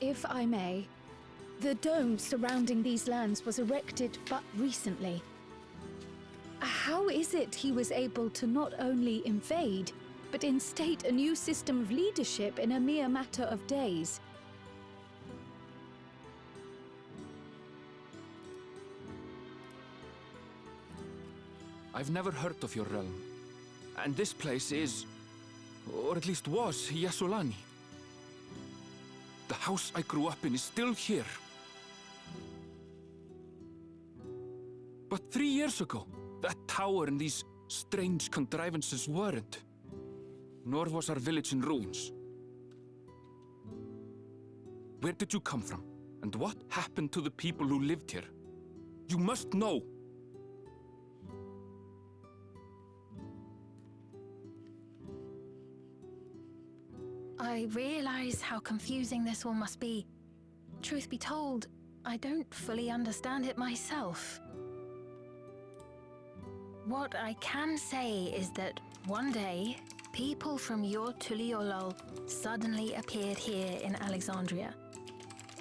[SPEAKER 7] If I may, the dome surrounding these lands was erected but recently. How is it he was able to not only invade, but instate a new system of leadership in a mere matter of days?
[SPEAKER 4] I've never heard of your realm. And this place is, or at least was, Yasolani. The house I grew up in is still here. But 3 years ago, that tower and these strange contrivances weren't. Nor was our village in ruins. Where did you come from? And what happened to the people who lived here? You must know!
[SPEAKER 2] I realize how confusing this all must be. Truth be told, I don't fully understand it myself. What I can say is that one day, people from your Tuliyollal suddenly appeared here in Alexandria.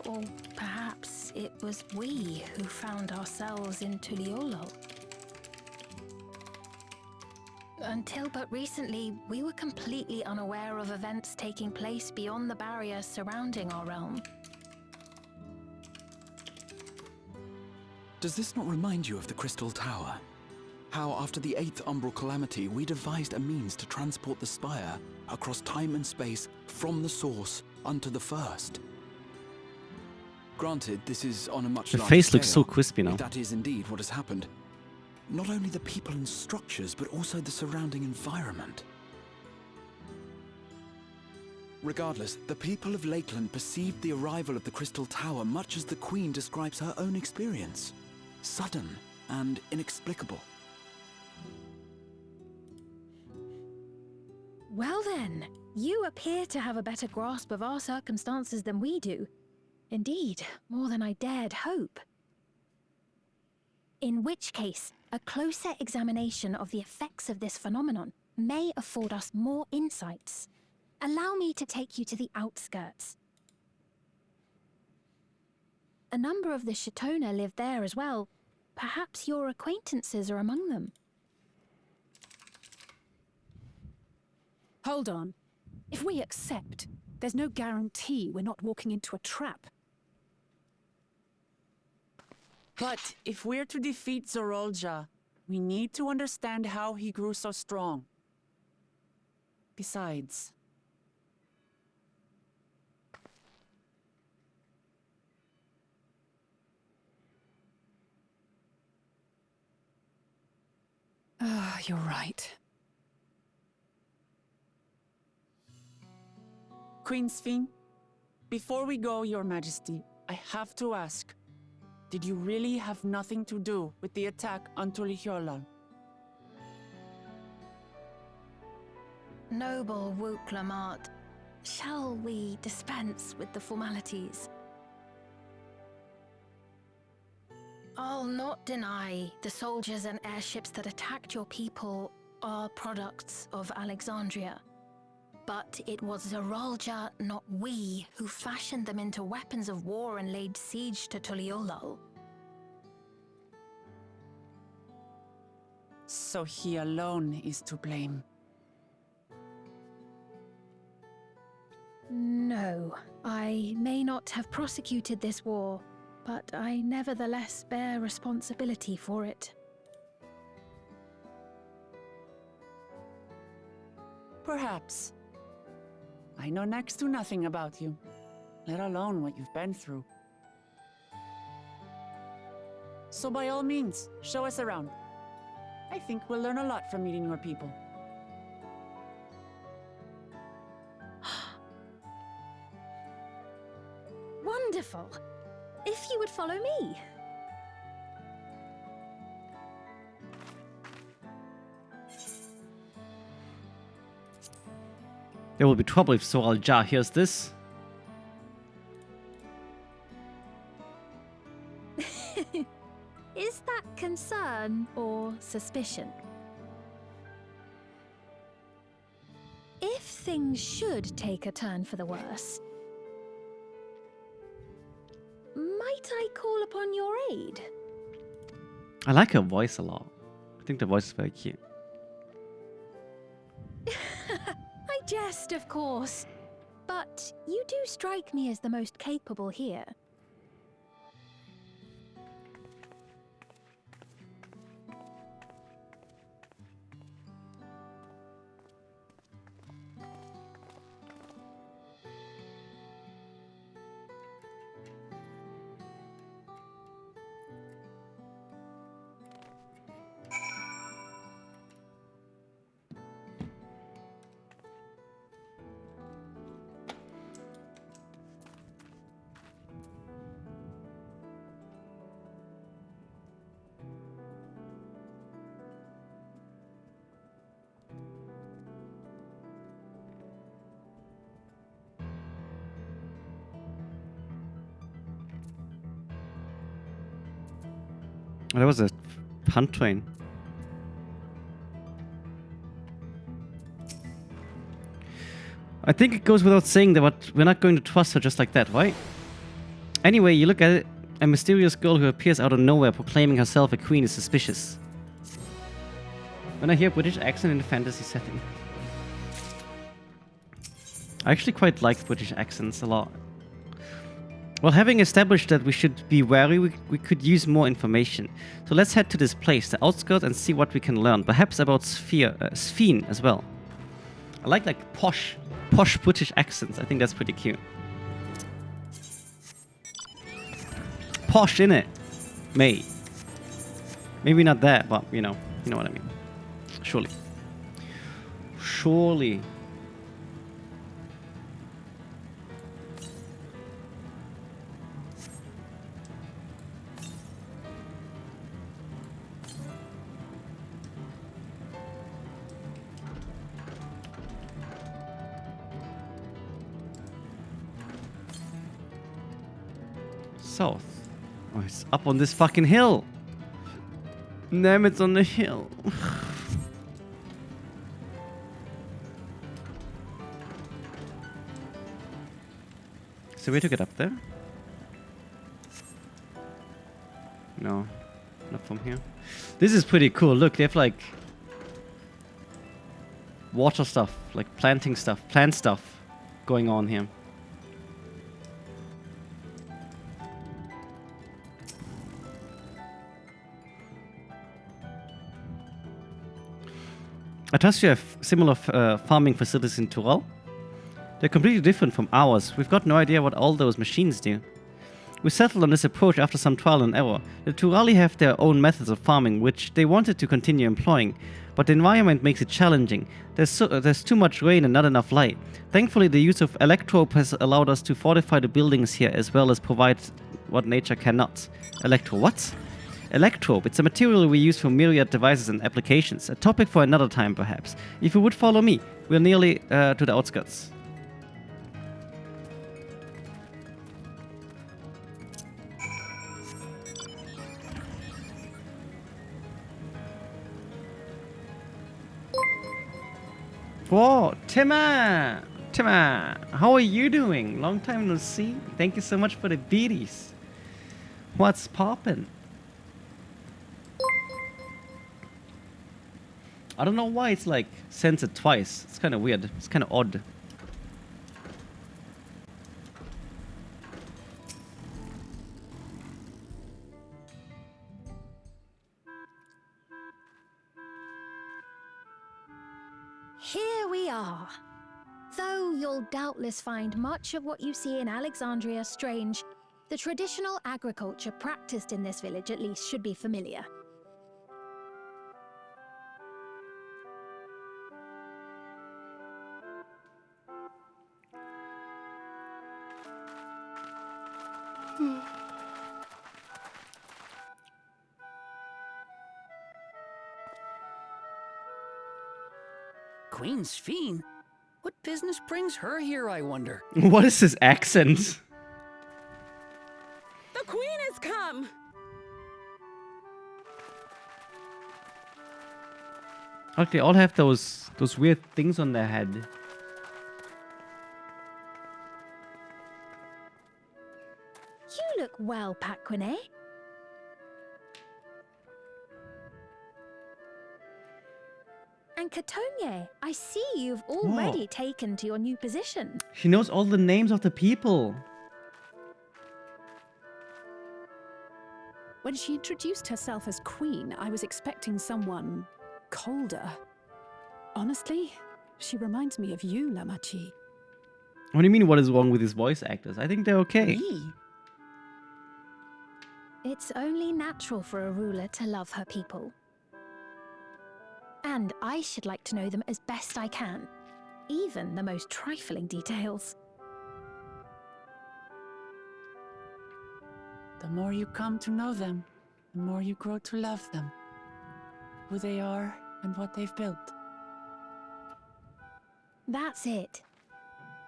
[SPEAKER 2] Or perhaps it was we who found ourselves in Tuliyollal. Until but recently, we were completely unaware of events taking place beyond the barrier surrounding our realm.
[SPEAKER 12] Does this not remind you of the Crystal Tower? How after the 8th Umbral Calamity, we devised a means to transport the Spire across time and space from the source unto the first. Granted, this is on a much
[SPEAKER 1] The
[SPEAKER 12] larger
[SPEAKER 1] face looks
[SPEAKER 12] scale,
[SPEAKER 1] so crispy now.
[SPEAKER 12] if that is indeed what has happened. Not only the people and structures, but also the surrounding environment. Regardless, the people of Lakeland perceived the arrival of the Crystal Tower much as the Queen describes her own experience. Sudden and inexplicable.
[SPEAKER 2] Well then, you appear to have a better grasp of our circumstances than we do. Indeed, more than I dared hope. In which case, a closer examination of the effects of this phenomenon may afford us more insights. Allow me to take you to the outskirts. A number of the Shatona live there as well. Perhaps your acquaintances are among them.
[SPEAKER 9] Hold on. If we accept, there's no guarantee we're not walking into a trap.
[SPEAKER 8] But if we're to defeat Zorolja, we need to understand how he grew so strong. Besides...
[SPEAKER 9] You're right.
[SPEAKER 8] Queen Sphene, before we go, Your Majesty, I have to ask, did you really have nothing to do with the attack on Tulihyolal?
[SPEAKER 2] Noble Wook Lamart, shall we dispense with the formalities? I'll not deny the soldiers and airships that attacked your people are products of Alexandria. But it was Zorolja, not we, who fashioned them into weapons of war and laid siege to Tuliolal.
[SPEAKER 8] So he alone is to blame.
[SPEAKER 2] No, I may not have prosecuted this war, but I nevertheless bear responsibility for it.
[SPEAKER 8] Perhaps. I know next to nothing about you, let alone what you've been through. So by all means, show us around. I think we'll learn a lot from meeting your people.
[SPEAKER 2] Wonderful! If you would follow me.
[SPEAKER 1] There will be trouble if Zorolja hears this.
[SPEAKER 2] Is that concern or suspicion? If things should take a turn for the worse, might I call upon your aid?
[SPEAKER 1] I like her voice a lot. I think the voice is very cute.
[SPEAKER 2] I jest, of course, but you do strike me as the most capable here.
[SPEAKER 1] Oh, that was a hunt train. I think it goes without saying that we're not going to trust her just like that, right? Anyway, you look at it, a mysterious girl who appears out of nowhere proclaiming herself a queen is suspicious. When I hear British accent in a fantasy setting. I actually quite like British accents a lot. Well, having established that we should be wary, we could use more information. So let's head to this place, the outskirts, and see what we can learn. Perhaps about Sphene as well. I like posh British accents. I think that's pretty cute. Posh, innit? Mate. Maybe not that, but you know what I mean. Surely. Surely. South. Oh, it's up on this fucking hill. Damn, it's on the hill. So way to get up there? No, not from here. This is pretty cool. Look, they have like water stuff, like planting stuff, plant stuff going on here. I trust you have similar farming facilities in Tural. They're completely different from ours. We've got no idea what all those machines do. We settled on this approach after some trial and error. The Turali have their own methods of farming, which they wanted to continue employing, but the environment makes it challenging. There's too much rain and not enough light. Thankfully, the use of electrope has allowed us to fortify the buildings here as well as provide what nature cannot. What? Electrope. It's a material we use for myriad devices and applications. A topic for another time, perhaps. If you would follow me, we're nearly to the outskirts. Whoa, Timma! How are you doing? Long time no see. Thank you so much for the beaties. What's poppin'? I don't know why it's like censored twice. It's kind of weird. It's kind of odd.
[SPEAKER 2] Here we are. Though you'll doubtless find much of what you see in Alexandria strange, the traditional agriculture practiced in this village at least should be familiar.
[SPEAKER 12] Queen Sphene? What business brings her here, I wonder?
[SPEAKER 1] What is this accent?
[SPEAKER 9] The queen has come!
[SPEAKER 1] Like they all have those weird things on their head.
[SPEAKER 2] You look well, Paquine. And Catogne, I see you've already taken to your new position.
[SPEAKER 1] She knows all the names of the people.
[SPEAKER 9] When she introduced herself as queen, I was expecting someone colder. Honestly, she reminds me of you, Lamachi.
[SPEAKER 1] What do you mean, what is wrong with these voice actors? I think they're okay.
[SPEAKER 2] Me? It's only natural for a ruler to love her people. And I should like to know them as best I can, even the most trifling details.
[SPEAKER 8] The more you come to know them, the more you grow to love them. Who they are and what they've built.
[SPEAKER 2] That's it.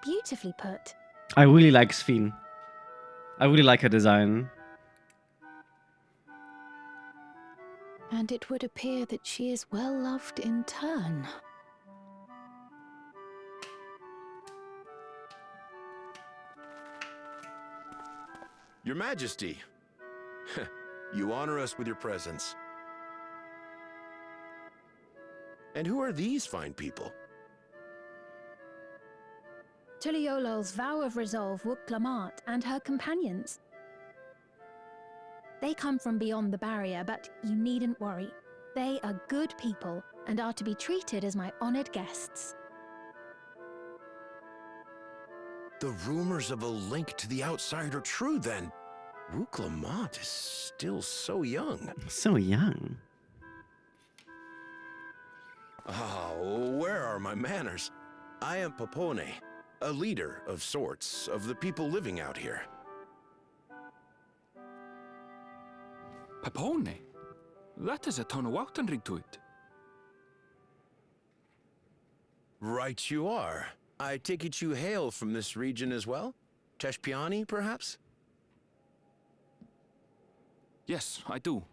[SPEAKER 2] Beautifully put.
[SPEAKER 1] I really like Sphene. I really like her design.
[SPEAKER 9] And it would appear that she is well loved in turn.
[SPEAKER 5] Your Majesty, you honor us with your presence. And who are these fine people?
[SPEAKER 2] Tuliola's vow of resolve Wuk-Lamat and her companions. They come from beyond the barrier, but you needn't worry. They are good people and are to be treated as my honored guests.
[SPEAKER 5] The rumors of a link to the outside are true, then. Wuk-Lamat is still so young.
[SPEAKER 1] So young.
[SPEAKER 5] Oh, where are my manners? I am Papone, a leader of sorts of the people living out here.
[SPEAKER 4] Papone? That is a Tonawautan ring to it.
[SPEAKER 5] Right you are. I take it you hail from this region as well? Teshpiani, perhaps?
[SPEAKER 4] Yes, I do.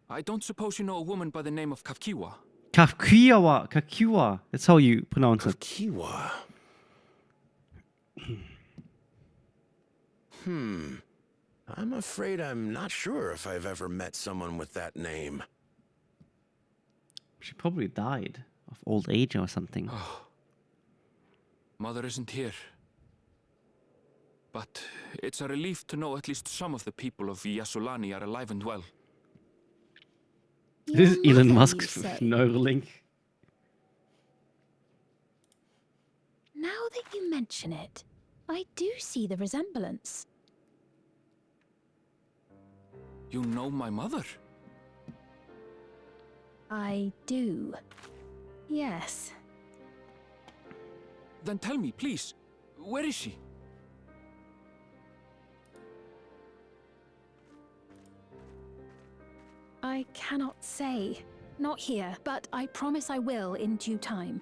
[SPEAKER 4] I don't suppose you know a woman by the name of Kafkiwa?
[SPEAKER 1] Kakiwa. That's how you pronounce it.
[SPEAKER 5] Kafkiwa. I'm afraid I'm not sure if I've ever met someone with that name.
[SPEAKER 1] She probably died of old age or something.
[SPEAKER 4] Mother isn't here. But it's a relief to know at least some of the people of Yasulani are alive and well.
[SPEAKER 1] This is Elon Musk's Neuralink.
[SPEAKER 2] Now that you mention it, I do see the resemblance.
[SPEAKER 4] You know my mother?
[SPEAKER 2] I do. Yes.
[SPEAKER 4] Then tell me, please, where is she?
[SPEAKER 2] I cannot say. Not here, but I promise I will in due time.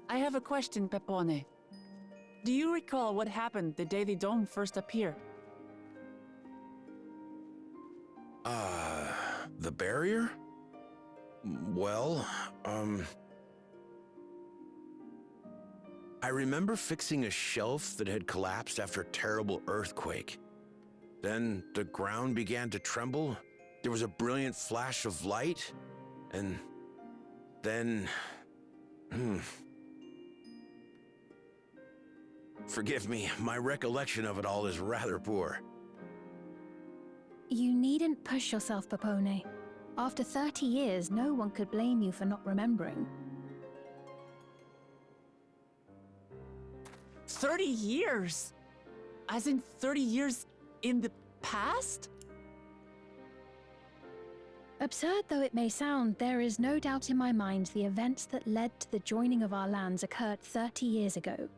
[SPEAKER 8] I have a question, Pepone. Do you recall what happened the day the dome first appeared?
[SPEAKER 5] The barrier? Well, I remember fixing a shelf that had collapsed after a terrible earthquake. Then the ground began to tremble. There was a brilliant flash of light, and then... Forgive me, my recollection of it all is rather poor.
[SPEAKER 2] You needn't push yourself, Papone. After 30 years, no one could blame you for not remembering.
[SPEAKER 8] 30 years? As in 30 years in the past?
[SPEAKER 2] Absurd though it may sound, there is no doubt in my mind the events that led to the joining of our lands occurred 30 years ago.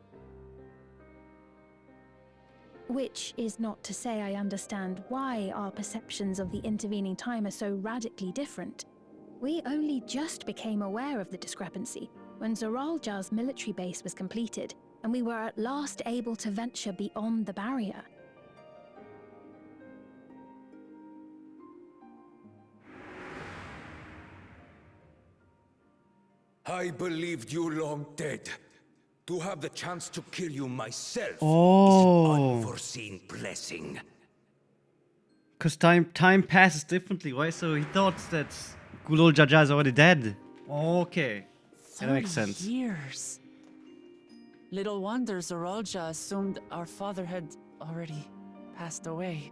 [SPEAKER 2] Which is not to say I understand why our perceptions of the intervening time are so radically different. We only just became aware of the discrepancy when Zoraljar's military base was completed, and we were at last able to venture beyond the barrier.
[SPEAKER 11] I believed you long dead. To have the chance to kill you myself is an unforeseen blessing.
[SPEAKER 1] Because time passes differently, right? So he thought that Gulul Jaja is already dead. Okay. That makes sense.
[SPEAKER 8] 30 years. Little wonder Zoralja assumed our father had already passed away.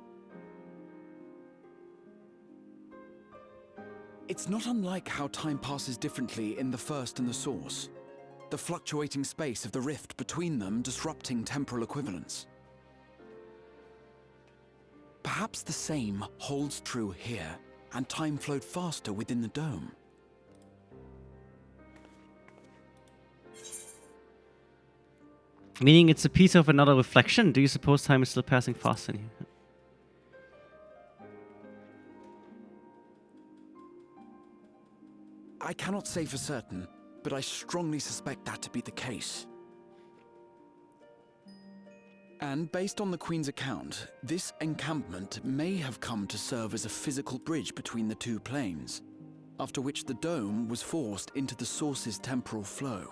[SPEAKER 12] It's not unlike how time passes differently in the First and the Source. The fluctuating space of the rift between them disrupting temporal equivalence. Perhaps the same holds true here, and time flowed faster within the dome.
[SPEAKER 1] Meaning it's a piece of another reflection? Do you suppose time is still passing faster in here?
[SPEAKER 12] I cannot say for certain, but I strongly suspect that to be the case. And based on the Queen's account, this encampment may have come to serve as a physical bridge between the two planes, after which the dome was forced into the Source's temporal flow.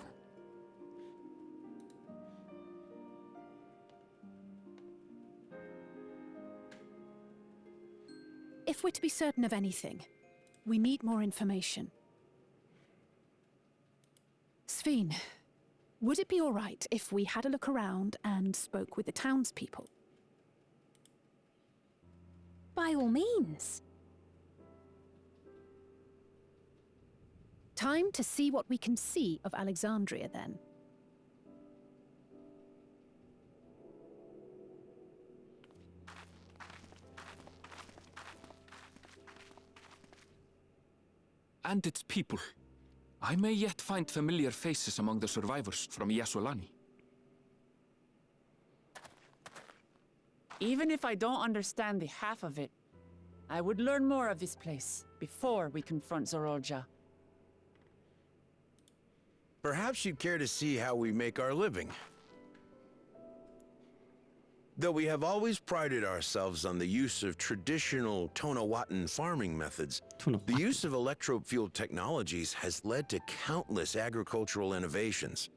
[SPEAKER 9] If we're to be certain of anything, We need more information. Sveen, would it be all right if we had a look around and spoke with the townspeople?
[SPEAKER 2] By all means.
[SPEAKER 9] Time to see what we can see of Alexandria, then.
[SPEAKER 4] And its people. I may yet find familiar faces among the survivors from Yasolani.
[SPEAKER 8] Even if I don't understand the half of it, I would learn more of this place before we confront Zorolja.
[SPEAKER 5] Perhaps you'd care to see how we make our living. Though we have always prided ourselves on the use of traditional Tonawatan farming methods, the use of electro-fueled technologies has led to countless agricultural innovations.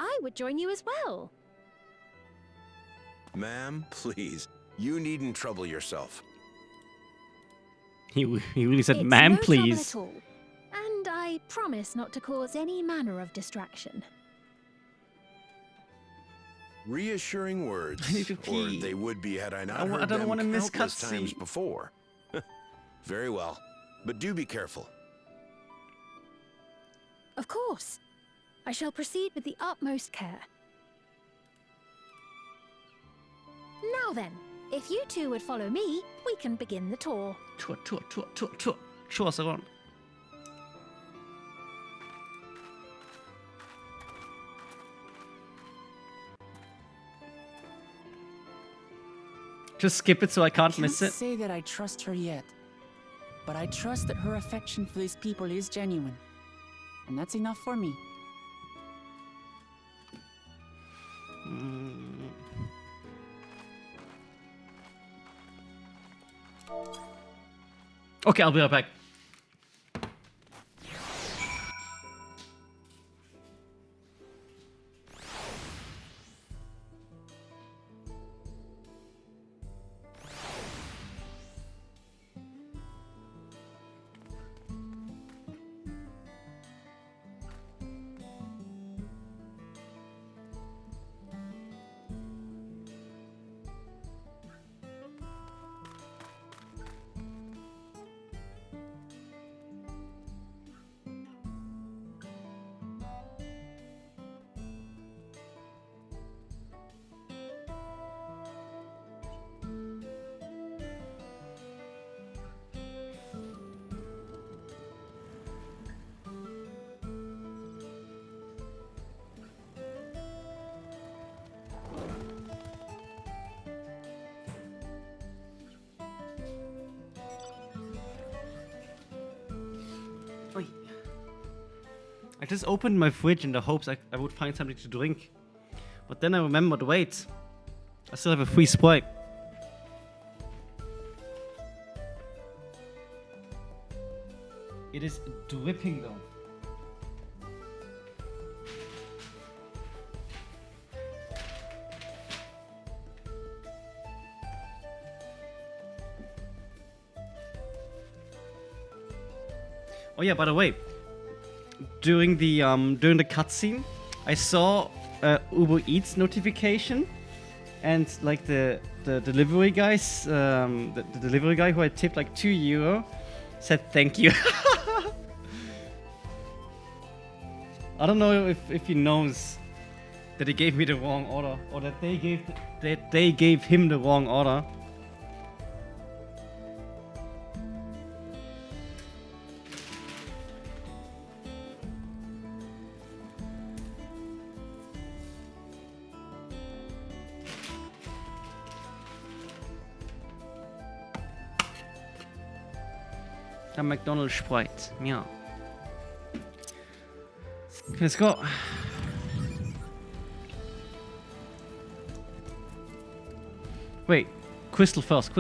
[SPEAKER 10] I would join you as well.
[SPEAKER 5] Ma'am, please, you needn't trouble yourself.
[SPEAKER 20] He really said,
[SPEAKER 10] It's
[SPEAKER 20] ma'am,
[SPEAKER 10] no
[SPEAKER 20] please.
[SPEAKER 10] trouble at all. And I promise not to cause any manner of distraction.
[SPEAKER 5] Reassuring words, or they would be had I not
[SPEAKER 1] I
[SPEAKER 5] heard
[SPEAKER 1] don't
[SPEAKER 5] them
[SPEAKER 1] wanna miss
[SPEAKER 5] countless times
[SPEAKER 1] cutscene.
[SPEAKER 5] before. Very well, but do be careful.
[SPEAKER 10] Of course. I shall proceed with the utmost care. Now then, if you two would follow me, we can begin the tour.
[SPEAKER 20] Sure, så går. Just skip it so I can't miss
[SPEAKER 8] Can't
[SPEAKER 20] it.
[SPEAKER 8] say that I trust her yet, but I trust that her affection for these people is genuine, and that's enough for me.
[SPEAKER 20] Okay, I'll be right back. I just opened my fridge in the hopes I would find something to drink. But then I remembered, wait, I still have a free Sprite. It is dripping though. Oh yeah, by the way, during the cutscene, I saw Uber Eats notification, and like the delivery guys, the delivery guy who I tipped like €2 said thank you. I don't know if he knows that he gave me the wrong order, or that they gave him the wrong order. A McDonald's Sprite, yeah. Okay, let's go. Wait, crystal first.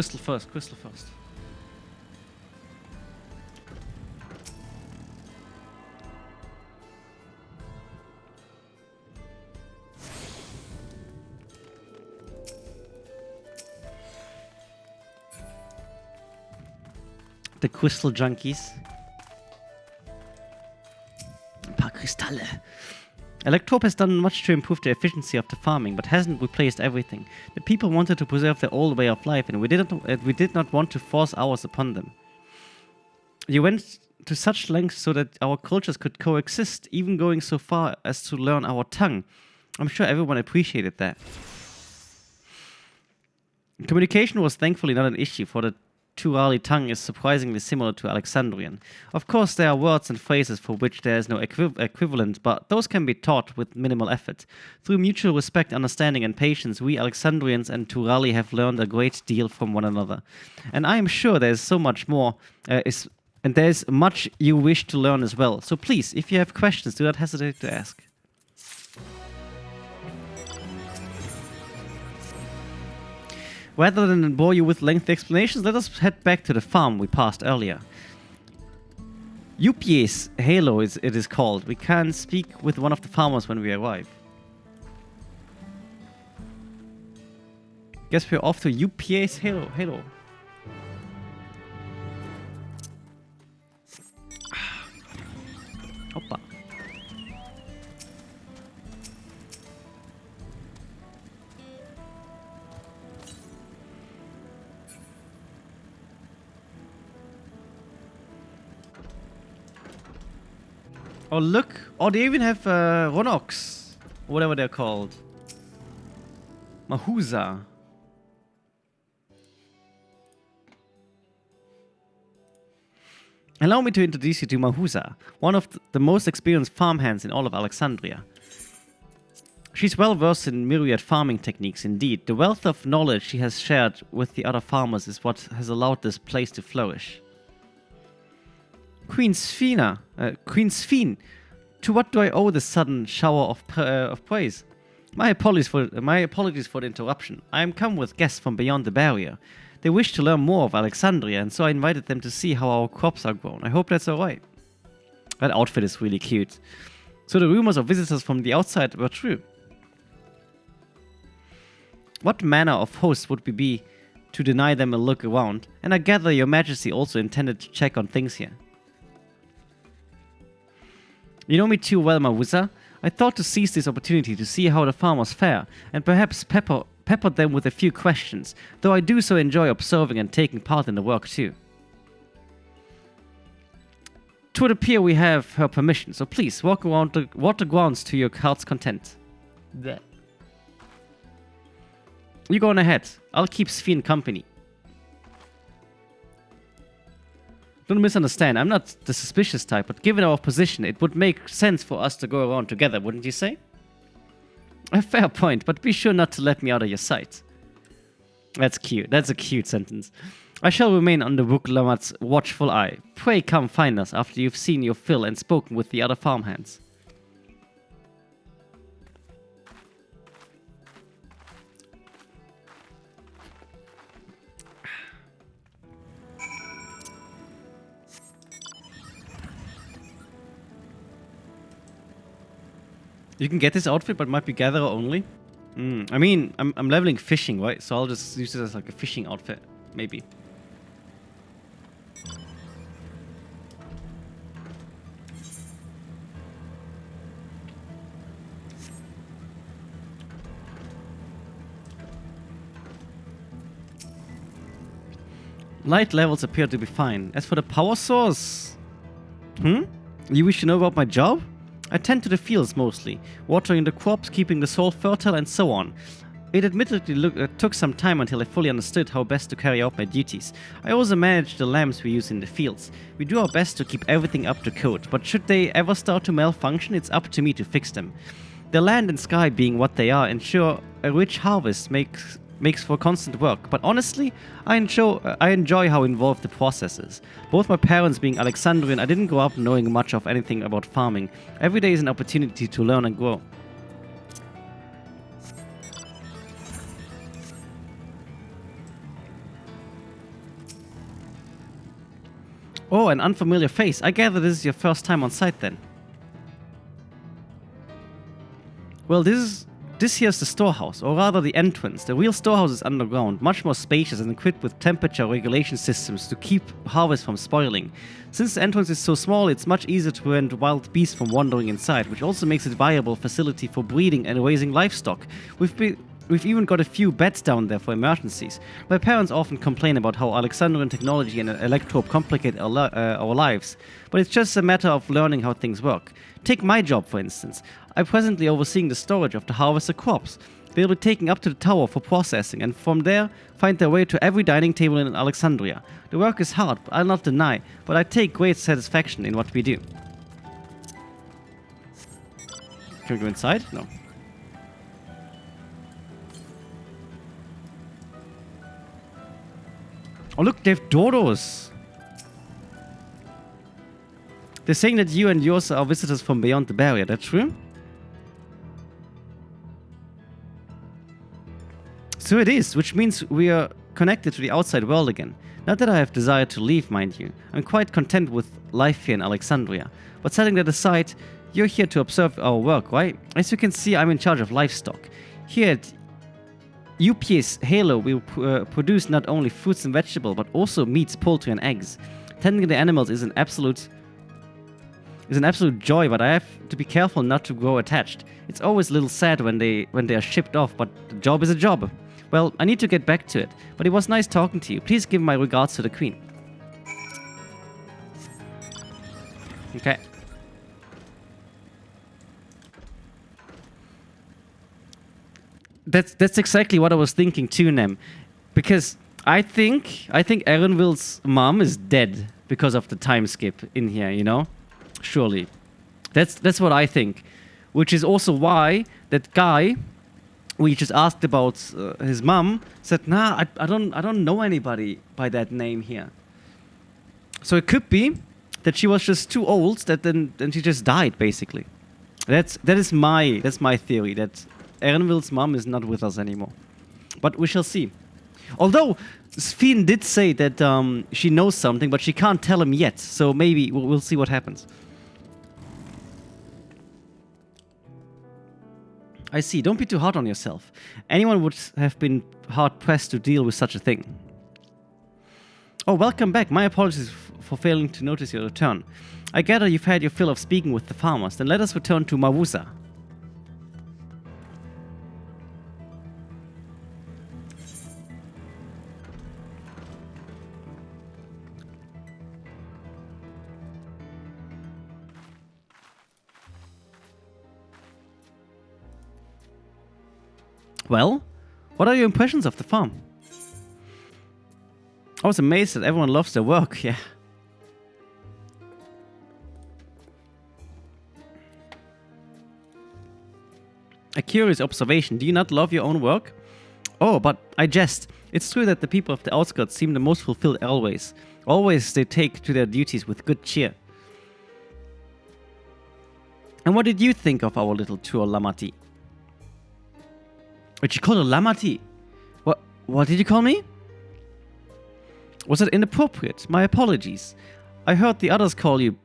[SPEAKER 1] The crystal junkies. Ein paar Kristalle. Electrope has done much to improve the efficiency of the farming, but hasn't replaced everything. The people wanted to preserve their old way of life, and we did not want to force ours upon them. You went to such lengths so that our cultures could coexist, even going so far as to learn our tongue. I'm sure everyone appreciated that. Communication was thankfully not an issue, for the Turali tongue is surprisingly similar to Alexandrian. Of course, there are words and phrases for which there is no equivalent, but those can be taught with minimal effort. Through mutual respect, understanding, and patience, we Alexandrians and Turali have learned a great deal from one another. And I am sure there is so much more, and there is much you wish to learn as well. So please, if you have questions, do not hesitate to ask. Rather than bore you with lengthy explanations, let us head back to the farm we passed earlier. Upie's Halo it is called. We can speak with one of the farmers when we arrive. Guess we're off to Upie's Halo. Hoppa. Oh, look. Oh, they even have Ronox. Whatever they're called. Mahuza. Allow me to introduce you to Mahuza, one of the most experienced farmhands in all of Alexandria. She's well versed in myriad farming techniques indeed. The wealth of knowledge she has shared with the other farmers is what has allowed this place to flourish. Queen Sphene, to what do I owe this sudden shower of praise? My apologies for the interruption. I am come with guests from beyond the barrier. They wish to learn more of Alexandria, and so I invited them to see how our crops are grown. I hope that's alright. That outfit is really cute. So the rumors of visitors from the outside were true. What manner of host would we be to deny them a look around? And I gather your majesty also intended to check on things here. You know me too well, Mahuza. I thought to seize this opportunity to see how the farmers fare, and perhaps pepper them with a few questions, though I do so enjoy observing and taking part in the work too. It would appear we have her permission, so please walk the grounds to your heart's content. There. You go on ahead. I'll keep Sphene company. Don't misunderstand, I'm not the suspicious type, but given our position, it would make sense for us to go around together, wouldn't you say? A fair point, but be sure not to let me out of your sight. That's cute. That's a cute sentence. I shall remain under Wuklamat's watchful eye. Pray come find us after you've seen your fill and spoken with the other farmhands. You can get this outfit, but it might be gatherer only. I mean, I'm leveling fishing, right? So I'll just use it as like a fishing outfit, maybe. Light levels appear to be fine. As for the power source... You wish to know about my job? I tend to the fields mostly, watering the crops, keeping the soil fertile, and so on. It admittedly took some time until I fully understood how best to carry out my duties. I also manage the lamps we use in the fields. We do our best to keep everything up to code, but should they ever start to malfunction, it's up to me to fix them. The land and sky being what they are ensure a rich harvest makes for constant work, but honestly, I enjoy how involved the process is. Both my parents being Alexandrian, I didn't grow up knowing much of anything about farming. Every day is an opportunity to learn and grow. Oh, an unfamiliar face. I gather this is your first time on site then. Well, this is this here is the storehouse, or rather the entrance. The real storehouse is underground, much more spacious and equipped with temperature regulation systems to keep harvest from spoiling. Since the entrance is so small, it's much easier to prevent wild beasts from wandering inside, which also makes it a viable facility for breeding and raising livestock. We've even got a few beds down there for emergencies. My parents often complain about how Alexandrian technology and electrope complicate our lives, but it's just a matter of learning how things work. Take my job, for instance. I'm presently overseeing the storage of the harvested crops. They'll be taken up to the tower for processing, and from there find their way to every dining table in Alexandria. The work is hard, I'll not deny, but I take great satisfaction in what we do. Can we go inside? No. Oh look, they have dodos! They're saying that you and yours are visitors from beyond the barrier, that's true? So it is, which means we are connected to the outside world again. Not that I have desire to leave, mind you. I'm quite content with life here in Alexandria. But setting that aside, you're here to observe our work, right? As you can see, I'm in charge of livestock. Here at UPS Halo, we produce not only fruits and vegetables, but also meats, poultry and eggs. Tending the animals is an absolute joy, but I have to be careful not to grow attached. It's always a little sad when they are shipped off, but the job is a job. Well, I need to get back to it, but it was nice talking to you. Please give my regards to the Queen. Okay. That's exactly what I was thinking too, Nem. Because I think Erenville's mom is dead because of the time skip in here, you know? Surely. That's what I think. Which is also why that guy we just asked about his mom said, nah, I don't know anybody by that name here. So it could be that she was just too old that then she just died basically. That's my theory, that Erenville's mom is not with us anymore. But we shall see. Although Sphene did say that she knows something, but she can't tell him yet. So maybe we'll see what happens. I see. Don't be too hard on yourself. Anyone would have been hard-pressed to deal with such a thing. Oh, welcome back. My apologies for failing to notice your return. I gather you've had your fill of speaking with the farmers. Then let us return to Mawusa. Well, what are your impressions of the farm? I was amazed that everyone loves their work, yeah. A curious observation. Do you not love your own work? Oh, but I jest. It's true that the people of the outskirts seem the most fulfilled always. Always they take to their duties with good cheer. And what did you think of our little tour, Lamati? Wait, you called her Lamati? What did you call me? Was it inappropriate? My apologies. I heard the others call you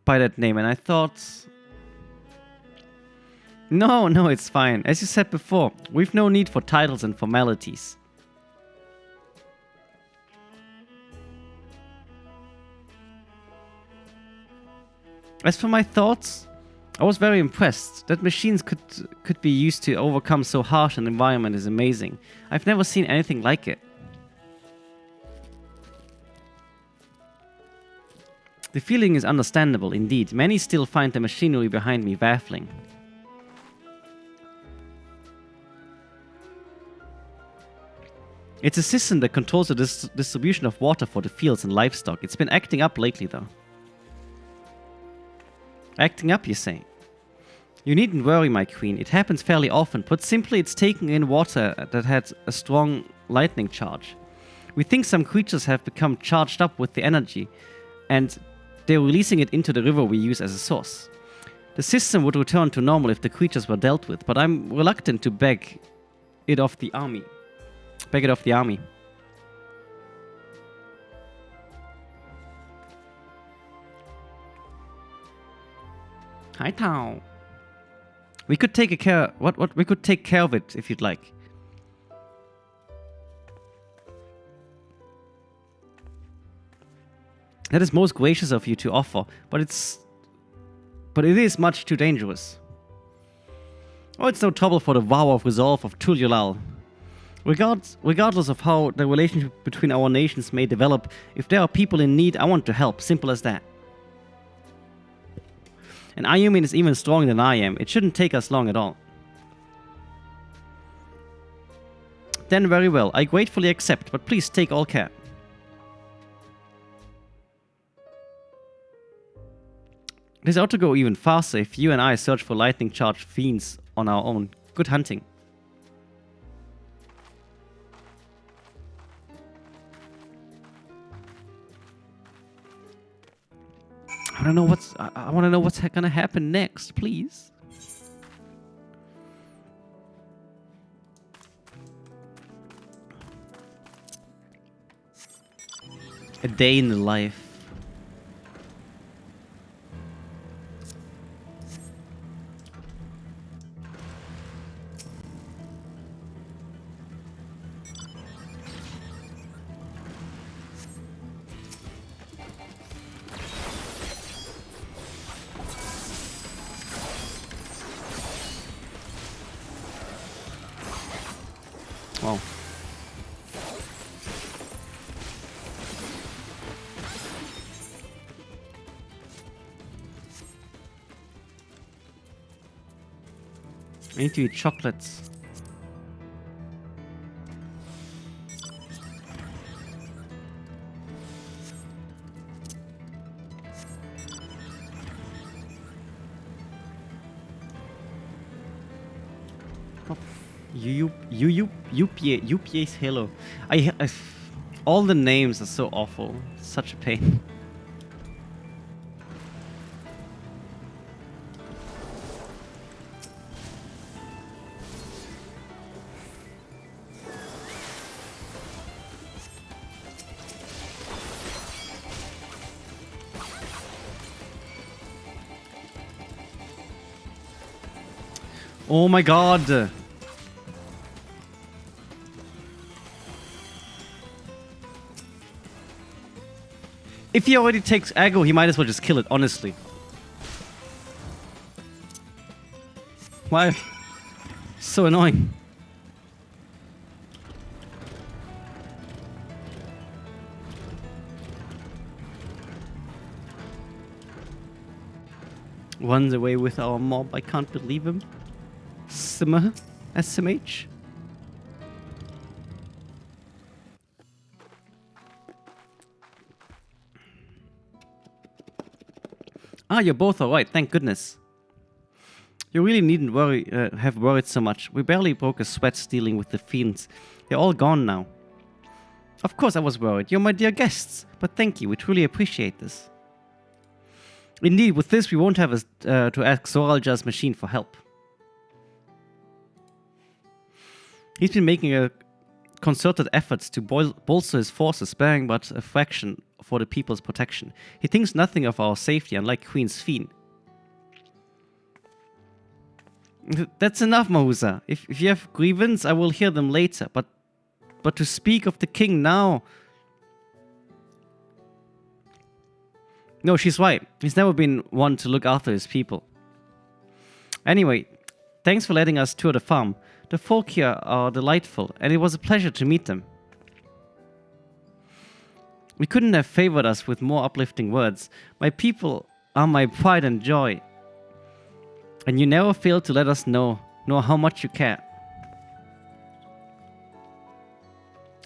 [SPEAKER 1] by that name and I thought... No, it's fine. As you said before, we've no need for titles and formalities. As for my thoughts, I was very impressed. That machines could be used to overcome so harsh an environment is amazing. I've never seen anything like it. The feeling is understandable indeed. Many still find the machinery behind me baffling. It's a system that controls the distribution of water for the fields and livestock. It's been acting up lately though. Acting up, you say? You needn't worry, my queen. It happens fairly often. Put simply, it's taking in water that had a strong lightning charge. We think some creatures have become charged up with the energy, and they're releasing it into the river we use as a source. The system would return to normal if the creatures were dealt with, but I'm reluctant to beg it off the army. Beg it off the army. Hi, Tao. We could take care. What? We could take care of it if you'd like. That is most gracious of you to offer, but it is much too dangerous. Oh, it's no trouble for the vow of resolve of Tulyulal. Regardless of how the relationship between our nations may develop, if there are people in need, I want to help. Simple as that. And Ayumin is even stronger than I am. It shouldn't take us long at all. Then very well. I gratefully accept, but please take all care. This ought to go even faster if you and I search for lightning charged fiends on our own. Good hunting. I want to know what's gonna happen next, please. A day in the life. Wow. I need to eat chocolates. UPA's Halo. All the names are so awful. Such a pain. Oh my god. If he already takes aggro, he might as well just kill it, honestly. Why? So annoying. Runs away with our mob. I can't believe him. Simmer. SMH. Ah, you're both alright, thank goodness. You really needn't have worried so much. We barely broke a sweat dealing with the fiends. They're all gone now. Of course I was worried. You're my dear guests. But thank you, we truly appreciate this. Indeed, with this we won't have to ask Zoralja's machine for help. He's been making a concerted efforts to bolster his forces, sparing but a fraction for the people's protection. He thinks nothing of our safety, unlike Queen's Fiend. That's enough, Mahusa. If you have grievance, I will hear them later. But to speak of the king now... No, she's right. He's never been one to look after his people. Anyway, thanks for letting us tour the farm. The folk here are delightful, and it was a pleasure to meet them. We couldn't have favored us with more uplifting words. My people are my pride and joy. And you never fail to let us know how much you care.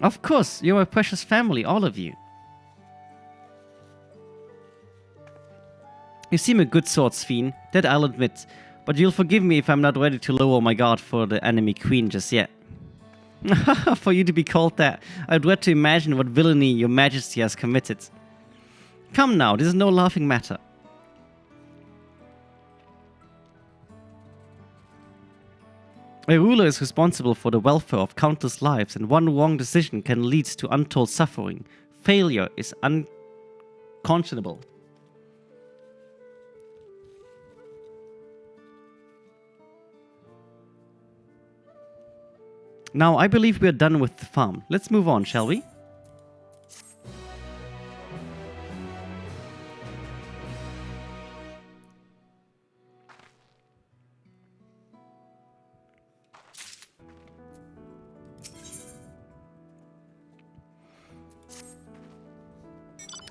[SPEAKER 1] Of course, you're my precious family, all of you. You seem a good sort, Sphene, that I'll admit. But you'll forgive me if I'm not ready to lower my guard for the enemy queen just yet. For you to be called that, I dread to imagine what villainy your majesty has committed. Come now, this is no laughing matter. A ruler is responsible for the welfare of countless lives, and one wrong decision can lead to untold suffering. Failure is unconscionable. Now, I believe we're done with the farm. Let's move on, shall we?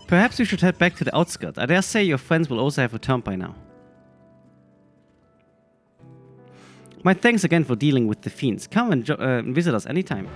[SPEAKER 1] Perhaps we should head back to the outskirts. I dare say your friends will also have returned by now. My thanks again for dealing with the fiends. Come and visit us anytime.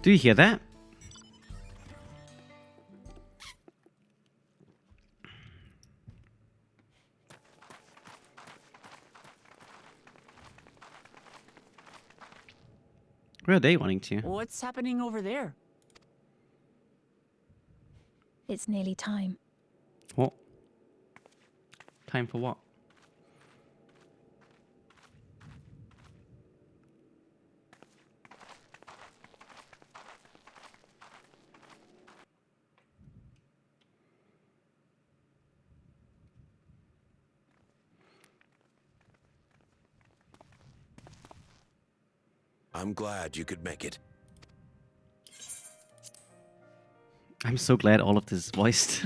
[SPEAKER 1] Do you hear that? Where are they running to?
[SPEAKER 8] What's happening over there?
[SPEAKER 2] It's nearly time.
[SPEAKER 1] What? Time for what?
[SPEAKER 5] I'm glad you could make it.
[SPEAKER 1] I'm so glad all of this is voiced.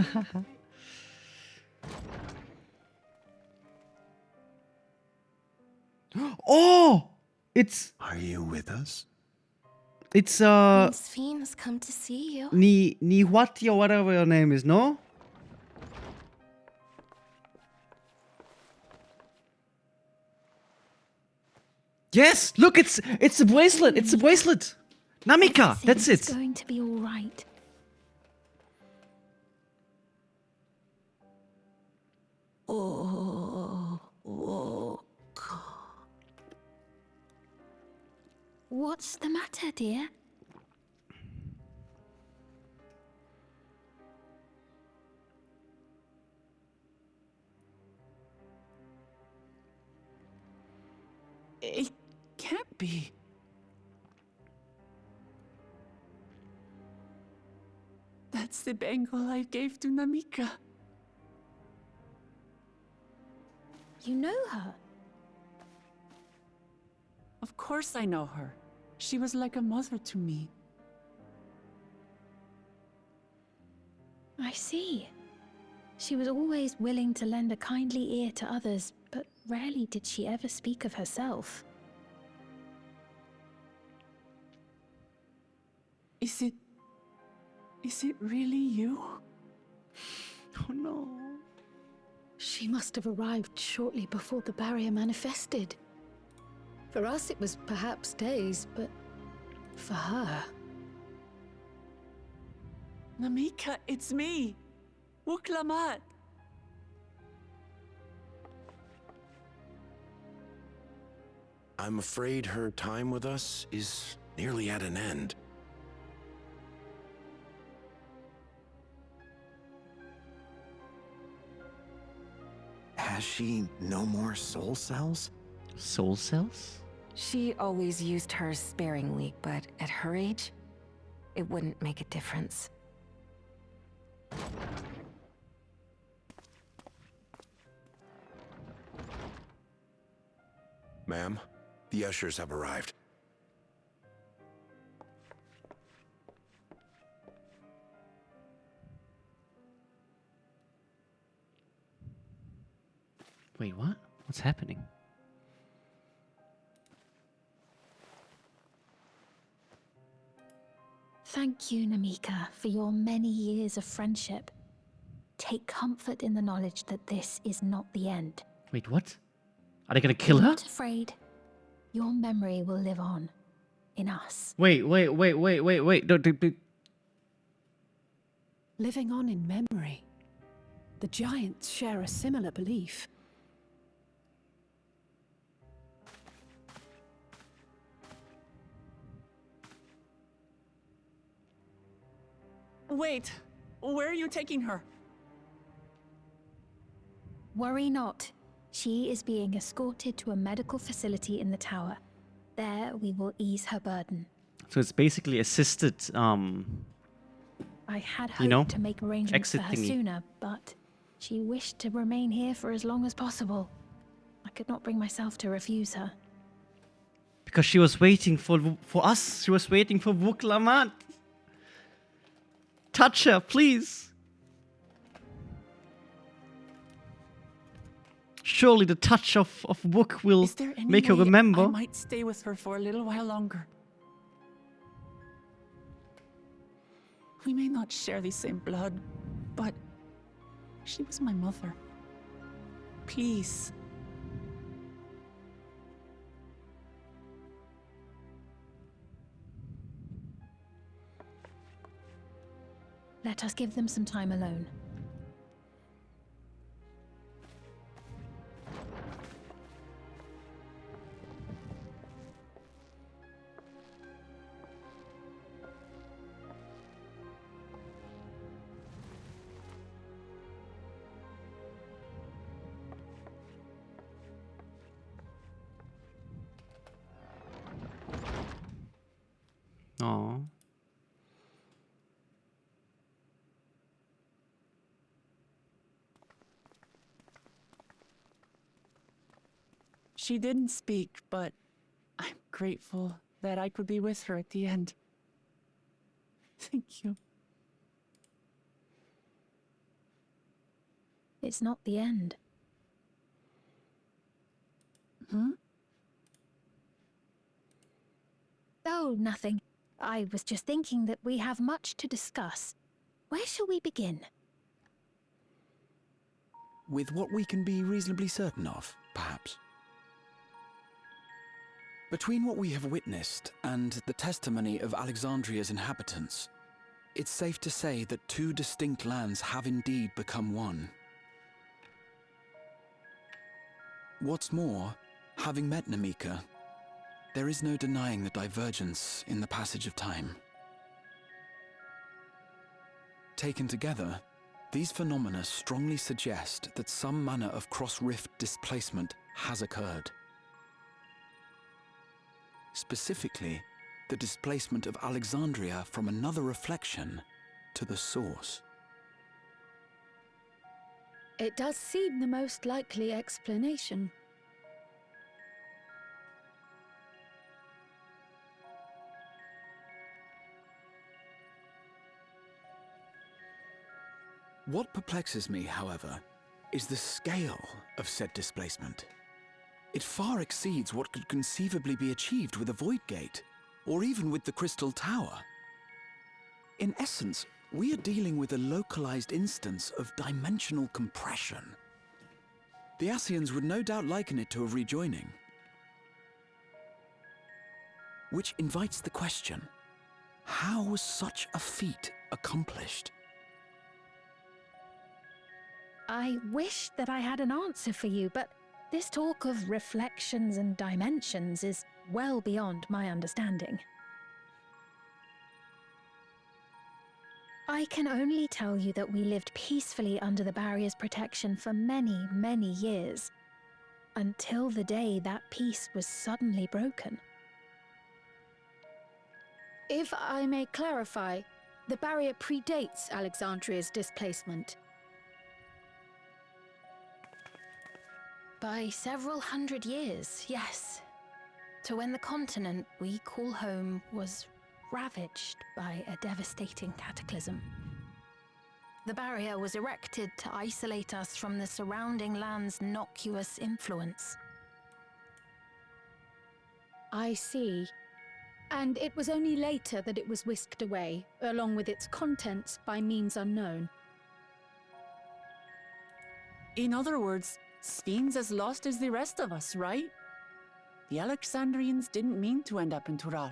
[SPEAKER 1] Oh! It's...
[SPEAKER 11] Are you with us?
[SPEAKER 1] It's,
[SPEAKER 10] Prince Fiend has come to see you.
[SPEAKER 1] Nihuati or whatever your name is, no? Yes! Look, it's a bracelet! It's a bracelet! Namika! That's it!
[SPEAKER 2] It's going to be all right. What's the matter, dear?
[SPEAKER 8] It can't be. That's the bangle I gave to Namika.
[SPEAKER 2] You know her?
[SPEAKER 8] Of course I know her. She was like a mother to me.
[SPEAKER 2] I see. She was always willing to lend a kindly ear to others, but rarely did she ever speak of herself.
[SPEAKER 8] Is it really you?
[SPEAKER 1] Oh no.
[SPEAKER 7] She must have arrived shortly before the barrier manifested. For us, it was perhaps days, but for her...
[SPEAKER 8] Namika, it's me! Wuklamat!
[SPEAKER 5] I'm afraid her time with us is nearly at an end.
[SPEAKER 11] Has she no more soul cells?
[SPEAKER 1] Soul cells?
[SPEAKER 13] She always used hers sparingly, but at her age, it wouldn't make a difference.
[SPEAKER 5] Ma'am, the ushers have arrived.
[SPEAKER 1] Wait, what? What's happening?
[SPEAKER 2] Thank you, Namika, for your many years of friendship. Take comfort in the knowledge that this is not the end.
[SPEAKER 1] Wait, what? Are they gonna kill
[SPEAKER 2] Be
[SPEAKER 1] her?
[SPEAKER 2] not afraid. Your memory will live on. In us.
[SPEAKER 1] Wait. Don't.
[SPEAKER 9] Living on in memory. The giants share a similar belief.
[SPEAKER 8] Wait, where are you taking her?
[SPEAKER 2] Worry not. She is being escorted to a medical facility in the tower. There we will ease her burden.
[SPEAKER 1] So it's basically assisted,
[SPEAKER 2] I had
[SPEAKER 1] you know,
[SPEAKER 2] hoped to make arrangements for
[SPEAKER 1] exit
[SPEAKER 2] her
[SPEAKER 1] thingy.
[SPEAKER 2] sooner, but she wished to remain here for as long as possible. I could not bring myself to refuse her.
[SPEAKER 1] Because she was waiting for us. She was waiting for Vuk Lamat. Touch her, please. Surely the touch of Vuk will
[SPEAKER 8] Is there any
[SPEAKER 1] make her
[SPEAKER 8] way
[SPEAKER 1] remember.
[SPEAKER 8] I might stay with her for a little while longer? We may not share the same blood, but she was my mother. Please.
[SPEAKER 2] Let us give them some time alone.
[SPEAKER 1] Aww.
[SPEAKER 8] She didn't speak, but I'm grateful that I could be with her at the end. Thank you.
[SPEAKER 2] It's not the end.
[SPEAKER 8] Hmm?
[SPEAKER 2] Oh, nothing. I was just thinking that we have much to discuss. Where shall we begin?
[SPEAKER 12] With what we can be reasonably certain of, perhaps. Between what we have witnessed and the testimony of Alexandria's inhabitants, it's safe to say that two distinct lands have indeed become one. What's more, having met Namika, there is no denying the divergence in the passage of time. Taken together, these phenomena strongly suggest that some manner of cross-rift displacement has occurred. Specifically, the displacement of Alexandria from another reflection to the source.
[SPEAKER 7] It does seem the most likely explanation.
[SPEAKER 12] What perplexes me, however, is the scale of said displacement. It far exceeds what could conceivably be achieved with a Void Gate, or even with the Crystal Tower. In essence, we are dealing with a localized instance of dimensional compression. The Ascians would no doubt liken it to a rejoining. Which invites the question, how was such a feat accomplished?
[SPEAKER 2] I wish that I had an answer for you, but this talk of reflections and dimensions is well beyond my understanding. I can only tell you that we lived peacefully under the barrier's protection for many, many years, until the day that peace was suddenly broken.
[SPEAKER 7] If I may clarify, the barrier predates Alexandria's displacement.
[SPEAKER 2] By several hundred years, yes. To when the continent we call home was ravaged by a devastating cataclysm. The barrier was erected to isolate us from the surrounding land's noxious influence.
[SPEAKER 7] I see. And it was only later that it was whisked away, along with its contents, by means unknown.
[SPEAKER 8] In other words, Sphene's as lost as the rest of us, right? The Alexandrians didn't mean to end up in Tural.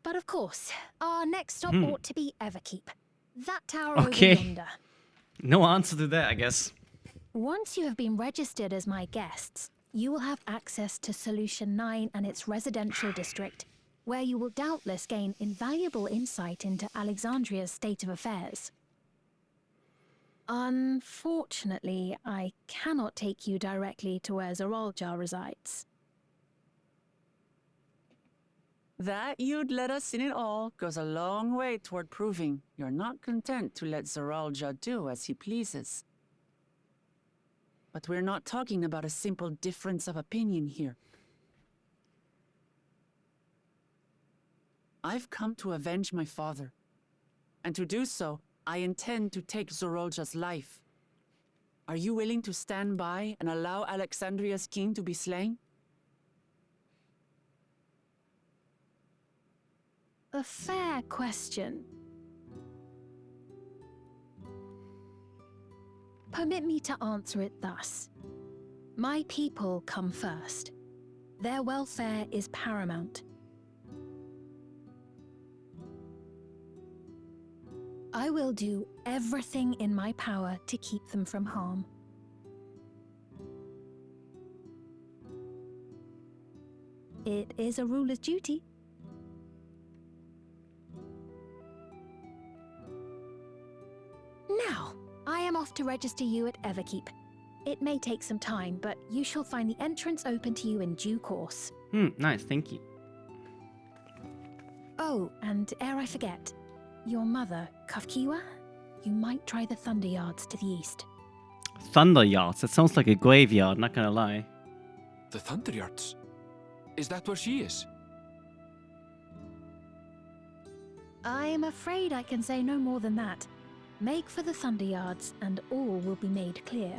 [SPEAKER 2] But of course, our next stop ought to be Everkeep. That tower
[SPEAKER 1] Okay.
[SPEAKER 2] over yonder.
[SPEAKER 1] No answer to that, I guess.
[SPEAKER 2] Once you have been registered as my guests, you will have access to Solution 9 and its residential district, where you will doubtless gain invaluable insight into Alexandria's state of affairs. Unfortunately, I cannot take you directly to where Zoraljar resides.
[SPEAKER 8] That you'd let us in it all goes a long way toward proving you're not content to let Zoraljar do as he pleases. But we're not talking about a simple difference of opinion here. I've come to avenge my father, and to do so, I intend to take Zoraljar's life. Are you willing to stand by and allow Alexandria's king to be slain?
[SPEAKER 2] A fair question. Permit me to answer it thus. My people come first. Their welfare is paramount. I will do everything in my power to keep them from harm. It is a ruler's duty. Now, I am off to register you at Everkeep. It may take some time, but you shall find the entrance open to you in due course.
[SPEAKER 1] Nice, thank you.
[SPEAKER 2] Oh, and ere I forget, your mother, Kafkiwa, you might try the Thunder Yards to the east.
[SPEAKER 1] Thunder Yards, that sounds like a graveyard, not gonna lie.
[SPEAKER 4] The Thunder Yards? Is that where she is?
[SPEAKER 2] I'm afraid I can say no more than that. Make for the Thunder Yards, and all will be made clear.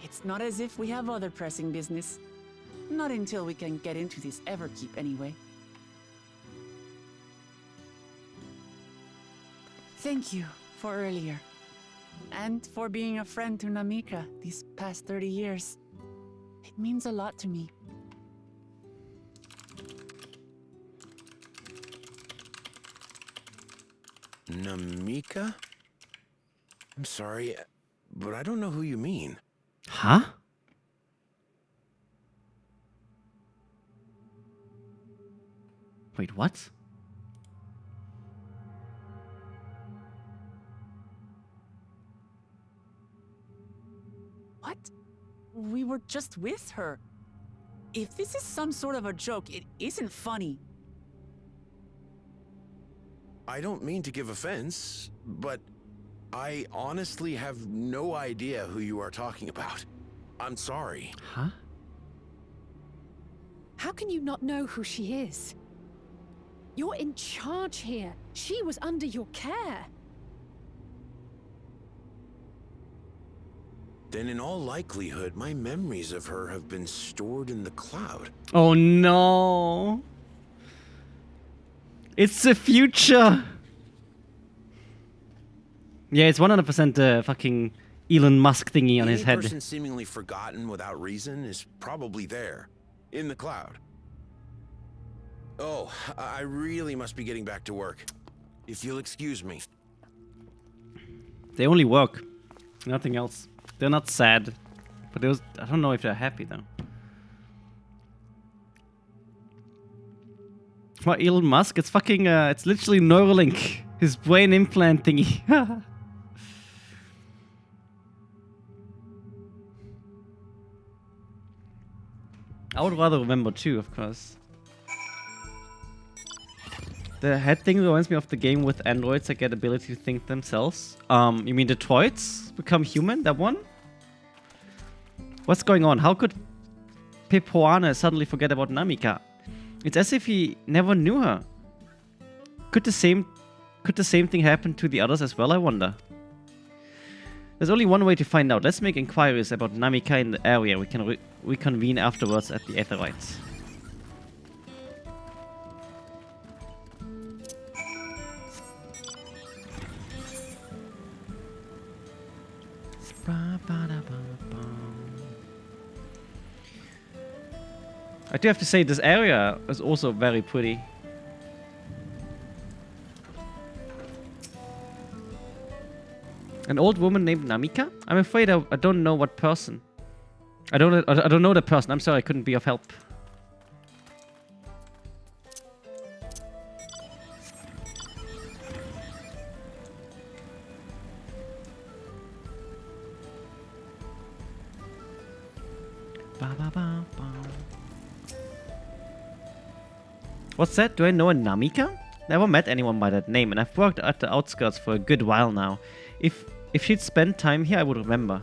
[SPEAKER 8] It's not as if we have other pressing business. Not until we can get into this Everkeep anyway. Thank you for earlier. And for being a friend to Namika these past 30 years. It means a lot to me.
[SPEAKER 5] Namika? I'm sorry, but I don't know who you mean.
[SPEAKER 1] Huh? Wait, what?
[SPEAKER 8] What? We were just with her. If this is some sort of a joke, it isn't funny.
[SPEAKER 5] I don't mean to give offense, but I honestly have no idea who you are talking about. I'm sorry.
[SPEAKER 1] Huh?
[SPEAKER 9] How can you not know who she is? You're in charge here. She was under your care.
[SPEAKER 5] Then in all likelihood, my memories of her have been stored in the cloud.
[SPEAKER 1] Oh no. It's the future. Yeah, it's 100% fucking Elon Musk thingy on his head.
[SPEAKER 5] Any person seemingly forgotten without reason is probably there, in the cloud. Oh, I really must be getting back to work. If you'll excuse me.
[SPEAKER 1] They only work. Nothing else. They're not sad. But they was, I don't know if they're happy though. What, Elon Musk? It's fucking, it's literally Neuralink. His brain implant thingy. I would rather remember too, of course. The head thing reminds me of the game with androids that get ability to think themselves. You mean Detroit's become human? That one? What's going on? How could Pepoana suddenly forget about Namika? It's as if he never knew her. Could the same thing happen to the others as well, I wonder? There's only one way to find out. Let's make inquiries about Namika in the area. We can reconvene afterwards at the Aetherites.
[SPEAKER 20] I do have to say, this area is also very pretty. An old woman named Namika? I'm afraid I don't know what person. I don't know the person. I'm sorry, I couldn't be of help. What's that? Do I know a Namika? Never met anyone by that name, and I've worked at the outskirts for a good while now. If she'd spent time here, I would remember.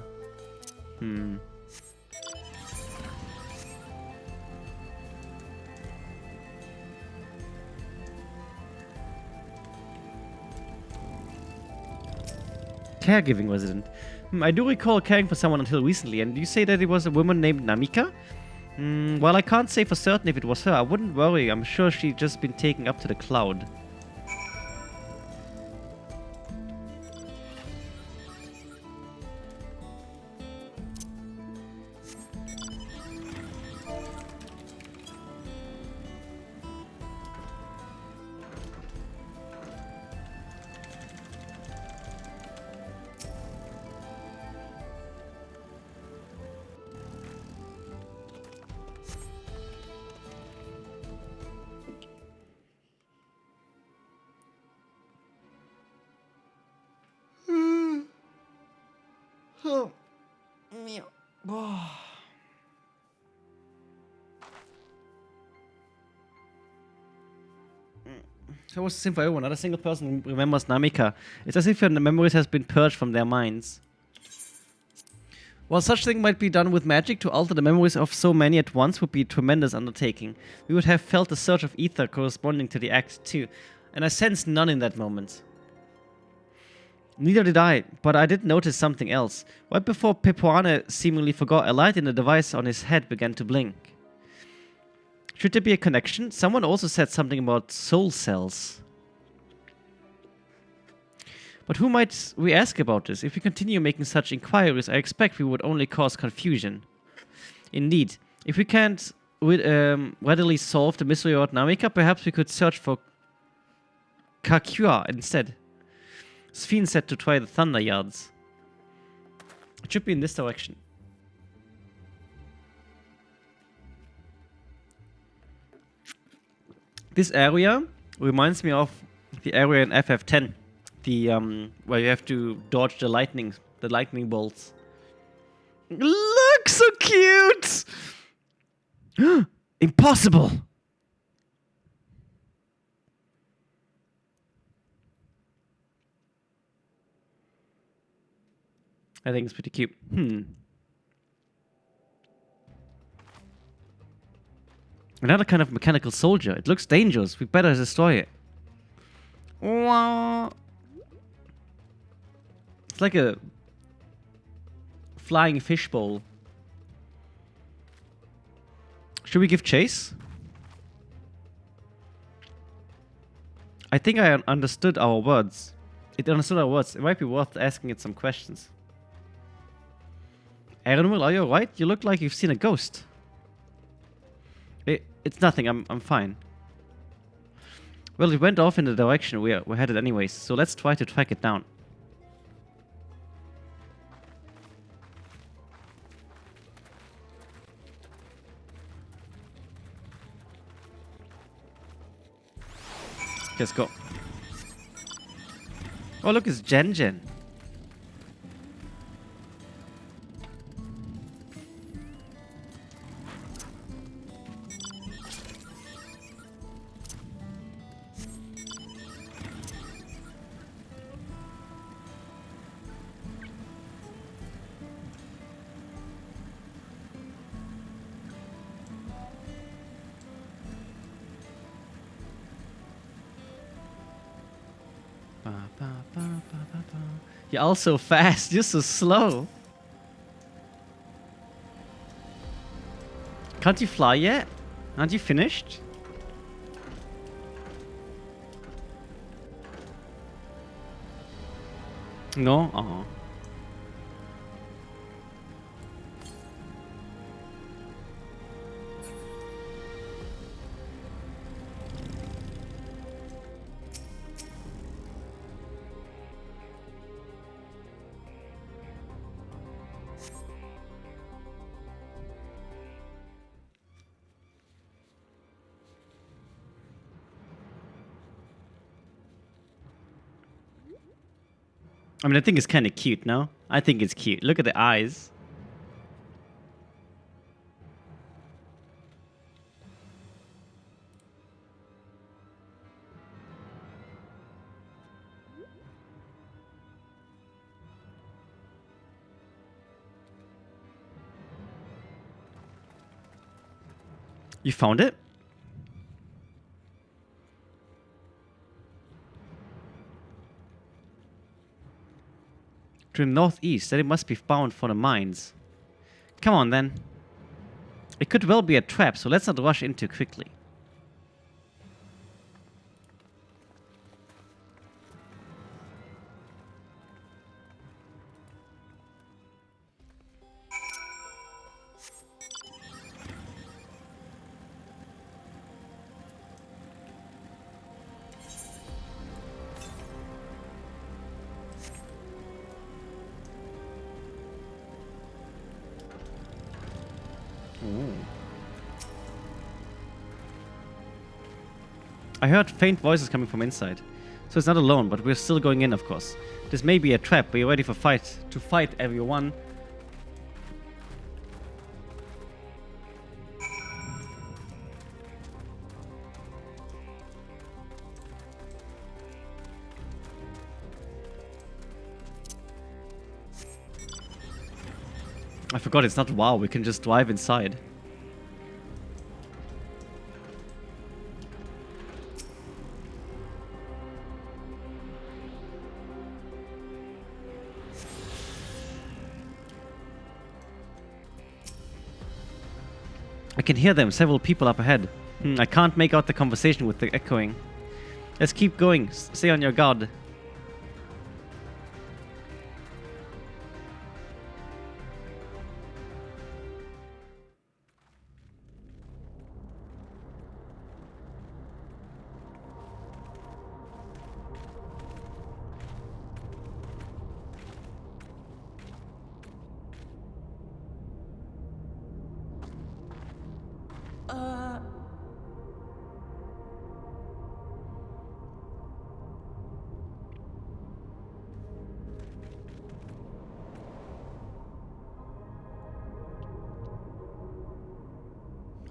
[SPEAKER 20] Caregiving resident. I do recall caring for someone until recently, and you say that it was a woman named Namika? Well, I can't say for certain if it was her. I wouldn't worry. I'm sure she'd just been taken up to the cloud. So it was the same for everyone. Not a single person remembers Namika. It's as if the memories has been purged from their minds. While such thing might be done with magic, to alter the memories of so many at once would be a tremendous undertaking. We would have felt the surge of ether corresponding to the act too, and I sensed none in that moment. Neither did I, but I did notice something else. Right before Pepuane seemingly forgot, a light in the device on his head began to blink. Should there be a connection? Someone also said something about soul cells. But who might we ask about this? If we continue making such inquiries, I expect we would only cause confusion. Indeed, if we can't readily solve the mystery about Namika, perhaps we could search for Kakua instead. Sphene said to try the Thunder Yards. It should be in this direction. This area reminds me of the area in FF10, the where you have to dodge the lightning bolts. Look, so cute! Impossible! I think it's pretty cute. Another kind of mechanical soldier. It looks dangerous. We better destroy it. It's like a flying fishbowl. Should we give chase? I think I understood our words. It understood our words. It might be worth asking it some questions. Aaronwill, are you alright? You look like you've seen a ghost. It's nothing, I'm fine. Well, it went off in the direction we're headed anyways, so let's try to track it down. Let's go. Oh, look, it's Jen. You're all so fast, you're so slow. Can't you fly yet? Aren't you finished? No? Uh-huh.
[SPEAKER 1] I mean, I think it's kind of cute, no? I think it's cute. Look at the eyes. You found it? To the northeast, then it must be bound for the mines. Come on then. It could well be a trap, so let's not rush in too quickly. Ooh. I heard faint voices coming from inside. So it's not alone, but we're still going in, of course. This may be a trap, but you're ready for fight. To fight, everyone. I forgot it's not WoW, we can just drive inside. I can hear them, several people up ahead. I can't make out the conversation with the echoing. Let's keep going, stay on your guard.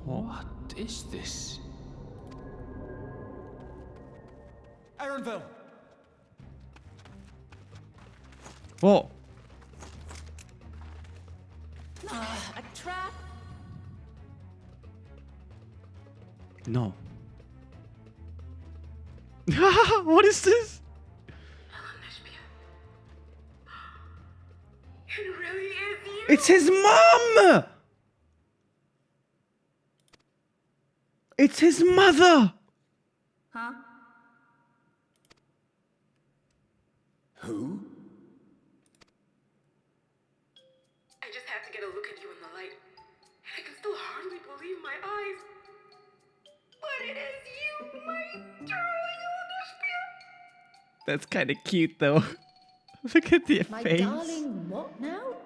[SPEAKER 4] What is this?
[SPEAKER 16] Ironville!
[SPEAKER 1] Whoa!
[SPEAKER 8] A trap?
[SPEAKER 1] No. What is this?
[SPEAKER 3] It really is you!
[SPEAKER 1] It's his mom! It's his mother!
[SPEAKER 3] Huh?
[SPEAKER 11] Who?
[SPEAKER 3] I just had to get a look at you in the light. And I can still hardly believe my eyes. But it is you, my darling Olympia!
[SPEAKER 1] That's kind of cute, though. Look at the
[SPEAKER 7] My
[SPEAKER 1] face.
[SPEAKER 7] darling, what now?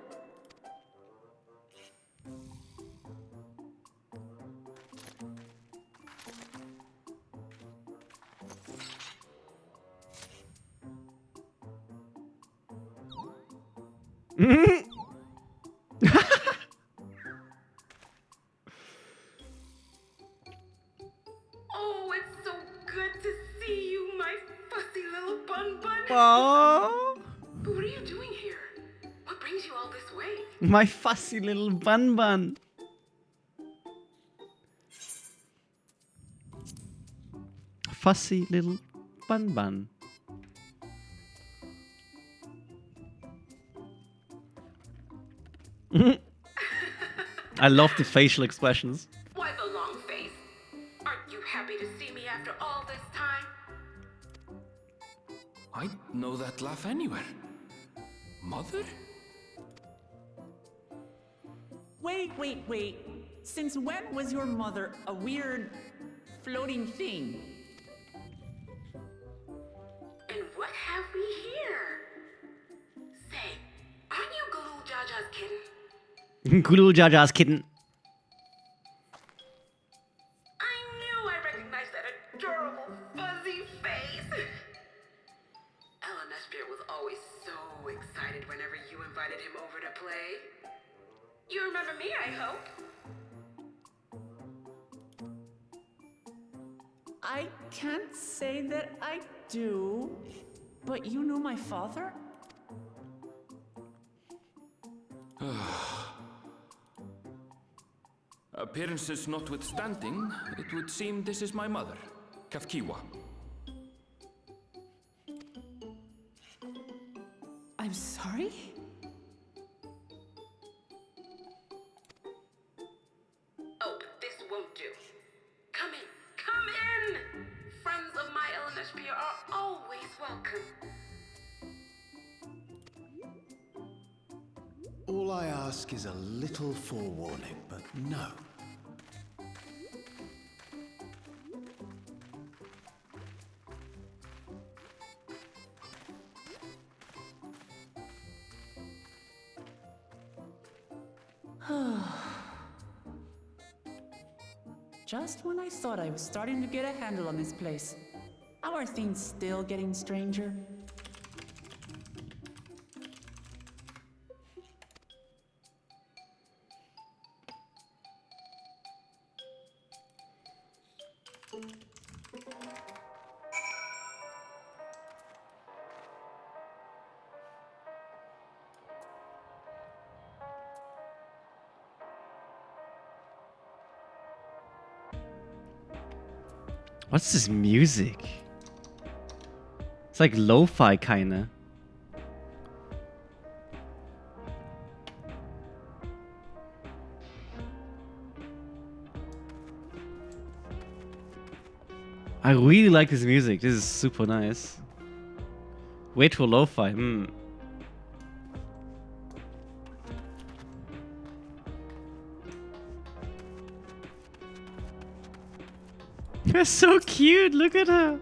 [SPEAKER 3] Oh, it's so good to see you, my fussy little bun bun.
[SPEAKER 1] Aww.
[SPEAKER 3] But what are you doing here? What brings you all this way?
[SPEAKER 1] My fussy little bun bun. Fussy little bun bun. I love the facial expressions.
[SPEAKER 3] Why the long face? Aren't you happy to see me after all this time?
[SPEAKER 4] I know that laugh anywhere. Mother?
[SPEAKER 8] Wait. Since when was your mother a weird floating thing?
[SPEAKER 3] And what have we here? Say, aren't you Galoo Jaja's kitten?
[SPEAKER 1] Gulu Jaja's kitten.
[SPEAKER 3] I knew I recognized that adorable fuzzy face. Ellen Espia was always so excited whenever you invited him over to play. You remember me, I hope?
[SPEAKER 8] I can't say that I do, but you know my father?
[SPEAKER 4] Appearances notwithstanding, it would seem this is my mother, Kafkiwa.
[SPEAKER 8] I'm sorry?
[SPEAKER 3] Oh, but this won't do. Come in, come in! Friends of my LNSP are always welcome.
[SPEAKER 11] All I ask is a little forewarning, but no.
[SPEAKER 8] Just when I thought I was starting to get a handle on this place, how are things still getting stranger?
[SPEAKER 1] What's this music? It's like lo-fi kinda. I really like this music. This is super nice. Wait for lo-fi. You're so cute. Look at her.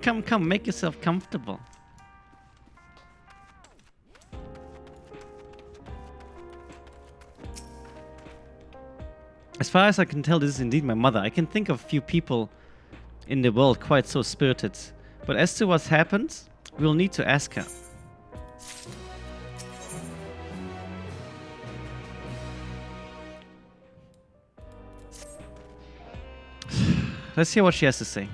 [SPEAKER 1] Come, make yourself comfortable. As far as I can tell, this is indeed my mother. I can think of few people in the world quite so spirited. But as to what's happened, we'll need to ask her. Let's hear what she has to say.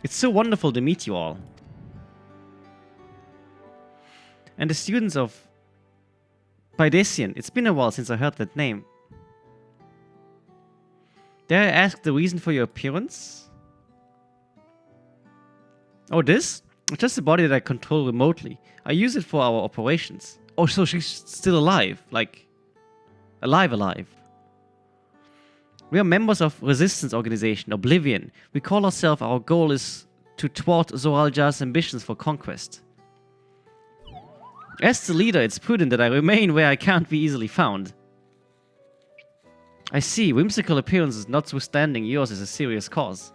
[SPEAKER 1] It's so wonderful to meet you all. And the students of Pydesian. It's been a while since I heard that name. Dare I ask the reason for your appearance? Oh, this? It's just a body that I control remotely. I use it for our operations. Oh, so she's still alive. Like, alive. We are members of resistance organization, Oblivion. We call ourselves, our goal is to thwart Zoralja's ambitions for conquest. As the leader, it's prudent that I remain where I can't be easily found. I see, whimsical appearances notwithstanding, yours is a serious cause.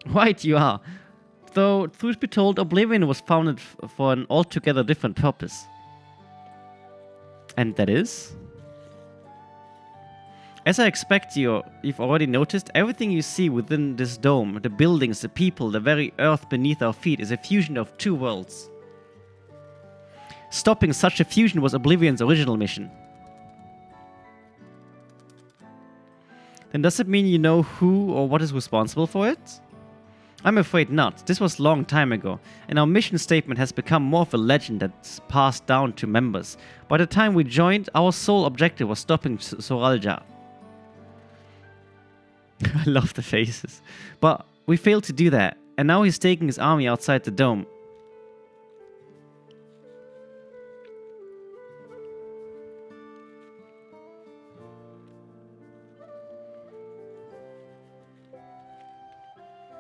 [SPEAKER 1] Right you are. Though, truth be told, Oblivion was founded for an altogether different purpose. And that is? As I expect you've already noticed, everything you see within this dome, the buildings, the people, the very earth beneath our feet, is a fusion of two worlds. Stopping such a fusion was Oblivion's original mission. Then does it mean you know who or what is responsible for it? I'm afraid not. This was a long time ago, and our mission statement has become more of a legend that's passed down to members. By the time we joined, our sole objective was stopping Zoralja. I love the faces. But we failed to do that, and now he's taking his army outside the dome.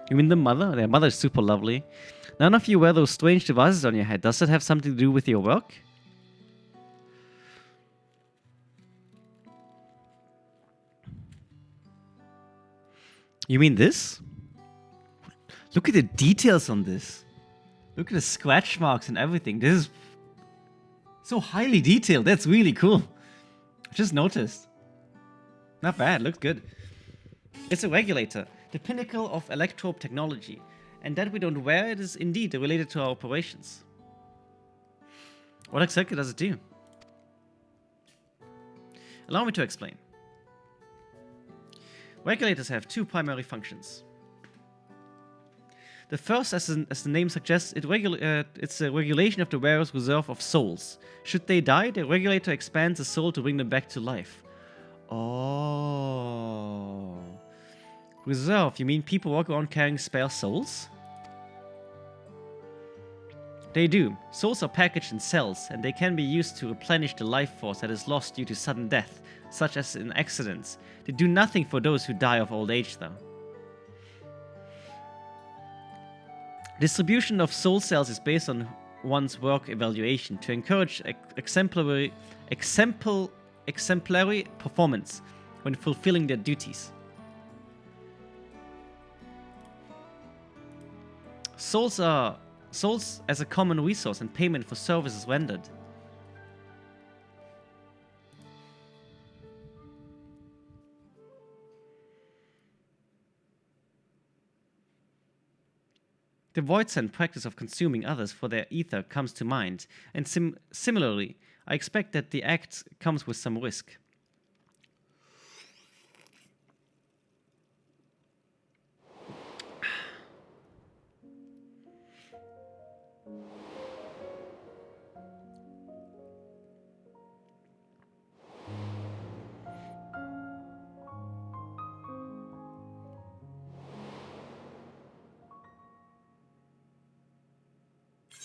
[SPEAKER 1] You mean the mother? Their mother is super lovely. None of you wear those strange devices on your head. Does that have something to do with your work? You mean this? Look at the details on this. Look at the scratch marks and everything. This is so highly detailed. That's really cool. I just noticed. Not bad. Looks good. It's a regulator, the pinnacle of electrobe technology. And that we don't wear it is indeed related to our operations. What exactly does it do? Allow me to explain. Regulators have two primary functions. The first, as the name suggests, it's a regulation of the wearer's reserve of souls. Should they die, the regulator expands the soul to bring them back to life. Oh. Reserve, you mean people walk around carrying spare souls? They do. Souls are packaged in cells, and they can be used to replenish the life force that is lost due to sudden death, such as in accidents. They do nothing for those who die of old age, though. Distribution of soul cells is based on one's work evaluation to encourage exemplary performance when fulfilling their duties. Souls as a common resource and payment for services rendered. The voidsent practice of consuming others for their ether comes to mind, and similarly, I expect that the act comes with some risk.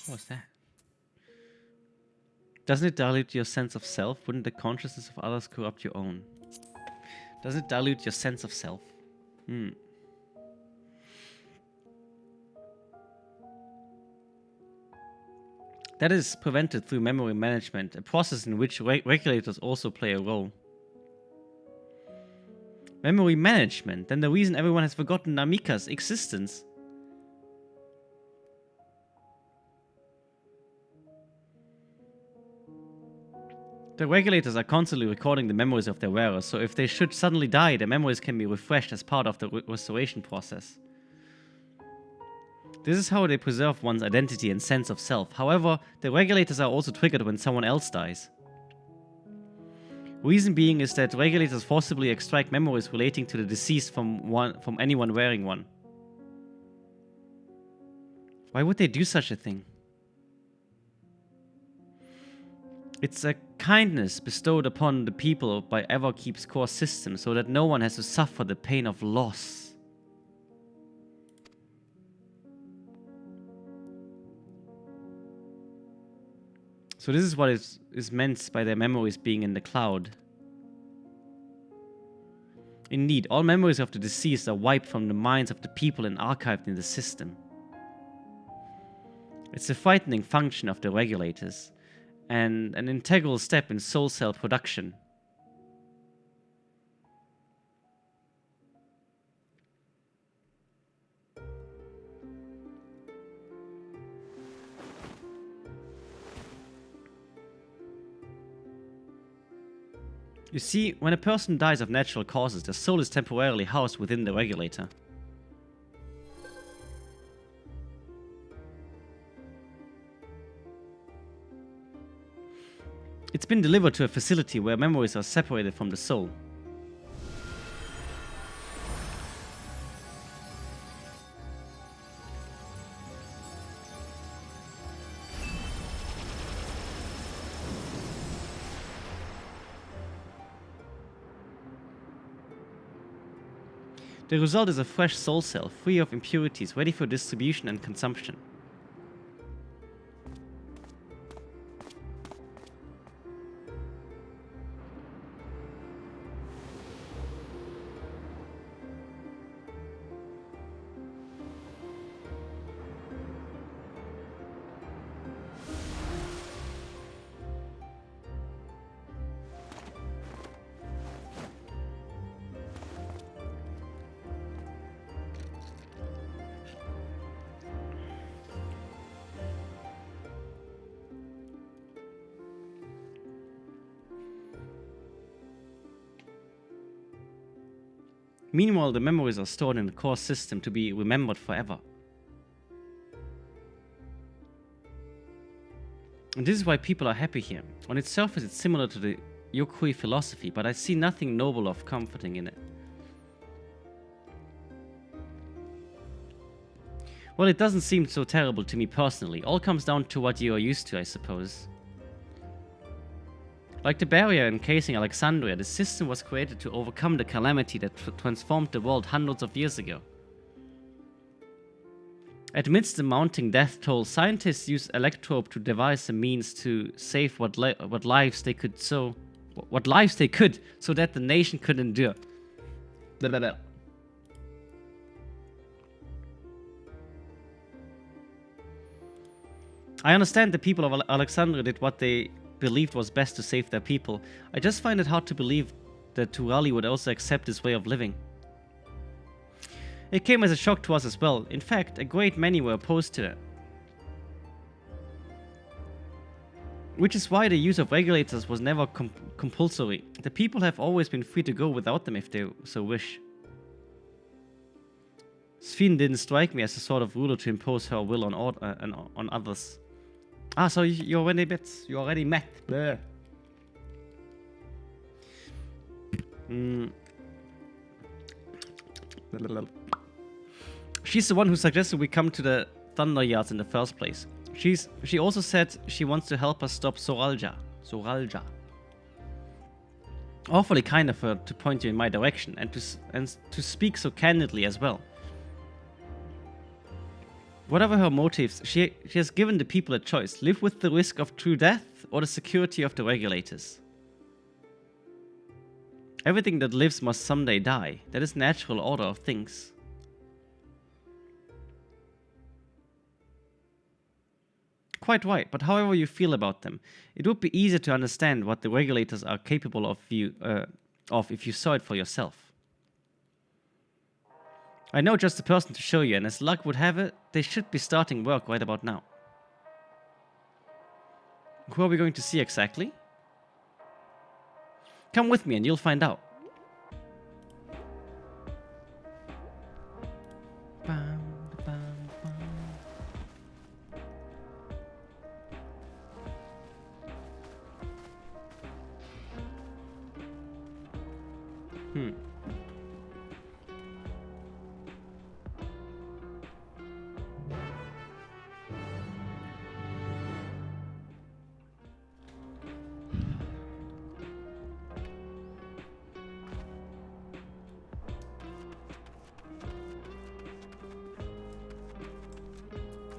[SPEAKER 1] What's that? Doesn't it dilute your sense of self? Wouldn't the consciousness of others corrupt your own? Doesn't it dilute your sense of self? That is prevented through memory management, a process in which regulators also play a role. Memory management? Then the reason everyone has forgotten Namika's existence. The regulators are constantly recording the memories of their wearers, so if they should suddenly die, their memories can be refreshed as part of the restoration process. This is how they preserve one's identity and sense of self. However, the regulators are also triggered when someone else dies. Reason being is that regulators forcibly extract memories relating to the deceased from anyone wearing one. Why would they do such a thing? It's a kindness bestowed upon the people by Everkeep's core system so that no one has to suffer the pain of loss. So this is what is meant by their memories being in the cloud. Indeed, all memories of the deceased are wiped from the minds of the people and archived in the system. It's a frightening function of the regulators, and an integral step in soul cell production. You see, when a person dies of natural causes, their soul is temporarily housed within the regulator. It's been delivered to a facility where memories are separated from the soul. The result is a fresh soul cell, free of impurities, ready for distribution and consumption. Meanwhile, the memories are stored in the core system to be remembered forever. And this is why people are happy here. On its surface, it's similar to the Yokui philosophy, but I see nothing noble or comforting in it. Well, it doesn't seem so terrible to me personally. All comes down to what you are used to, I suppose. Like the barrier encasing Alexandria, the system was created to overcome the calamity that transformed the world hundreds of years ago. Amidst the mounting death toll, scientists used Electrope to devise a means to save what lives they could so that the nation could endure. Blah, blah, blah. I understand the people of Alexandria did what they believed was best to save their people. I just find it hard to believe that Turali would also accept this way of living. It came as a shock to us as well. In fact, a great many were opposed to it. Which is why the use of regulators was never compulsory. The people have always been free to go without them if they so wish. Sphene didn't strike me as the sort of ruler to impose her will on others. Ah, so you already met. You already met. Bleh. She's the one who suggested we come to the Thunder Yards in the first place. She also said she wants to help us stop Soralja. Awfully kind of her to point you in my direction and to speak so candidly as well. Whatever her motives, she has given the people a choice: live with the risk of true death or the security of the regulators. Everything that lives must someday die. That is natural order of things. Quite right, but however you feel about them, it would be easier to understand what the regulators are capable of if you saw it for yourself. I know just the person to show you, and as luck would have it, they should be starting work right about now. Who are we going to see exactly? Come with me and you'll find out.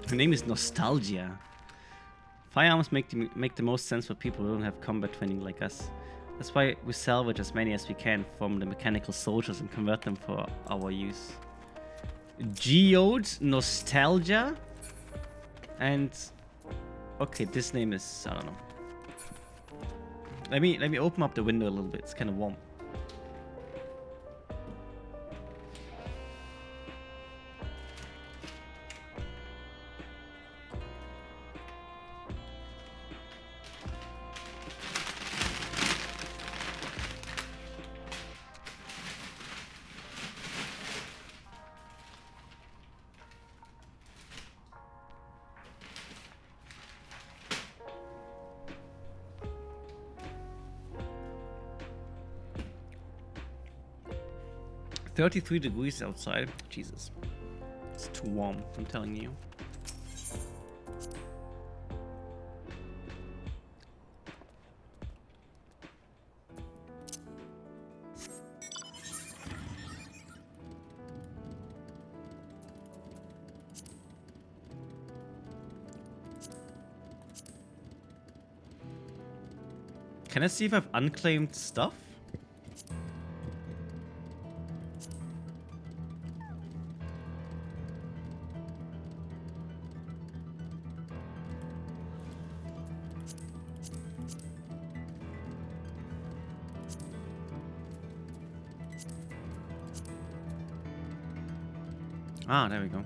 [SPEAKER 1] Her name is Nostalgia. Firearms make the most sense for people who don't have combat training like us. That's why we salvage as many as we can from the mechanical soldiers and convert them for our use. Geode, Nostalgia, and okay, this name is, I don't know. Let me open up the window a little bit. It's kind of warm. .33 degrees outside. Jesus. It's too warm, I'm telling you. Can I see if I've unclaimed stuff? Ah, there we go.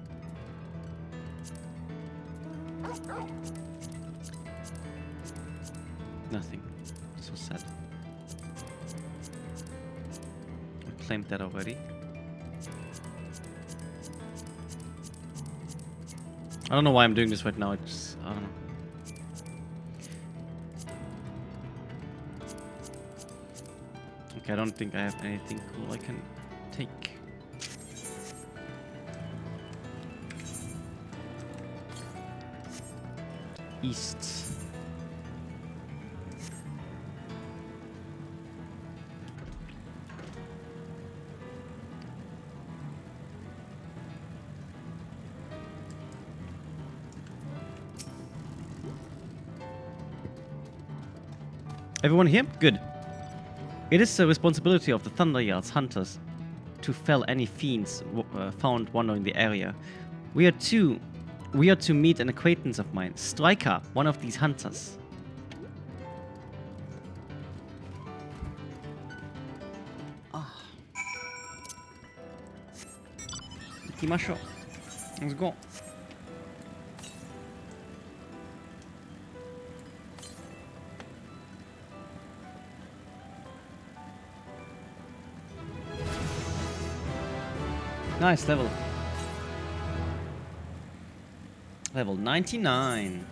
[SPEAKER 1] Nothing. So sad. I claimed that already. I don't know why I'm doing this right now. It's I don't know. Okay, I don't think I have anything cool I can take. East. Everyone here? Good. It is the responsibility of the Thunderyard's hunters to fell any fiends found wandering the area. We are to meet an acquaintance of mine, Striker, one of these hunters. Ikimashou. Let's go. Nice level. Level 99.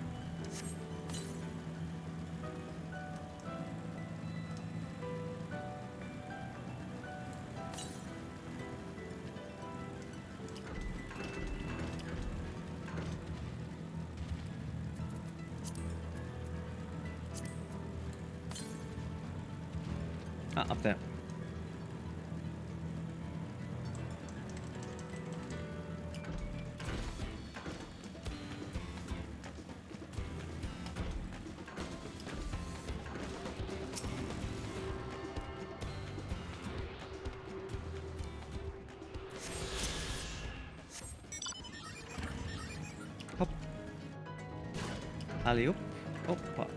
[SPEAKER 1] Ah, up there. Hop. Alley up. Hoppa.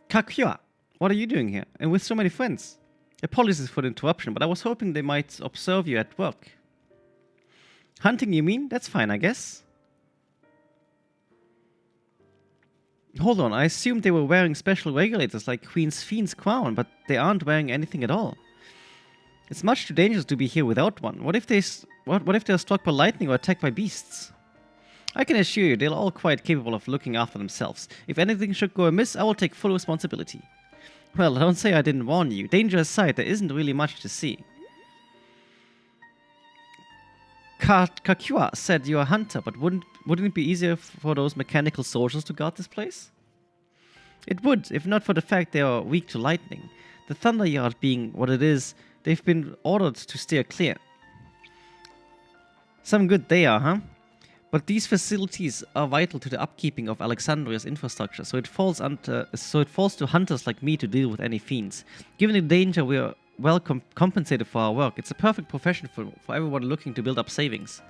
[SPEAKER 1] Kakua, what are you doing here? And with so many friends? Apologies for the interruption, but I was hoping they might observe you at work. Hunting, you mean? That's fine, I guess. Hold on, I assumed they were wearing special regulators like Queen's Fiend's crown, but they aren't wearing anything at all. It's much too dangerous to be here without one. What if they're struck by lightning or attacked by beasts? I can assure you they're all quite capable of looking after themselves. If anything should go amiss, I will take full responsibility. Well, don't say I didn't warn you. Danger aside, there isn't really much to see. Kakua said you're a hunter, but wouldn't it be easier for those mechanical soldiers to guard this place? It would, if not for the fact they are weak to lightning. The Thunderyard being what it is, they've been ordered to steer clear. Some good they are, huh? But these facilities are vital to the upkeeping of Alexandria's infrastructure, so it falls to hunters like me to deal with any fiends. Given the danger, we are well compensated for our work. It's a perfect profession for everyone looking to build up savings.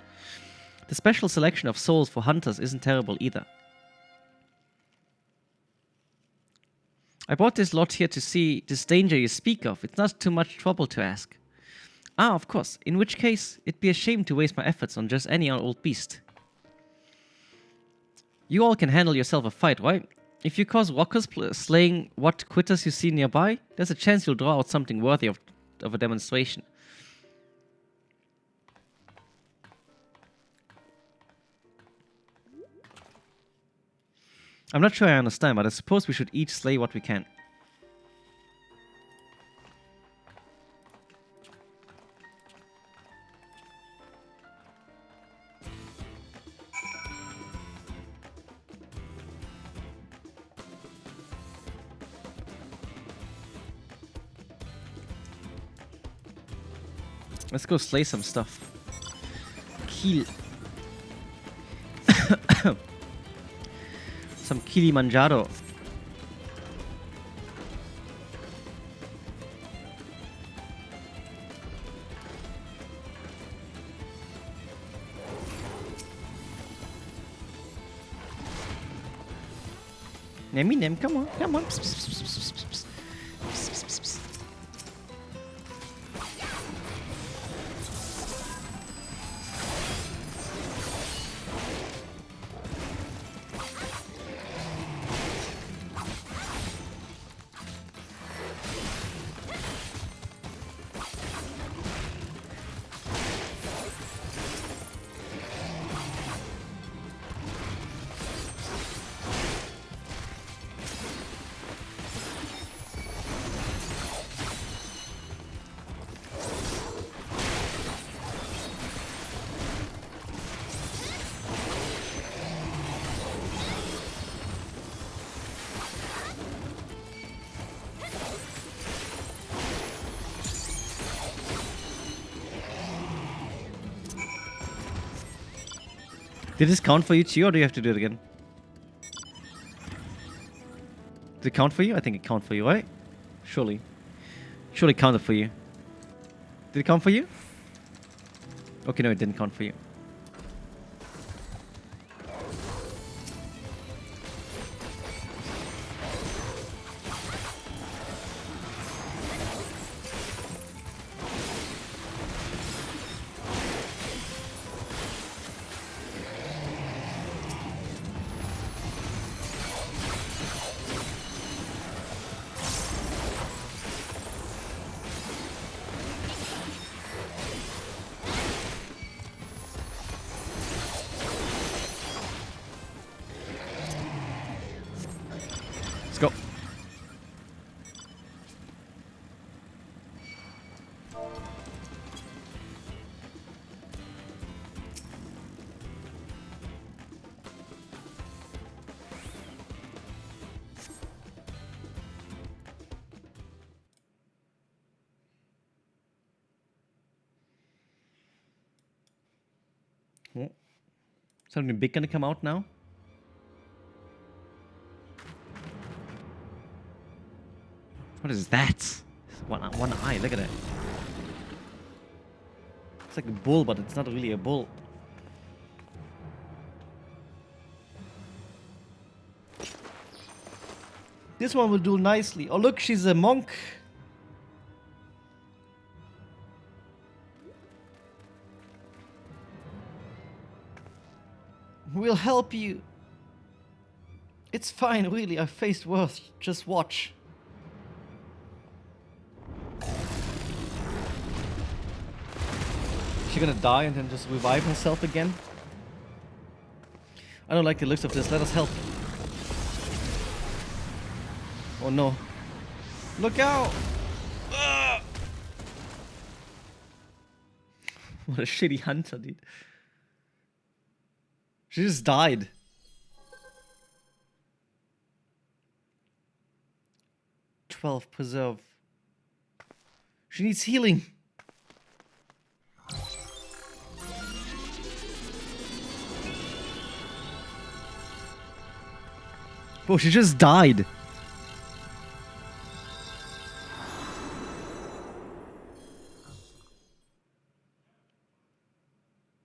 [SPEAKER 1] The special selection of souls for hunters isn't terrible either. I brought this lot here to see this danger you speak of. It's not too much trouble to ask. Ah, of course. In which case, it'd be a shame to waste my efforts on just any old beast. You all can handle yourself a fight, right? If you cause walkers slaying what quitters you see nearby, there's a chance you'll draw out something worthy of a demonstration. I'm not sure I understand, but I suppose we should each slay what we can. Let's go slay some stuff. Kill. Some Kilimanjaro.
[SPEAKER 20] Nem, come on, come on. Psst, psst, psst, psst, psst, psst. Psst, psst, psst, psst. Did this count for you too, or do you have to do it again? Did it count for you? I think it counted for you, right? Surely. Surely it counted for you. Did it count for you? Okay, no, it didn't count for you. Let's go. Oh. Something big gonna come out now? What is that? One eye, look at it. It's like a bull, but it's not really a bull. This one will do nicely. Oh look, she's a monk. We'll help you. It's fine, really. I faced worse. Just watch. She gonna die and then just revive herself again? I don't like the looks of this. Let us help. Oh no. Look out! Ugh! What a shitty hunter, dude. She just died. Preserve. She needs healing. Bro, she just died.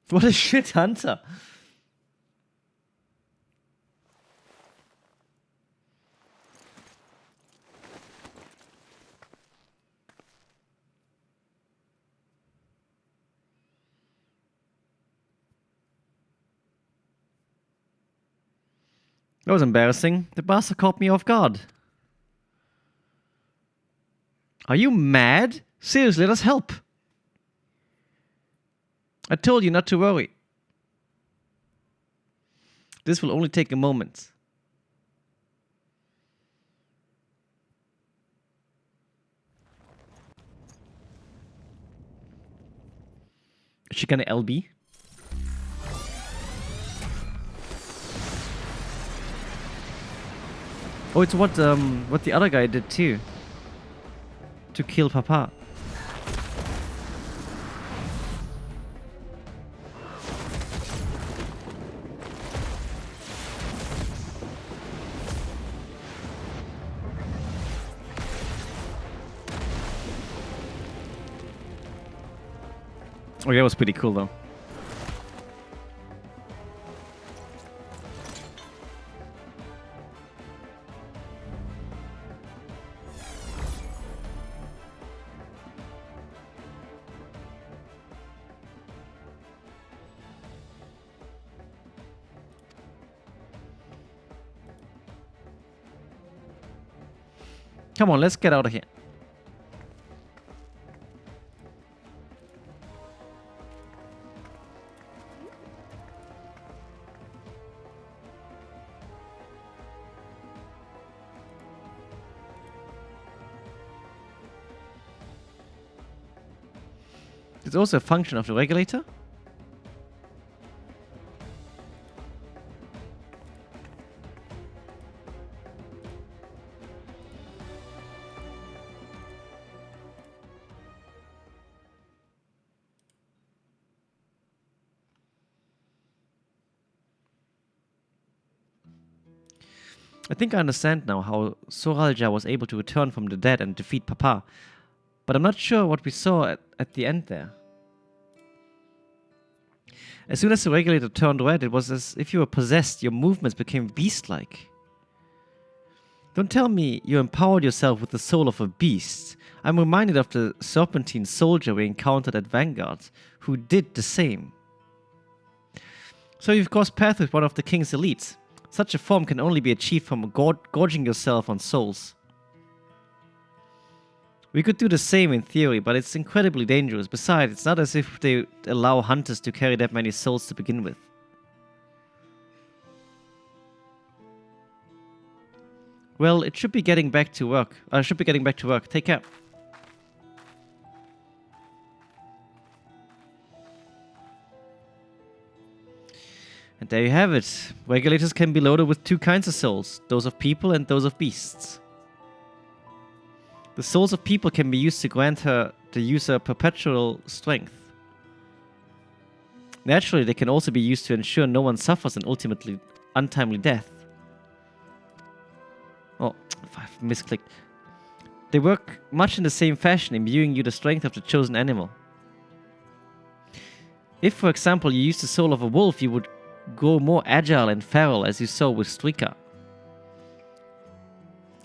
[SPEAKER 20] What a shit hunter. That was embarrassing. The bastard caught me off guard. Are you mad? Seriously, let us help. I told you not to worry. This will only take a moment. Is she gonna LB? Oh, it's what the other guy did too. To kill Papa. Oh, that was pretty cool though. Come on, let's get out of here. It's also a function of the regulator. I think I understand now how Soralja was able to return from the dead and defeat Papa, but I'm not sure what we saw at the end there. As soon as the regulator turned red, it was as if you were possessed. Your movements became beast-like. Don't tell me you empowered yourself with the soul of a beast. I'm reminded of the serpentine soldier we encountered at Vanguard, who did the same. So you've crossed paths with one of the king's elites. Such a form can only be achieved from gorging yourself on souls. We could do the same in theory, but it's incredibly dangerous. Besides, it's not as if they allow hunters to carry that many souls to begin with. Well, it should be getting back to work. I should be getting back to work. Take care. And there you have it. Regulators can be loaded with two kinds of souls, those of people and those of beasts. The souls of people can be used to grant the user perpetual strength. Naturally, they can also be used to ensure no one suffers an ultimately untimely death. Oh, I've misclicked. They work much in the same fashion, imbuing you the strength of the chosen animal. If, for example, you use the soul of a wolf, you would grow more agile and feral, as you saw with Strika.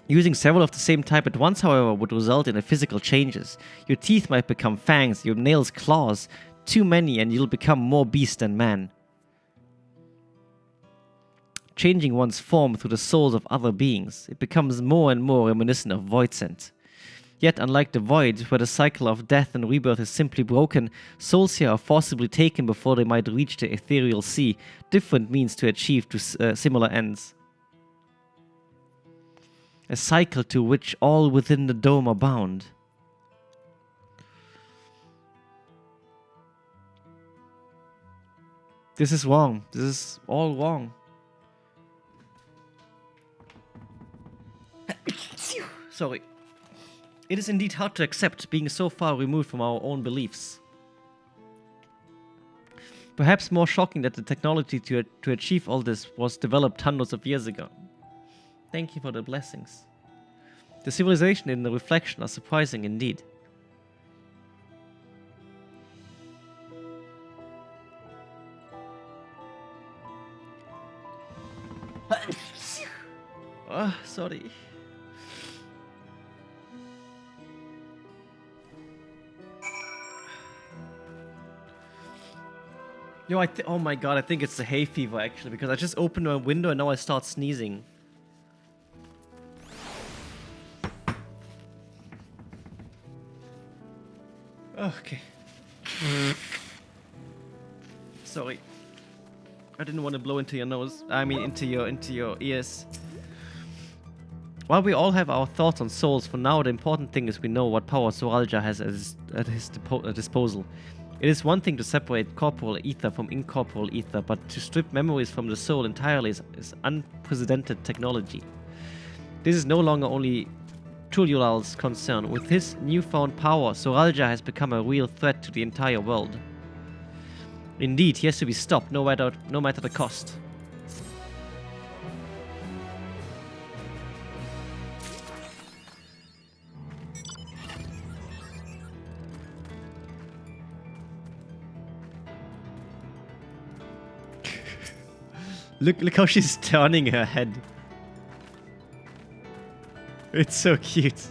[SPEAKER 20] Using several of the same type at once, however, would result in physical changes. Your teeth might become fangs, your nails claws. Too many and you'll become more beast than man. Changing one's form through the souls of other beings, it becomes more and more reminiscent of Voidsent. Yet, unlike the Void, where the cycle of death and rebirth is simply broken, souls here are forcibly taken before they might reach the ethereal sea, different means to achieve similar ends. A cycle to which all within the dome are bound. This is wrong. This is all wrong. Sorry. It is indeed hard to accept being so far removed from our own beliefs. Perhaps more shocking that the technology to achieve all this was developed hundreds of years ago. Thank you for the blessings. The civilization and the reflection are surprising indeed. Sorry. Yo, oh my god, I think it's the hay fever actually, because I just opened my window and now I start sneezing. Okay. Sorry. I didn't want to blow into your nose. I mean into your ears. While we all have our thoughts on souls, for now the important thing is we know what power Soralja has at his disposal. It is one thing to separate corporal ether from incorporeal ether, but to strip memories from the soul entirely is unprecedented technology. This is no longer only Tuliolal's concern. With his newfound power, Soralja has become a real threat to the entire world. Indeed, he has to be stopped, no matter the cost. Look how she's turning her head. It's so cute.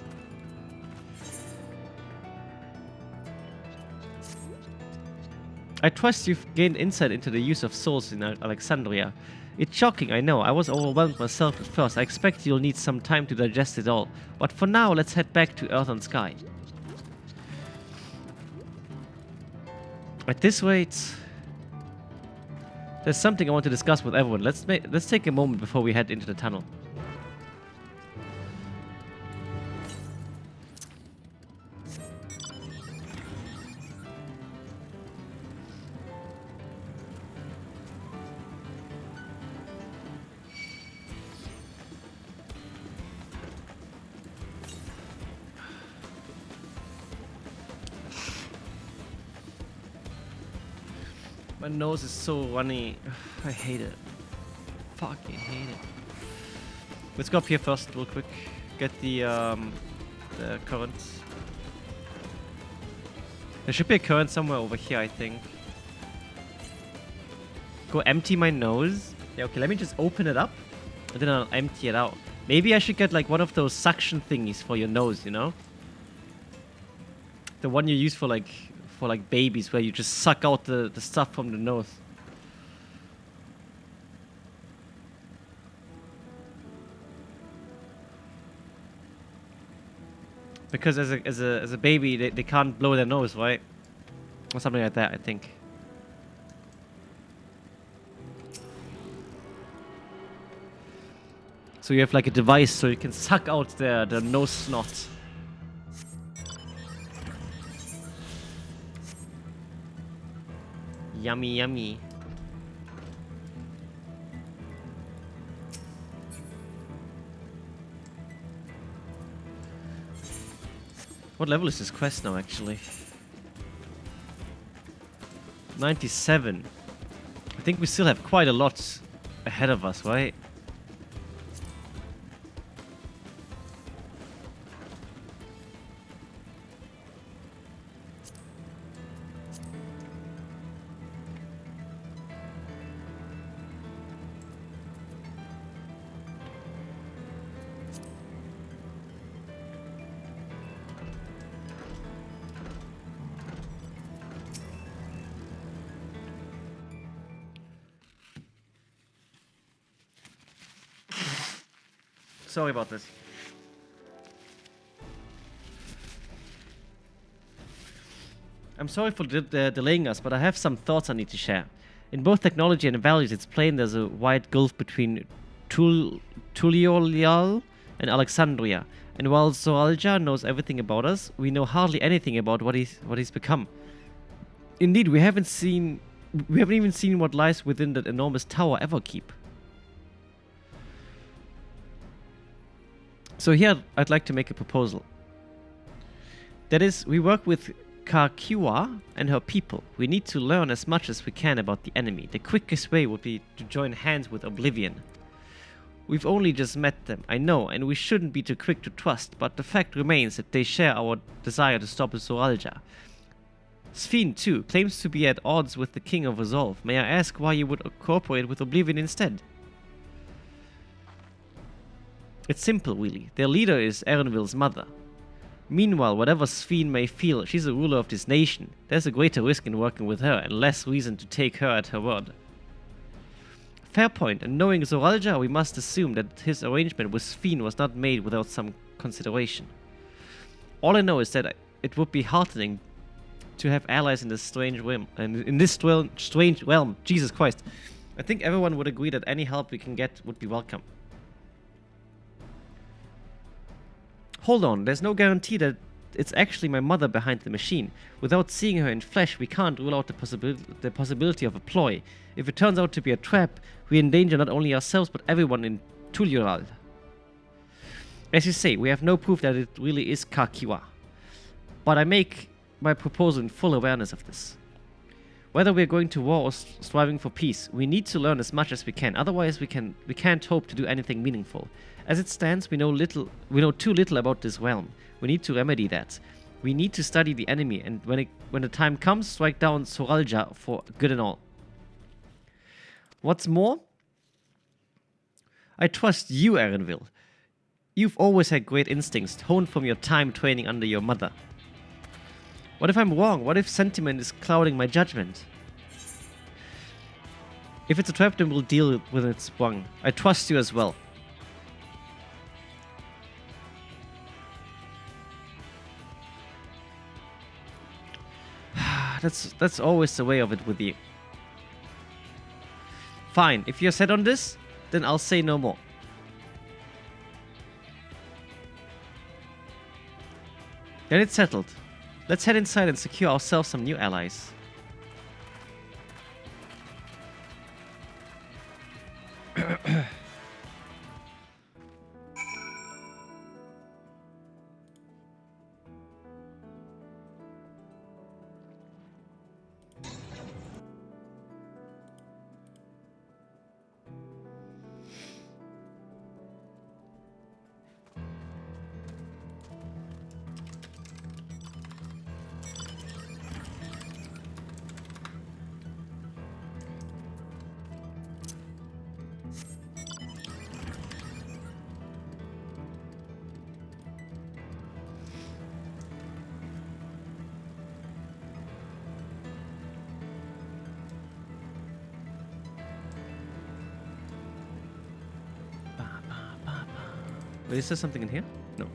[SPEAKER 20] I trust you've gained insight into the use of souls in Alexandria. It's shocking, I know. I was overwhelmed myself at first. I expect you'll need some time to digest it all. But for now, let's head back to Earth and Sky. At this rate, there's something I want to discuss with everyone. Let's take a moment before we head into the tunnel. My nose is so runny. I hate it. Fucking hate it. Let's go up here first, real quick. Get the current. There should be a current somewhere over here, I think. Go empty my nose. Yeah, okay, let me just open it up. And then I'll empty it out. Maybe I should get like one of those suction thingies for your nose, you know? The one you use for like babies, where you just suck out the stuff from the nose. Because as a baby, they can't blow their nose, right? Or something like that, I think. So you have like a device so you can suck out the nose snot. Yummy, yummy. What level is this quest now, actually? 97. I think we still have quite a lot ahead of us, right? Sorry about this. I'm sorry for delaying us, but I have some thoughts I need to share. In both technology and values, it's plain there's a wide gulf between Tuliolial and Alexandria. And while Zoralja knows everything about us, we know hardly anything about what he's become. Indeed, we haven't even seen what lies within that enormous tower Everkeep. So here, I'd like to make a proposal. That is, we work with Karkiwa and her people. We need to learn as much as we can about the enemy. The quickest way would be to join hands with Oblivion. We've only just met them, I know, and we shouldn't be too quick to trust, but the fact remains that they share our desire to stop Zoralja. Sphene, too, claims to be at odds with the King of Resolve. May I ask why you would cooperate with Oblivion instead? It's simple, really. Their leader is Erenvil's mother. Meanwhile, whatever Sphene may feel, she's the ruler of this nation. There's a greater risk in working with her, and less reason to take her at her word. Fair point, and knowing Zoralja, we must assume that his arrangement with Sphene was not made without some consideration. All I know is that it would be heartening to have allies in this strange realm. Strange realm. Jesus Christ. I think everyone would agree that any help we can get would be welcome. Hold on, there's no guarantee that it's actually my mother behind the machine. Without seeing her in flesh, we can't rule out the possibility of a ploy. If it turns out to be a trap, we endanger not only ourselves but everyone in Tuliolal. As you say, we have no proof that it really is Karkiwa. But I make my proposal in full awareness of this. Whether we're going to war or striving for peace, we need to learn as much as we can. Otherwise, we can't hope to do anything meaningful. As it stands, we know too little about this realm. We need to remedy that. We need to study the enemy, and when the time comes, strike down Zoralja for good and all. What's more, I trust you, Erenvil. You've always had great instincts, honed from your time training under your mother. What if I'm wrong? What if sentiment is clouding my judgment? If it's a trap, then we'll deal with it sprung. I trust you as well. That's always the way of it with you. Fine, if you're set on this, then I'll say no more. Then it's settled. Let's head inside and secure ourselves some new allies. Wait, is there something in here? No.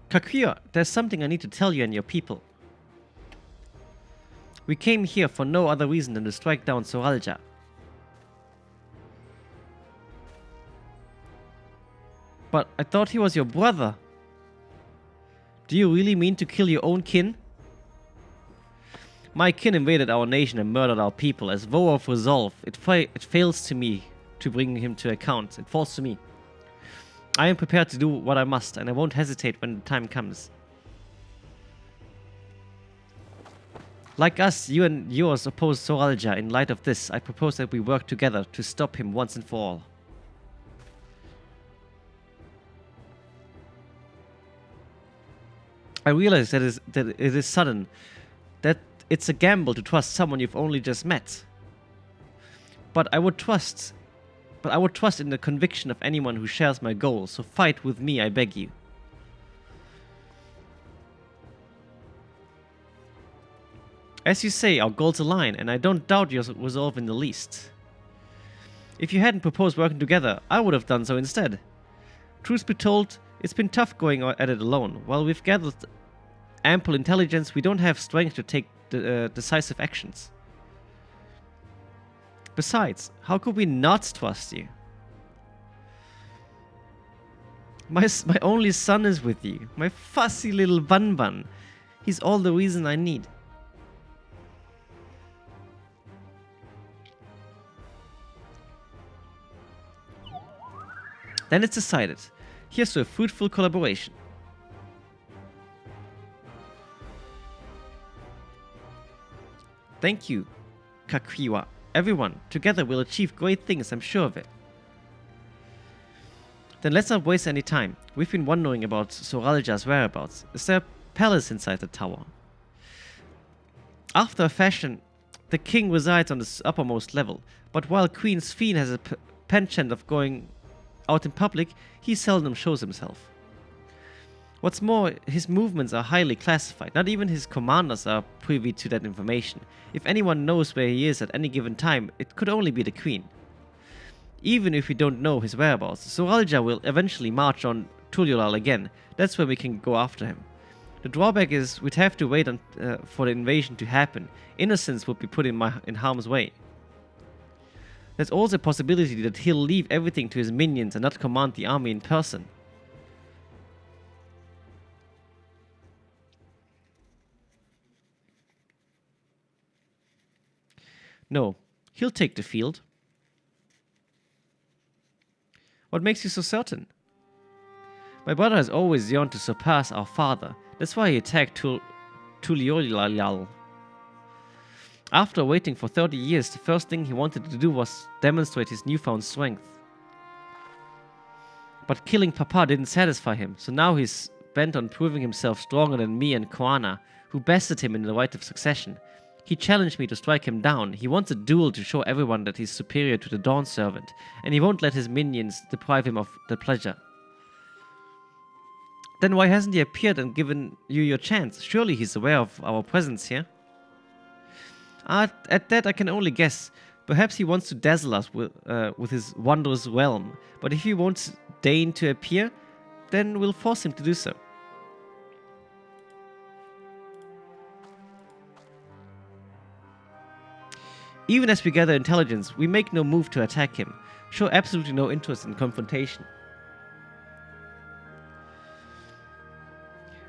[SPEAKER 20] Kakuya, there's something I need to tell you and your people. We came here for no other reason than to strike down Soralja. But I thought he was your brother. Do you really mean to kill your own kin? My kin invaded our nation and murdered our people. As vow of resolve, it fails to me to bring him to account. It falls to me. I am prepared to do what I must, and I won't hesitate when the time comes. Like us, you and yours oppose Soralja. In light of this, I propose that we work together to stop him once and for all. I realize that it is sudden, that it's a gamble to trust someone you've only just met. But I would trust in the conviction of anyone who shares my goals, so fight with me, I beg you. As you say, our goals align, and I don't doubt your resolve in the least. If you hadn't proposed working together, I would have done so instead. Truth be told, it's been tough going at it alone. While we've gathered ample intelligence, we don't have strength to take decisive actions. Besides, how could we not trust you? My only son is with you. My fussy little Bun. He's all the reason I need. Then it's decided. Here's to a fruitful collaboration. Thank you, Kakuya. Everyone, together we'll achieve great things, I'm sure of it. Then let's not waste any time. We've been wondering about Soralja's whereabouts. Is there a palace inside the tower? After a fashion, the king resides on the uppermost level, but while Queen Sphene has a penchant of going out in public, he seldom shows himself. What's more, his movements are highly classified. Not even his commanders are privy to that information. If anyone knows where he is at any given time, it could only be the Queen. Even if we don't know his whereabouts, Soralja will eventually march on Tuliolal again. That's when we can go after him. The drawback is we'd have to wait for the invasion to happen. Innocents would be put in harm's way. There's also a possibility that he'll leave everything to his minions and not command the army in person. No, he'll take the field. What makes you so certain? My brother has always yearned to surpass our father. That's why he attacked Tuliolal. After waiting for 30 years, the first thing he wanted to do was demonstrate his newfound strength. But killing Papa didn't satisfy him, so now he's bent on proving himself stronger than me and Koana, who bested him in the right of succession. He challenged me to strike him down. He wants a duel to show everyone that he's superior to the Dawn Servant, and he won't let his minions deprive him of the pleasure. Then why hasn't he appeared and given you your chance? Surely he's aware of our presence here. At that I can only guess. Perhaps he wants to dazzle us with his wondrous realm, but if he won't deign to appear, then we'll force him to do so. Even as we gather intelligence, we make no move to attack him, show absolutely no interest in confrontation.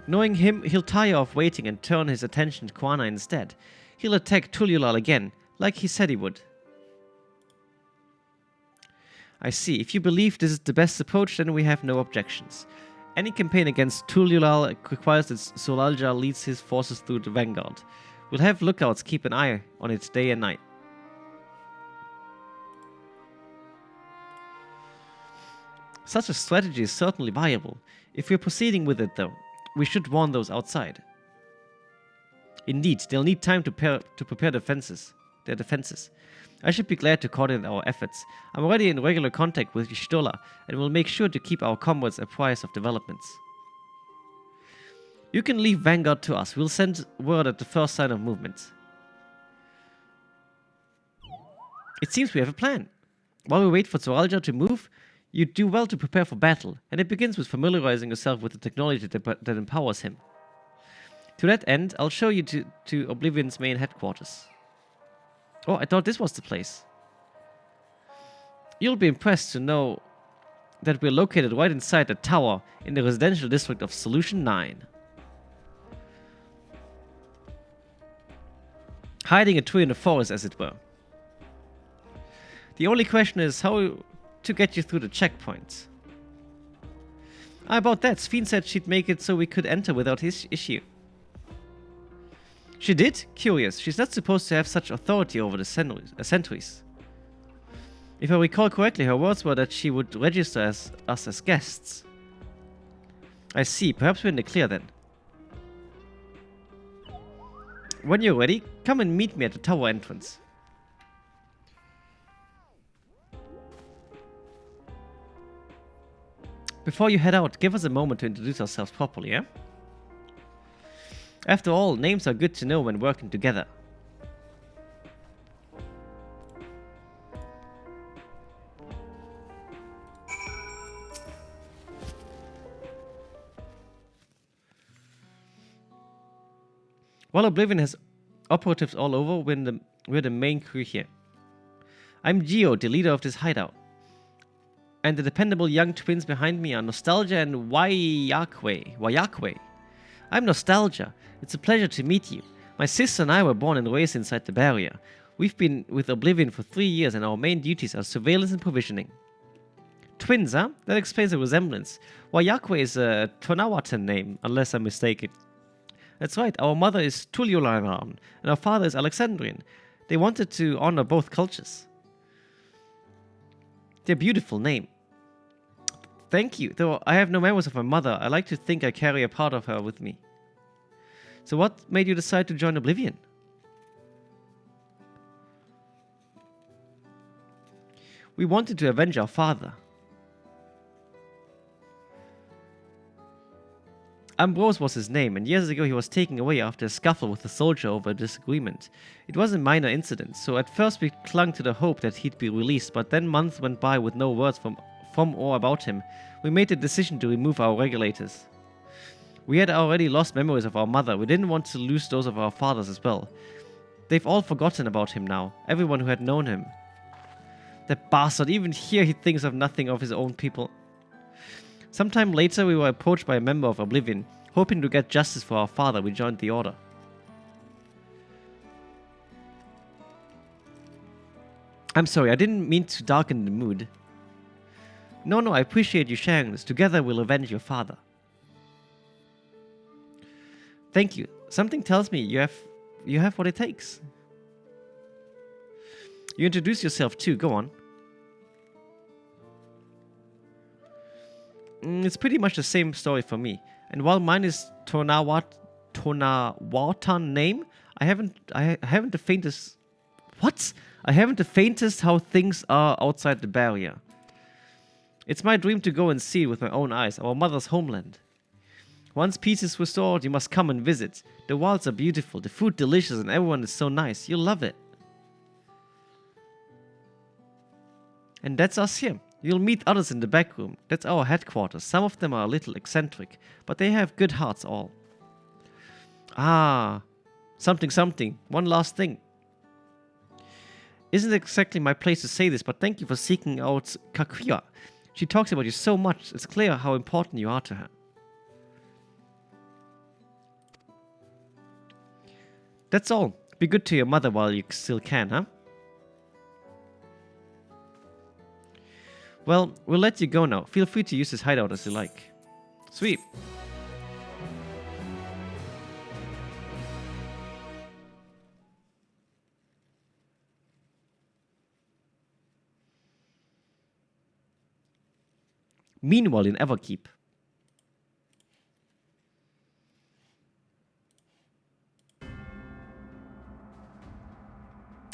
[SPEAKER 20] Knowing him, he'll tire of waiting and turn his attention to Quana instead. He'll attack Tuliolal again, like he said he would. I see. If you believe this is the best approach, then we have no objections. Any campaign against Tuliolal requires that Solalja leads his forces through the vanguard. We'll have lookouts keep an eye on it day and night. Such a strategy is certainly viable. If we're proceeding with it, though, we should warn those outside. Indeed, they'll need time to prepare their defenses. I should be glad to coordinate our efforts. I'm already in regular contact with Y'shtola, and will make sure to keep our comrades apprised of developments. You can leave Vanguard to us. We'll send word at the first sign of movement. It seems we have a plan. While we wait for Zoraljah to move, you do well to prepare for battle, and it begins with familiarizing yourself with the technology that empowers him. To that end, I'll show you to Oblivion's main headquarters. Oh, I thought this was the place. You'll be impressed to know that we're located right inside the tower in the residential district of Solution 9. Hiding a tree in the forest, as it were. The only question is how to get you through the checkpoints. About that, Sphene said she'd make it so we could enter without his issue. She did? Curious. She's not supposed to have such authority over the sentries. If I recall correctly, her words were that she would register us as guests. I see. Perhaps we're in the clear then. When you're ready, come and meet me at the tower entrance. Before you head out, give us a moment to introduce ourselves properly, eh? After all, names are good to know when working together. While Oblivion has operatives all over, we're the main crew here. I'm Geo, the leader of this hideout. And the dependable young twins behind me are Nostalgia and Wayakwe. I'm Nostalgia. It's a pleasure to meet you. My sister and I were born and raised inside the barrier. We've been with Oblivion for 3 years and our main duties are surveillance and provisioning. Twins, huh? That explains the resemblance. Wayakwe is a Tonawatan name, unless I'm mistaken. That's right, our mother is Tuliolaran and our father is Alexandrian. They wanted to honor both cultures. They're beautiful name. Thank you. Though I have no memories of my mother, I like to think I carry a part of her with me. So what made you decide to join Oblivion? We wanted to avenge our father. Ambrose was his name, and years ago he was taken away after a scuffle with a soldier over a disagreement. It was a minor incident, so at first we clung to the hope that he'd be released, but then months went by with no words from or about him. We made the decision to remove our regulators. We had already lost memories of our mother. We didn't want to lose those of our fathers as well. They've all forgotten about him now, everyone who had known him. That bastard, even here he thinks of nothing of his own people. Sometime later we were approached by a member of Oblivion. Hoping to get justice for our father, we joined the Order. I'm sorry, I didn't mean to darken the mood. No, I appreciate you sharing this. Together we'll avenge your father. Thank you. Something tells me you have what it takes. You introduce yourself too, go on. It's pretty much the same story for me. And while mine is Tonawatan name. I haven't the faintest... What? I haven't the faintest how things are outside the barrier. It's my dream to go and see with my own eyes our mother's homeland. Once peace is restored, you must come and visit. The wilds are beautiful, the food delicious, and everyone is so nice. You'll love it. And that's us here. You'll meet others in the back room. That's our headquarters. Some of them are a little eccentric, but they have good hearts all. Ah, something. One last thing. Isn't exactly my place to say this, but thank you for seeking out Kakuya. She talks about you so much. It's clear how important you are to her. That's all. Be good to your mother while you still can, huh? Well, we'll let you go now. Feel free to use this hideout as you like. Sweet. Meanwhile, in Everkeep.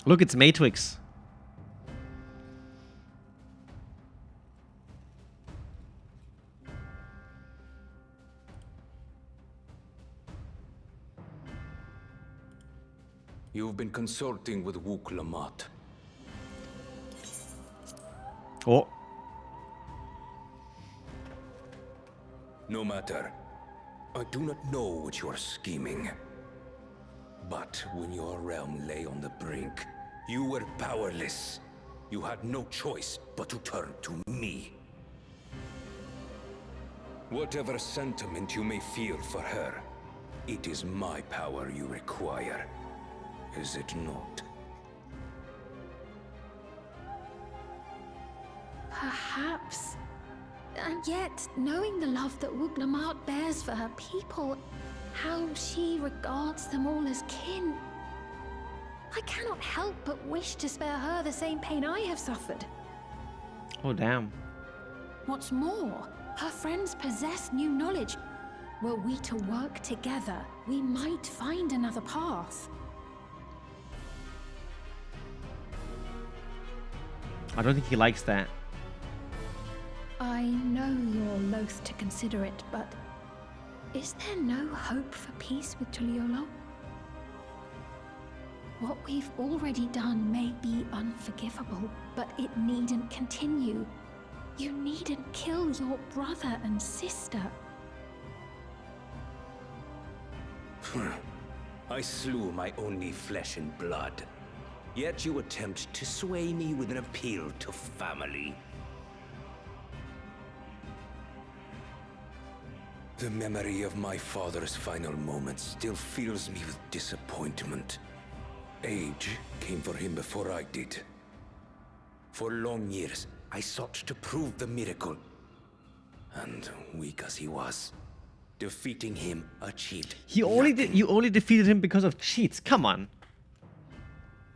[SPEAKER 20] Look, it's Matrix.
[SPEAKER 11] You've been consulting with Wook Lamont.
[SPEAKER 20] Oh.
[SPEAKER 11] No matter. I do not know what you are scheming. But when your realm lay on the brink, you were powerless. You had no choice but to turn to me. Whatever sentiment you may feel for her, it is my power you require. Is it not?
[SPEAKER 2] Perhaps. And yet, knowing the love that Wook Lamont bears for her people, how she regards them all as kin, I cannot help but wish to spare her the same pain I have suffered.
[SPEAKER 20] Oh, damn.
[SPEAKER 2] What's more, her friends possess new knowledge. Were we to work together, we might find another path.
[SPEAKER 20] I don't think he likes that.
[SPEAKER 2] I know you're loath to consider it, but is there no hope for peace with Tuliolo? What we've already done may be unforgivable, but it needn't continue. You needn't kill your brother and sister.
[SPEAKER 11] I slew my only flesh and blood. Yet you attempt to sway me with an appeal to family. The memory of my father's final moments still fills me with disappointment. Age came for him before I did. For long years, I sought to prove the miracle. And weak as he was, defeating him achieved
[SPEAKER 20] You only defeated him because of cheats. Come on.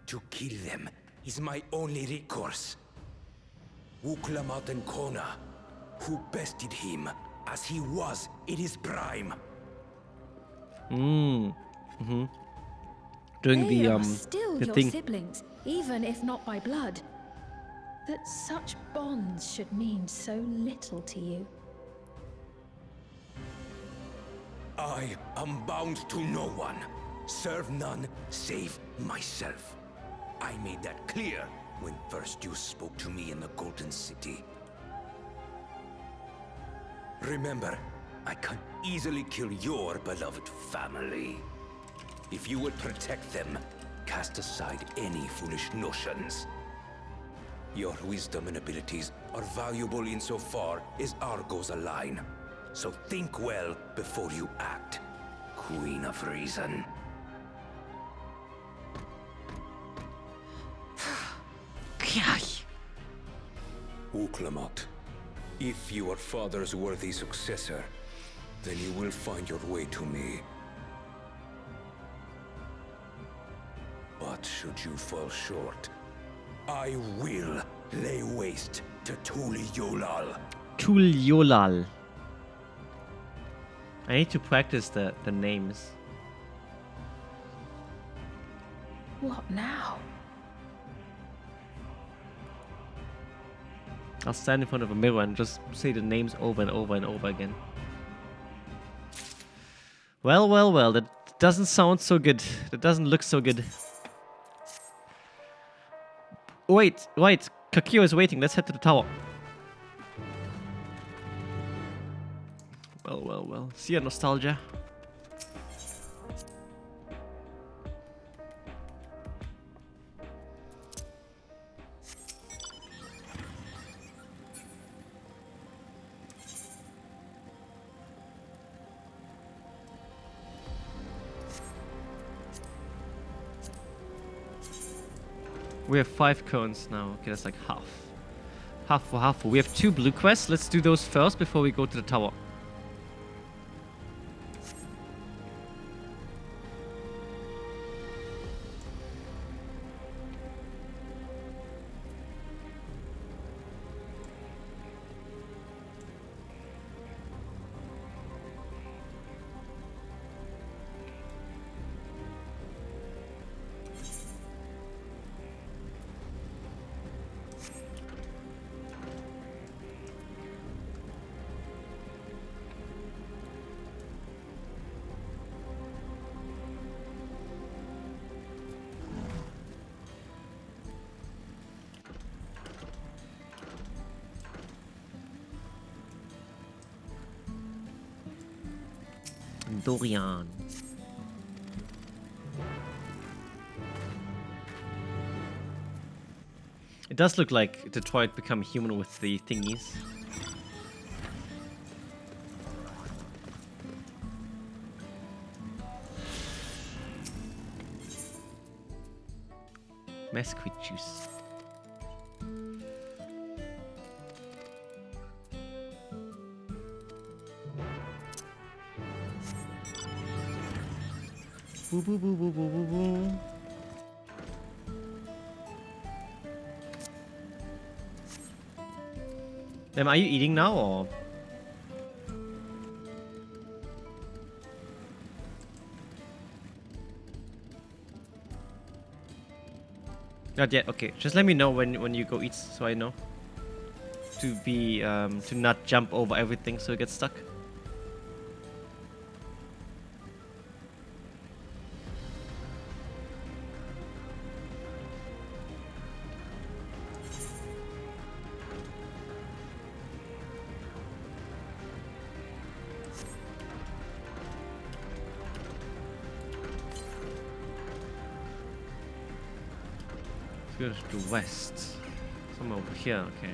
[SPEAKER 11] To kill them is my only recourse. Wook Lamont and Kona, who bested him as he was in his prime.
[SPEAKER 20] Doing
[SPEAKER 2] They
[SPEAKER 20] the
[SPEAKER 2] are still
[SPEAKER 20] the
[SPEAKER 2] your
[SPEAKER 20] thing.
[SPEAKER 2] siblings, even if not by blood. That such bonds should mean so little to you.
[SPEAKER 11] I am bound to no one. Serve none save myself. I made that clear when first you spoke to me in the Golden City. Remember, I can easily kill your beloved family. If you would protect them, cast aside any foolish notions. Your wisdom and abilities are valuable insofar as our goals align. So think well before you act, Queen of Reason. Wook Lamont, if you are father's worthy successor, then you will find your way to me. But should you fall short, I will lay waste to Tuliolal.
[SPEAKER 20] Tuliolal. I need to practice the names.
[SPEAKER 7] What now?
[SPEAKER 20] I'll stand in front of a mirror and just say the names over and over and over again. Well, well, well, that doesn't sound so good. That doesn't look so good. Wait, wait. Kakio is waiting. Let's head to the tower. Well, well, well. See ya, nostalgia. We have 5 cones now. Okay, that's like half. Half for half. We have 2 blue quests. Let's do those first before we go to the tower. Dorian. It does look like Detroit become human with the thingies. Mesquite juice. Boo boo boo boo boo boo boo. Are you eating now or? Not yet. Okay, just let me know when you go eat, so I know. To be to not jump over everything, so it gets stuck. Go to the west. Somewhere over here, okay.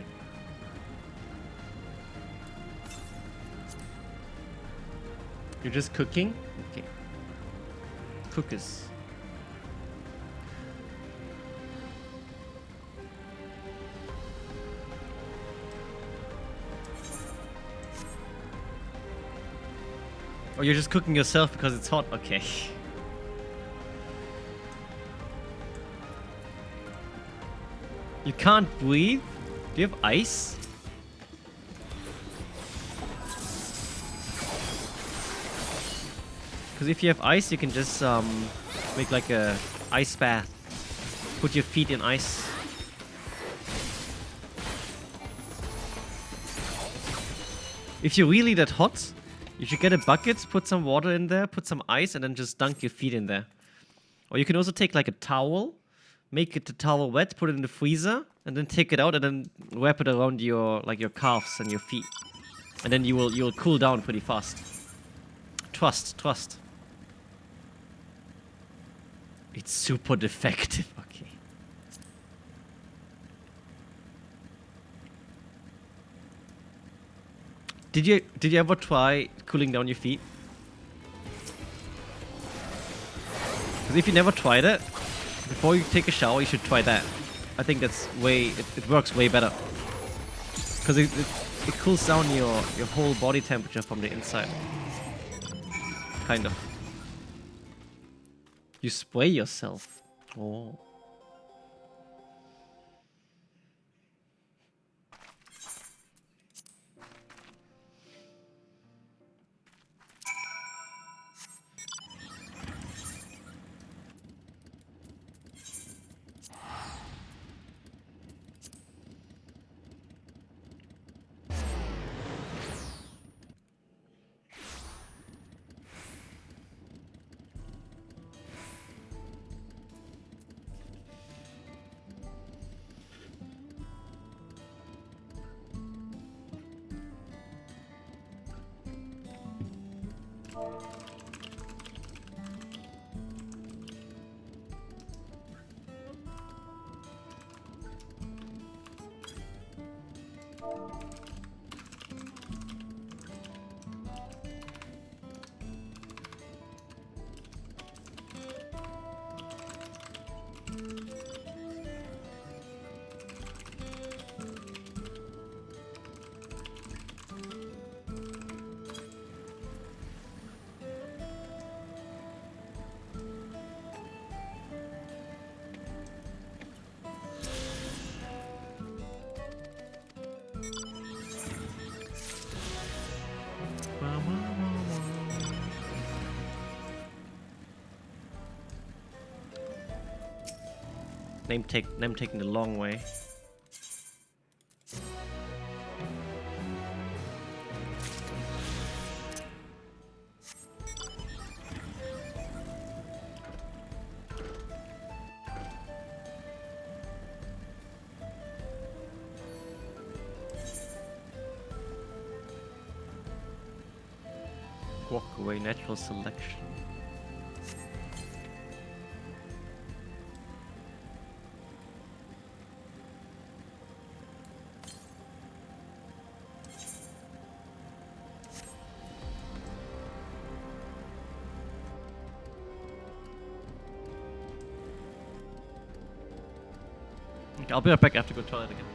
[SPEAKER 20] You're just cooking? Okay. Cookers. Oh, you're just cooking yourself because it's hot? Okay. You can't breathe? Do you have ice? Because if you have ice, you can just make like a ice bath. Put your feet in ice. If you're really that hot, you should get a bucket, put some water in there, put some ice, and then just dunk your feet in there. Or you can also take like a towel, make the towel wet, put it in the freezer, and then take it out and then wrap it around your your calves and your feet. And then you'll cool down pretty fast. Trust. It's super defective, okay. Did you ever try cooling down your feet? Because if you never tried it, before you take a shower, you should try that. I think that's it works way better. Because it cools down your whole body temperature from the inside. Kind of. You spray yourself. Oh. Name taking the long way. Walk away, natural selection. Okay, I'll be right back. I have to go to the toilet again.